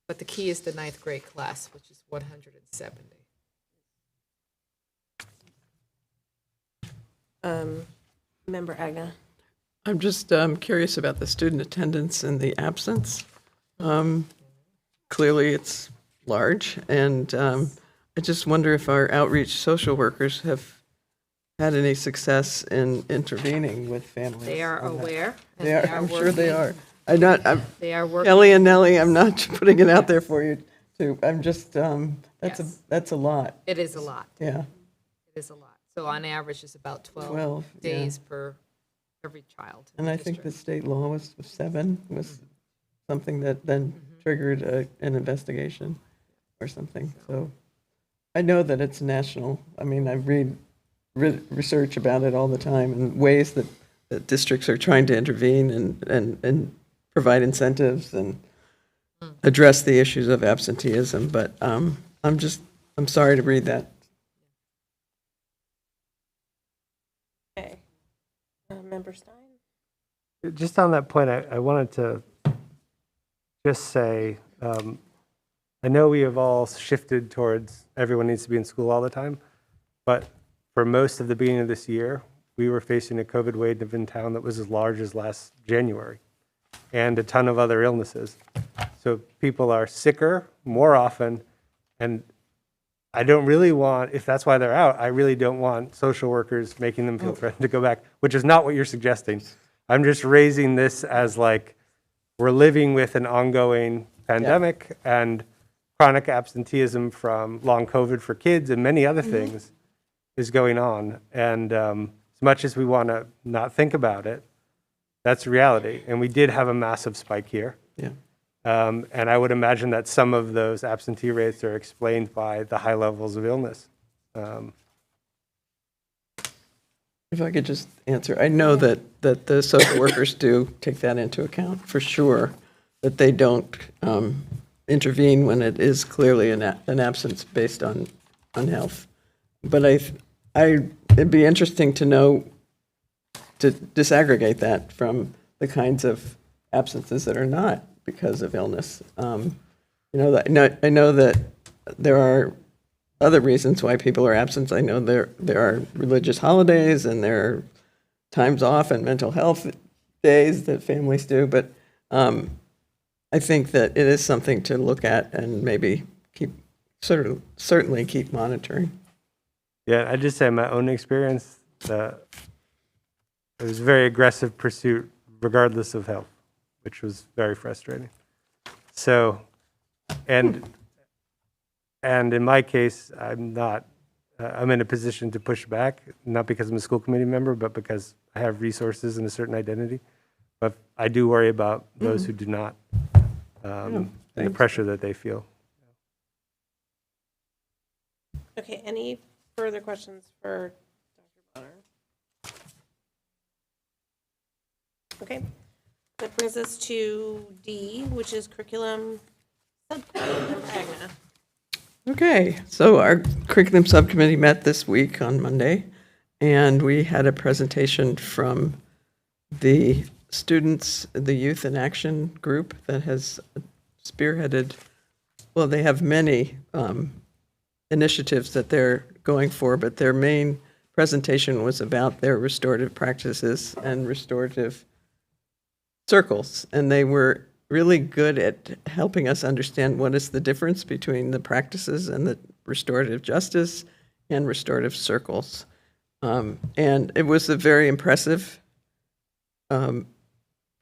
But the key is the 9th grade class, which is 170. Member Agna. I'm just curious about the student attendance and the absence. Clearly, it's large, and I just wonder if our outreach social workers have had any success in intervening with families. They are on that. aware. and They are, are I'm sure they working. are. They are working. Kelly and Nellie, I'm not putting it out there for you to, I'm just, that's a lot. It is a lot. Yeah. It is a lot. So on average, it's about 12 12, yeah. days per every child. in And the I think the district. state law was 7, was something that then triggered an investigation or something. So I know that it's national. I mean, I read research about it all the time and ways that districts are trying to intervene and provide incentives and address the issues of absenteeism. But I'm sorry to read that. Okay. Member Stein. Just on that point, I wanted to just say, I know we have all shifted towards everyone needs to be in school all the time, but for most of the beginning of this year, we were facing a COVID wave in town that was as large as last January and a ton of other illnesses. So people are sicker more often, and I don't really want, if that's why they're out, I really don't want social workers making them feel threatened to go back, which is not what you're suggesting. I'm just raising this as like, we're living with an ongoing pandemic and chronic absenteeism from long COVID for kids and many other things is going on. And as much as we want to not think about it, that's reality. And we did have a massive spike here. Yeah. And I would imagine that some of those absentee rates are explained by the high levels of illness. If I could just answer, I know that the social workers do take that into account, for sure, that they don't intervene when it is clearly an absence based on health. But it'd be interesting to know, to disaggregate that from the kinds of absences that are not because of illness. I know that there are other reasons why people are absent. I know there are religious holidays and there are times off and mental health days that families do, but I think that it is something to look at and maybe certainly keep monitoring. Yeah, I just say in my own experience, it was a very aggressive pursuit regardless of health, which was very frustrating. So, and in my case, I'm in a position to push back, not because I'm a school committee member, but because I have resources and a certain identity. But I do worry about those who do not, and the pressure that they feel. Okay, any further questions for Dr. Bonner? Okay, that brings us to D, which is curriculum subcommittee. Agna. Okay, so our curriculum subcommittee met this week on Monday, and we had a presentation from the students, the Youth in Action group that has spearheaded, well, they have many initiatives that they're going for, but their main presentation was about their restorative practices and restorative circles, and they were really good at helping us understand what is the difference between the practices and the restorative justice and restorative circles. And it was a very impressive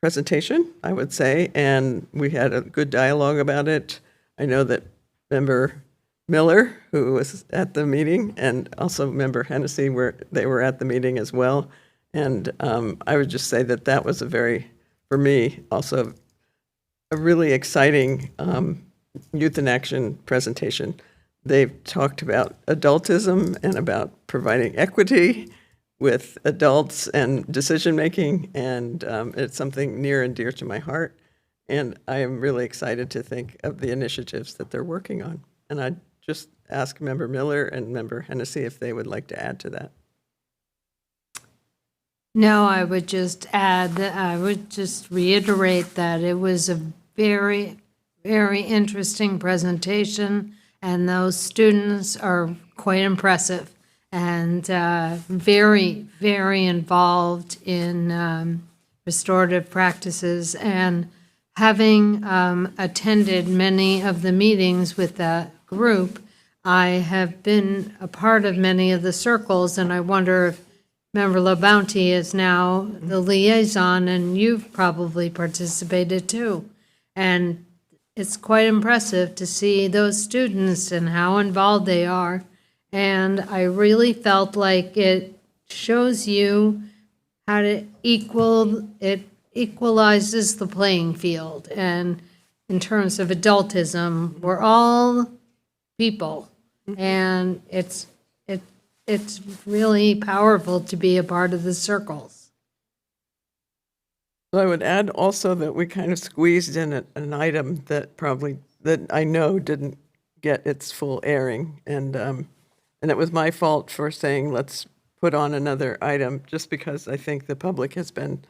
presentation, I would say, and we had a good dialogue about it. I know that Member Miller, who was at the meeting, and also Member Hennessy, they were at the meeting as well. And I would just say that was for me, also a really exciting Youth in Action presentation. They've talked about adultism and about providing equity with adults and decision-making, and it's something near and dear to my heart. And I am really excited to think of the initiatives that they're working on. And I just ask Member Miller and Member Hennessy if they would like to add to that. No, I would just add that I would just reiterate that it was a very, very interesting presentation, and those students are quite impressive and very, very involved in restorative practices. And having attended many of the meetings with that group, I have been a part of many of the circles, and I wonder if Member LaBounty is now the liaison, and you've probably participated too. And it's quite impressive to see those students and how involved they are. And I really felt like it shows you how to equalizes the playing field. And in terms of adultism, we're all people, and it's really powerful to be a part of the circles. I would add also that we kind of squeezed in an item that I know didn't get its full airing, and it was my fault for saying let's put on another item, just because I think the public has been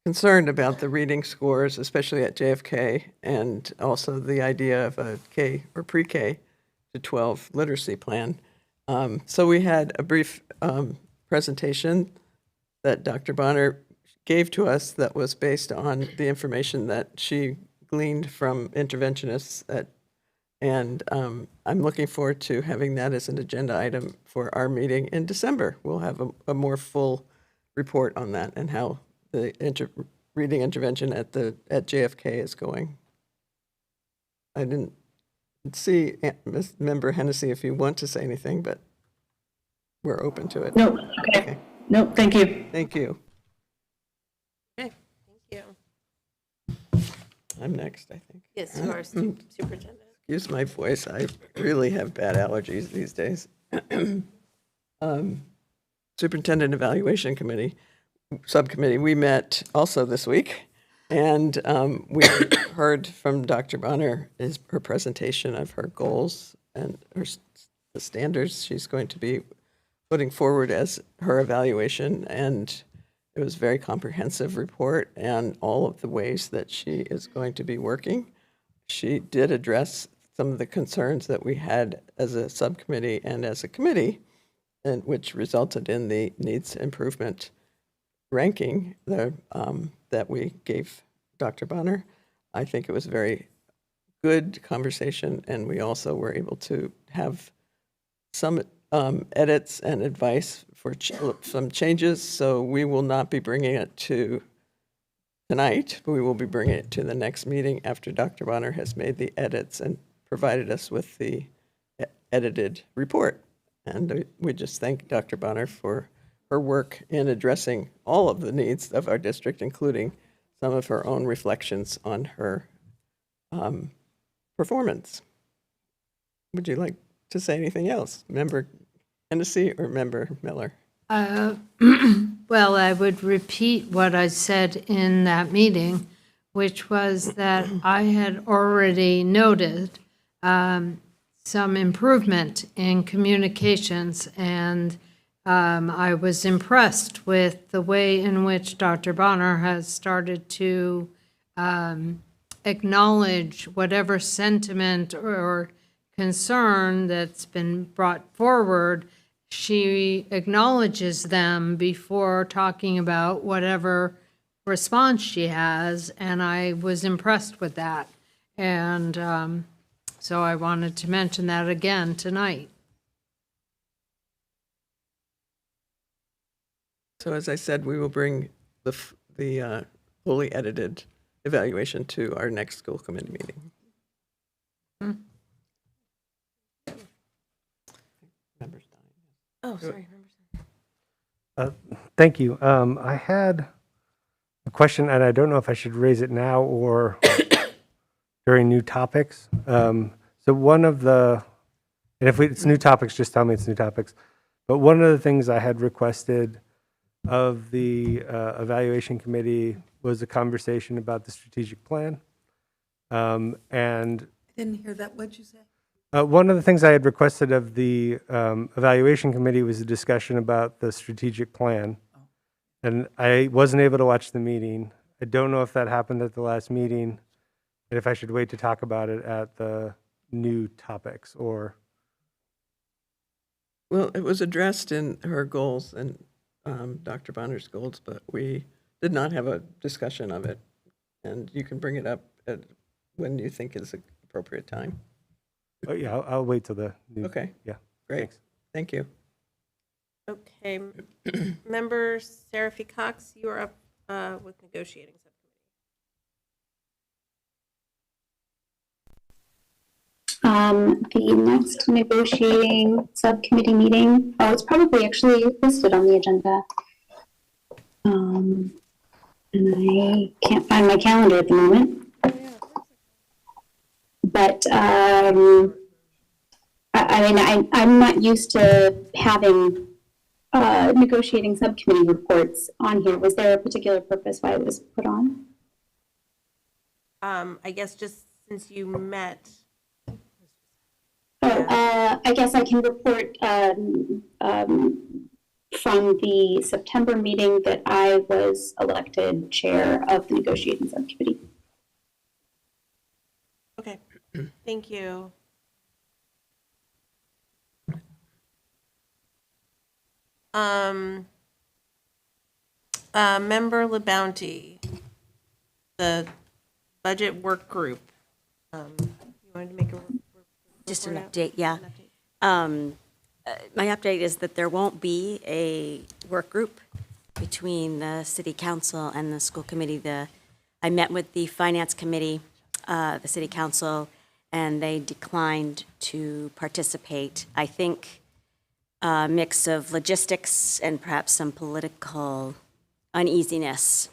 concerned about the reading scores, especially at JFK, and also the idea of a K or pre-K to 12 literacy plan. So we had a brief presentation that Dr. Bonner gave to us that was based on the information that she gleaned from interventionists and I'm looking forward to having that as an agenda item for our meeting in December. We'll have a more full report on that and how the reading intervention at JFK is going. I didn't see Member Hennessy if you want to say anything, but we're open to it. No, okay. No, thank you. Thank you. Okay, thank you. I'm next, I think. Yes, you are superintendent. Excuse my voice. I really have bad allergies these days. Superintendent Evaluation Committee, Subcommittee, we met also this week, and we heard from Dr. Bonner her presentation of her goals and the standards she's going to be putting forward as her evaluation, and it was a very comprehensive report and all of the ways that she is going to be working. She did address some of the concerns that we had as a subcommittee and as a committee, and which resulted in the needs improvement ranking that we gave Dr. Bonner. I think it was a very good conversation, and we also were able to have some edits and advice for some changes. So we will not be bringing it to tonight, but we will be bringing it to the next meeting after Dr. Bonner has made the edits and provided us with the edited report. And we just thank Dr. Bonner for her work in addressing all of the needs of our district, including some of her own reflections on her performance. Would you like to say anything else, Member Hennessy or Member Miller? Well, I would repeat what I said in that meeting, which was that I had already noted some improvement in communications, and I was impressed with the way in which Dr. Bonner has started to acknowledge whatever sentiment or concern that's been brought forward. She acknowledges them before talking about whatever response she has, and I was impressed with that. And so I wanted to mention that again tonight. So as I said, we will bring the fully edited evaluation to our next school committee meeting. Members. Oh, sorry. Thank you. I had a question, and I don't know if I should raise it now or during new topics. So one of the, and if it's new topics, just tell me it's new topics. But one of the things I had requested of the evaluation committee was a conversation about the strategic plan. And I didn't hear that. What'd you say? one of the things I had requested of the evaluation committee was a discussion about the strategic plan. And I wasn't able to watch the meeting. I don't know if that happened at the last meeting, and if I should wait to talk about it at the new topics or. Well, it was addressed in her goals and Dr. Bonner's goals, but we did not have a discussion of it. And you can bring it up when you think is an appropriate time. Oh, yeah, I'll wait till the new. Okay. Yeah. Great. Thanks. Thank you. Okay, Member Seraphy Cox, you are up with negotiating The next negotiating subcommittee meeting, it's probably actually listed on the agenda. And I can't find my calendar at the moment. But I mean, I'm not used to having negotiating subcommittee reports on here. Was there a particular purpose why it was put on? I guess just since you met. I guess I can report from the September meeting that I was elected chair of the negotiating subcommittee. Okay, thank you. Member LeBounty, the budget work group. You wanted to make a Just an update, yeah. My update is that there won't be a work group between the city council and the school committee. I met with the finance committee, the city council, and they declined to participate. I think a mix of logistics and perhaps some political uneasiness.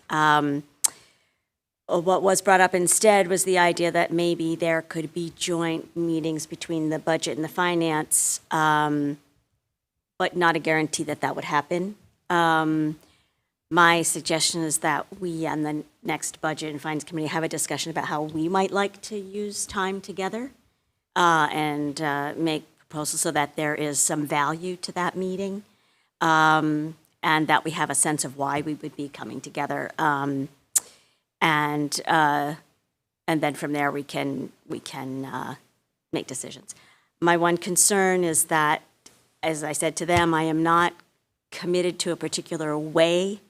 what was brought up instead was the idea that maybe there could be joint meetings between the budget and the finance, but not a guarantee that that would happen. My suggestion is that we and the next Budget and Finance Committee have a discussion about how we might like to use time together and make proposals so that there is some value to that meeting, and that we have a sense of why we would be coming together. And then from there we can make decisions. My one concern is that, as I said to them, I am not committed to a particular way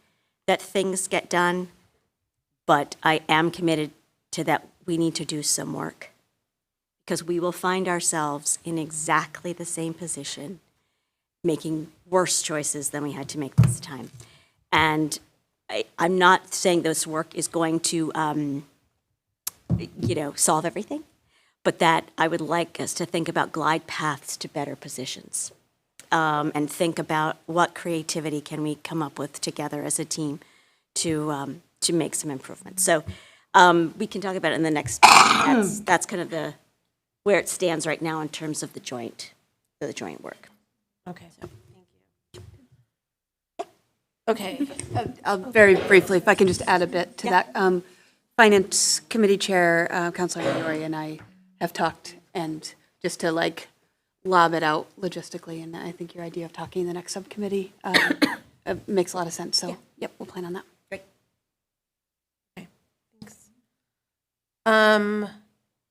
that things get done, but I am committed to that we need to do some work, because we will find ourselves in exactly the same position, making worse choices than we had to make this time. And I'm not saying this work is going to, solve everything, but that I would like us to think about glide paths to better positions, and think about what creativity can we come up with together as a team to make some improvements. So we can talk about it in the next. That's kind of where it stands right now in terms of the joint work. Okay. Okay. I'll very briefly, if I can just add a bit to that. Finance Committee Chair, Councilor Iori, and I have talked, and just to lob it out logistically, and I think your idea of talking in the next subcommittee makes a lot of sense. So, yep, we'll plan on that. Great. Okay, thanks.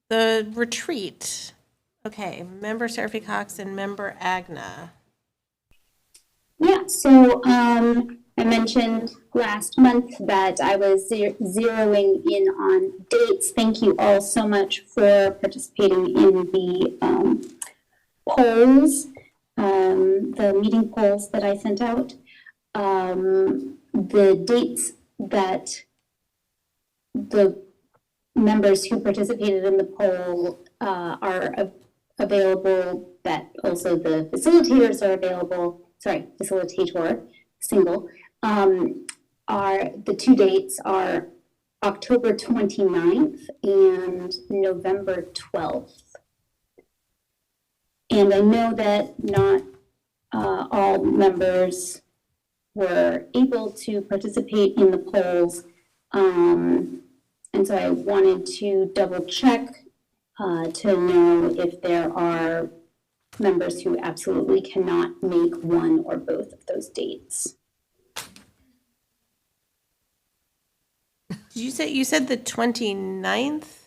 The retreat. Okay, member Seraphy Cox and member Agna. Yeah, so I mentioned last month that I was zeroing in on dates. Thank you all so much for participating in the polls, the meeting polls that I sent out. The dates that the members who participated in the poll are available, that also the facilitators are available, facilitator, single, the two dates are October 29th and November 12th. And I know that not all members were able to participate in the polls, and so I wanted to double check to know if there are members who absolutely cannot make one or both of those dates. Did you said the 29th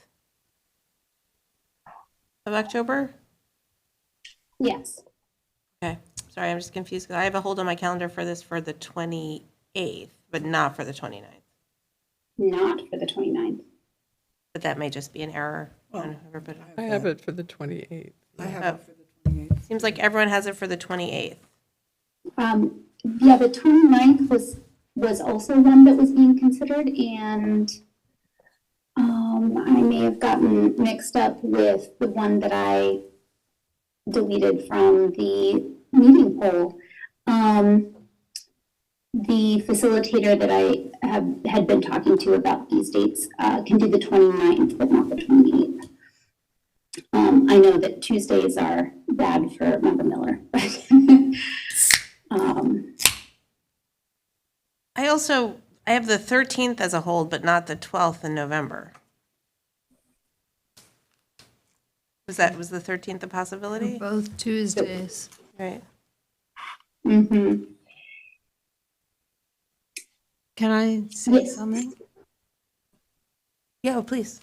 of October? Yes. Okay, sorry, I'm just confused because I have a hold on my calendar for this for the 28th, but not for the 29th. Not for the 29th. But that may just be an error on whoever put it. I have it for the 28th. I have it for the 28th. Seems like everyone has it for the 28th. Yeah, the 29th was also one that was being considered, and I may have gotten mixed up with the one that I deleted from the meeting poll. The facilitator that I had been talking to about these dates can do the 29th, but not the 28th. I know that Tuesdays are bad for Member Miller. I have the 13th as a hold, but not the 12th in November. Was the 13th a possibility? Both Tuesdays. Right. Mm-hmm. Can I say something? Yeah, please.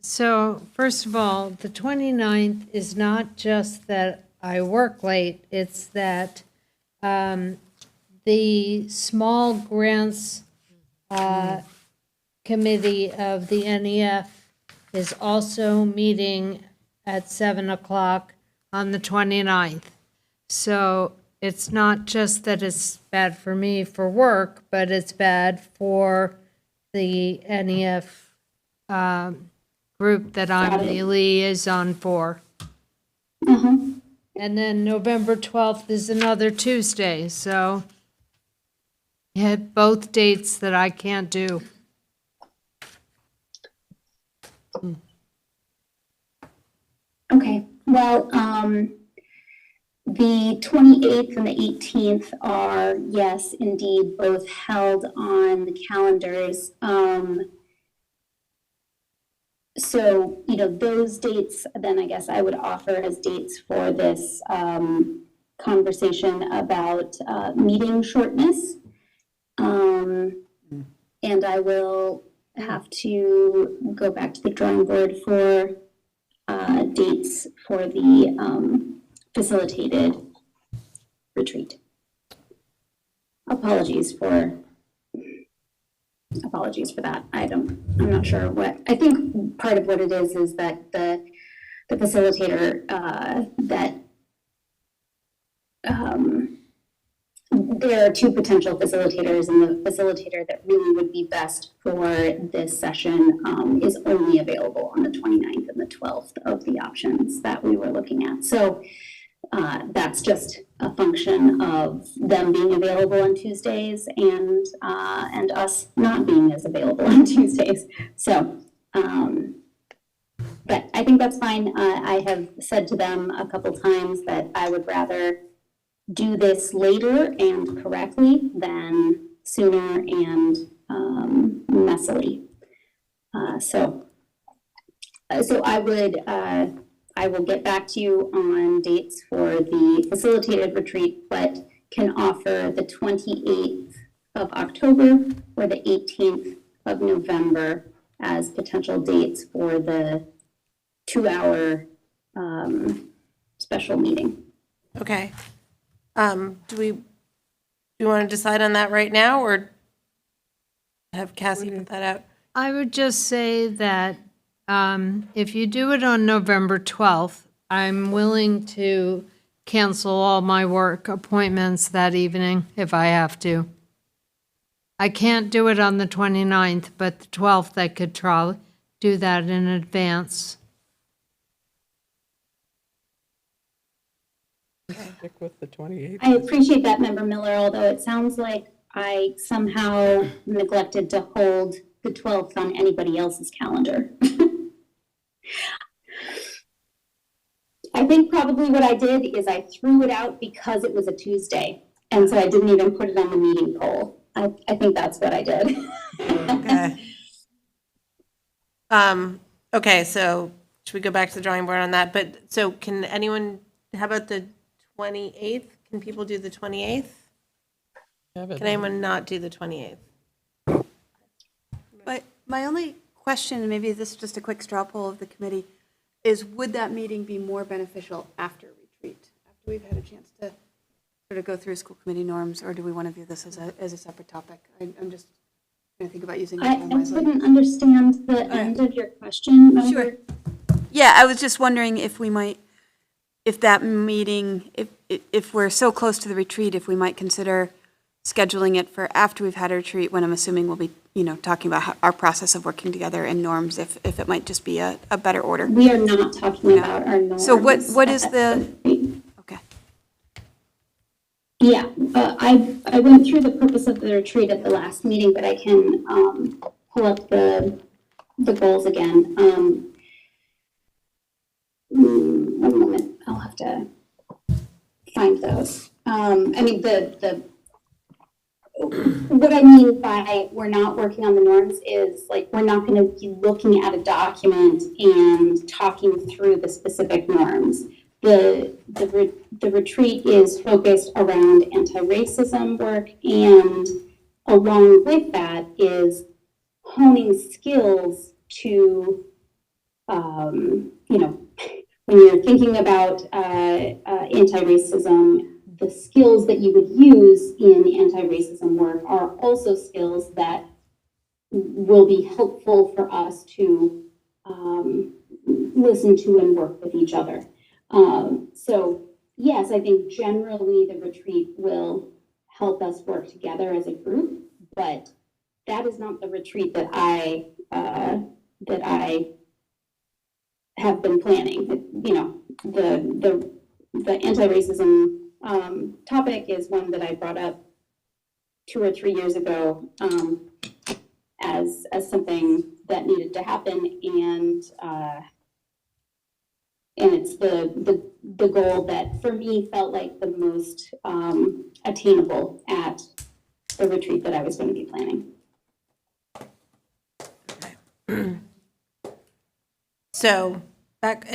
So first of all, the 29th is not just that I work late, it's that the small grants committee of the NEF is also meeting at 7 o'clock on the 29th. So it's not just that it's bad for me for work, but it's bad for the NEF group that I'm the liaison for. And then November 12th is another Tuesday, so hit both dates that I can't do. Okay, well, the 28th and the 18th are, yes, indeed, both held on the calendars. So, those dates, then I guess I would offer as dates for this conversation about meeting shortness. And I will have to go back to the drawing board for dates for the facilitated retreat. Apologies for that. I'm not sure what, I think part of what it is that the facilitator there are two potential facilitators, and the facilitator that really would be best for this session is only available on the 29th and the 12th of the options that we were looking at. So that's just a function of them being available on Tuesdays and us not being as available on Tuesdays. So, but I think that's fine. I have said to them a couple times that I would rather do this later and correctly than sooner and messily. So I will get back to you on dates for the facilitated retreat, but can offer the 28th of October or the 18th of November as potential dates for the 2-hour special meeting. Okay. Do we want to decide on that right now, or have Cassie put that out? I would just say that if you do it on November 12th, I'm willing to cancel all my work appointments that evening if I have to. I can't do it on the 29th, but the 12th I could try do that in advance. Stick with the 28th. I appreciate that, Member Miller, although it sounds like I somehow neglected to hold the 12th on anybody else's calendar. I think probably what I did is I threw it out because it was a Tuesday, and so I didn't even put it on the meeting poll. I think that's what I did. Okay. Okay, so should we go back to the drawing board on that? But, so can anyone, how about the 28th? Can people do the 28th? Can anyone not do the 28th? But my only question, and maybe this is just a quick straw poll of the committee, is would that meeting be more beneficial after retreat, after we've had a chance to sort of go through school committee norms, or do we want to view this as a separate topic? I'm just trying to think about using I that time wisely. couldn't understand the end of your question. Member. Sure. Yeah, I was just wondering if we might, if that meeting, if we're so close to the retreat, if we might consider scheduling it for after we've had a retreat, when I'm assuming we'll be, talking about our process of working together and norms, if it might just be a better order. We are not talking about our norms. So what is the, okay. Yeah, I went through the purpose of the retreat at the last meeting, but I can pull up the goals again. One moment, I'll have to find those. What I mean by we're not working on the norms is like we're not going to be looking at a document and talking through the specific norms. The retreat is focused around anti-racism work, and along with that is honing skills to, when you're thinking about anti-racism, the skills that you would use in anti-racism work are also skills that will be helpful for us to listen to and work with each other. So yes, I think generally the retreat will help us work together as a group, but that is not the retreat that I have been planning. The anti-racism topic is one that I brought up 2 or 3 years ago as something that needed to happen, and it's the goal that for me felt like the most attainable at the retreat that I was going to be planning. So back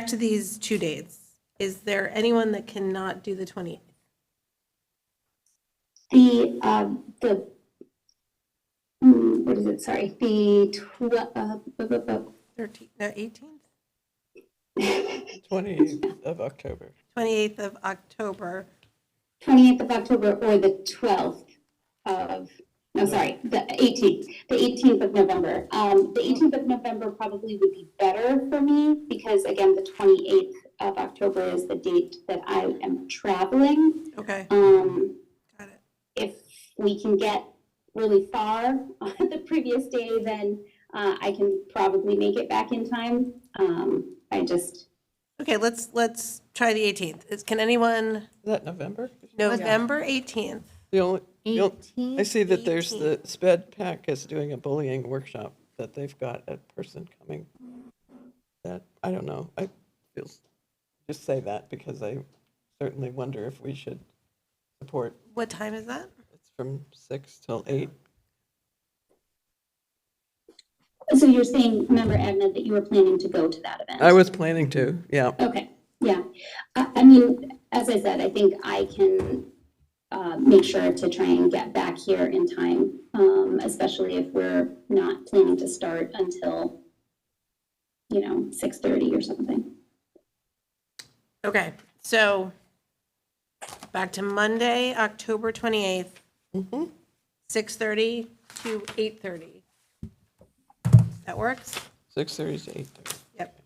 to these 2 dates. Is there anyone that cannot do the 28th? What is it? Sorry, the 18th? 28th of October. 28th of October. 28th of October or the 12th of, no, sorry, the 18th. The 18th of November. The 18th of November probably would be better for me because, again, the 28th of October is the date that I am traveling. Okay. Got it. If we can get really far on the previous day, then I can probably make it back in time. Okay, let's try the 18th. Can anyone? Is that November? November 18th. I see that there's the SPED PAC is doing a bullying workshop that they've got a person coming. That, I don't know, I feel, just say that because I certainly wonder if we should support. What time is that? It's from 6 till 8. So you're saying, Member Agnew, that you were planning to go to that event? I was planning to, yeah. Okay, yeah. I mean, as I said, I think I can make sure to try and get back here in time, especially if we're not planning to start until, 6:30 or something. Okay, so back to Monday, October 28th, 6:30 to 8:30. That works? 6:30 to 8:30. Yep.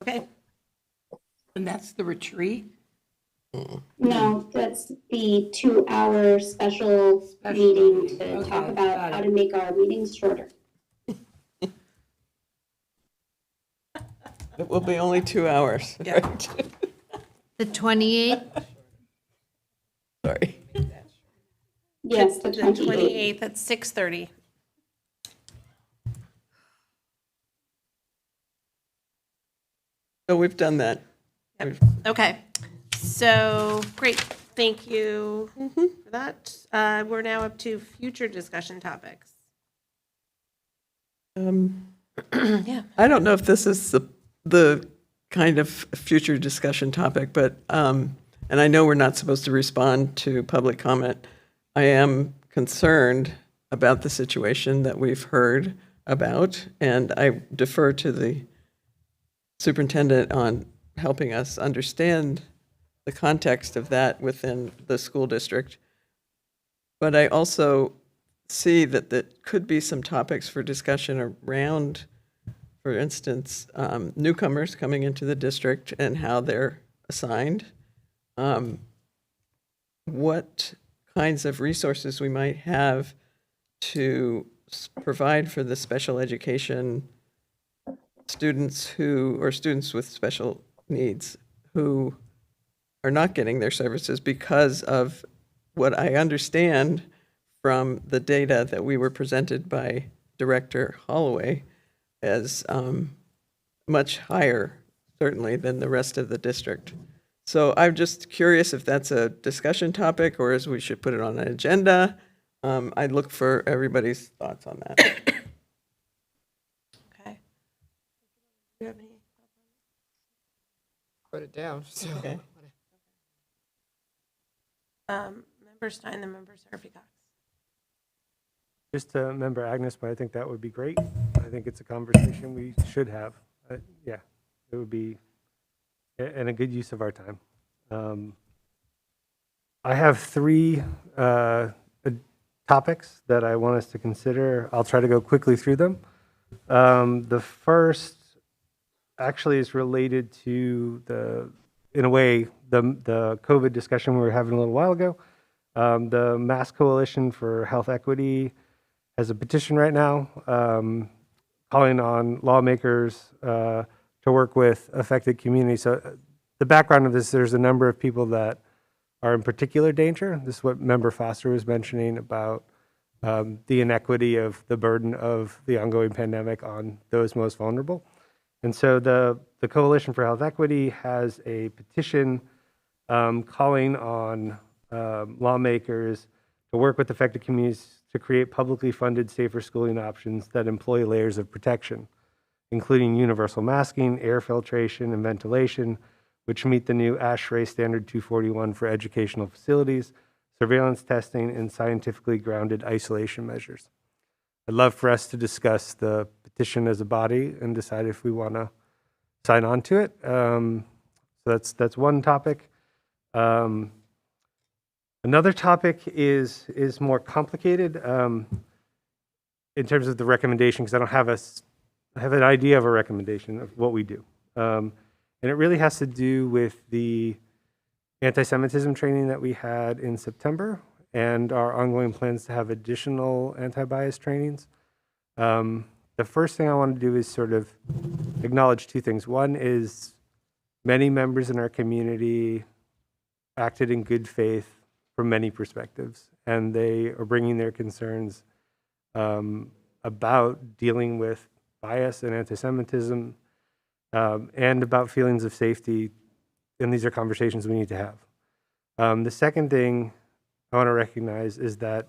Okay. And that's the retreat? No, that's the 2-hour special meeting to talk about how to make our meetings shorter. It will be only 2 hours, right? The 28th? Sorry. Yes, the 28th at 6:30. So we've done that. Okay, so great, thank you for that. We're now up to future discussion topics. Yeah. I don't know if this is the kind of future discussion topic, but, and I know we're not supposed to respond to public comment. I am concerned about the situation that we've heard about, and I defer to the superintendent on helping us understand the context of that within the school district. But I also see that there could be some topics for discussion around, for instance, newcomers coming into the district and how they're assigned, what kinds of resources we might have to provide for the special education students or students with special needs who are not getting their services because of what I understand from the data that we were presented by Director Holloway as much higher, certainly, than the rest of the district. So I'm just curious if that's a discussion topic or as we should put it on an agenda. I'd look for everybody's thoughts on that. Okay. Do you have any? Wrote it down. So. Okay. Member Stein, the member Seraphy Cox. Just to Member Agnes, but I think that would be great. I think it's a conversation we should have. Yeah, it would be, and a good use of our time. I have 3 topics that I want us to consider. I'll try to go quickly through them. The first actually is related to in a way, the COVID discussion we were having a little while ago. The Mass Coalition for Health Equity has a petition right now calling on lawmakers to work with affected communities. So the background of this, there's a number of people that are in particular danger. This is what Member Foster was mentioning about the inequity of the burden of the ongoing pandemic on those most vulnerable. And so the Coalition for Health Equity has a petition calling on lawmakers to work with affected communities to create publicly funded safer schooling options that employ layers of protection, including universal masking, air filtration, and ventilation, which meet the new ASHRAE Standard 241 for educational facilities, surveillance testing, and scientifically grounded isolation measures. I'd love for us to discuss the petition as a body and decide if we want to sign on to it. So that's one topic. Another topic is more complicated in terms of the recommendation, because I don't have I have an idea of a recommendation of what we do. And it really has to do with the anti-Semitism training that we had in September and our ongoing plans to have additional anti-bias trainings. The first thing I want to do is sort of acknowledge two things. One is many members in our community acted in good faith from many perspectives, and they are bringing their concerns about dealing with bias and anti-Semitism and about feelings of safety, and these are conversations we need to have. The second thing I want to recognize is that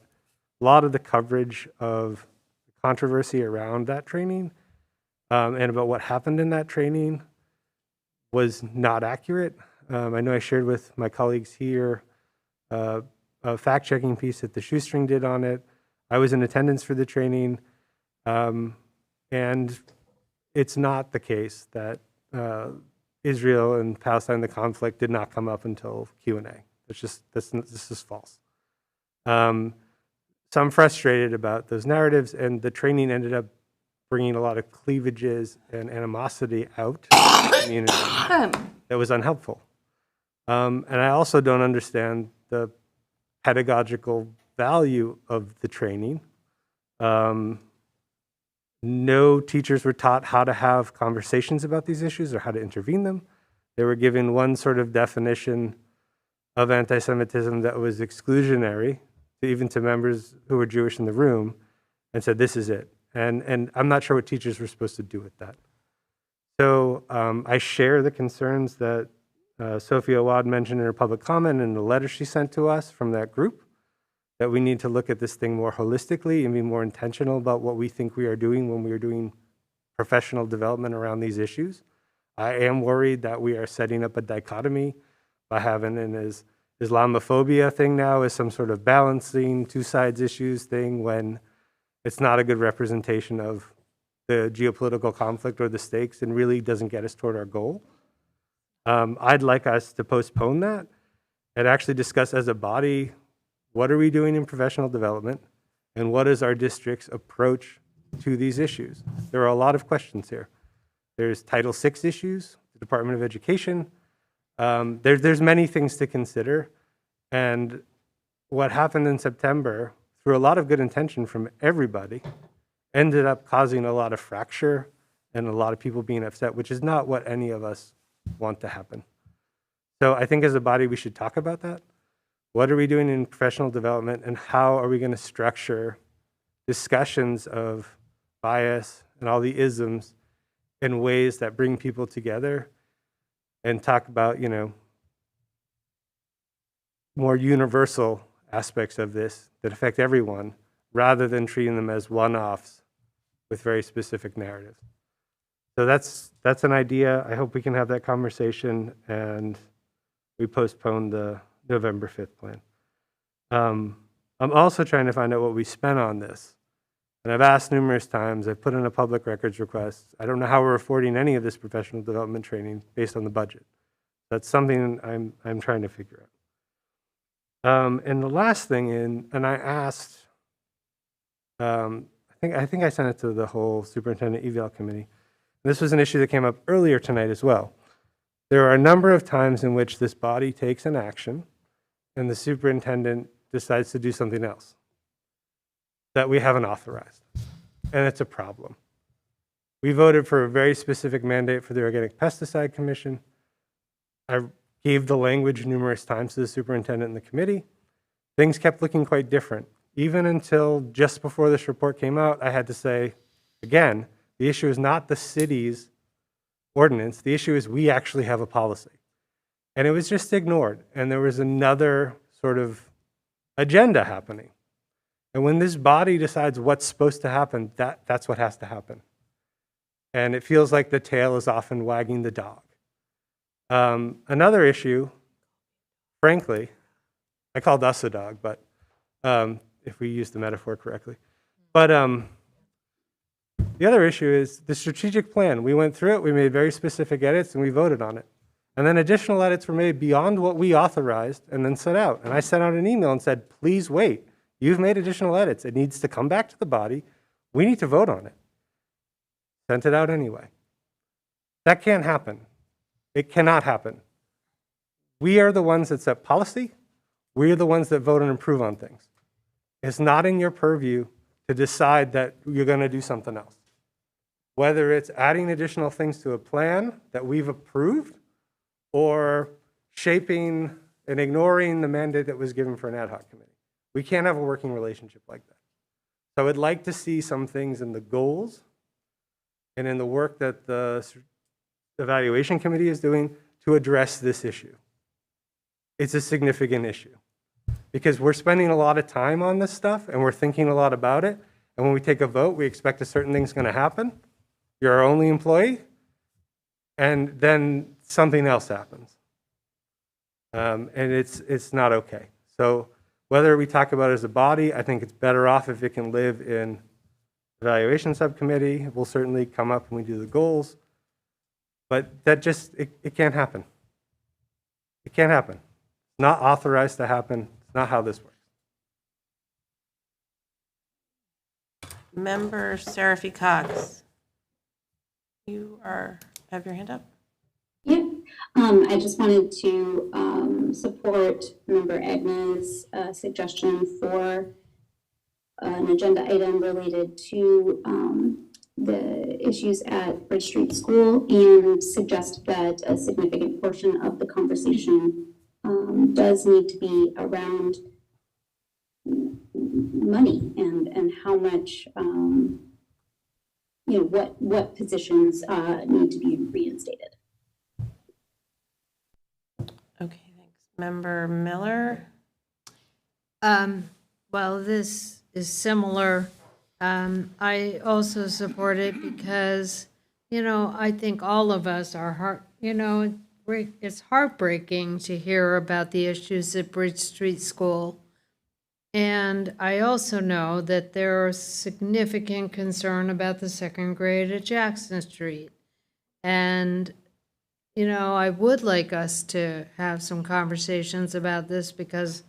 a lot of the coverage of controversy around that training and about what happened in that training was not accurate. I know I shared with my colleagues here a fact-checking piece that the Shoestring did on it. I was in attendance for the training, and it's not the case that Israel and Palestine, the conflict, did not come up until Q&A. This is false. So I'm frustrated about those narratives, and the training ended up bringing a lot of cleavages and animosity out to the community that was unhelpful. And I also don't understand the pedagogical value of the training. No teachers were taught how to have conversations about these issues or how to intervene them. They were given one sort of definition of anti-Semitism that was exclusionary, even to members who were Jewish in the room, and said, this is it. And I'm not sure what teachers were supposed to do with that. So I share the concerns that Sophia Awad mentioned in her public comment and the letter she sent to us from that group, that we need to look at this thing more holistically and be more intentional about what we think we are doing when we are doing professional development around these issues. I am worried that we are setting up a dichotomy by having an Islamophobia thing now as some sort of balancing two sides issues thing when it's not a good representation of the geopolitical conflict or the stakes and really doesn't get us toward our goal. I'd like us to postpone that and actually discuss as a body, what are we doing in professional development and what is our district's approach to these issues? There are a lot of questions here. There's Title VI issues, the Department of Education. There's many things to consider. And what happened in September, through a lot of good intention from everybody, ended up causing a lot of fracture and a lot of people being upset, which is not what any of us want to happen. So I think as a body, we should talk about that. What are we doing in professional development, and how are we going to structure discussions of bias and all the isms in ways that bring people together and talk about, more universal aspects of this that affect everyone, rather than treating them as one-offs with very specific narratives. So that's an idea. I hope we can have that conversation, and we postpone the November 5th plan. I'm also trying to find out what we spent on this. And I've asked numerous times, I've put in a public records request. I don't know how we're affording any of this professional development training based on the budget. That's something I'm trying to figure out. And the last thing, and I asked, I think I sent it to the whole superintendent eval committee. This was an issue that came up earlier tonight as well. There are a number of times in which this body takes an action and the superintendent decides to do something else that we haven't authorized. And it's a problem. We voted for a very specific mandate for the Organic Pesticide Commission. I gave the language numerous times to the superintendent and the committee. Things kept looking quite different. Even until just before this report came out, I had to say, again, the issue is not the city's ordinance. The issue is we actually have a policy. And it was just ignored. And there was another sort of agenda happening. And when this body decides what's supposed to happen, that's what has to happen. And it feels like the tail is often wagging the dog. Another issue, frankly, I called us a dog, but if we use the metaphor correctly. But the other issue is the strategic plan. We went through it, we made very specific edits, and we voted on it. And then additional edits were made beyond what we authorized and then sent out. And I sent out an email and said, please wait. You've made additional edits. It needs to come back to the body. We need to vote on it. Sent it out anyway. That can't happen. It cannot happen. We are the ones that set policy. We are the ones that vote and improve on things. It's not in your purview to decide that you're going to do something else. Whether it's adding additional things to a plan that we've approved or shaping and ignoring the mandate that was given for an ad hoc committee. We can't have a working relationship like that. So I would like to see some things in the goals and in the work that the evaluation committee is doing to address this issue. It's a significant issue because we're spending a lot of time on this stuff and we're thinking a lot about it. And when we take a vote, we expect a certain thing's going to happen. You're our only employee. And then something else happens. And it's not okay. So whether we talk about it as a body, I think it's better off if it can live in evaluation subcommittee. We'll certainly come up when we do the goals. But that just, it can't happen. It can't happen. It's not authorized to happen. It's not how this works. Member Seraphy Cox, you have your hand up. Yeah, I just wanted to support Member Edna's suggestion for an agenda item related to the issues at Bridge Street School and suggest that a significant portion of the conversation does need to be around money and how much, what positions need to be reinstated. Okay, thanks. Member Miller? Well, this is similar. I also support it because, I think all of us are it's heartbreaking to hear about the issues at Bridge Street School. And I also know that there is significant concern about the second grade at Jackson Street. And, I would like us to have some conversations about this because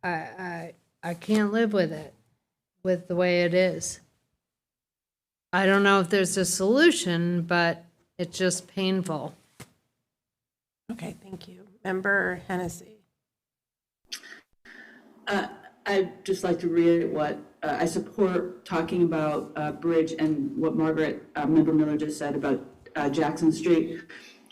I can't live with it, with the way it is. I don't know if there's a solution, but it's just painful. Okay, thank you. Member Hennessy. I'd just like to reiterate what I support talking about Bridge and what Member Miller just said about Jackson Street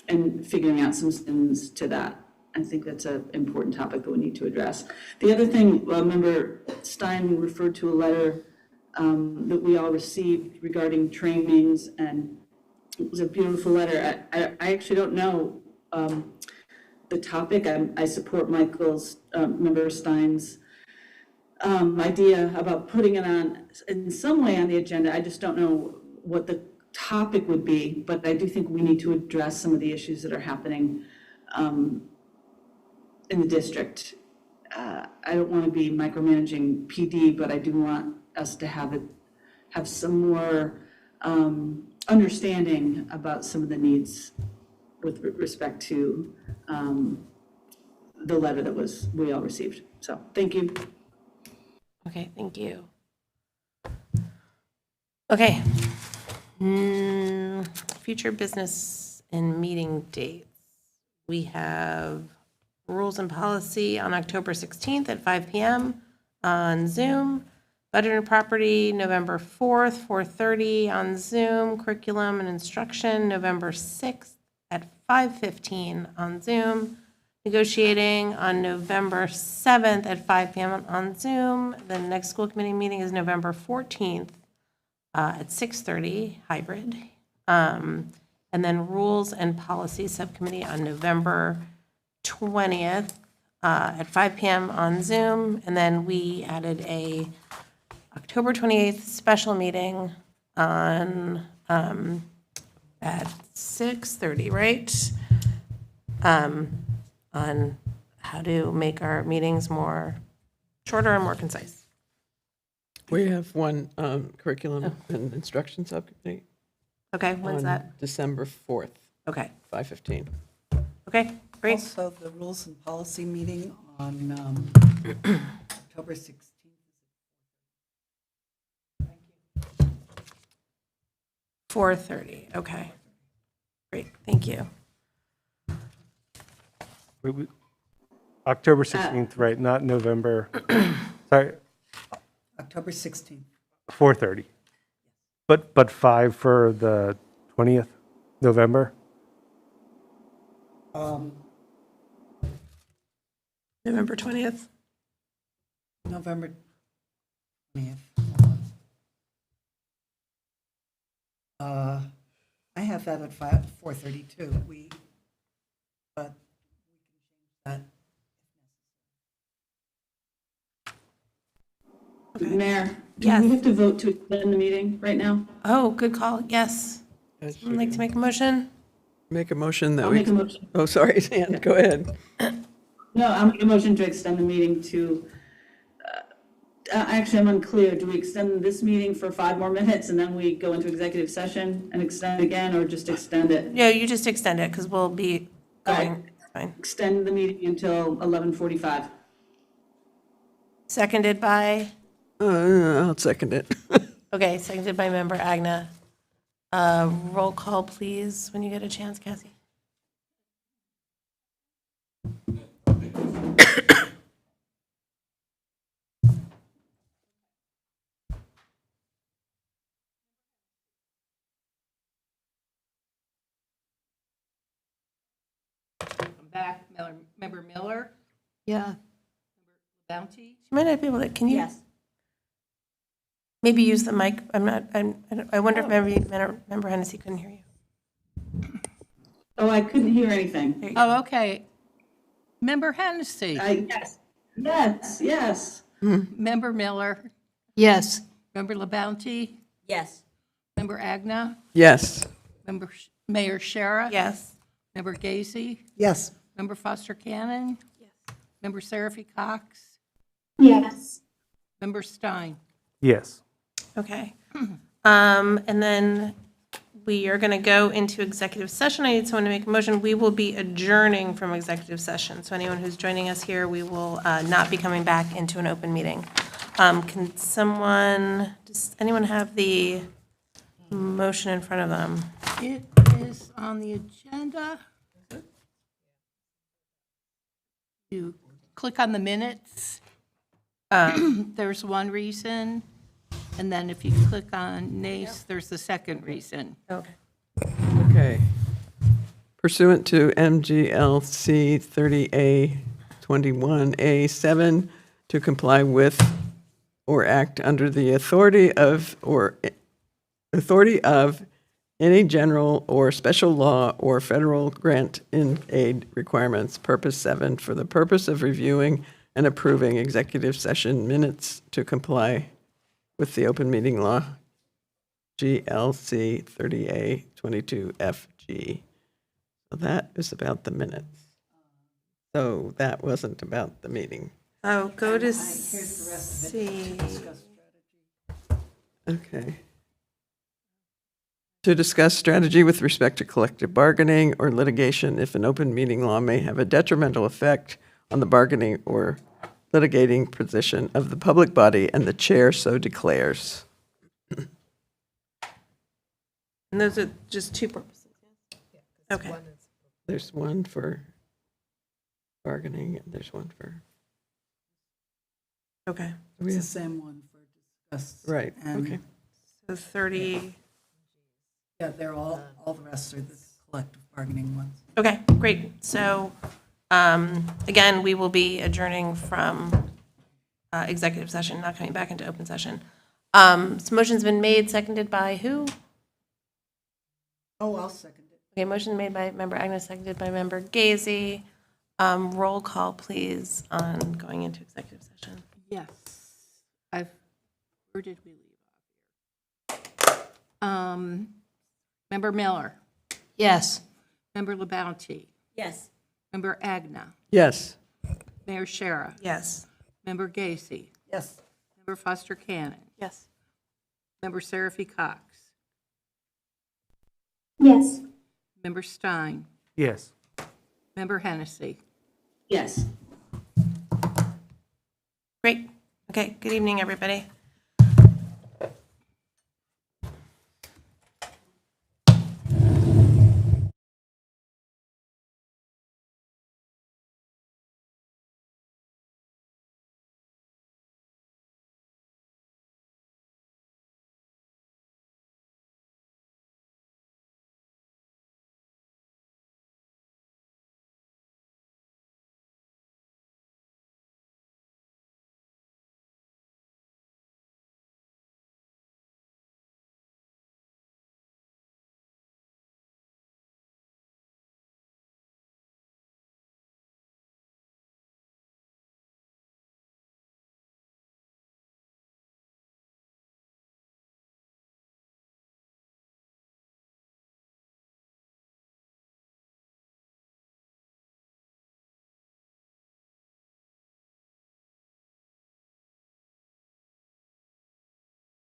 and figuring out some things to that. I think that's an important topic that we need to address. The other thing, Member Stein referred to a letter that we all received regarding trainings, and it was a beautiful letter. I actually don't know the topic. I support Michael's, Member Stein's idea about putting it on in some way on the agenda. I just don't know what the topic would be, but I do think we need to address some of the issues that are happening in the district. I don't want to be micromanaging PD, but I do want us to have some more understanding about some of the needs with respect to the letter that we all received. So thank you. Okay, thank you. Okay. Future business and meeting dates. We have rules and policy on October 16th at 5 p.m. on Zoom. Budget and property, November 4th, 4:30 on Zoom. Curriculum and instruction, November 6th at 5:15 on Zoom. Negotiating on November 7th at 5 p.m. on Zoom. The next school committee meeting is November 14th at 6:30, hybrid. And then Rules and Policy Subcommittee on November 20th at 5 p.m. on Zoom. And then we added a October 28th special meeting on at 6:30, right? On how to make our meetings more shorter and more concise. We have one curriculum and instruction subcommittee. Okay, when's on that? December 4th. Okay. 5:15. Okay, great. Also, the Rules and Policy meeting on October 16th. 4:30, okay. Great, thank you. October 16th, right, not November, sorry, October 16th. 4:30. But 5 for the 20th, November? November 20th? November 20th. I have that at 4:32. But we can change that. Mayor, do Yes. we have to vote to extend the meeting right now? Oh, good call, yes. Someone like to make a motion? Make a motion that I'll we. make a motion. Oh, sorry, Dan, go ahead. No, I'll make a motion to extend the meeting to, actually, I'm unclear. Do we extend this meeting for 5 more minutes and then we go into executive session and extend again, or just extend it? No, you just extend it because we'll be going. Fine. Extend the meeting until 11:45. Seconded by, I'll second it. okay, seconded by member Agna. Roll call, please, when you get a chance, Cassie. I'm back. Member Miller, Yeah. Bounty, You might not be able to, can you? Yes. Maybe use the mic. I wonder if member Hennessy couldn't hear you. Oh, I couldn't hear anything. Oh, okay. Member Hennessy. Yes. Member Miller. Yes. Member LaBounty. Yes. Member Agna. Yes. Mayor Shara. Yes. Member Gazy. Yes. Member Foster Cannon. Yes. Member Seraphy Cox. Yes. Member Stein. Yes. Okay. And then we are going to go into executive session. I need someone to make a motion. We will be adjourning from executive session. So anyone who's joining us here, we will not be coming back into an open meeting. Can someone, does anyone have the motion in front of them? It is on the agenda. You click on the minutes. There's one reason. And then if you click on NACE, there's the second reason. Okay. Okay. Pursuant to MGLC 30A 21A7, to comply with or act under the authority of any general or special law or federal grant in aid requirements, purpose 7, for the purpose of reviewing and approving executive session minutes to comply with the open meeting law, GLC 30A 22FG. So that is about the minutes. So that wasn't about the meeting. Oh, go to Here's the rest of it. C. Discuss Okay. To discuss strategy with respect to collective bargaining or litigation if an open meeting law may have a detrimental effect on the bargaining or litigating position of the public body, and the chair so declares. And those are just two purposes. Okay. There's one for bargaining, and there's one for. Okay. It's the same one for discuss. Right, and- okay. So 30, Yeah, they're all the rest are this collective bargaining ones. Okay, great. So, again, we will be adjourning from executive session, not coming back into open session. So motion's been made, seconded by who? Oh, I'll second it. Okay, motion made by member Agnes, seconded by member Gazy. Roll call, please, on going into executive session. Yes. Where did we leave off here? Member Miller, Yes. Member LaBounty, Yes. Member Agna, Yes. Mayor Shara, Yes. Member Gacy, Yes. Member Foster Cannon, Yes. Member Seraphy Cox, Yes. Member Stein, Yes. Member Hennessy. Yes. Great. Okay, good evening, everybody.